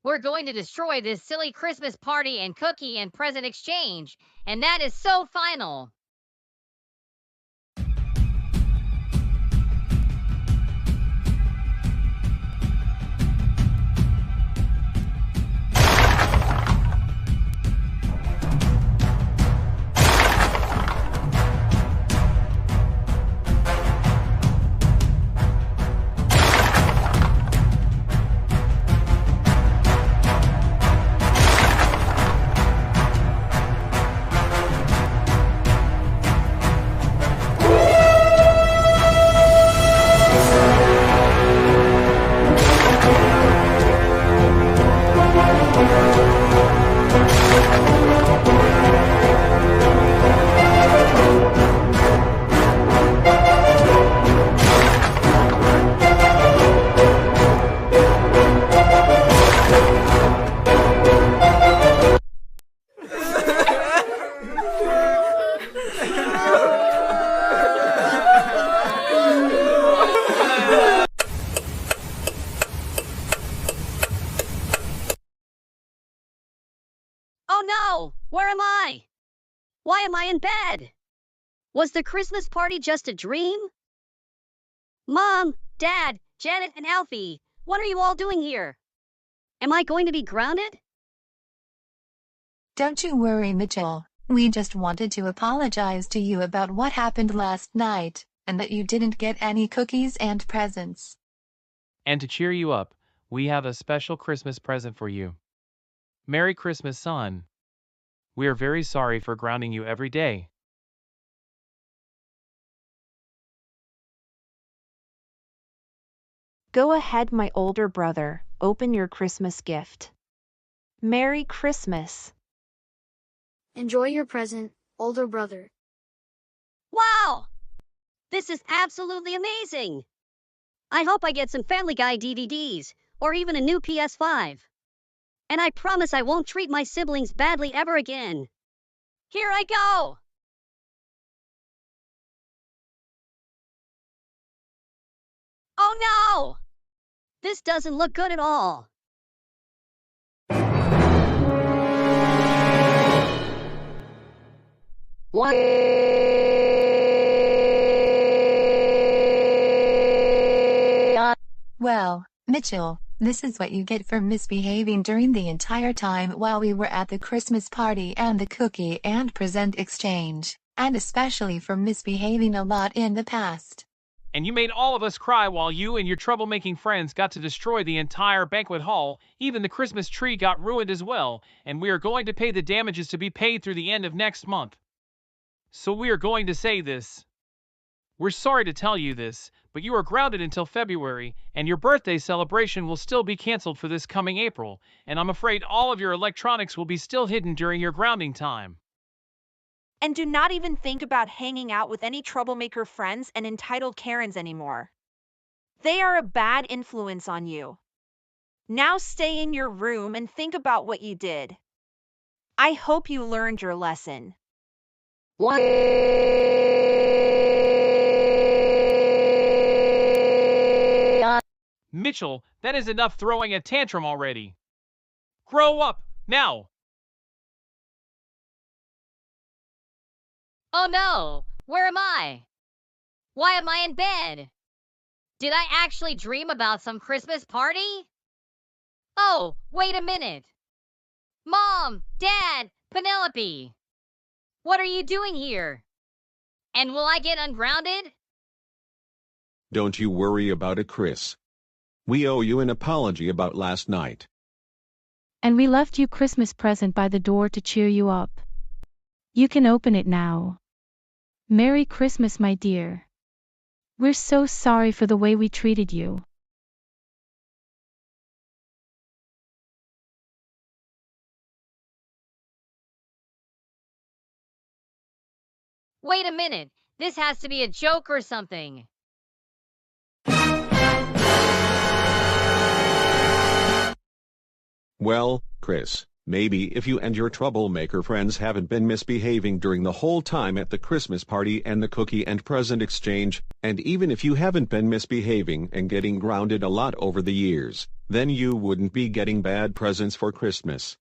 We're going to destroy this silly Christmas party and cookie and present exchange, and that is so final. no! Where am I? Why am I in bed? Was the Christmas party just a dream? Mom, Dad, Janet, and Alfie, what are you all doing here? Am I going to be grounded? Don't you worry, Mitchell. We just wanted to apologize to you about what happened last night, and that you didn't get any cookies and presents. And to cheer you up, we have a special Christmas present for you. Merry Christmas, son. We are very sorry for grounding you every day. Go ahead, my older brother, open your Christmas gift. Merry Christmas. Enjoy your present, older brother. Wow! This is absolutely amazing! I hope I get some Family Guy DVDs, or even a new PS5. And I promise I won't treat my siblings badly ever again. Here I go! Oh no! This doesn't look good at all. Well, Mitchell, this is what you get for misbehaving during the entire time while we were at the Christmas party and the cookie and present exchange, and especially for misbehaving a lot in the past. And you made all of us cry while you and your troublemaking friends got to destroy the entire banquet hall. Even the Christmas tree got ruined as well, and we are going to pay the damages to be paid through the end of next month. So we are going to say this. We're sorry to tell you this, but you are grounded until February, and your birthday celebration will still be canceled for this coming April, and I'm afraid all of your electronics will be still hidden during your grounding time. And do not even think about hanging out with any troublemaker friends and entitled Karens anymore. They are a bad influence on you. Now stay in your room and think about what you did. I hope you learned your lesson. Mitchell, that is enough throwing a tantrum already. Grow up, now! Oh no! Where am I? Why am I in bed? Did I actually dream about some Christmas party? Oh, wait a minute. Mom, Dad, Penelope. What are you doing here? And will I get ungrounded? Don't you worry about it, Chris. We owe you an apology about last night. And we left you Christmas present by the door to cheer you up. You can open it now. Merry Christmas, my dear. We're so sorry for the way we treated you. Wait a minute. This has to be a joke or something. Well, Chris, maybe if you and your troublemaker friends haven't been misbehaving during the whole time at the Christmas party and the cookie and present exchange, and even if you haven't been misbehaving and getting grounded a lot over the years, then you wouldn't be getting bad presents for Christmas.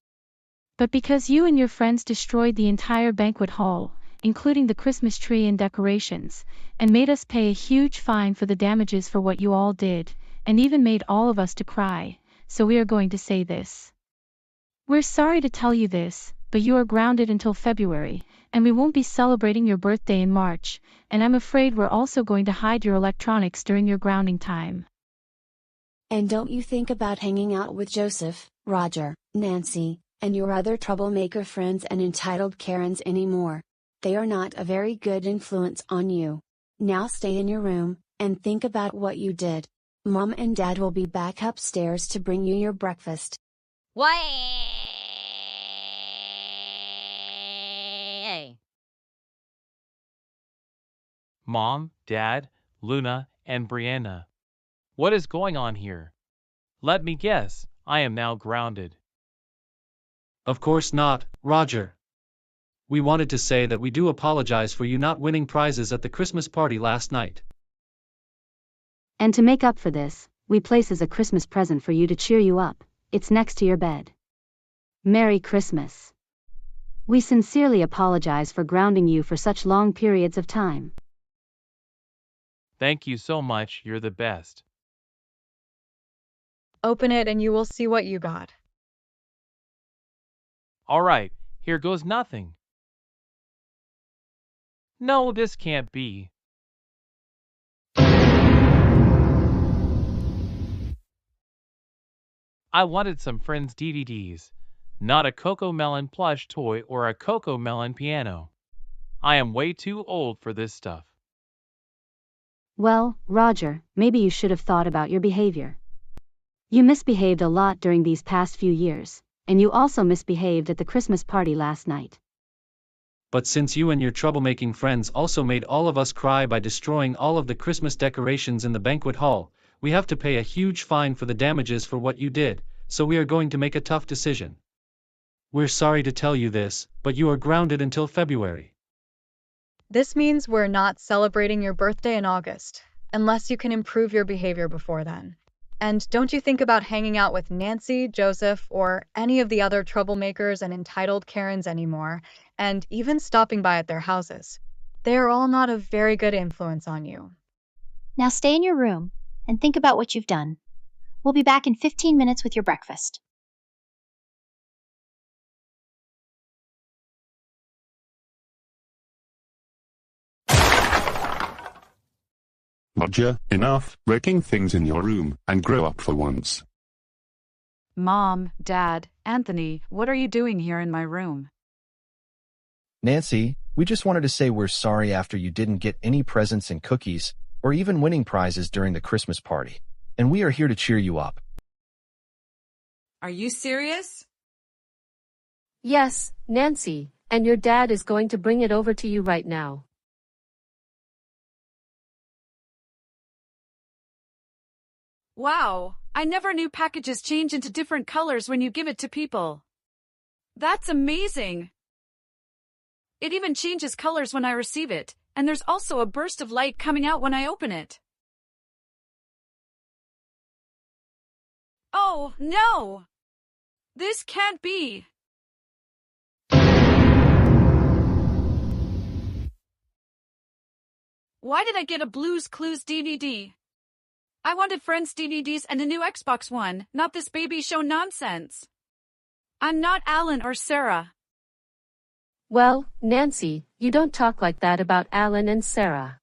But because you and your friends destroyed the entire banquet hall, including the Christmas tree and decorations, and made us pay a huge fine for the damages for what you all did, and even made all of us to cry, so we are going to say this. We're sorry to tell you this, but you are grounded until February, and we won't be celebrating your birthday in March, and I'm afraid we're also going to hide your electronics during your grounding time. And don't you think about hanging out with Joseph, Roger, Nancy, and your other troublemaker friends and entitled Karens anymore. They are not a very good influence on you. Now stay in your room, and think about what you did. Mom and Dad will be back upstairs to bring you your breakfast. Why? Mom, Dad, Luna, and Brianna. What is going on here? Let me guess, I am now grounded. Of course not, Roger. We wanted to say that we do apologize for you not winning prizes at the Christmas party last night. And to make up for this, we place as a Christmas present for you to cheer you up. It's next to your bed. Merry Christmas. We sincerely apologize for grounding you for such long periods of time. Thank you so much, you're the best. Open it and you will see what you got. All right, here goes nothing. No, this can't be. I wanted some Friends DVDs, not a Cocomelon plush toy or a Cocomelon piano. I am way too old for this stuff. Well, Roger, maybe you should have thought about your behavior. You misbehaved a lot during these past few years, and you also misbehaved at the Christmas party last night. But since you and your troublemaking friends also made all of us cry by destroying all of the Christmas decorations in the banquet hall, we have to pay a huge fine for the damages for what you did, so we are going to make a tough decision. We're sorry to tell you this, but you are grounded until February. This means we're not celebrating your birthday in August, unless you can improve your behavior before then. And don't you think about hanging out with Nancy, Joseph, or any of the other troublemakers and entitled Karens anymore, and even stopping by at their houses. They are all not a very good influence on you. Now stay in your room and think about what you've done. We'll be back in 15 minutes with your breakfast. Roger, enough wrecking things in your room, and grow up for once. Mom, Dad, Anthony, what are you doing here in my room? Nancy, we just wanted to say we're sorry after you didn't get any presents and cookies, or even winning prizes during the Christmas party. And we are here to cheer you up. Are you serious? Yes, Nancy, and your dad is going to bring it over to you right now. Wow, I never knew packages change into different colors when you give it to people. That's amazing. It even changes colors when I receive it, and there's also a burst of light coming out when I open it. Oh, no! This can't be. Why did I get a Blue's Clues DVD? I wanted Friends DVDs and a new Xbox One, not this baby show nonsense. I'm not Alan or Sarah. Well, Nancy, you don't talk like that about Alan and Sarah.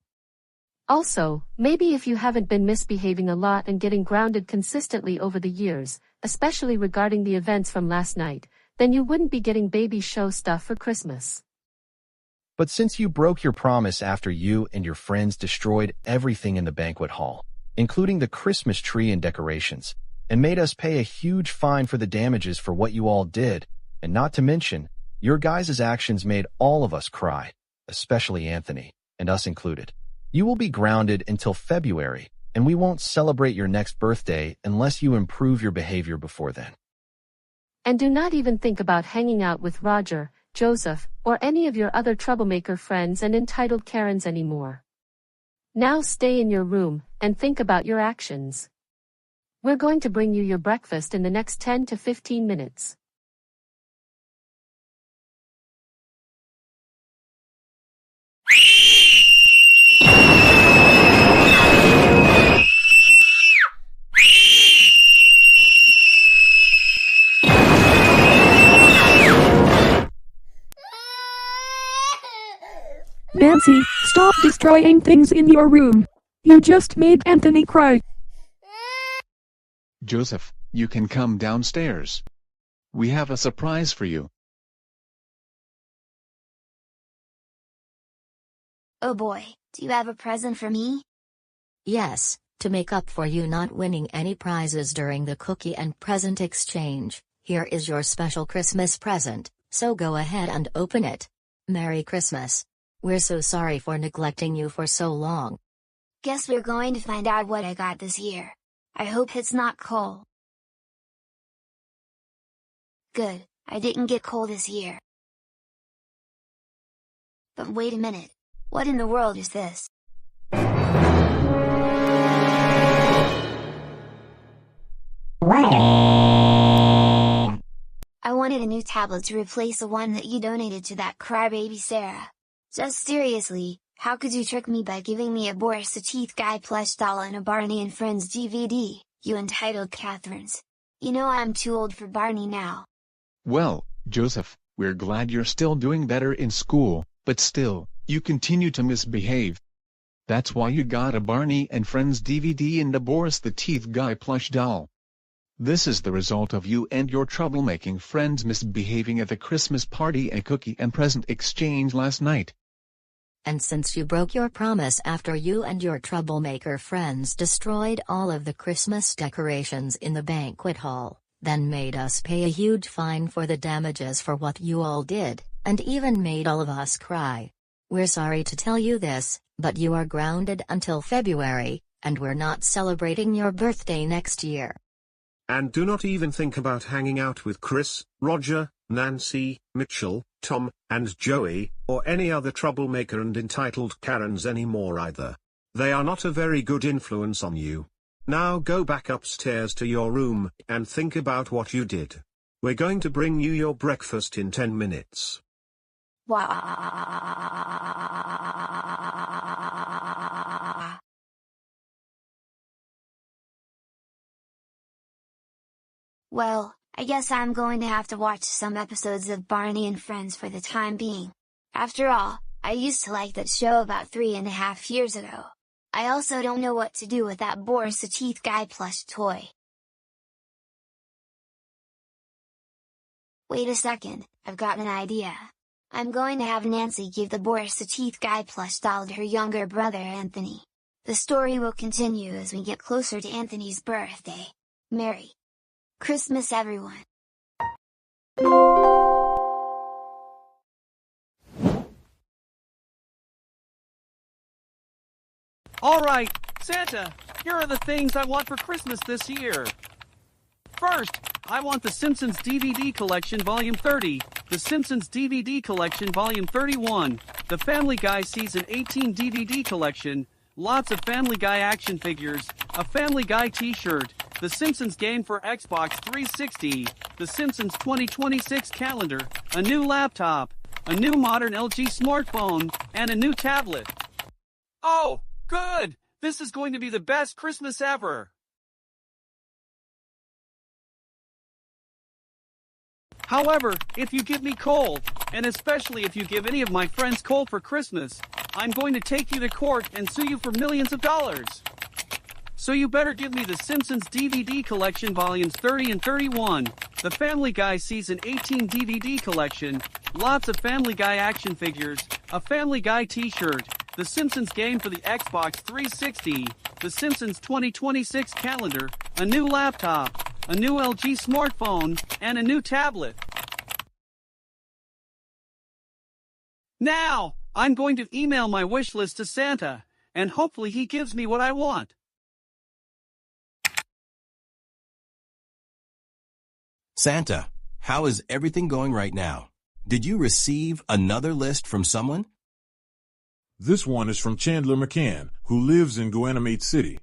Also, maybe if you haven't been misbehaving a lot and getting grounded consistently over the years, especially regarding the events from last night, then you wouldn't be getting baby show stuff for Christmas. But since you broke your promise after you and your friends destroyed everything in the banquet hall, including the Christmas tree and decorations, and made us pay a huge fine for the damages for what you all did, and not to mention, your guys' actions made all of us cry, especially Anthony, and us included. You will be grounded until February, and we won't celebrate your next birthday unless you improve your behavior before then. And do not even think about hanging out with Roger, Joseph, or any of your other troublemaker friends and entitled Karens anymore. Now stay in your room and think about your actions. We're going to bring you your breakfast in the next 10 to 15 minutes. Nancy, stop destroying things in your room. You just made Anthony cry. Joseph, you can come downstairs. We have a surprise for you. Oh boy, do you have a present for me? Yes, to make up for you not winning any prizes during the cookie and present exchange, here is your special Christmas present, so go ahead and open it. Merry Christmas. We're so sorry for neglecting you for so long. Guess we're going to find out what I got this year. I hope it's not coal. Good, I didn't get coal this year. But wait a minute, what in the world is this? I want wanted a new tablet to replace the one that you donated to that crybaby Sarah. Just seriously, how could you trick me by giving me a Boris the Teeth Guy plush doll and a Barney and Friends DVD, you entitled Catherines? You know I'm too old for Barney now. Well, Joseph, we're glad you're still doing better in school, but still, you continue to misbehave. That's why you got a Barney and Friends DVD and a Boris the Teeth Guy plush doll. This is the result of you and your troublemaking friends misbehaving at the Christmas party and cookie and present exchange last night. And since you broke your promise after you and your troublemaker friends destroyed all of the Christmas decorations in the banquet hall, then made us pay a huge fine for the damages for what you all did, and even made all of us cry. We're sorry to tell you this, but you are grounded until February, and we're not celebrating your birthday next year. And do not even think about hanging out with Chris, Roger, Nancy, Mitchell, Tom, and Joey, or any other troublemaker and entitled Karens anymore either. They are not a very good influence on you. Now go back upstairs to your room, and think about what you did. We're going to bring you your breakfast in 10 minutes. Well, I guess I'm going to have to watch some episodes of Barney and Friends for the time being. After all, I used to like that show about 3.5 years ago. I also don't know what to do with that Boris the Teeth Guy plush toy. Wait a second, I've got an idea. I'm going to have Nancy give the Boris the Teeth Guy plush doll to her younger brother Anthony. The story will continue as we get closer to Anthony's birthday. Merry Christmas, everyone! Alright, Santa, here are the things I want for Christmas this year. First, I want The Simpsons DVD Collection Volume 30, The Simpsons DVD Collection Volume 31, The Family Guy Season 18 DVD Collection, lots of Family Guy action figures, a Family Guy t-shirt, The Simpsons game for Xbox 360, The Simpsons 2026 calendar, a new laptop, a new modern LG smartphone, and a new tablet. Oh, good! This is going to be the best Christmas ever! However, if you give me coal, and especially if you give any of my friends coal for Christmas, I'm going to take you to court and sue you for millions of dollars. So you better give me The Simpsons DVD Collection Volumes 30 and 31, the Family Guy Season 18 DVD Collection, lots of Family Guy action figures, a Family Guy t-shirt, The Simpsons game for the Xbox 360, The Simpsons 2026 calendar, a new laptop, a new LG smartphone, and a new tablet. Now, I'm going to email my wish list to Santa, and hopefully he gives me what I want. Santa, how is everything going right now? Did you receive another list from someone? This one is from Chandler McCann, who lives in Goanimate City.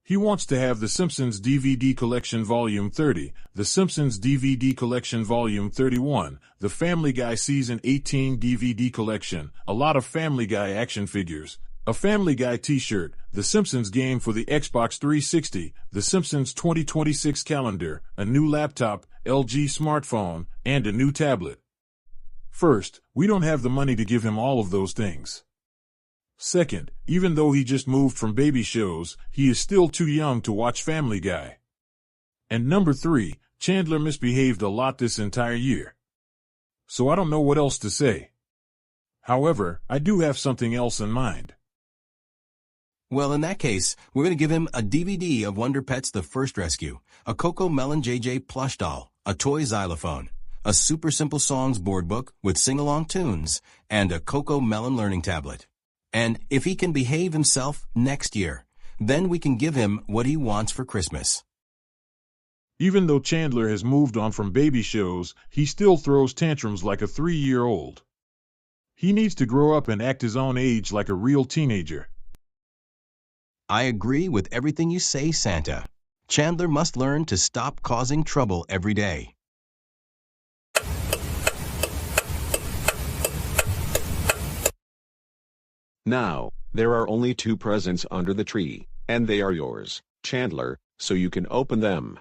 He wants to have The Simpsons DVD Collection Volume 30, The Simpsons DVD Collection Volume 31, the Family Guy Season 18 DVD Collection, a lot of Family Guy action figures, a Family Guy t-shirt, The Simpsons game for the Xbox 360, The Simpsons 2026 calendar, a new laptop, LG smartphone, and a new tablet. First, we don't have the money to give him all of those things. Second, even though he just moved from baby shows, he is still too young to watch Family Guy. And number 3, Chandler misbehaved a lot this entire year. So I don't know what else to say. However, I do have something else in mind. Well, in that case, we're going to give him a DVD of Wonder Pets The First Rescue, a Coco Melon JJ plush doll, a toy xylophone, a Super Simple Songs board book with sing-along tunes, and a Coco Melon learning tablet. And if he can behave himself next year, then we can give him what he wants for Christmas. Even though Chandler has moved on from baby shows, he still throws tantrums like a 3-year-old. He needs to grow up and act his own age like a real teenager. I agree with everything you say, Santa. Chandler must learn to stop causing trouble every day. Now, there are only 2 presents under the tree, and they are yours, Chandler, so you can open them.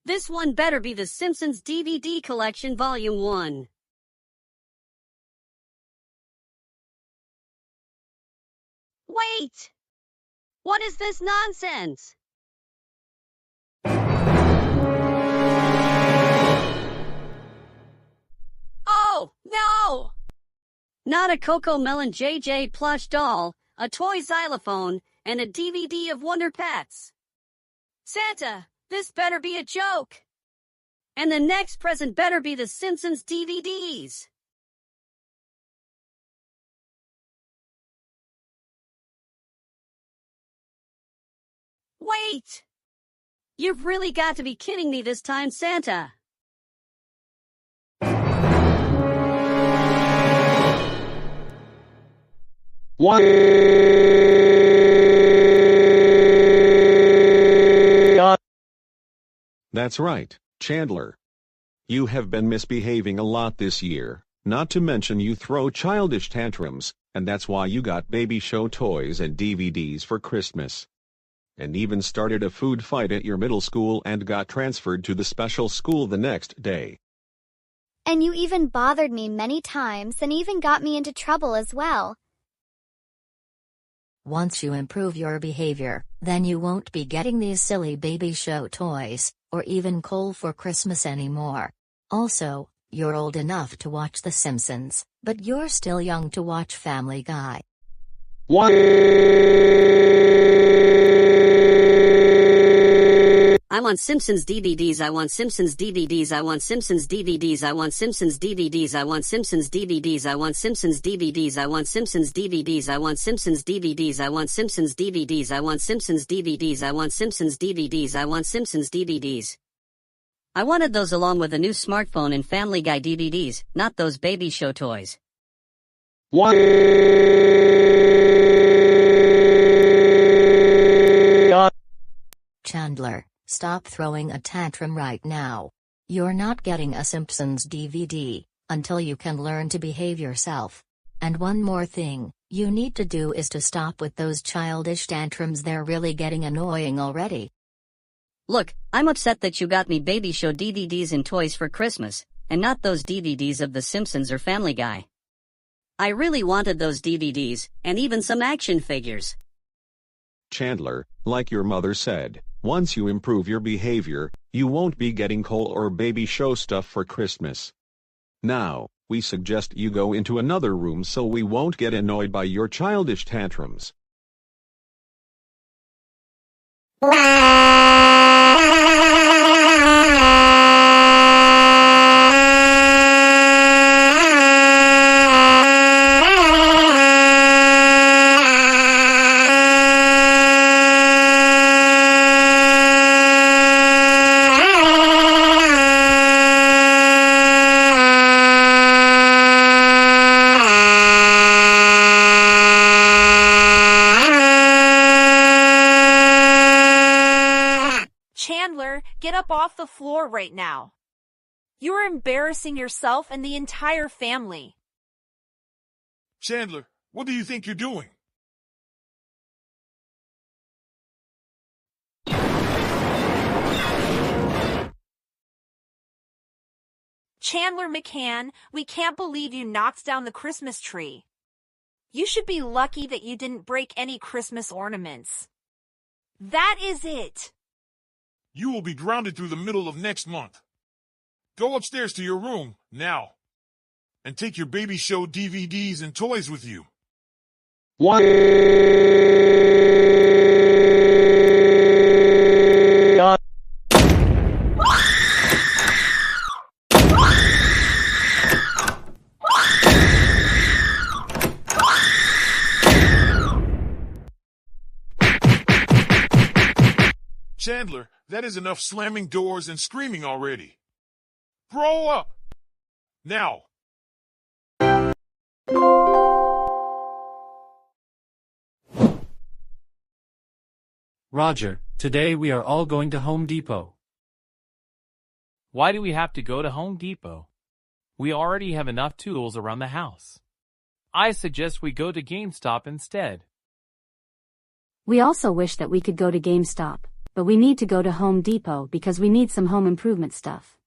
This one better be The Simpsons DVD Collection Volume 1. Wait! What is this nonsense? Oh, no! Not a Coco Melon JJ plush doll, a toy xylophone, and a DVD of Wonder Pets. Santa, this better be a joke. And the next present better be The Simpsons DVDs. Wait! You've really got to be kidding me this time, Santa. What? That's right, Chandler. You have been misbehaving a lot this year, not to mention you throw childish tantrums, and that's why you got baby show toys and DVDs for Christmas. And even started a food fight at your middle school and got transferred to the special school the next day. And you even bothered me many times and even got me into trouble as well. Once you improve your behavior, then you won't be getting these silly baby show toys, or even coal for Christmas anymore. Also, you're old enough to watch The Simpsons, but you're still young to watch Family Guy. What? I want Simpsons DVDs, I want Simpsons DVDs, I want Simpsons DVDs, I want Simpsons DVDs, I want Simpsons DVDs, I want Simpsons DVDs, I want Simpsons DVDs, I want Simpsons DVDs, I want Simpsons DVDs, I want Simpsons DVDs, I want Simpsons DVDs, I want Simpsons DVDs. I wanted those along with a new smartphone and Family Guy DVDs, not those baby show toys. What? Chandler, stop throwing a tantrum right now. You're not getting a Simpsons DVD until you can learn to behave yourself. And one more thing you need to do is to stop with those childish tantrums. They're really getting annoying already. Look, I'm upset that you got me baby show DVDs and toys for Christmas, and not those DVDs of The Simpsons or Family Guy. I really wanted those DVDs, and even some action figures. Chandler, like your mother said, once you improve your behavior, you won't be getting coal or baby show stuff for Christmas. Now, we suggest you go into another room so we won't get annoyed by your childish tantrums. Chandler, get up off the floor right now. You're embarrassing yourself and the entire family. Chandler, what do you think you're doing? Chandler McCann, we can't believe you knocked down the Christmas tree. You should be lucky that you didn't break any Christmas ornaments. That is it. You will be grounded through the middle of next month. Go upstairs to your room, now. And take your baby show DVDs and toys with you. What? Chandler, that is enough slamming doors and screaming already. Grow up! Now! Roger, today we are all going to Home Depot. Why do we have to go to Home Depot? We already have enough tools around the house. I suggest we go to GameStop instead. We also wish that we could go to GameStop, but we need to go to Home Depot because we need some home improvement stuff.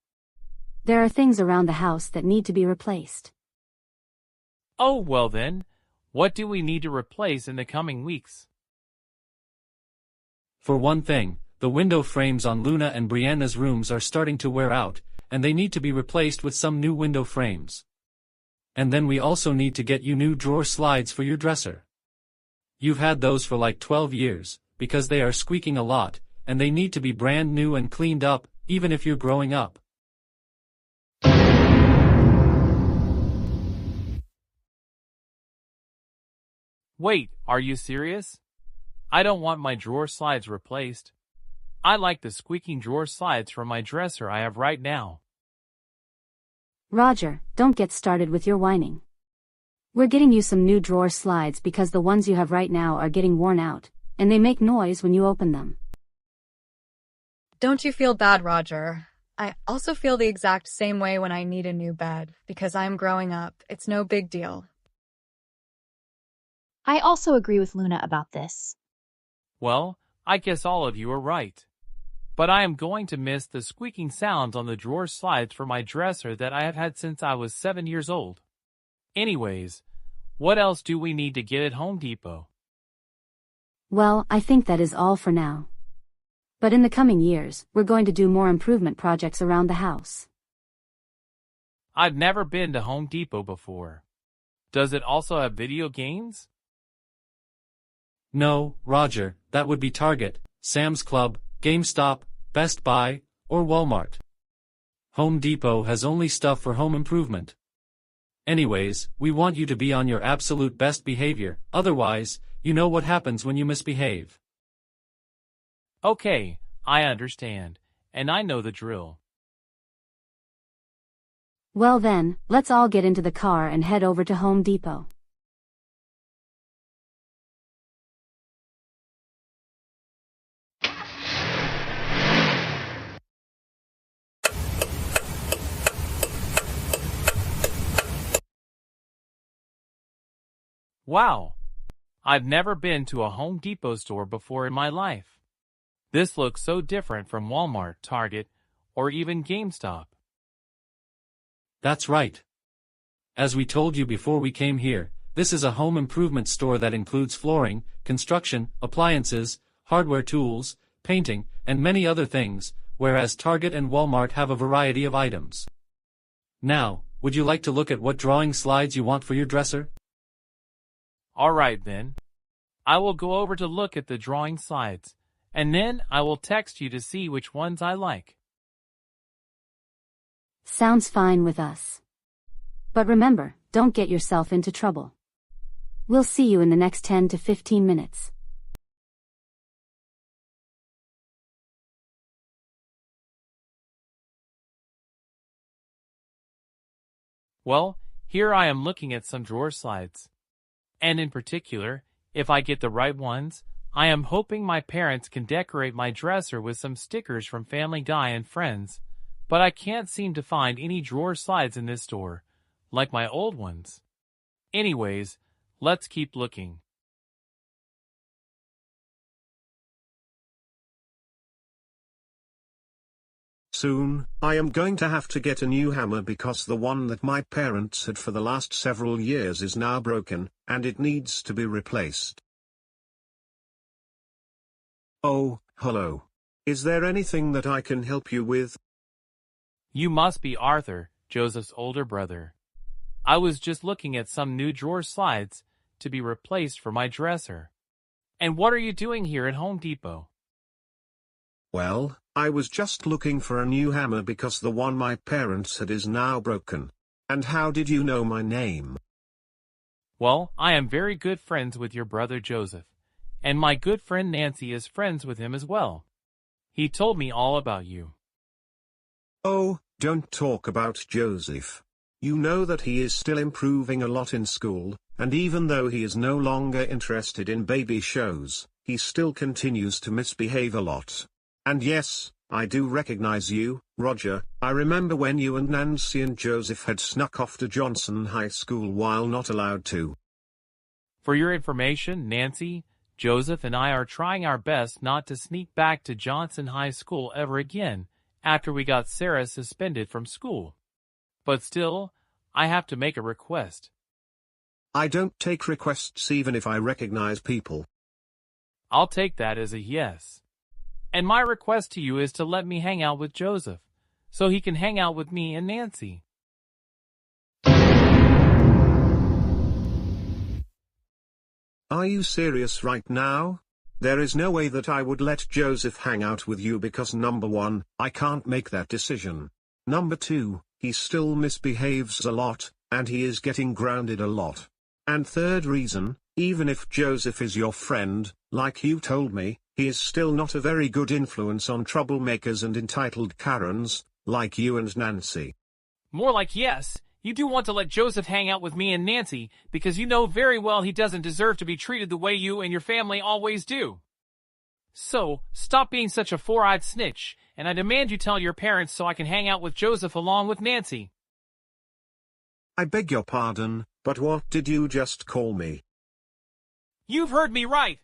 There are things around the house that need to be replaced. Oh, well then, what do we need to replace in the coming weeks? For one thing, the window frames on Luna and Brianna's rooms are starting to wear out, and they need to be replaced with some new window frames. And then we also need to get you new drawer slides for your dresser. You've had those for like 12 years, because they are squeaking a lot, and they need to be brand new and cleaned up, even if you're growing up. Wait, are you serious? I don't want my drawer slides replaced. I like the squeaking drawer slides from my dresser I have right now. Roger, don't get started with your whining. We're getting you some new drawer slides because the ones you have right now are getting worn out, and they make noise when you open them. Don't you feel bad, Roger? I also feel the exact same way when I need a new bed, because I'm growing up. It's no big deal. I also agree with Luna about this. Well, I guess all of you are right. But I am going to miss the squeaking sounds on the drawer slides for my dresser that I have had since I was 7 years old. Anyways, what else do we need to get at Home Depot? Well, I think that is all for now. But in the coming years, we're going to do more improvement projects around the house. I've never been to Home Depot before. Does it also have video games? No, Roger, that would be Target, Sam's Club, GameStop, Best Buy, or Walmart. Home Depot has only stuff for home improvement. Anyways, we want you to be on your absolute best behavior, otherwise, you know what happens when you misbehave. Okay, I understand, and I know the drill. Well then, let's all get into the car and head over to Home Depot. Wow! I've never been to a Home Depot store before in my life. This looks so different from Walmart, Target, or even GameStop. That's right. As we told you before we came here, this is a home improvement store that includes flooring, construction, appliances, hardware tools, painting, and many other things, whereas Target and Walmart have a variety of items. Now, would you like to look at what drawing slides you want for your dresser? Alright then. I will go over to look at the drawing slides, and then I will text you to see which ones I like. Sounds fine with us. But remember, don't get yourself into trouble. We'll see you in the next 10 to 15 minutes. Well, here I am looking at some drawer slides. And in particular, if I get the right ones, I am hoping my parents can decorate my dresser with some stickers from Family Guy and Friends, but I can't seem to find any drawer slides in this store, like my old ones. Anyways, let's keep looking. Soon, I am going to have to get a new hammer because the one that my parents had for the last several years is now broken, and it needs to be replaced. Oh, hello. Is there anything that I can help you with? You must be Arthur, Joseph's older brother. I was just looking at some new drawer slides to be replaced for my dresser. And what are you doing here at Home Depot? Well, I was just looking for a new hammer because the one my parents had is now broken. And how did you know my name? Well, I am very good friends with your brother Joseph, and my good friend Nancy is friends with him as well. He told me all about you. Oh, don't talk about Joseph. You know that he is still improving a lot in school, and even though he is no longer interested in baby shows, he still continues to misbehave a lot. And yes, I do recognize you, Roger. I remember when you and Nancy and Joseph had snuck off to Johnson High School while not allowed to. For your information, Nancy, Joseph and I are trying our best not to sneak back to Johnson High School ever again after we got Sarah suspended from school. But still, I have to make a request. I don't take requests even if I recognize people. I'll take that as a yes. And my request to you is to let me hang out with Joseph, so he can hang out with me and Nancy. Are you serious right now? There is no way that I would let Joseph hang out with you because number 1, I can't make that decision. Number 2, he still misbehaves a lot, and he is getting grounded a lot. And third reason, even if Joseph is your friend, like you told me, he is still not a very good influence on troublemakers and entitled Karens, like you and Nancy. More like yes. You do want to let Joseph hang out with me and Nancy, because you know very well he doesn't deserve to be treated the way you and your family always do. So, stop being such a four-eyed snitch, and I demand you tell your parents so I can hang out with Joseph along with Nancy. I beg your pardon, but what did you just call me? You've heard me right!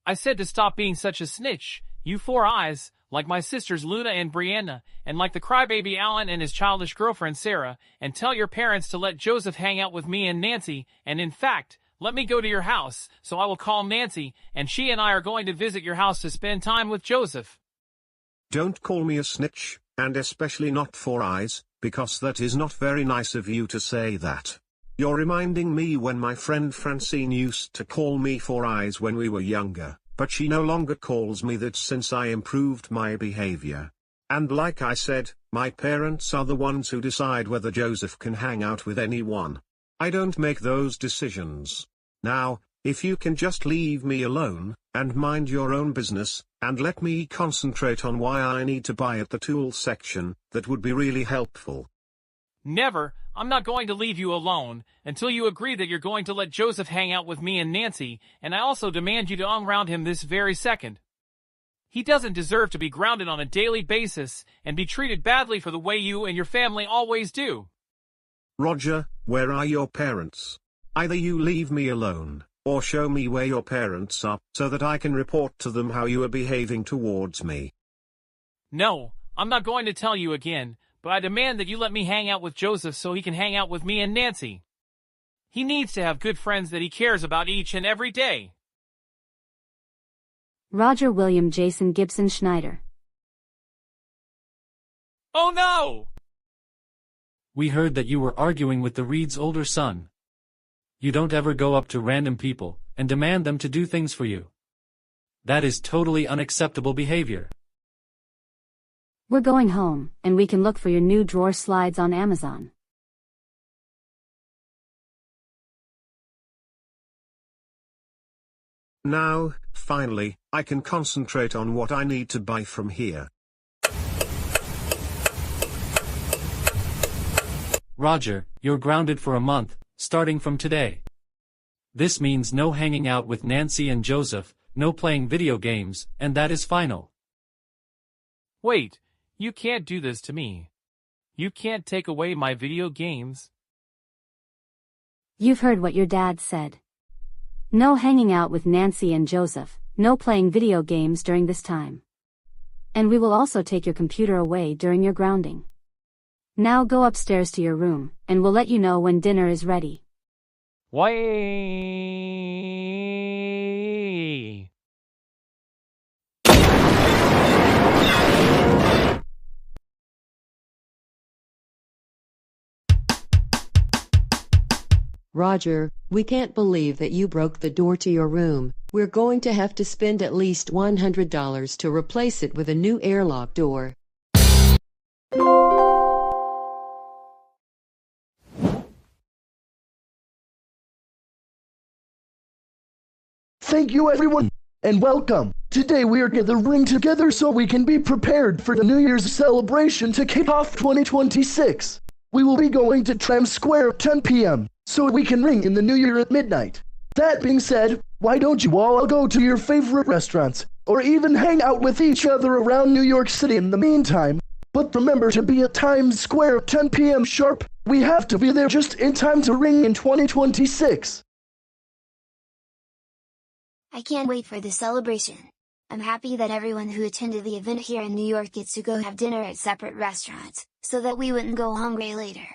I said to stop being such a snitch, you four eyes, like my sisters Luna and Brianna, and like the crybaby Alan and his childish girlfriend Sarah, and tell your parents to let Joseph hang out with me and Nancy, and in fact, let me go to your house, so I will call Nancy, and she and I are going to visit your house to spend time with Joseph. Don't call me a snitch, and especially not Four Eyes, because that is not very nice of you to say that. You're reminding me when my friend Francine used to call me Four Eyes when we were younger, but she no longer calls me that since I improved my behavior. And like I said, my parents are the ones who decide whether Joseph can hang out with anyone. I don't make those decisions. Now, if you can just leave me alone, and mind your own business, and let me concentrate on why I need to buy at the tools section, that would be really helpful. Never. I'm not going to leave you alone, until you agree that you're going to let Joseph hang out with me and Nancy, and I also demand you to unground him this very second. He doesn't deserve to be grounded on a daily basis, and be treated badly for the way you and your family always do. Roger, where are your parents? Either you leave me alone, or show me where your parents are, so that I can report to them how you are behaving towards me. No, I'm not going to tell you again, but I demand that you let me hang out with Joseph so he can hang out with me and Nancy. He needs to have good friends that he cares about each and every day. Roger William Jason Gibson Schneider. Oh no! We heard that you were arguing with the Reed's older son. You don't ever go up to random people and demand them to do things for you. That is totally unacceptable behavior. We're going home, and we can look for your new drawer slides on Amazon. Now, finally, I can concentrate on what I need to buy from here. Roger, you're grounded for a month, starting from today. This means no hanging out with Nancy and Joseph, no playing video games, and that is final. Wait, you can't do this to me. You can't take away my video games. You've heard what your dad said. No hanging out with Nancy and Joseph, no playing video games during this time. And we will also take your computer away during your grounding. Now go upstairs to your room, and we'll let you know when dinner is ready. Why? Roger, we can't believe that you broke the door to your room. We're going to have to spend at least $100 to replace it with a new airlock door. Thank you everyone, and welcome. Today we are gathering together so we can be prepared for the New Year's celebration to kick off 2026. We will be going to Tram Square at 10 p.m. so we can ring in the New Year at midnight. That being said, why don't you all go to your favorite restaurants, or even hang out with each other around New York City in the meantime? But remember to be at Times Square at 10 p.m. sharp. We have to be there just in time to ring in 2026. I can't wait for the celebration. I'm happy that everyone who attended the event here in New York gets to go have dinner at separate restaurants, so that we wouldn't go hungry later.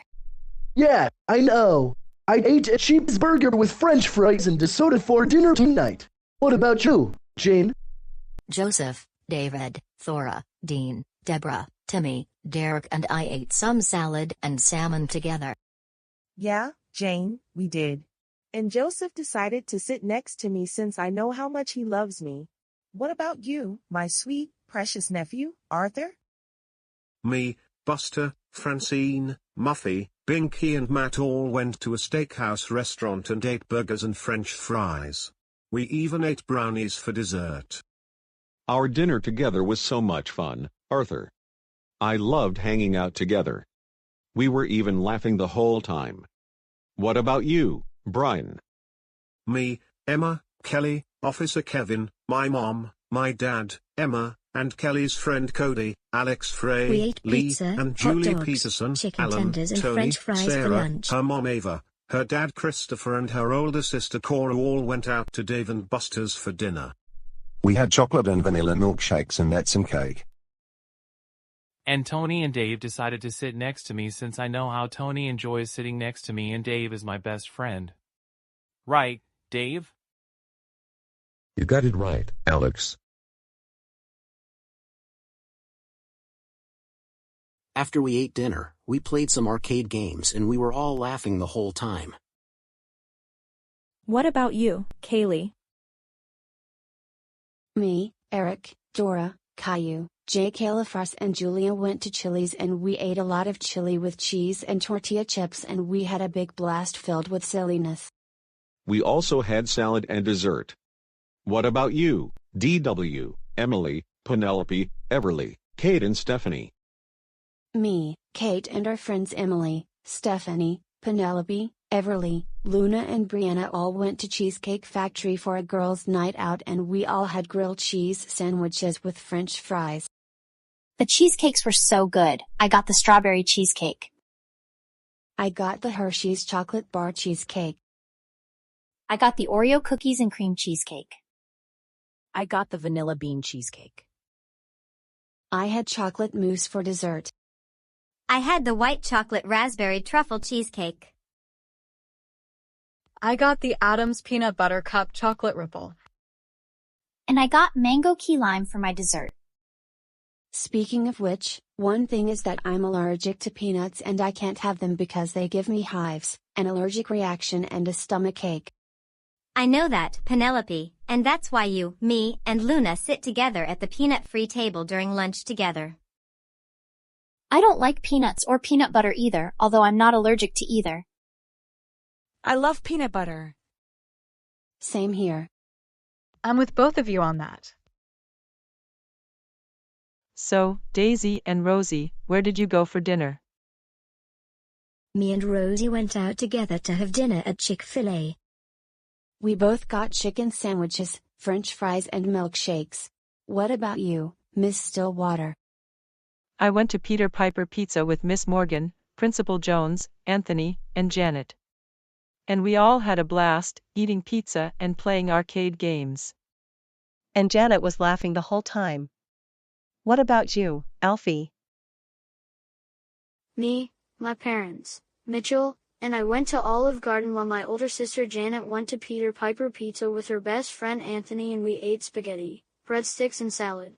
Yeah, I know. I ate a cheeseburger with French fries and a soda for dinner tonight. What about you, Jane? Joseph, David, Thora, Dean, Deborah, Timmy, Derek and I ate some salad and salmon together. Yeah, Jane, we did. And Joseph decided to sit next to me since I know how much he loves me. What about you, my sweet, precious nephew, Arthur? Me, Buster, Francine, Muffy, Binky and Matt all went to a steakhouse restaurant and ate burgers and French fries. We even ate brownies for dessert. Our dinner together was so much fun, Arthur. I loved hanging out together. We were even laughing the whole time. What about you, Brian? Me, Emma, Kelly, Officer Kevin, my mom, my dad, Emma, and Kelly's friend Cody, Alex Frey, We ate Lee, pizza, and hot Julie dogs, Peterson, chicken Alan, tenders and Tony, French fries for Sarah, lunch. her mom Ava, her dad Christopher and her older sister Cora all went out to Dave and Buster's for dinner. We had chocolate and vanilla milkshakes and nuts and cake. And Tony and Dave decided to sit next to me since I know how Tony enjoys sitting next to me and Dave is my best friend. Right, Dave? You got it right, Alex. After we ate dinner, we played some arcade games and we were all laughing the whole time. What about you, Kaylee? Me, Eric, Dora, Caillou, Jake Calafars and Julia went to Chili's and we ate a lot of chili with cheese and tortilla chips and we had a big blast filled with silliness. We also had salad and dessert. What about you, DW, Emily, Penelope, Everly, Kate and Stephanie? Me, Kate and our friends Emily, Stephanie, Penelope, Everly, Luna and Brianna all went to Cheesecake Factory for a girls' night out and we all had grilled cheese sandwiches with French fries. The cheesecakes were so good. I got the strawberry cheesecake. I got the Hershey's chocolate bar cheesecake. I got the Oreo cookies and cream cheesecake. I got the vanilla bean cheesecake. I had chocolate mousse for dessert. I had the white chocolate raspberry truffle cheesecake. I got the Adams peanut butter cup chocolate ripple. And I got mango key lime for my dessert. Speaking of which, one thing is that I'm allergic to peanuts and I can't have them because they give me hives, an allergic reaction and a stomach ache. I know that, Penelope, and that's why you, me, and Luna sit together at the peanut-free table during lunch together. I don't like peanuts or peanut butter either, although I'm not allergic to either. I love peanut butter. Same here. I'm with both of you on that. So, Daisy and Rosie, where did you go for dinner? Me and Rosie went out together to have dinner at Chick-fil-A. We both got chicken sandwiches, French fries and milkshakes. What about you, Miss Stillwater? I went to Peter Piper Pizza with Miss Morgan, Principal Jones, Anthony, and Janet. And we all had a blast, eating pizza and playing arcade games. And Janet was laughing the whole time. What about you, Alfie? Me, my parents, Mitchell, and I went to Olive Garden while my older sister Janet went to Peter Piper Pizza with her best friend Anthony and we ate spaghetti, breadsticks and salad.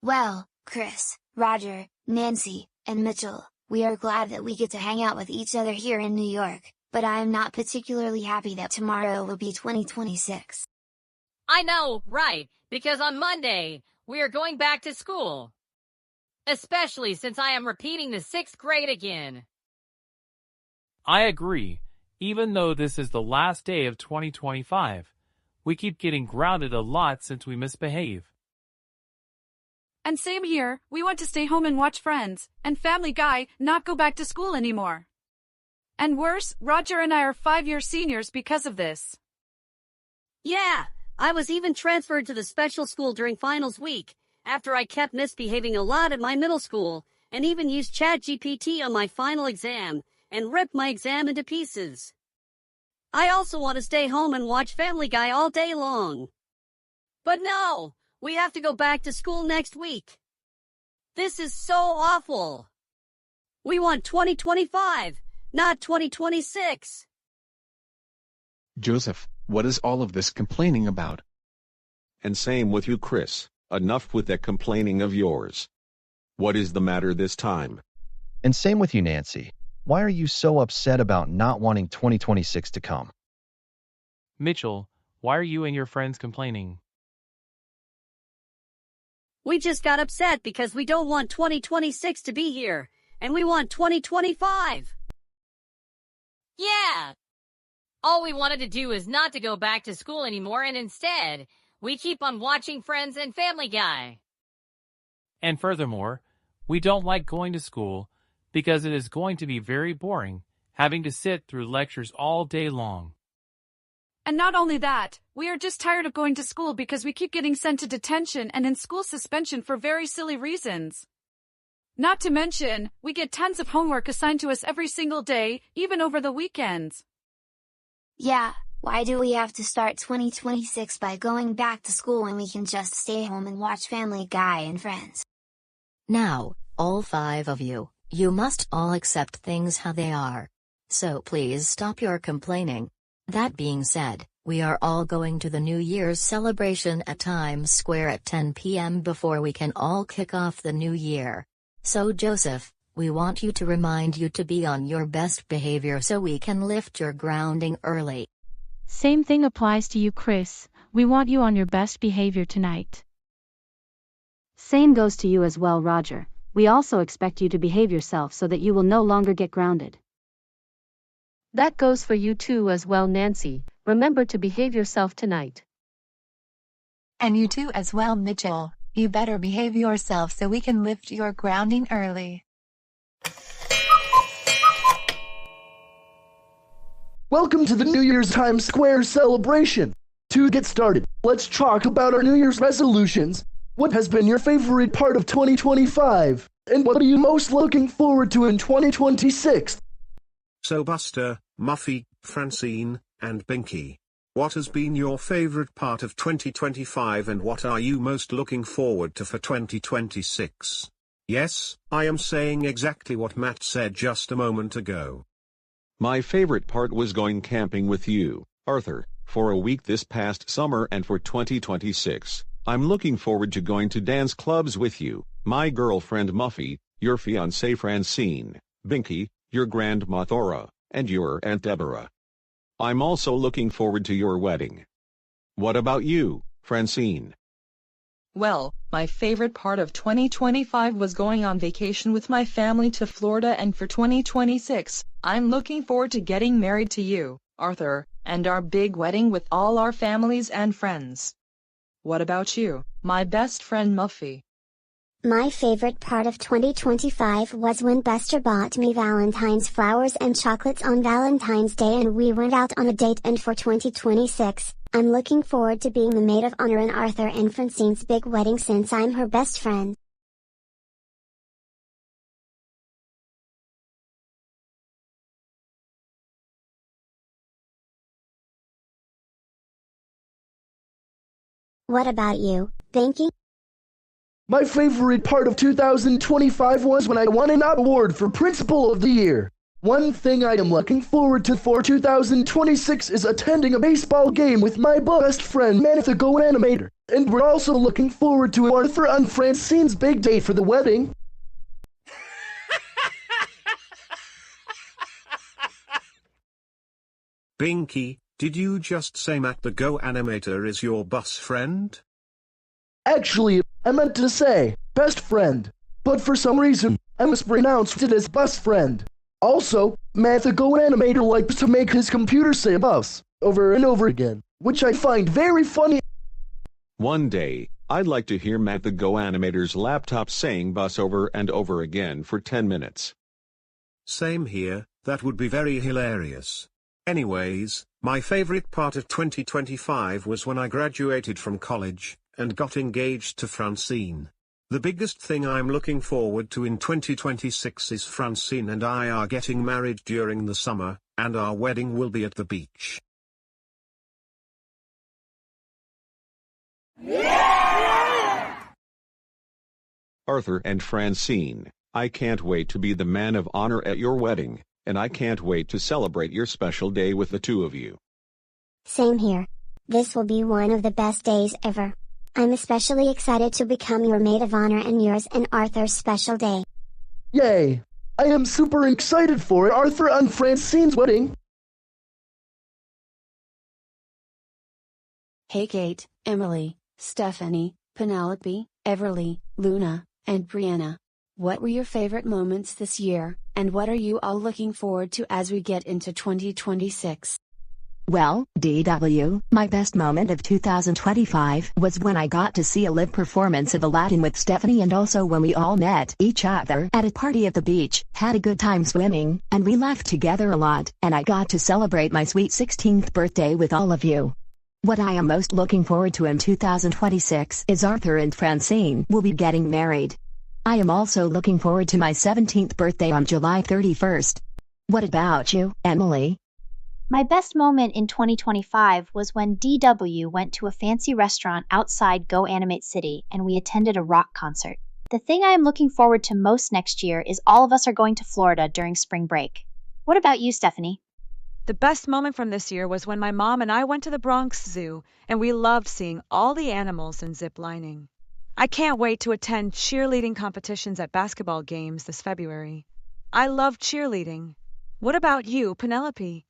Well, Chris, Roger, Nancy, and Mitchell, we are glad that we get to hang out with each other here in New York, but I am not particularly happy that tomorrow will be 2026. I know, right, because on Monday, we are going back to school. Especially since I am repeating the 6th grade again. I agree. Even though this is the last day of 2025, we keep getting grounded a lot since we misbehave. And same here, we want to stay home and watch Friends, and Family Guy, not go back to school anymore. And worse, Roger and I are 5-year seniors because of this. Yeah, I was even transferred to the special school during finals week, after I kept misbehaving a lot at my middle school, and even used ChatGPT on my final exam, and ripped my exam into pieces. I also want to stay home and watch Family Guy all day long. But no, we have to go back to school next week. This is so awful. We want 2025, not 2026. Joseph, what is all of this complaining about? And same with you, Chris. Enough with that complaining of yours. What is the matter this time? And same with you, Nancy. Why are you so upset about not wanting 2026 to come? Mitchell, why are you and your friends complaining? We just got upset because we don't want 2026 to be here, and we want 2025. Yeah. All we wanted to do is not to go back to school anymore, and instead, we keep on watching Friends and Family Guy. And furthermore, we don't like going to school because it is going to be very boring, having to sit through lectures all day long. And not only that, we are just tired of going to school because we keep getting sent to detention and in school suspension for very silly reasons. Not to mention, we get tons of homework assigned to us every single day, even over the weekends. Yeah, why do we have to start 2026 by going back to school when we can just stay home and watch Family Guy and Friends? Now, all 5 of you, you must all accept things how they are. So please stop your complaining. That being said, we are all going to the New Year's celebration at Times Square at 10 p.m. before we can all kick off the new year. So Joseph, we want you to remind you to be on your best behavior so we can lift your grounding early. Same thing applies to you, Chris. We want you on your best behavior tonight. Same goes to you as well, Roger. We also expect you to behave yourself so that you will no longer get grounded. That goes for you too as well, Nancy. Remember to behave yourself tonight. And you too as well, Mitchell. You better behave yourself so we can lift your grounding early. Welcome to the New Year's Times Square celebration. To get started, let's talk about our New Year's resolutions. What has been your favorite part of 2025? And what are you most looking forward to in 2026? So Buster, Muffy, Francine, and Binky, what has been your favorite part of 2025 and what are you most looking forward to for 2026? Yes, I am saying exactly what Matt said just a moment ago. My favorite part was going camping with you, Arthur, for a week this past summer, and for 2026, I'm looking forward to going to dance clubs with you, my girlfriend Muffy, your fiancée Francine, Binky, your grandma Thora, and your Aunt Deborah. I'm also looking forward to your wedding. What about you, Francine? Well, my favorite part of 2025 was going on vacation with my family to Florida, and for 2026, I'm looking forward to getting married to you, Arthur, and our big wedding with all our families and friends. What about you, my best friend Muffy? My favorite part of 2025 was when Buster bought me Valentine's flowers and chocolates on Valentine's Day and we went out on a date, and for 2026, I'm looking forward to being the maid of honor in Arthur and Francine's big wedding since I'm her best friend. What about you, Binky? My favorite part of 2025 was when I won an award for Principal of the Year. One thing I am looking forward to for 2026 is attending a baseball game with my best friend man, TheGoanimator, and we're also looking forward to Arthur and Francine's big date for the wedding. Binky, did you just say Matt the Goanimator is your best friend? Actually, I meant to say, best friend, but for some reason, I mispronounced it as best friend. Also, Matt the Goanimator likes to make his computer say bus over and over again, which I find very funny. One day, I'd like to hear Matt the Goanimator's laptop saying bus over and over again for 10 minutes. Same here, that would be very hilarious. Anyways, my favorite part of 2025 was when I graduated from college, and got engaged to Francine. The biggest thing I'm looking forward to in 2026 is Francine and I are getting married during the summer, and our wedding will be at the beach. Arthur and Francine, I can't wait to be the man of honor at your wedding, and I can't wait to celebrate your special day with the two of you. Same here. This will be one of the best days ever. I'm especially excited to become your maid of honor and yours and Arthur's special day. Yay! I am super excited for Arthur and Francine's wedding. Hey Kate, Emily, Stephanie, Penelope, Everly, Luna, and Brianna. What were your favorite moments this year, and what are you all looking forward to as we get into 2026? Well, DW, my best moment of 2025 was when I got to see a live performance of Aladdin with Stephanie, and also when we all met each other at a party at the beach, had a good time swimming, and we laughed together a lot, and I got to celebrate my sweet 16th birthday with all of you. What I am most looking forward to in 2026 is Arthur and Francine will be getting married. I am also looking forward to my 17th birthday on July 31st. What about you, Emily? My best moment in 2025 was when DW went to a fancy restaurant outside Goanimate City and we attended a rock concert. The thing I am looking forward to most next year is all of us are going to Florida during spring break. What about you, Stephanie? The best moment from this year was when my mom and I went to the Bronx Zoo, and we loved seeing all the animals and zip lining. I can't wait to attend cheerleading competitions at basketball games this February. I love cheerleading. What about you, Penelope?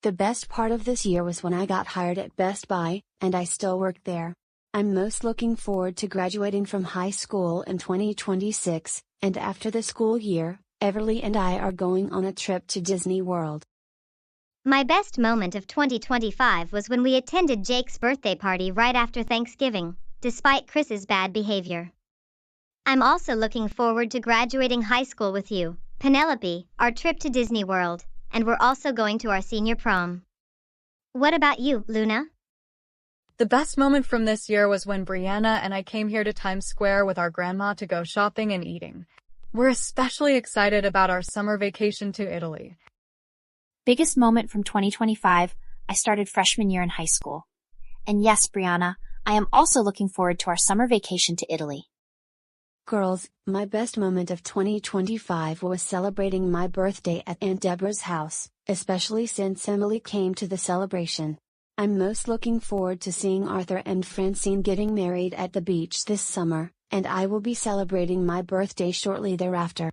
The best part of this year was when I got hired at Best Buy, and I still work there. I'm most looking forward to graduating from high school in 2026, and after the school year, Everly and I are going on a trip to Disney World. My best moment of 2025 was when we attended Jake's birthday party right after Thanksgiving, despite Chris's bad behavior. I'm also looking forward to graduating high school with you, Penelope, our trip to Disney World, and we're also going to our senior prom. What about you, Luna? The best moment from this year was when Brianna and I came here to Times Square with our grandma to go shopping and eating. We're especially excited about our summer vacation to Italy. Biggest moment from 2025, I started freshman year in high school. And yes, Brianna, I am also looking forward to our summer vacation to Italy. Girls, my best moment of 2025 was celebrating my birthday at Aunt Deborah's house, especially since Emily came to the celebration. I'm most looking forward to seeing Arthur and Francine getting married at the beach this summer, and I will be celebrating my birthday shortly thereafter.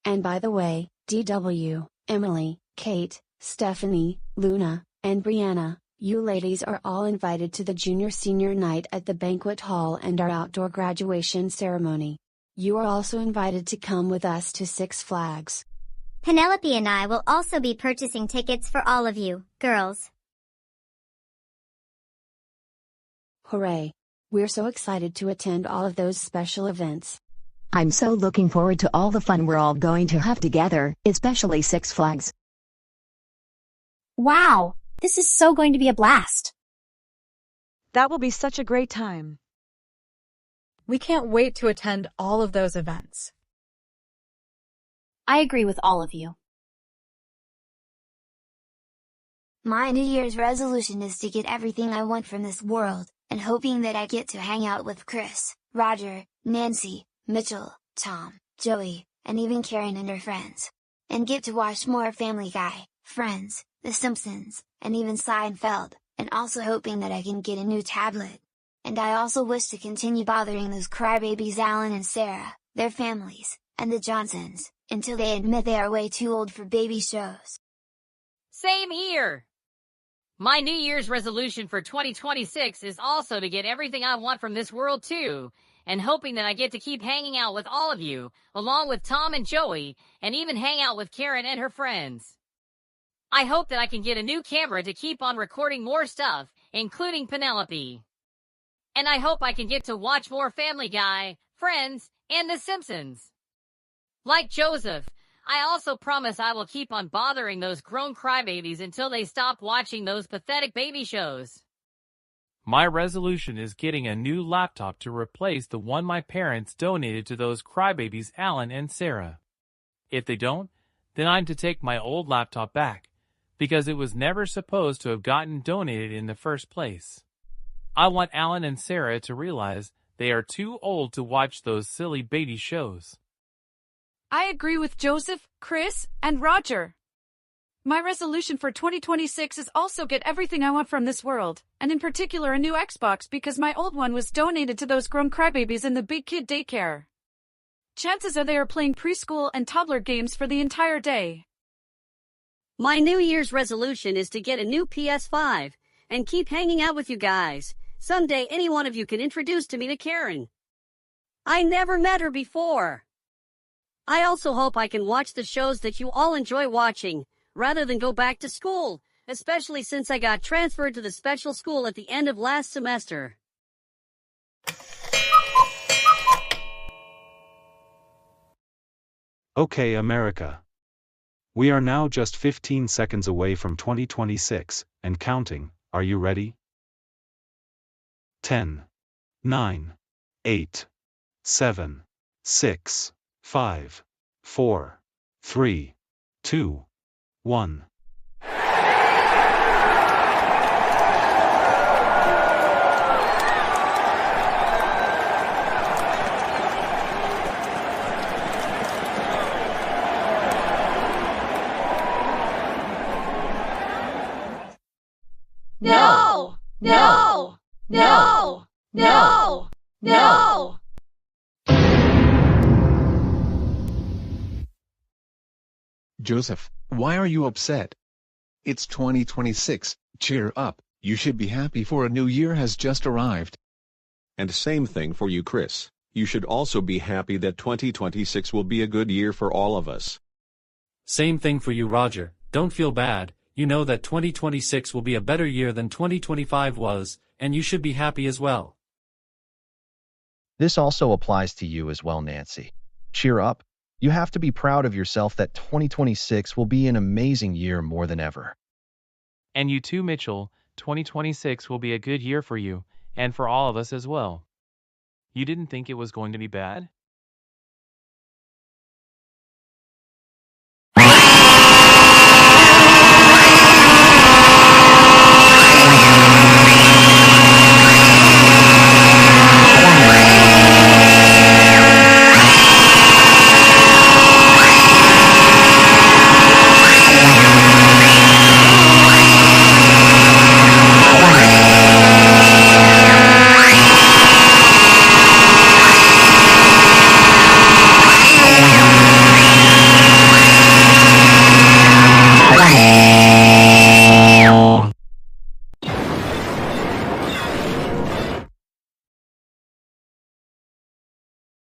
And by the way, DW, Emily, Kate, Stephanie, Luna, and Brianna, you ladies are all invited to the junior-senior night at the banquet hall and our outdoor graduation ceremony. You are also invited to come with us to Six Flags. Penelope and I will also be purchasing tickets for all of you, girls. Hooray! We're so excited to attend all of those special events. I'm so looking forward to all the fun we're all going to have together, especially Six Flags. Wow! This is so going to be a blast. That will be such a great time. We can't wait to attend all of those events. I agree with all of you. My New Year's resolution is to get everything I want from this world, and hoping that I get to hang out with Chris, Roger, Nancy, Mitchell, Tom, Joey, and even Karen and her friends. And get to watch more Family Guy, Friends, The Simpsons, and even Seinfeld, and also hoping that I can get a new tablet. And I also wish to continue bothering those crybabies Alan and Sarah, their families, and the Johnsons, until they admit they are way too old for baby shows. Same here! My New Year's resolution for 2026 is also to get everything I want from this world too, and hoping that I get to keep hanging out with all of you, along with Tom and Joey, and even hang out with Karen and her friends. I hope that I can get a new camera to keep on recording more stuff, including Penelope. And I hope I can get to watch more Family Guy, Friends, and The Simpsons. Like Joseph, I also promise I will keep on bothering those grown crybabies until they stop watching those pathetic baby shows. My resolution is getting a new laptop to replace the one my parents donated to those crybabies Alan and Sarah. If they don't, then I'm to take my old laptop back, because it was never supposed to have gotten donated in the first place. I want Alan and Sarah to realize they are too old to watch those silly baby shows. I agree with Joseph, Chris, and Roger. My resolution for 2026 is also get everything I want from this world, and in particular a new Xbox because my old one was donated to those grown crybabies in the big kid daycare. Chances are they are playing preschool and toddler games for the entire day. My New Year's resolution is to get a new PS5 and keep hanging out with you guys. Someday any one of you can introduce to me to Karen. I never met her before. I also hope I can watch the shows that you all enjoy watching, rather than go back to school, especially since I got transferred to the special school at the end of last semester. Okay, America. We are now just 15 seconds away from 2026, and counting. Are you ready? 10, 9, 8, 7, 6, 5, 4, 3, 2, 1. No! No! No! No! No! Joseph, why are you upset? It's 2026, cheer up, you should be happy for a new year has just arrived. And same thing for you, Chris. You should also be happy that 2026 will be a good year for all of us. Same thing for you, Roger. Don't feel bad. You know that 2026 will be a better year than 2025 was, and you should be happy as well. This also applies to you as well, Nancy. Cheer up. You have to be proud of yourself that 2026 will be an amazing year more than ever. And you too, Mitchell. 2026 will be a good year for you, and for all of us as well. You didn't think it was going to be bad?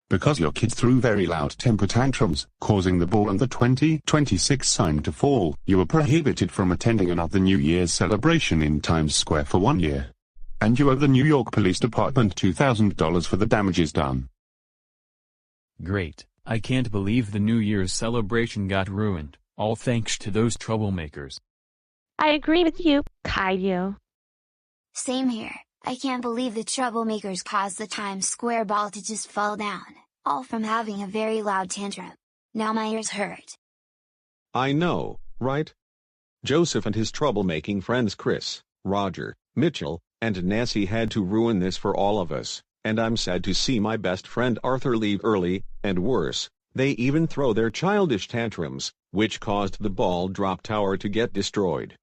Because your kid threw very loud temper tantrums, causing the ball and the 2026 sign to fall, you are prohibited from attending another New Year's celebration in Times Square for 1 year. And you owe the New York Police Department $2,000 for the damages done. Great. I can't believe the New Year's celebration got ruined, all thanks to those troublemakers. I agree with you, Caillou. Same here. I can't believe the troublemakers caused the Times Square ball to just fall down, all from having a very loud tantrum. Now my ears hurt. I know, right? Joseph and his troublemaking friends Chris, Roger, Mitchell, and Nancy had to ruin this for all of us, and I'm sad to see my best friend Arthur leave early, and worse, they even throw their childish tantrums, which caused the ball drop tower to get destroyed.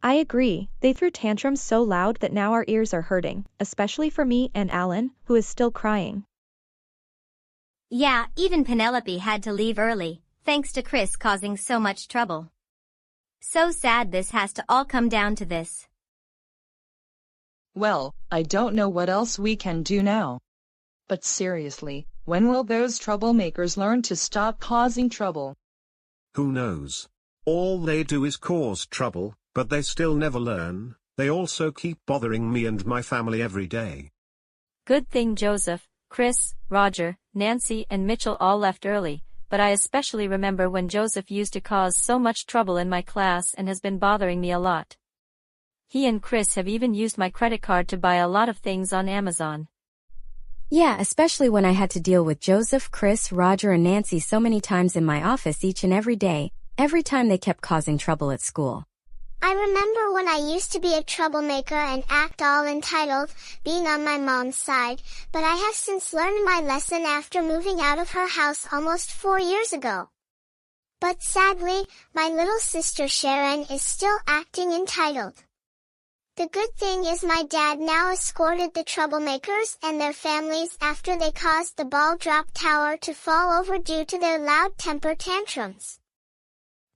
I agree. They threw tantrums so loud that now our ears are hurting, especially for me and Alan, who is still crying. Yeah, even Penelope had to leave early, thanks to Chris causing so much trouble. So sad this has to all come down to this. Well, I don't know what else we can do now. But seriously, when will those troublemakers learn to stop causing trouble? Who knows? All they do is cause trouble, but they still never learn. They also keep bothering me and my family every day. Good thing Joseph, Chris, Roger, Nancy and Mitchell all left early. but I especially remember when Joseph used to cause so much trouble in my class and has been bothering me a lot. He and Chris have even used my credit card to buy a lot of things on Amazon. Yeah, especially when I had to deal with Joseph, Chris, Roger, and Nancy so many times in my office each and every day, every time they kept causing trouble at school. I remember when I used to be a troublemaker and act all entitled, being on my mom's side, but I have since learned my lesson after moving out of her house almost 4 years ago. But sadly, my little sister Sharon is still acting entitled. The good thing is my dad now escorted the troublemakers and their families after they caused the ball drop tower to fall over due to their loud temper tantrums.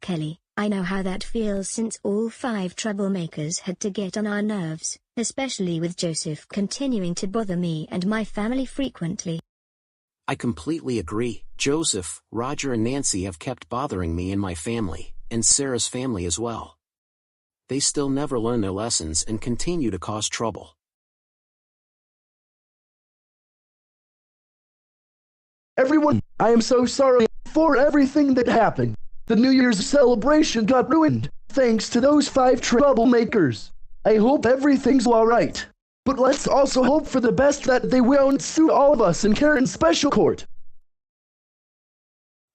Kelly, I know how that feels since all 5 troublemakers had to get on our nerves, especially with Joseph continuing to bother me and my family frequently. I completely agree. Joseph, Roger and Nancy have kept bothering me and my family, and Sarah's family as well. They still never learn their lessons and continue to cause trouble. Everyone, I am so sorry for everything that happened. The New Year's celebration got ruined, thanks to those 5 troublemakers. I hope everything's alright. But let's also hope for the best that they won't sue all of us in Karen's special court.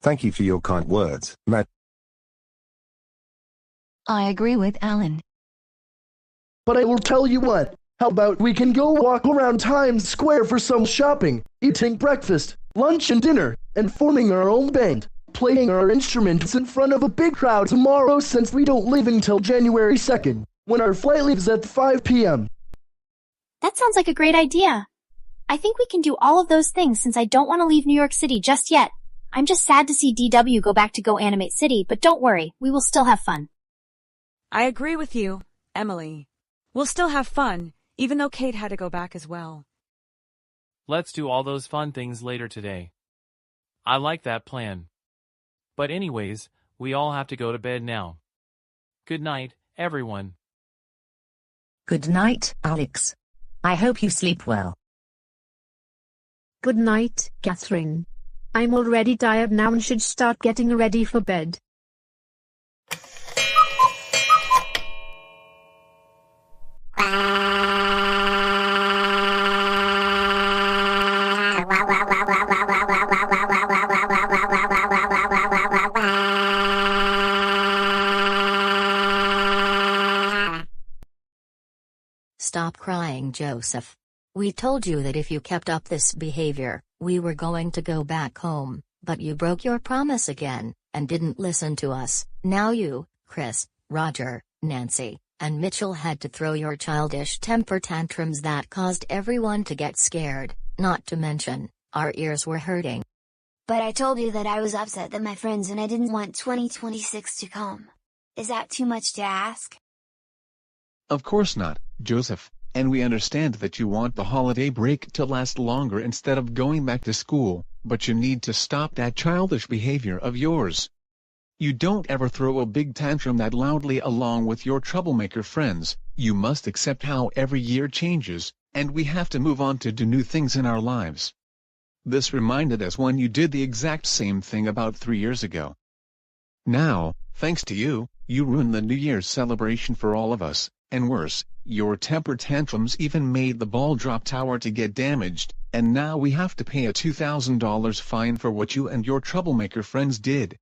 Thank you for your kind words, Matt. I agree with Alan. But I will tell you what, how about we can go walk around Times Square for some shopping, eating breakfast, lunch and dinner, and forming our own band, playing our instruments in front of a big crowd tomorrow since we don't leave until January 2nd, when our flight leaves at 5 p.m. That sounds like a great idea. I think we can do all of those things since I don't want to leave New York City just yet. I'm just sad to see DW go back to Goanimate City, but don't worry, we will still have fun. I agree with you, Emily. We'll still have fun, even though Kate had to go back as well. Let's do all those fun things later today. I like that plan. But anyways, we all have to go to bed now. Good night, everyone. Good night, Alex. I hope you sleep well. Good night, Catherine. I'm already tired now and should start getting ready for bed. Stop crying, Joseph. We told you that if you kept up this behavior, we were going to go back home, but you broke your promise again, and didn't listen to us. Now you, Chris, Roger, Nancy, and Mitchell had to throw your childish temper tantrums that caused everyone to get scared, not to mention, our ears were hurting. But I told you that I was upset that my friends and I didn't want 2026 to come. Is that too much to ask? Of course not, Joseph, and we understand that you want the holiday break to last longer instead of going back to school, but you need to stop that childish behavior of yours. You don't ever throw a big tantrum that loudly along with your troublemaker friends. You must accept how every year changes, and we have to move on to do new things in our lives. This reminded us when you did the exact same thing about 3 years ago. Now, thanks to you, you ruined the New Year's celebration for all of us, and worse, your temper tantrums even made the ball drop tower to get damaged, and now we have to pay a $2,000 fine for what you and your troublemaker friends did.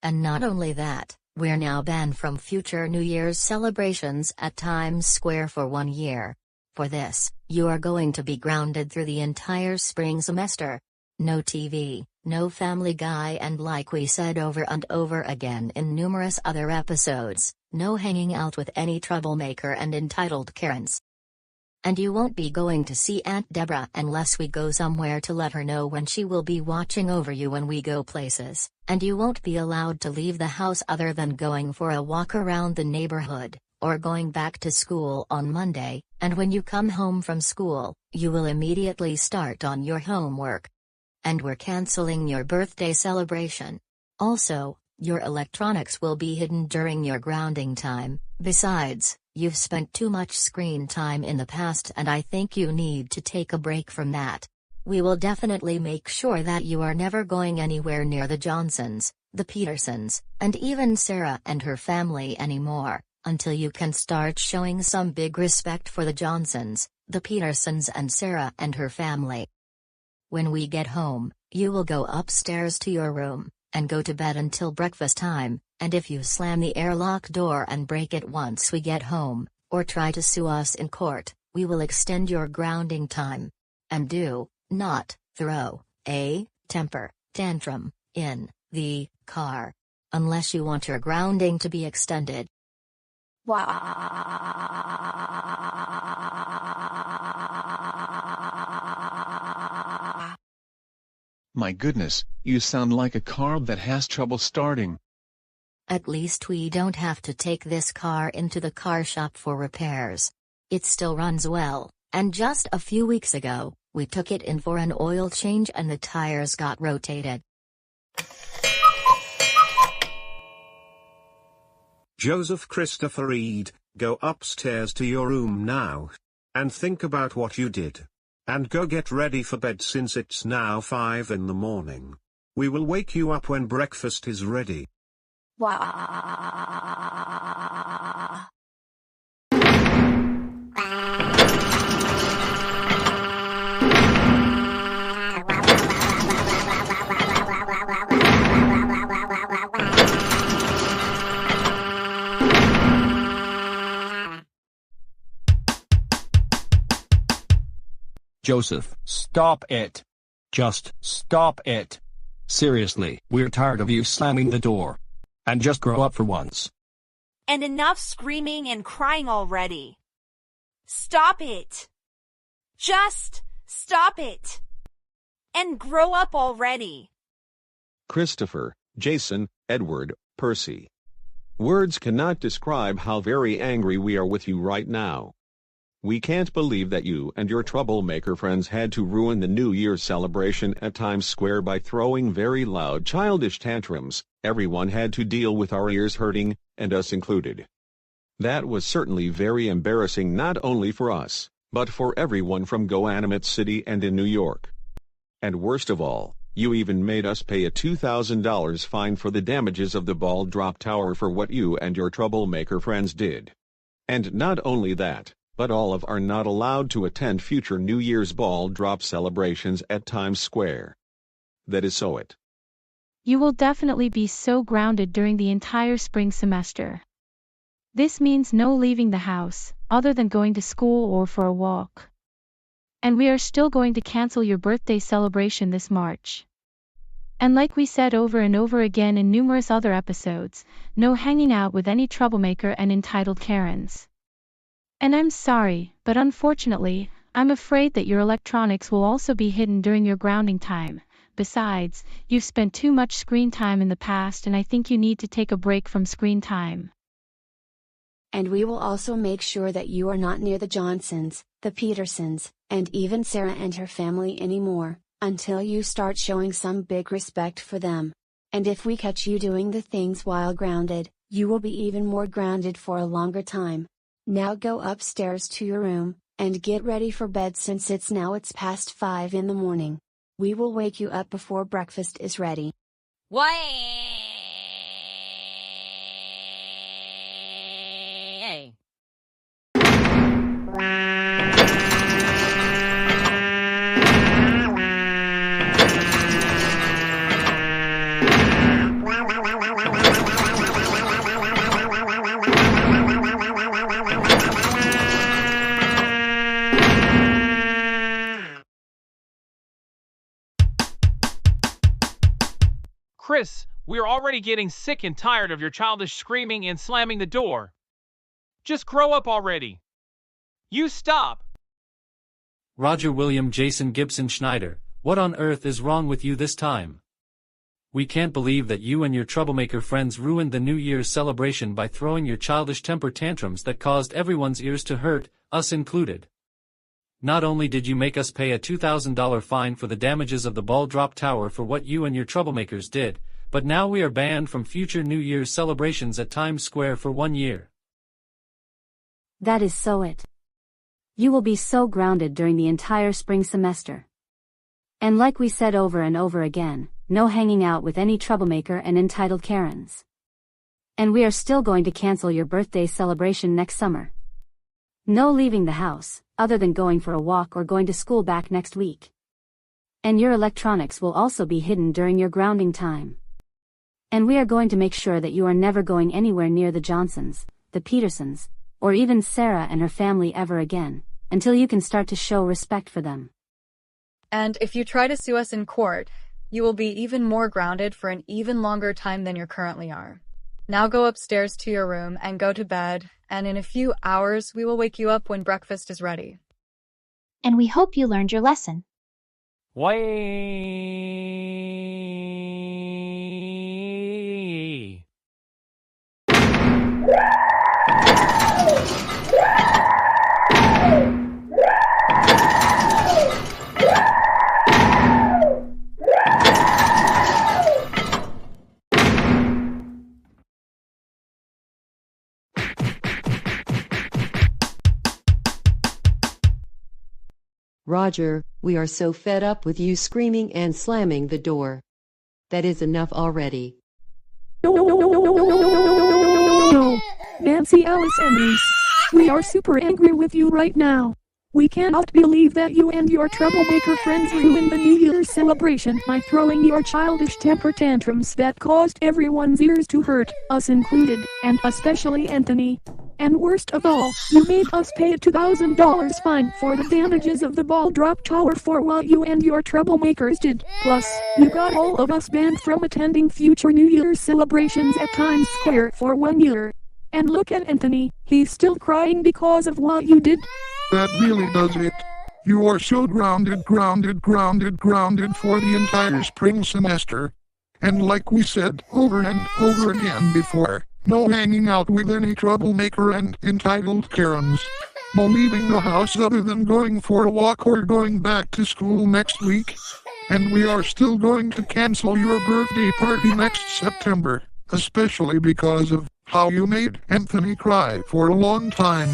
And not only that, we're now banned from future New Year's celebrations at Times Square for 1 year. For this, you are going to be grounded through the entire spring semester. No TV, no Family Guy, and like we said over and over again in numerous other episodes, no hanging out with any troublemaker and entitled Karens. And you won't be going to see Aunt Deborah unless we go somewhere to let her know when she will be watching over you when we go places, and you won't be allowed to leave the house other than going for a walk around the neighborhood, or going back to school on Monday, and when you come home from school, you will immediately start on your homework. And we're canceling your birthday celebration. Also, your electronics will be hidden during your grounding time. Besides, you've spent too much screen time in the past and I think you need to take a break from that. We will definitely make sure that you are never going anywhere near the Johnsons, the Petersons, and even Sarah and her family anymore, until you can start showing some big respect for the Johnsons, the Petersons and Sarah and her family. When we get home, you will go upstairs to your room, and go to bed until breakfast time, and if you slam the airlock door and break it once we get home, or try to sue us in court, we will extend your grounding time. And do not throw a temper tantrum in the car. Unless you want your grounding to be extended. My goodness, you sound like a car that has trouble starting. At least we don't have to take this car into the car shop for repairs. It still runs well, and just a few weeks ago, we took it in for an oil change and the tires got rotated. Joseph Christopher Reed, go upstairs to your room now. And think about what you did. And go get ready for bed since it's now 5 in the morning. We will wake you up when breakfast is ready. Joseph, stop it. Just stop it. Seriously, we're tired of you slamming the door. And just grow up for once. And enough screaming and crying already. Stop it. Just stop it. And grow up already. Christopher, Jason, Edward, Percy. Words cannot describe how very angry we are with you right now. We can't believe that you and your troublemaker friends had to ruin the New Year's celebration at Times Square by throwing very loud childish tantrums. Everyone had to deal with our ears hurting, and us included. That was certainly very embarrassing not only for us, but for everyone from Goanimate City and in New York. And worst of all, you even made us pay a $2,000 fine for the damages of the ball drop tower for what you and your troublemaker friends did. And not only that, but all of are not allowed to attend future New Year's ball drop celebrations at Times Square. That is so it. You will definitely be so grounded during the entire spring semester. This means no leaving the house, other than going to school or for a walk. And we are still going to cancel your birthday celebration this March. And like we said over and over again in numerous other episodes, no hanging out with any troublemaker and entitled Karens. And I'm sorry, but unfortunately, I'm afraid that your electronics will also be hidden during your grounding time. Besides, you've spent too much screen time in the past and I think you need to take a break from screen time. And we will also make sure that you are not near the Johnsons, the Petersons, and even Sarah and her family anymore, until you start showing some big respect for them. And if we catch you doing the things while grounded, you will be even more grounded for a longer time. Now go upstairs to your room, and get ready for bed since it's past 5 in the morning. We will wake you up before breakfast is ready. Chris, we're already getting sick and tired of your childish screaming and slamming the door. Just grow up already. You stop. Roger William Jason Gibson Schneider, what on earth is wrong with you this time? We can't believe that you and your troublemaker friends ruined the New Year's celebration by throwing your childish temper tantrums that caused everyone's ears to hurt, us included. Not only did you make us pay a $2,000 fine for the damages of the ball drop tower for what you and your troublemakers did, but now we are banned from future New Year's celebrations at Times Square for 1 year. That is so it. You will be so grounded during the entire spring semester. And like we said over and over again, no hanging out with any troublemaker and entitled Karens. And we are still going to cancel your birthday celebration next summer. No leaving the house, other than going for a walk or going to school back next week. And your electronics will also be hidden during your grounding time. And we are going to make sure that you are never going anywhere near the Johnsons, the Petersons, or even Sarah and her family ever again, until you can start to show respect for them. And if you try to sue us in court, you will be even more grounded for an even longer time than you currently are. Now go upstairs to your room and go to bed, and in a few hours we will wake you up when breakfast is ready. And we hope you learned your lesson. Why? Roger, we are so fed up with you screaming and slamming the door. That is enough already. No. Nancy Alice Andrews, we are super angry with you right now. We cannot believe that you and your troublemaker friends ruined the New Year's celebration by throwing your childish temper tantrums that caused everyone's ears to hurt, us included, and especially Anthony. And worst of all, you made us pay a $2,000 fine for the damages of the ball drop tower for what you and your troublemakers did. Plus, you got all of us banned from attending future New Year's celebrations at Times Square for 1 year. And look at Anthony, he's still crying because of what you did. That really does it. You are so grounded for the entire spring semester. And like we said over and over again before, no hanging out with any troublemaker and entitled Karens. No leaving the house other than going for a walk or going back to school next week. And we are still going to cancel your birthday party next September, especially because of how you made Anthony cry for a long time.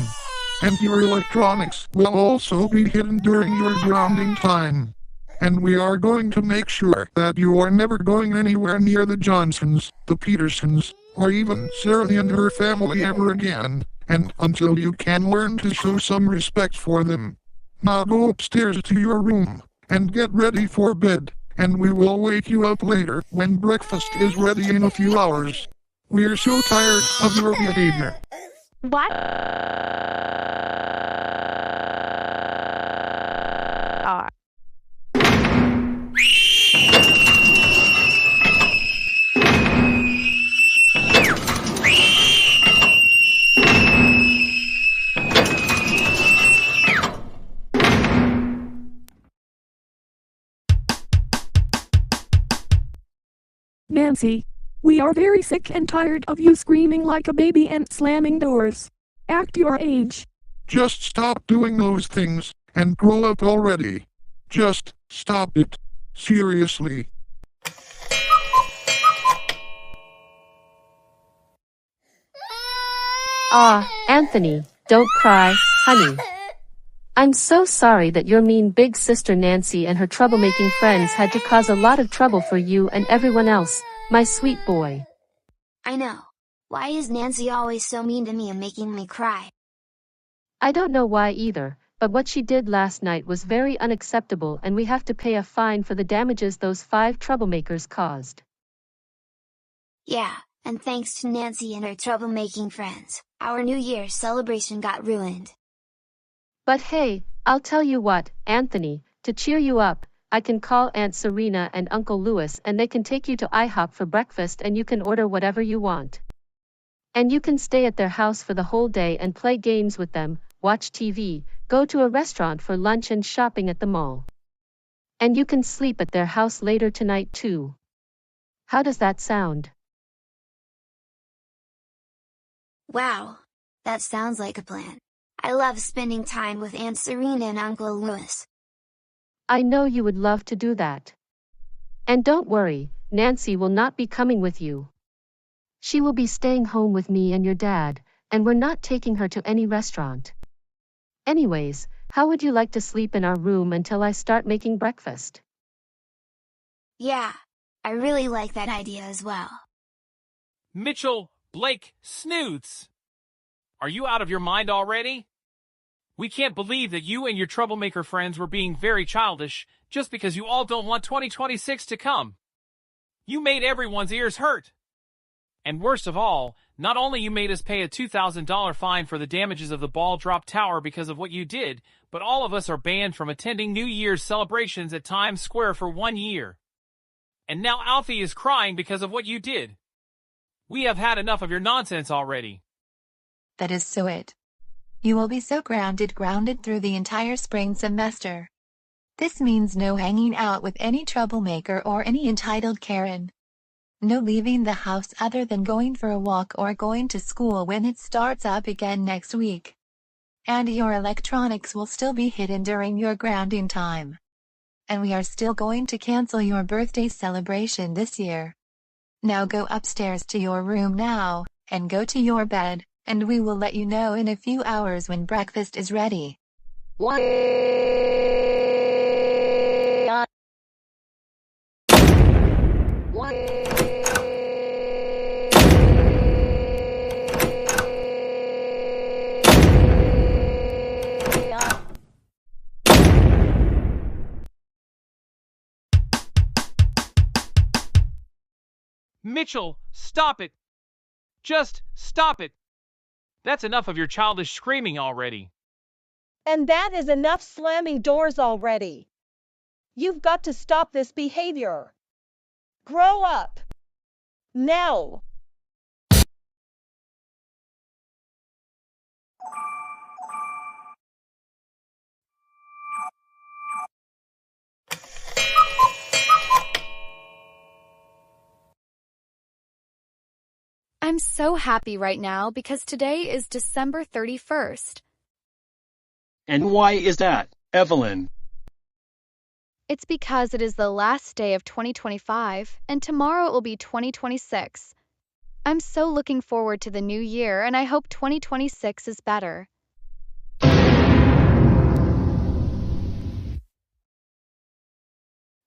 And your electronics will also be hidden during your grounding time. And we are going to make sure that you are never going anywhere near the Johnsons, the Petersons, or even Sarah and her family ever again, and until you can learn to show some respect for them. Now go upstairs to your room, and get ready for bed, and we will wake you up later when breakfast is ready in a few hours. We're so tired of your behavior. What? Nancy, we are very sick and tired of you screaming like a baby and slamming doors. Act your age. Just stop doing those things, and grow up already. Just stop it. Seriously. Anthony, don't cry, honey. I'm so sorry that your mean big sister Nancy and her troublemaking friends had to cause a lot of trouble for you and everyone else, my sweet boy. I know. Why is Nancy always so mean to me and making me cry? I don't know why either, but what she did last night was very unacceptable and we have to pay a fine for the damages those 5 troublemakers caused. Yeah, and thanks to Nancy and her troublemaking friends, our New Year's celebration got ruined. But hey, I'll tell you what, Anthony, to cheer you up, I can call Aunt Serena and Uncle Louis and they can take you to IHOP for breakfast and you can order whatever you want. And you can stay at their house for the whole day and play games with them, watch TV, go to a restaurant for lunch and shopping at the mall. And you can sleep at their house later tonight too. How does that sound? Wow. That sounds like a plan. I love spending time with Aunt Serena and Uncle Louis. I know you would love to do that. And don't worry, Nancy will not be coming with you. She will be staying home with me and your dad, and we're not taking her to any restaurant. Anyways, how would you like to sleep in our room until I start making breakfast? Yeah, I really like that idea as well. Mitchell, Blake, Snoots! Are you out of your mind already? We can't believe that you and your troublemaker friends were being very childish just because you all don't want 2026 to come. You made everyone's ears hurt. And worst of all, not only you made us pay a $2,000 fine for the damages of the ball drop tower because of what you did, but all of us are banned from attending New Year's celebrations at Times Square for 1 year. And now Alfie is crying because of what you did. We have had enough of your nonsense already. That is so it. You will be so grounded through the entire spring semester. This means no hanging out with any troublemaker or any entitled Karen. No leaving the house other than going for a walk or going to school when it starts up again next week. And your electronics will still be hidden during your grounding time. And we are still going to cancel your birthday celebration this year. Now go upstairs to your room now, and go to your bed, and we will let you know in a few hours when breakfast is ready. Mitchell, stop it! Just stop it! That's enough of your childish screaming already. And that is enough slamming doors already. You've got to stop this behavior. Grow up. Now. I'm so happy right now because today is December 31st. And why is that, Evelyn? It's because it is the last day of 2025, and tomorrow it will be 2026. I'm so looking forward to the new year, and I hope 2026 is better.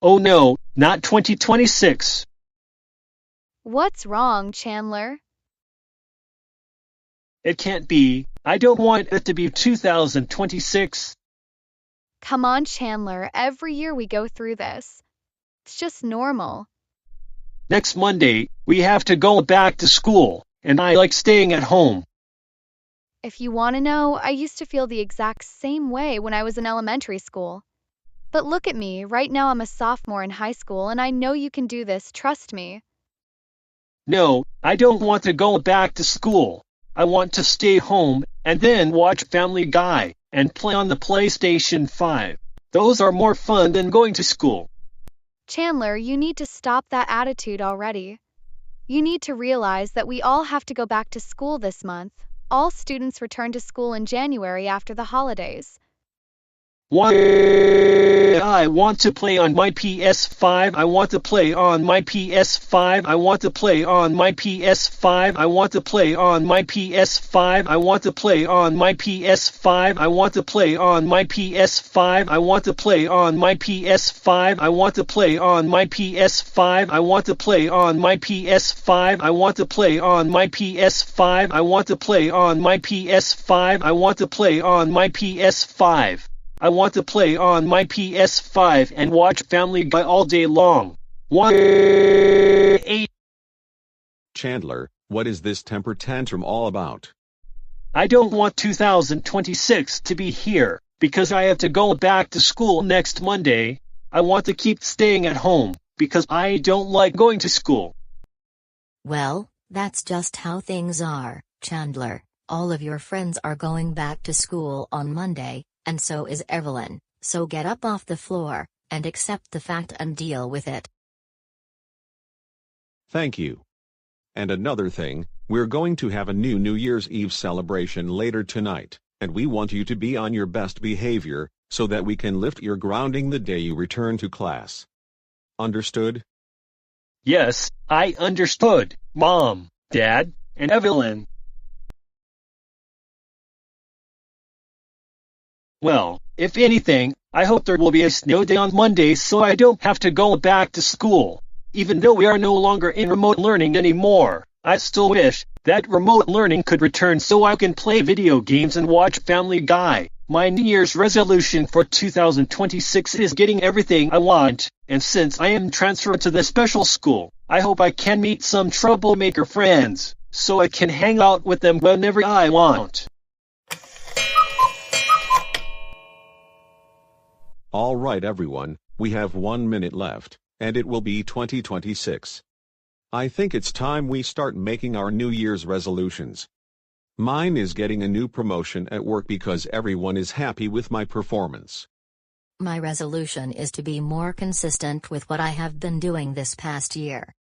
Oh no, not 2026. What's wrong, Chandler? It can't be. I don't want it to be 2026. Come on, Chandler. Every year we go through this. It's just normal. Next Monday, we have to go back to school, and I like staying at home. If you want to know, I used to feel the exact same way when I was in elementary school. But look at me, right now I'm a sophomore in high school, and I know you can do this, trust me. No, I don't want to go back to school. I want to stay home, and then watch Family Guy, and play on the PlayStation 5. Those are more fun than going to school. Chandler, you need to stop that attitude already. You need to realize that we all have to go back to school this month. All students return to school in January after the holidays. Why? I want to play on my PS5. I want to play on my PS5. I want to play on my PS5. I want to play on my PS5. I want to play on my PS5. I want to play on my PS5. I want to play on my PS5. I want to play on my PS5. I want to play on my PS5. I want to play on my PS5. I want to play on my PS5. I want to play on my PS5. I want to play on my PS5 and watch Family Guy all day long. 8. Chandler, what is this temper tantrum all about? I don't want 2026 to be here, because I have to go back to school next Monday. I want to keep staying at home, because I don't like going to school. Well, that's just how things are, Chandler. All of your friends are going back to school on Monday. And so is Evelyn, so get up off the floor, and accept the fact and deal with it. Thank you. And another thing, we're going to have a New Year's Eve celebration later tonight, and we want you to be on your best behavior, so that we can lift your grounding the day you return to class. Understood? Yes, I understood, Mom, Dad, and Evelyn. Well, if anything, I hope there will be a snow day on Monday so I don't have to go back to school. Even though we are no longer in remote learning anymore, I still wish that remote learning could return so I can play video games and watch Family Guy. My New Year's resolution for 2026 is getting everything I want, and since I am transferred to the special school, I hope I can meet some troublemaker friends, so I can hang out with them whenever I want. All right everyone, we have 1 minute left, and it will be 2026. I think it's time we start making our New Year's resolutions. Mine is getting a new promotion at work because everyone is happy with my performance. My resolution is to be more consistent with what I have been doing this past year.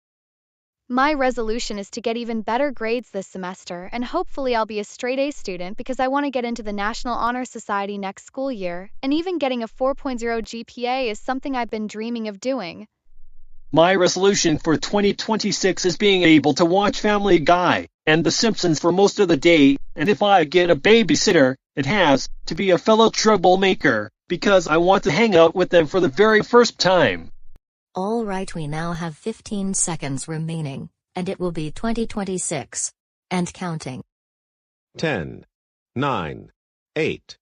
My resolution is to get even better grades this semester, and hopefully I'll be a straight A student because I want to get into the National Honor Society next school year, and even getting a 4.0 GPA is something I've been dreaming of doing. My resolution for 2026 is being able to watch Family Guy and The Simpsons for most of the day, and if I get a babysitter, it has to be a fellow troublemaker, because I want to hang out with them for the very first time. All right, we now have 15 seconds remaining, and it will be 2026. And counting. 10, 9, 8,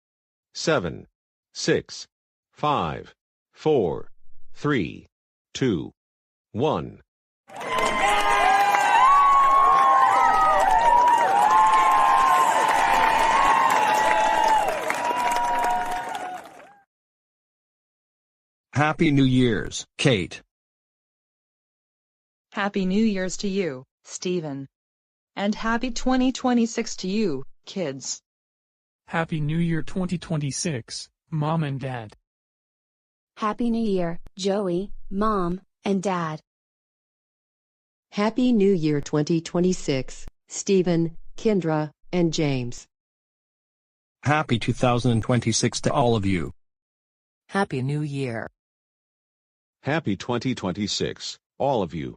7, 6, 5, 4, 3, 2, 1. Happy New Year's, Kate. Happy New Year's to you, Stephen. And happy 2026 to you, kids. Happy New Year 2026, Mom and Dad. Happy New Year, Joey, Mom, and Dad. Happy New Year 2026, Stephen, Kendra, and James. Happy 2026 to all of you. Happy New Year. Happy 2026, all of you.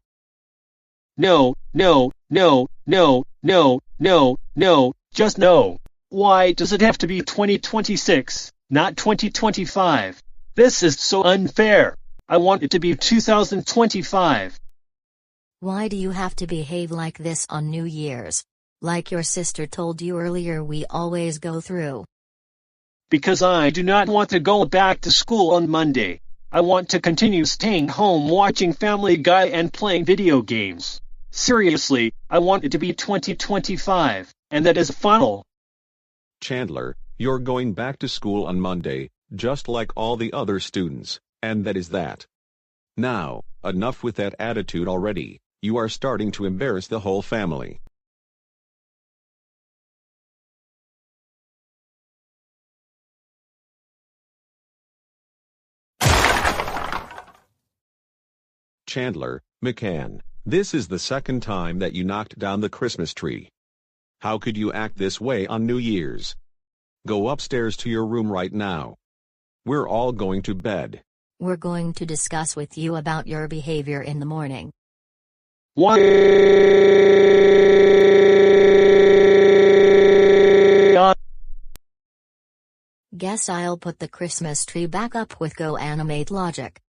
No, no, no, no, no, no, no, just no. Why does it have to be 2026, not 2025? This is so unfair. I want it to be 2025. Why do you have to behave like this on New Year's? Like your sister told you earlier, we always go through. Because I do not want to go back to school on Monday. I want to continue staying home watching Family Guy and playing video games. Seriously, I want it to be 2025, and that is final. Chandler, you're going back to school on Monday, just like all the other students, and that is that. Now, enough with that attitude already. You are starting to embarrass the whole family. Chandler, McCann, this is the second time that you knocked down the Christmas tree. How could you act this way on New Year's? Go upstairs to your room right now. We're all going to bed. We're going to discuss with you about your behavior in the morning. What? Guess I'll put the Christmas tree back up with Goanimate logic.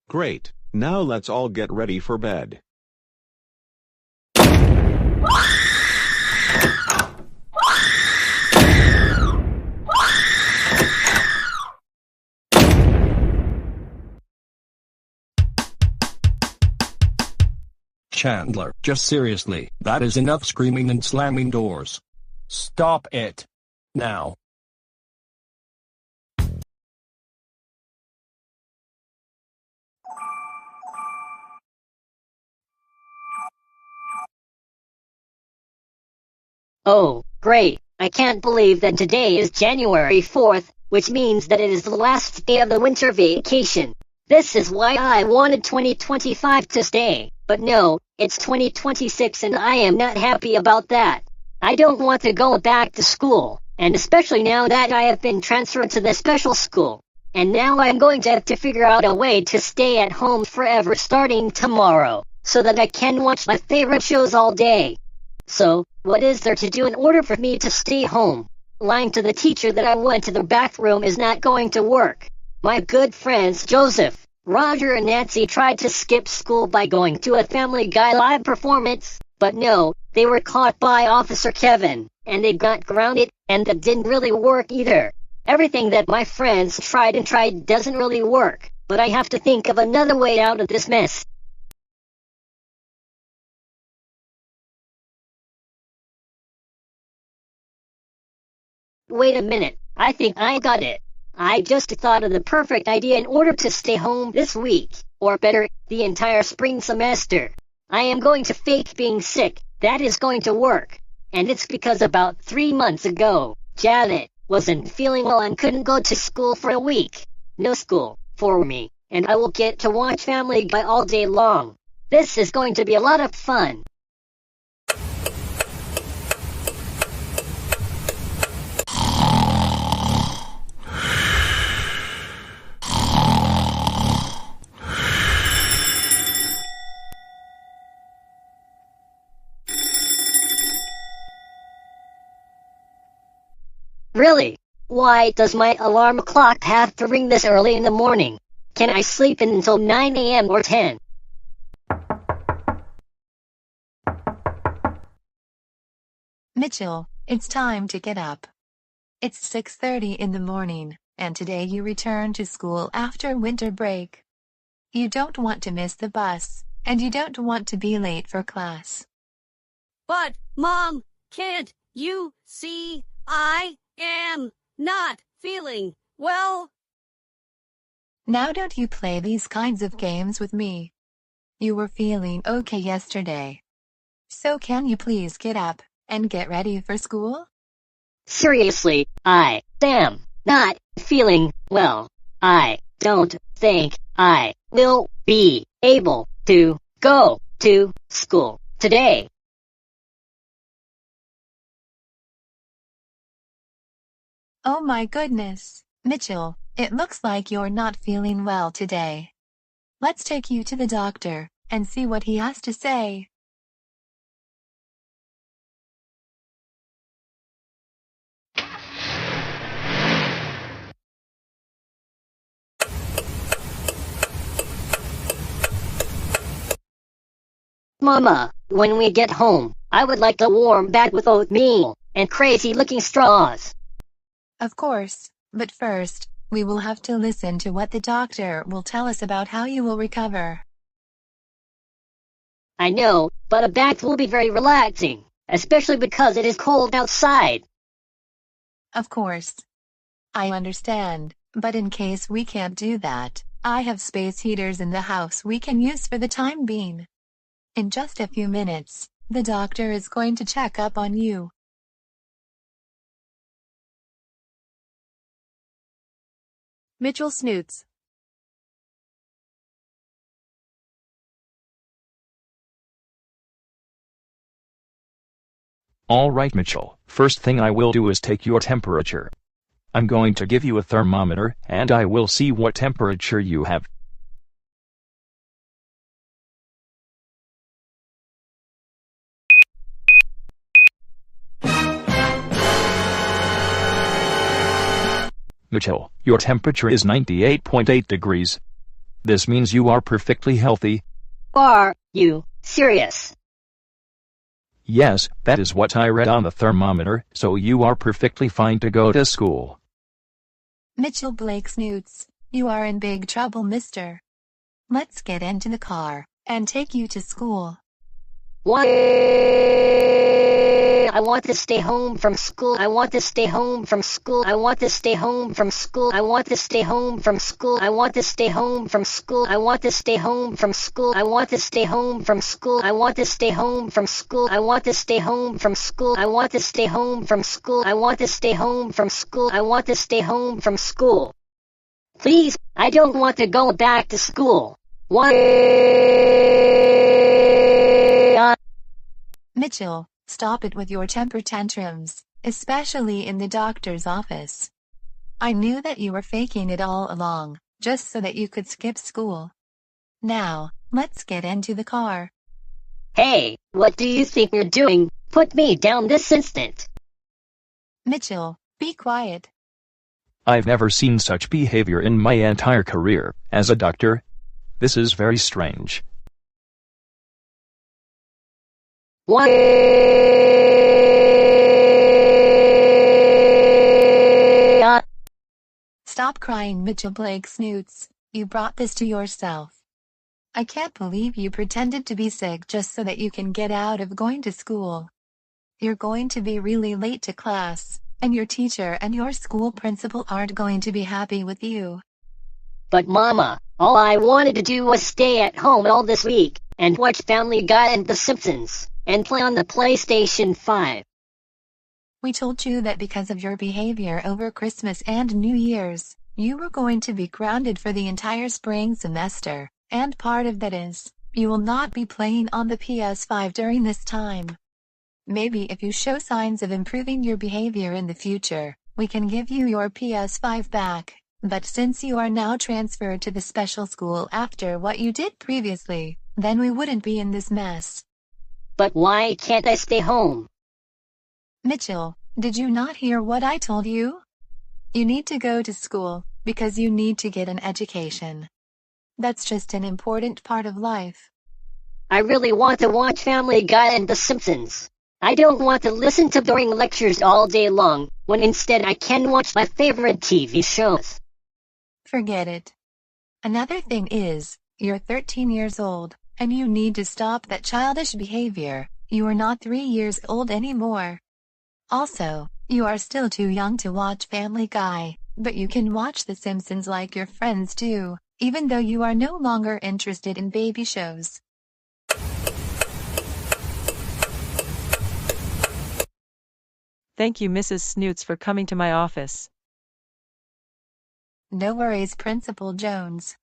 Great, now let's all get ready for bed. Chandler, just seriously, that is enough screaming and slamming doors. Stop it. Now. Oh, great. I can't believe that today is January 4th, which means that it is the last day of the winter vacation. This is why I wanted 2025 to stay, but no, it's 2026 and I am not happy about that. I don't want to go back to school, and especially now that I have been transferred to the special school. And now I'm going to have to figure out a way to stay at home forever starting tomorrow, so that I can watch my favorite shows all day. So, what is there to do in order for me to stay home? Lying to the teacher that I went to the bathroom is not going to work. My good friends Joseph, Roger and Nancy tried to skip school by going to a Family Guy live performance, but no, they were caught by Officer Kevin, and they got grounded, and that didn't really work either. Everything that my friends tried and tried doesn't really work, but I have to think of another way out of this mess. Wait a minute, I think I got it. I just thought of the perfect idea in order to stay home this week, or better, the entire spring semester. I am going to fake being sick. That is going to work. And it's because about 3 months ago, Janet wasn't feeling well and couldn't go to school for a week. No school for me, and I will get to watch Family Guy all day long. This is going to be a lot of fun. Really? Why does my alarm clock have to ring this early in the morning? Can I sleep in until 9 a.m. or 10? Mitchell, it's time to get up. It's 6:30 in the morning, and today you return to school after winter break. You don't want to miss the bus, and you don't want to be late for class. But, Mom, can't you see I am not feeling well? Now don't you play these kinds of games with me. You were feeling okay yesterday. So can you please get up and get ready for school? Seriously, I am not feeling well. I don't think I will be able to go to school today. Oh my goodness, Mitchell, it looks like you're not feeling well today. Let's take you to the doctor and see what he has to say. Mama, when we get home, I would like a warm bag with oatmeal and crazy-looking straws. Of course, but first, we will have to listen to what the doctor will tell us about how you will recover. I know, but a bath will be very relaxing, especially because it is cold outside. Of course. I understand, but in case we can't do that, I have space heaters in the house we can use for the time being. In just a few minutes, the doctor is going to check up on you. Mitchell snoots. All right, Mitchell, first thing I will do is take your temperature. I'm going to give you a thermometer, and I will see what temperature you have. Mitchell, your temperature is 98.8 degrees. This means you are perfectly healthy. Are you serious? Yes, that is what I read on the thermometer, so you are perfectly fine to go to school. Mitchell Blake Snoots, you are in big trouble, mister. Let's get into the car and take you to school. Why? I want to stay home from school. I want to stay home from school. I want to stay home from school. I want to stay home from school. I want to stay home from school. I want to stay home from school. I want to stay home from school. I want to stay home from school. I want to stay home from school. I want to stay home from school. I want to stay home from school. I want to stay home from school. Please, I don't want to go back to school. Why? Mitchell, stop it with your temper tantrums, especially in the doctor's office. I knew that you were faking it all along, just so that you could skip school. Now, let's get into the car. Hey, what do you think you're doing? Put me down this instant. Mitchell, be quiet. I've never seen such behavior in my entire career as a doctor. This is very strange. What? Stop crying, Mitchell Blake Snoots. You brought this to yourself. I can't believe you pretended to be sick just so that you can get out of going to school. You're going to be really late to class, and your teacher and your school principal aren't going to be happy with you. But Mama, all I wanted to do was stay at home all this week, and watch Family Guy and The Simpsons, and play on the PlayStation 5. We told you that because of your behavior over Christmas and New Year's, you were going to be grounded for the entire spring semester, and part of that is, you will not be playing on the PS5 during this time. Maybe if you show signs of improving your behavior in the future, we can give you your PS5 back, but since you are now transferred to the special school after what you did previously, then we wouldn't be in this mess. But why can't I stay home? Mitchell, did you not hear what I told you? You need to go to school, because you need to get an education. That's just an important part of life. I really want to watch Family Guy and The Simpsons. I don't want to listen to boring lectures all day long, when instead I can watch my favorite TV shows. Forget it. Another thing is, you're 13 years old, and you need to stop that childish behavior. You are not 3 years old anymore. Also, you are still too young to watch Family Guy, but you can watch The Simpsons like your friends do, even though you are no longer interested in baby shows. Thank you, Mrs. Snoots, for coming to my office. No worries, Principal Jones.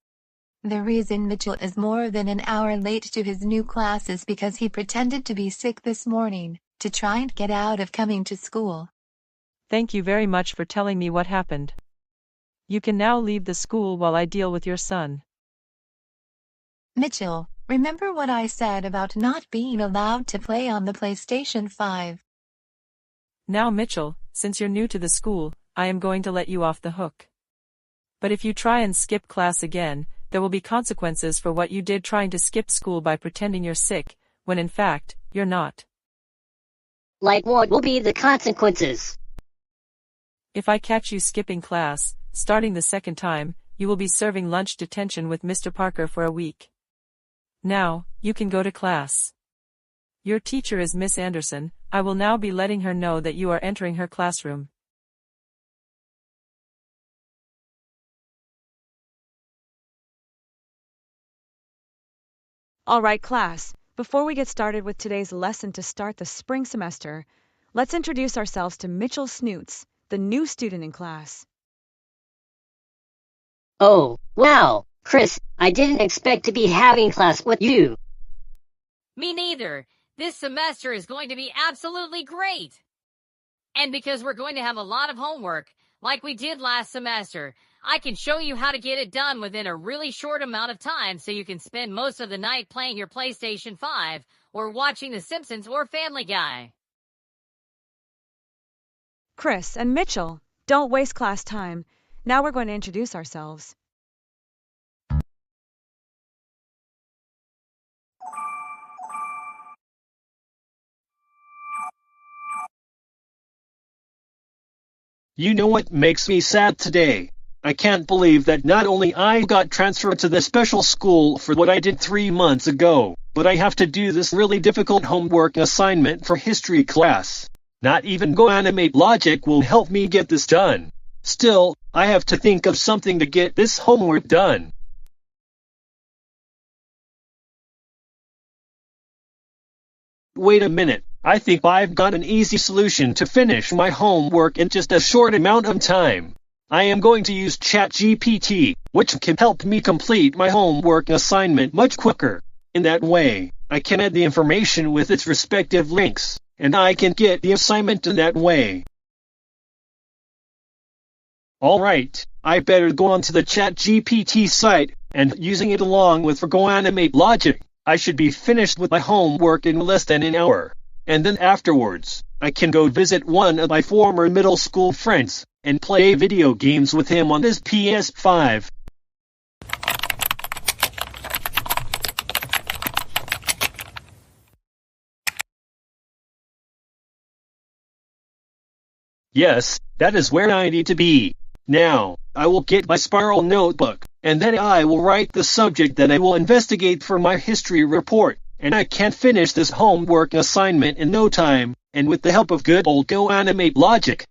The reason Mitchell is more than an hour late to his new class is because he pretended to be sick this morning, to try and get out of coming to school. Thank you very much for telling me what happened. You can now leave the school while I deal with your son. Mitchell, remember what I said about not being allowed to play on the PlayStation 5? Now, Mitchell, since you're new to the school, I am going to let you off the hook. But if you try and skip class again, there will be consequences for what you did trying to skip school by pretending you're sick, when in fact, you're not. Like what will be the consequences? If I catch you skipping class, starting the second time, you will be serving lunch detention with Mr. Parker for a week. Now, you can go to class. Your teacher is Miss Anderson. I will now be letting her know that you are entering her classroom. All right, class. Before we get started with today's lesson to start the spring semester, let's introduce ourselves to Mitchell Snoots, the new student in class. Oh, wow, Chris, I didn't expect to be having class with you. Me neither. This semester is going to be absolutely great. And because we're going to have a lot of homework, like we did last semester, I can show you how to get it done within a really short amount of time so you can spend most of the night playing your PlayStation 5 or watching The Simpsons or Family Guy. Chris and Mitchell, don't waste class time. Now we're going to introduce ourselves. You know what makes me sad today? I can't believe that not only I got transferred to the special school for what I did 3 months ago, but I have to do this really difficult homework assignment for history class. Not even Goanimate logic will help me get this done. Still, I have to think of something to get this homework done. Wait a minute, I think I've got an easy solution to finish my homework in just a short amount of time. I am going to use ChatGPT, which can help me complete my homework assignment much quicker. In that way, I can add the information with its respective links, and I can get the assignment in that way. Alright, I better go onto the ChatGPT site, and using it along with Goanimate logic, I should be finished with my homework in less than an hour. and then afterwards, I can go visit one of my former middle school friends, and play video games with him on his PS5. Yes, that is where I need to be. Now, I will get my spiral notebook, and then I will write the subject that I will investigate for my history report, and I can finish this homework assignment in no time, and with the help of good old GoAnimate logic.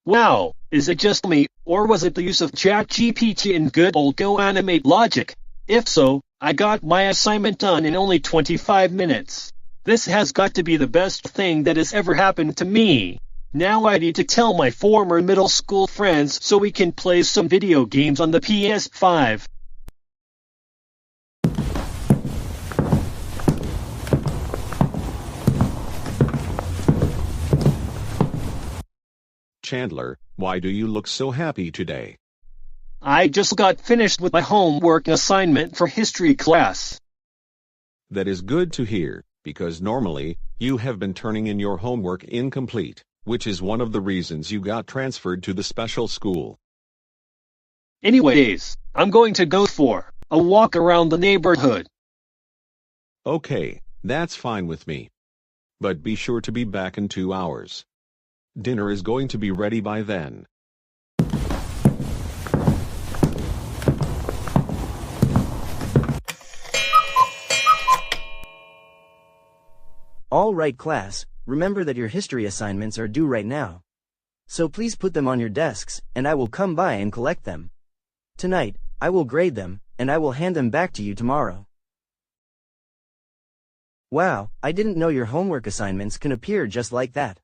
Wow, is it just me, or was it the use of ChatGPT and good old GoAnimate logic? If so, I got my assignment done in only 25 minutes. This has got to be the best thing that has ever happened to me. Now I need to tell my former middle school friends so we can play some video games on the PS5. Chandler, why do you look so happy today? I just got finished with my homework assignment for history class. That is good to hear, because normally, you have been turning in your homework incomplete, which is one of the reasons you got transferred to the special school. Anyways, I'm going to go for a walk around the neighborhood. Okay, that's fine with me. But be sure to be back in 2 hours. Dinner is going to be ready by then. All right, class, remember that your history assignments are due right now. So please put them on your desks, and I will come by and collect them. Tonight, I will grade them, and I will hand them back to you tomorrow. Wow, I didn't know your homework assignments can appear just like that.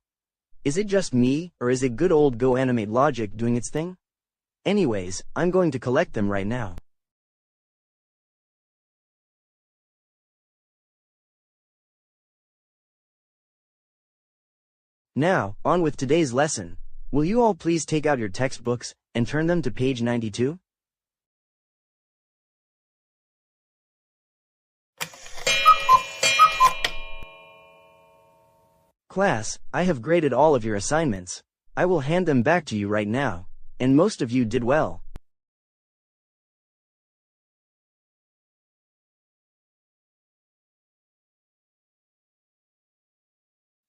Is it just me, or is it good old GoAnimate logic doing its thing? Anyways, I'm going to collect them right now. Now, on with today's lesson. Will you all please take out your textbooks and turn them to page 92? Class, I have graded all of your assignments. I will hand them back to you right now, and most of you did well.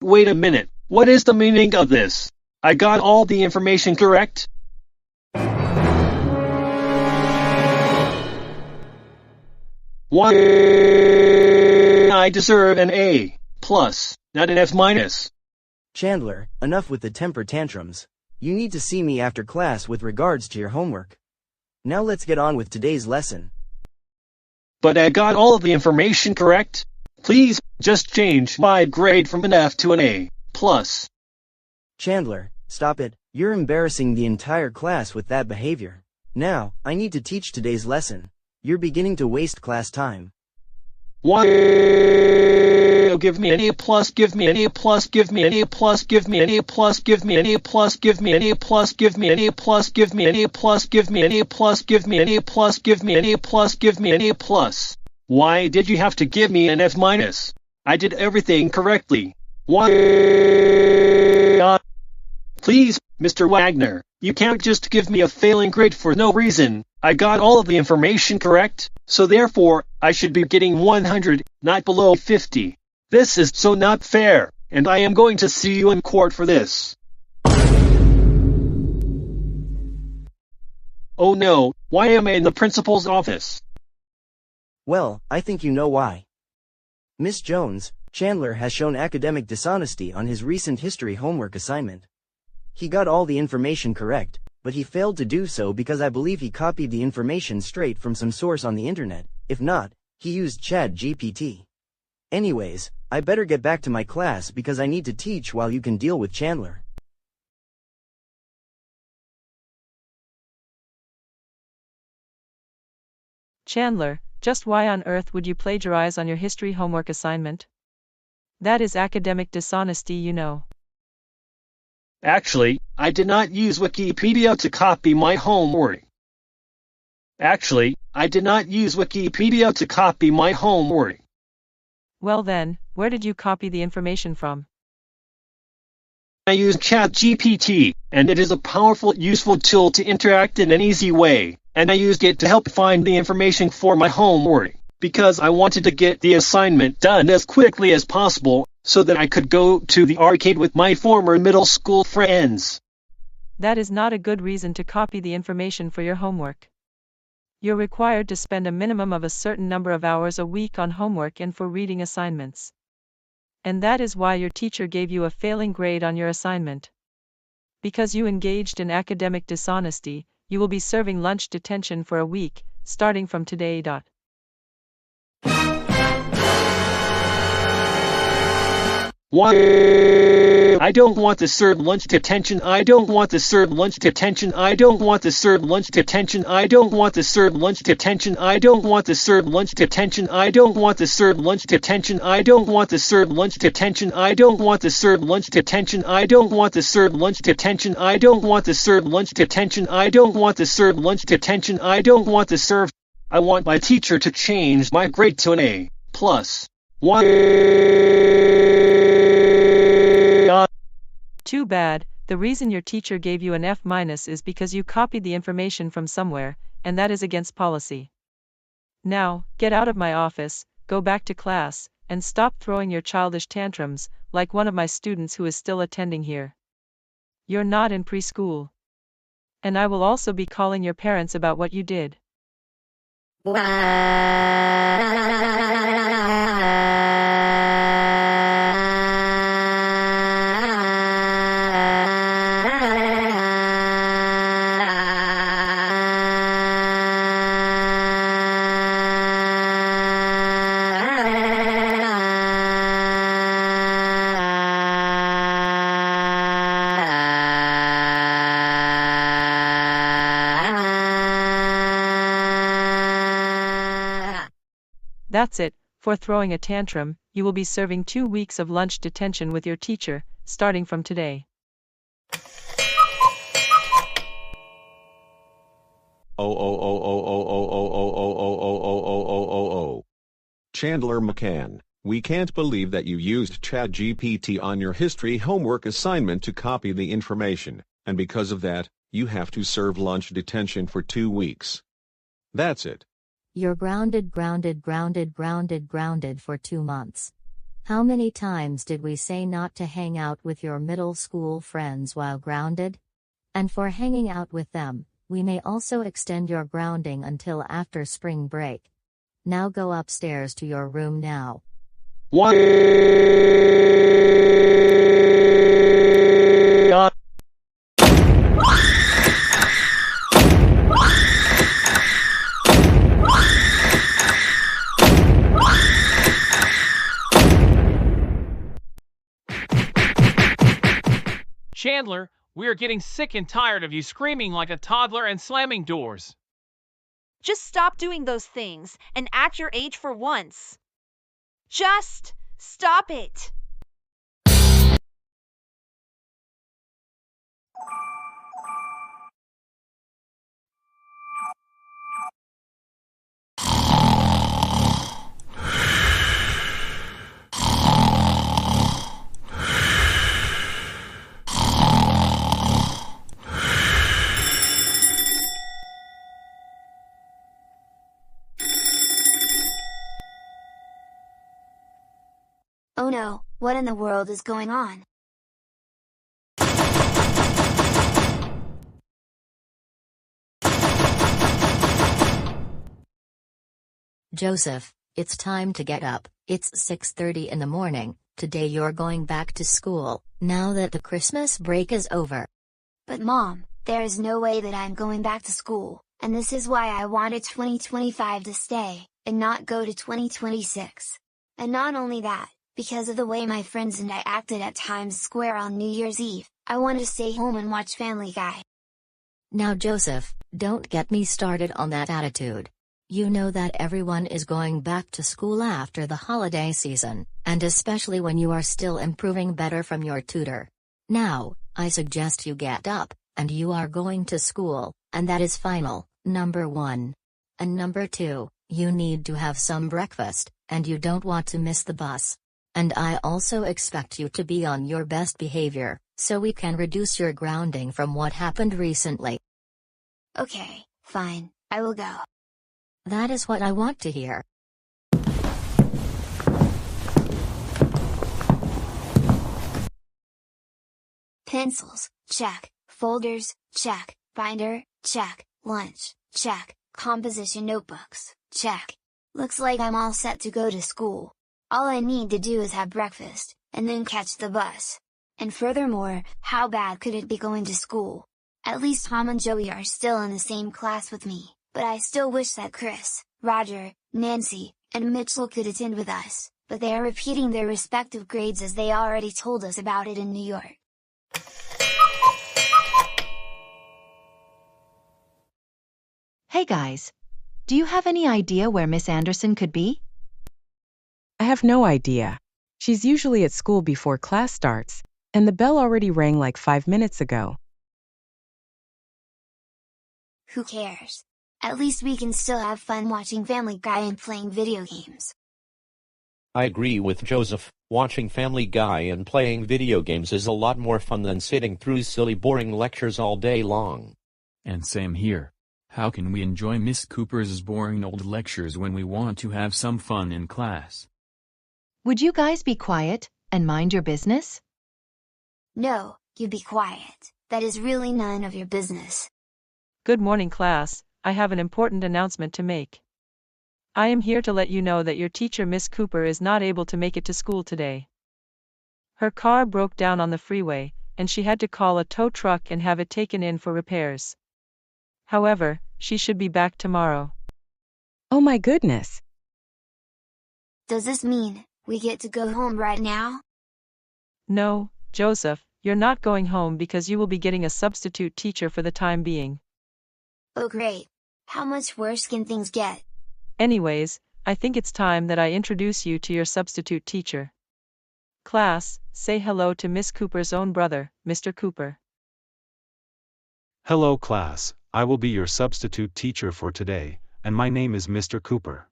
Wait a minute, what is the meaning of this? I got all the information correct? Why I deserve an A+, not an F-. Chandler, enough with the temper tantrums. You need to see me after class with regards to your homework. Now let's get on with today's lesson. But I got all of the information correct? Please, just change my grade from an F to an A+. Chandler, stop it. You're embarrassing the entire class with that behavior. Now, I need to teach today's lesson. You're beginning to waste class time. Why? Give me an A+, give me an A+, give me an A+, give me an A+, give me an A+, give me an A+, give me an A+, give me an A+, give me an A+, give me an A+, give me an A+, give me an A+. Why did you have to give me an F-? I did everything correctly. Why? Please, Mr. Wagner, you can't just give me a failing grade for no reason. I got all of the information correct, so therefore, I should be getting 100, not below 50. This is so not fair, and I am going to see you in court for this. Oh no, why am I in the principal's office? Well, I think you know why. Miss Jones, Chandler has shown academic dishonesty on his recent history homework assignment. He got all the information correct, but he failed to do so because I believe he copied the information straight from some source on the internet. If not, he used ChatGPT. Anyways, I better get back to my class because I need to teach while you can deal with Chandler. Chandler, just why on earth would you plagiarize on your history homework assignment? That is academic dishonesty, you know. Actually, I did not use Wikipedia to copy my homework. Actually, I did not use Wikipedia to copy my homework. Well then, where did you copy the information from? I use ChatGPT, and it is a powerful, useful tool to interact in an easy way, and I used it to help find the information for my homework, because I wanted to get the assignment done as quickly as possible, so that I could go to the arcade with my former middle school friends. That is not a good reason to copy the information for your homework. You're required to spend a minimum of a certain number of hours a week on homework and for reading assignments. And that is why your teacher gave you a failing grade on your assignment. Because you engaged in academic dishonesty, you will be serving lunch detention for a week, starting from today. Why? I don't want to serve lunch detention. I don't want to serve lunch detention. I don't want to serve lunch detention. I don't want to serve lunch detention. I don't want to serve lunch detention. I don't want to serve lunch detention. I don't want to serve lunch detention. I don't want to serve lunch detention. I don't want to serve lunch detention. I don't want to serve lunch detention. I don't want to serve lunch detention. I don't want to serve. I want my teacher to change my grade to an A+. Why? Too bad. The reason your teacher gave you an F- is because you copied the information from somewhere, and that is against policy. Now, get out of my office, go back to class, and stop throwing your childish tantrums, like one of my students who is still attending here. You're not in preschool. And I will also be calling your parents about what you did. That's it. For throwing a tantrum, you will be serving 2 weeks of lunch detention with your teacher, starting from today. Chandler McCann, we can't believe that you used ChatGPT on your history homework assignment to copy the information, and because of that, you have to serve lunch detention for 2 weeks. That's it. You're grounded for 2 months. How many times did we say not to hang out with your middle school friends while grounded? And for hanging out with them, we may also extend your grounding until after spring break. Now go upstairs to your room now. Chandler, we are getting sick and tired of you screaming like a toddler and slamming doors. Just stop doing those things and act your age for once. Just stop it. Oh no, what in the world is going on? Joseph, it's time to get up. It's 6:30 in the morning. Today you're going back to school, now that the Christmas break is over. But Mom, there is no way that I'm going back to school, and this is why I wanted 2025 to stay, and not go to 2026. And not only that, because of the way my friends and I acted at Times Square on New Year's Eve, I want to stay home and watch Family Guy. Now Joseph, don't get me started on that attitude. You know that everyone is going back to school after the holiday season, and especially when you are still improving better from your tutor. Now, I suggest you get up, and you are going to school, and that is final, number 1. And number 2, you need to have some breakfast, and you don't want to miss the bus. And I also expect you to be on your best behavior, so we can reduce your grounding from what happened recently. Okay, fine, I will go. That is what I want to hear. Pencils, check. Folders, check. Binder, check. Lunch, check. Composition notebooks, check. Looks like I'm all set to go to school. All I need to do is have breakfast, and then catch the bus. And furthermore, how bad could it be going to school? At least Tom and Joey are still in the same class with me, but I still wish that Chris, Roger, Nancy, and Mitchell could attend with us, but they are repeating their respective grades as they already told us about it in New York. Hey guys, do you have any idea where Miss Anderson could be? I have no idea. She's usually at school before class starts, and the bell already rang like 5 minutes ago. Who cares? At least we can still have fun watching Family Guy and playing video games. I agree with Joseph. Watching Family Guy and playing video games is a lot more fun than sitting through silly boring lectures all day long. And same here. How can we enjoy Miss Cooper's boring old lectures when we want to have some fun in class? Would you guys be quiet and mind your business? No, you be quiet. That is really none of your business. Good morning, class. I have an important announcement to make. I am here to let you know that your teacher, Miss Cooper, is not able to make it to school today. Her car broke down on the freeway, and she had to call a tow truck and have it taken in for repairs. However, she should be back tomorrow. Oh my goodness. Does this mean we get to go home right now? No, Joseph, you're not going home because you will be getting a substitute teacher for the time being. Oh great. How much worse can things get? Anyways, I think it's time that I introduce you to your substitute teacher. Class, say hello to Miss Cooper's own brother, Mr. Cooper. Hello class, I will be your substitute teacher for today, and my name is Mr. Cooper.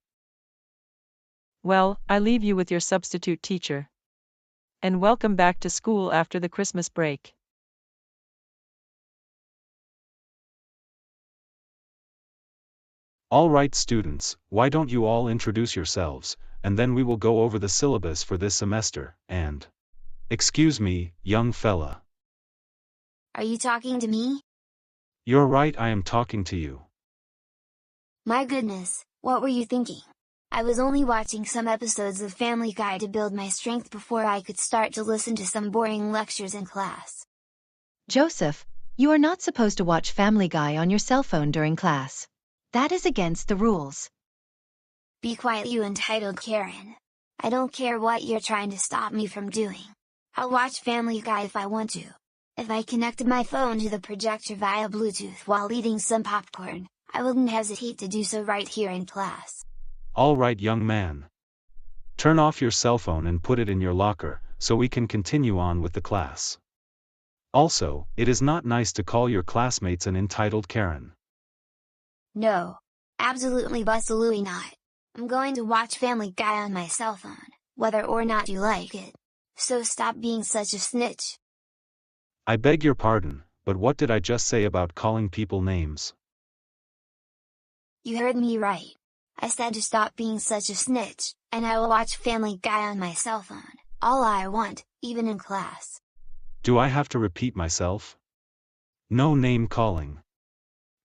Well, I leave you with your substitute teacher. And welcome back to school after the Christmas break. All right students, why don't you all introduce yourselves, and then we will go over the syllabus for this semester, and... Excuse me, young fella. Are you talking to me? You're right, I am talking to you. My goodness, what were you thinking? I was only watching some episodes of Family Guy to build my strength before I could start to listen to some boring lectures in class. Joseph, you are not supposed to watch Family Guy on your cell phone during class. That is against the rules. Be quiet, you entitled Karen. I don't care what you're trying to stop me from doing. I'll watch Family Guy if I want to. If I connected my phone to the projector via Bluetooth while eating some popcorn, I wouldn't hesitate to do so right here in class. All right, young man. Turn off your cell phone and put it in your locker, so we can continue on with the class. Also, it is not nice to call your classmates an entitled Karen. No. Absolutely bustalooey not. I'm going to watch Family Guy on my cell phone, whether or not you like it. So stop being such a snitch. I beg your pardon, but what did I just say about calling people names? You heard me right. I said to stop being such a snitch, and I will watch Family Guy on my cell phone, all I want, even in class. Do I have to repeat myself? No name calling.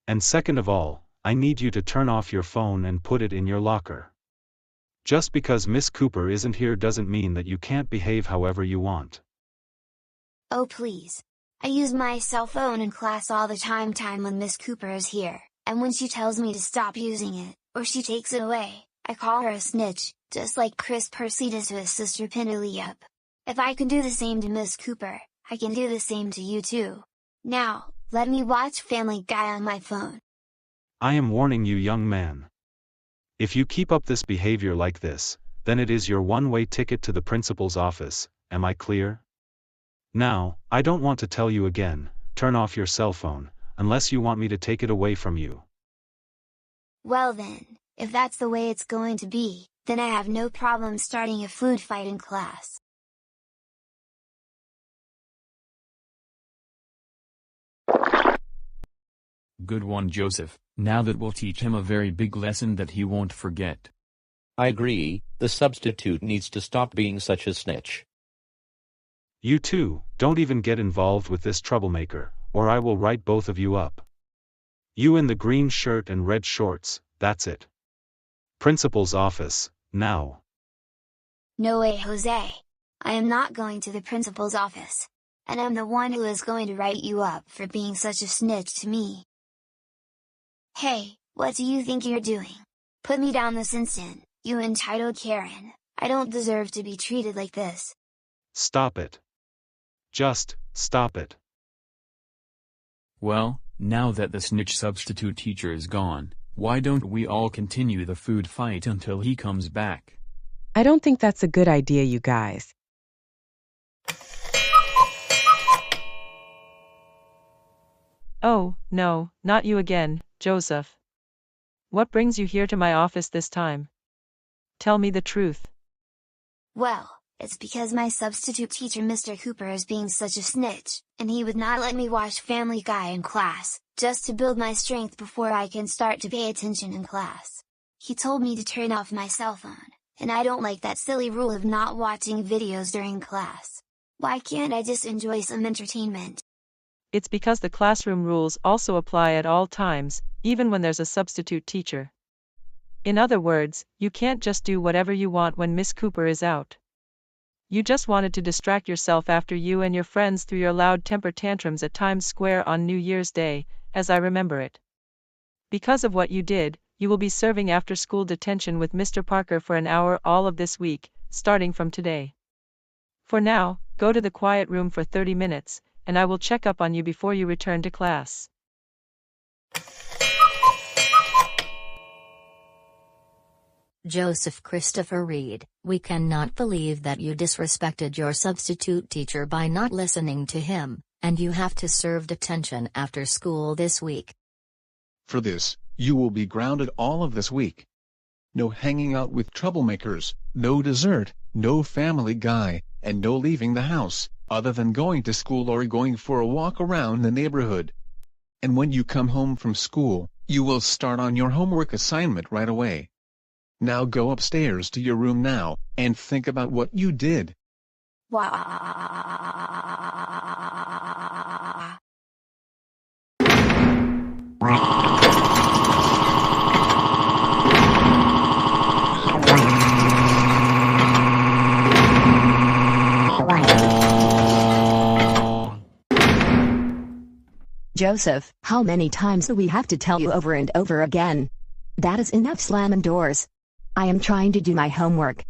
And second of all, I need you to turn off your phone and put it in your locker. Just because Miss Cooper isn't here doesn't mean that you can't behave however you want. Oh please. I use my cell phone in class all the time when Miss Cooper is here, and when she tells me to stop using it, or she takes it away, I call her a snitch, just like Chris Percy does to his sister Penelope. If I can do the same to Miss Cooper, I can do the same to you too. Now, let me watch Family Guy on my phone. I am warning you, young man. If you keep up this behavior like this, then it is your one-way ticket to the principal's office, am I clear? Now, I don't want to tell you again, turn off your cell phone, unless you want me to take it away from you. Well then, if that's the way it's going to be, then I have no problem starting a food fight in class. Good one, Joseph. Now that will teach him a very big lesson that he won't forget. I agree, the substitute needs to stop being such a snitch. You two, don't even get involved with this troublemaker, or I will write both of you up. You in the green shirt and red shorts, that's it. Principal's office, now. No way, Jose. I am not going to the principal's office. And I'm the one who is going to write you up for being such a snitch to me. Hey, what do you think you're doing? Put me down this instant, you entitled Karen. I don't deserve to be treated like this. Stop it. Just, stop it. Well, now that the snitch substitute teacher is gone, why don't we all continue the food fight until he comes back? I don't think that's a good idea, you guys. Oh, no, not you again, Joseph. What brings you here to my office this time? Tell me the truth. Well, it's because my substitute teacher Mr. Cooper is being such a snitch, and he would not let me watch Family Guy in class, just to build my strength before I can start to pay attention in class. He told me to turn off my cell phone, and I don't like that silly rule of not watching videos during class. Why can't I just enjoy some entertainment? It's because the classroom rules also apply at all times, even when there's a substitute teacher. In other words, you can't just do whatever you want when Miss Cooper is out. You just wanted to distract yourself after you and your friends threw your loud temper tantrums at Times Square on New Year's Day, as I remember it. Because of what you did, you will be serving after-school detention with Mr. Parker for an hour all of this week, starting from today. For now, go to the quiet room for 30 minutes, and I will check up on you before you return to class. Joseph Christopher Reed, we cannot believe that you disrespected your substitute teacher by not listening to him, and you have to serve detention after school this week. For this, you will be grounded all of this week. No hanging out with troublemakers, no dessert, no Family Guy, and no leaving the house, other than going to school or going for a walk around the neighborhood. And when you come home from school, you will start on your homework assignment right away. Now go upstairs to your room now, and think about what you did. Joseph, how many times do we have to tell you over and over again? That is enough slamming doors. I am trying to do my homework.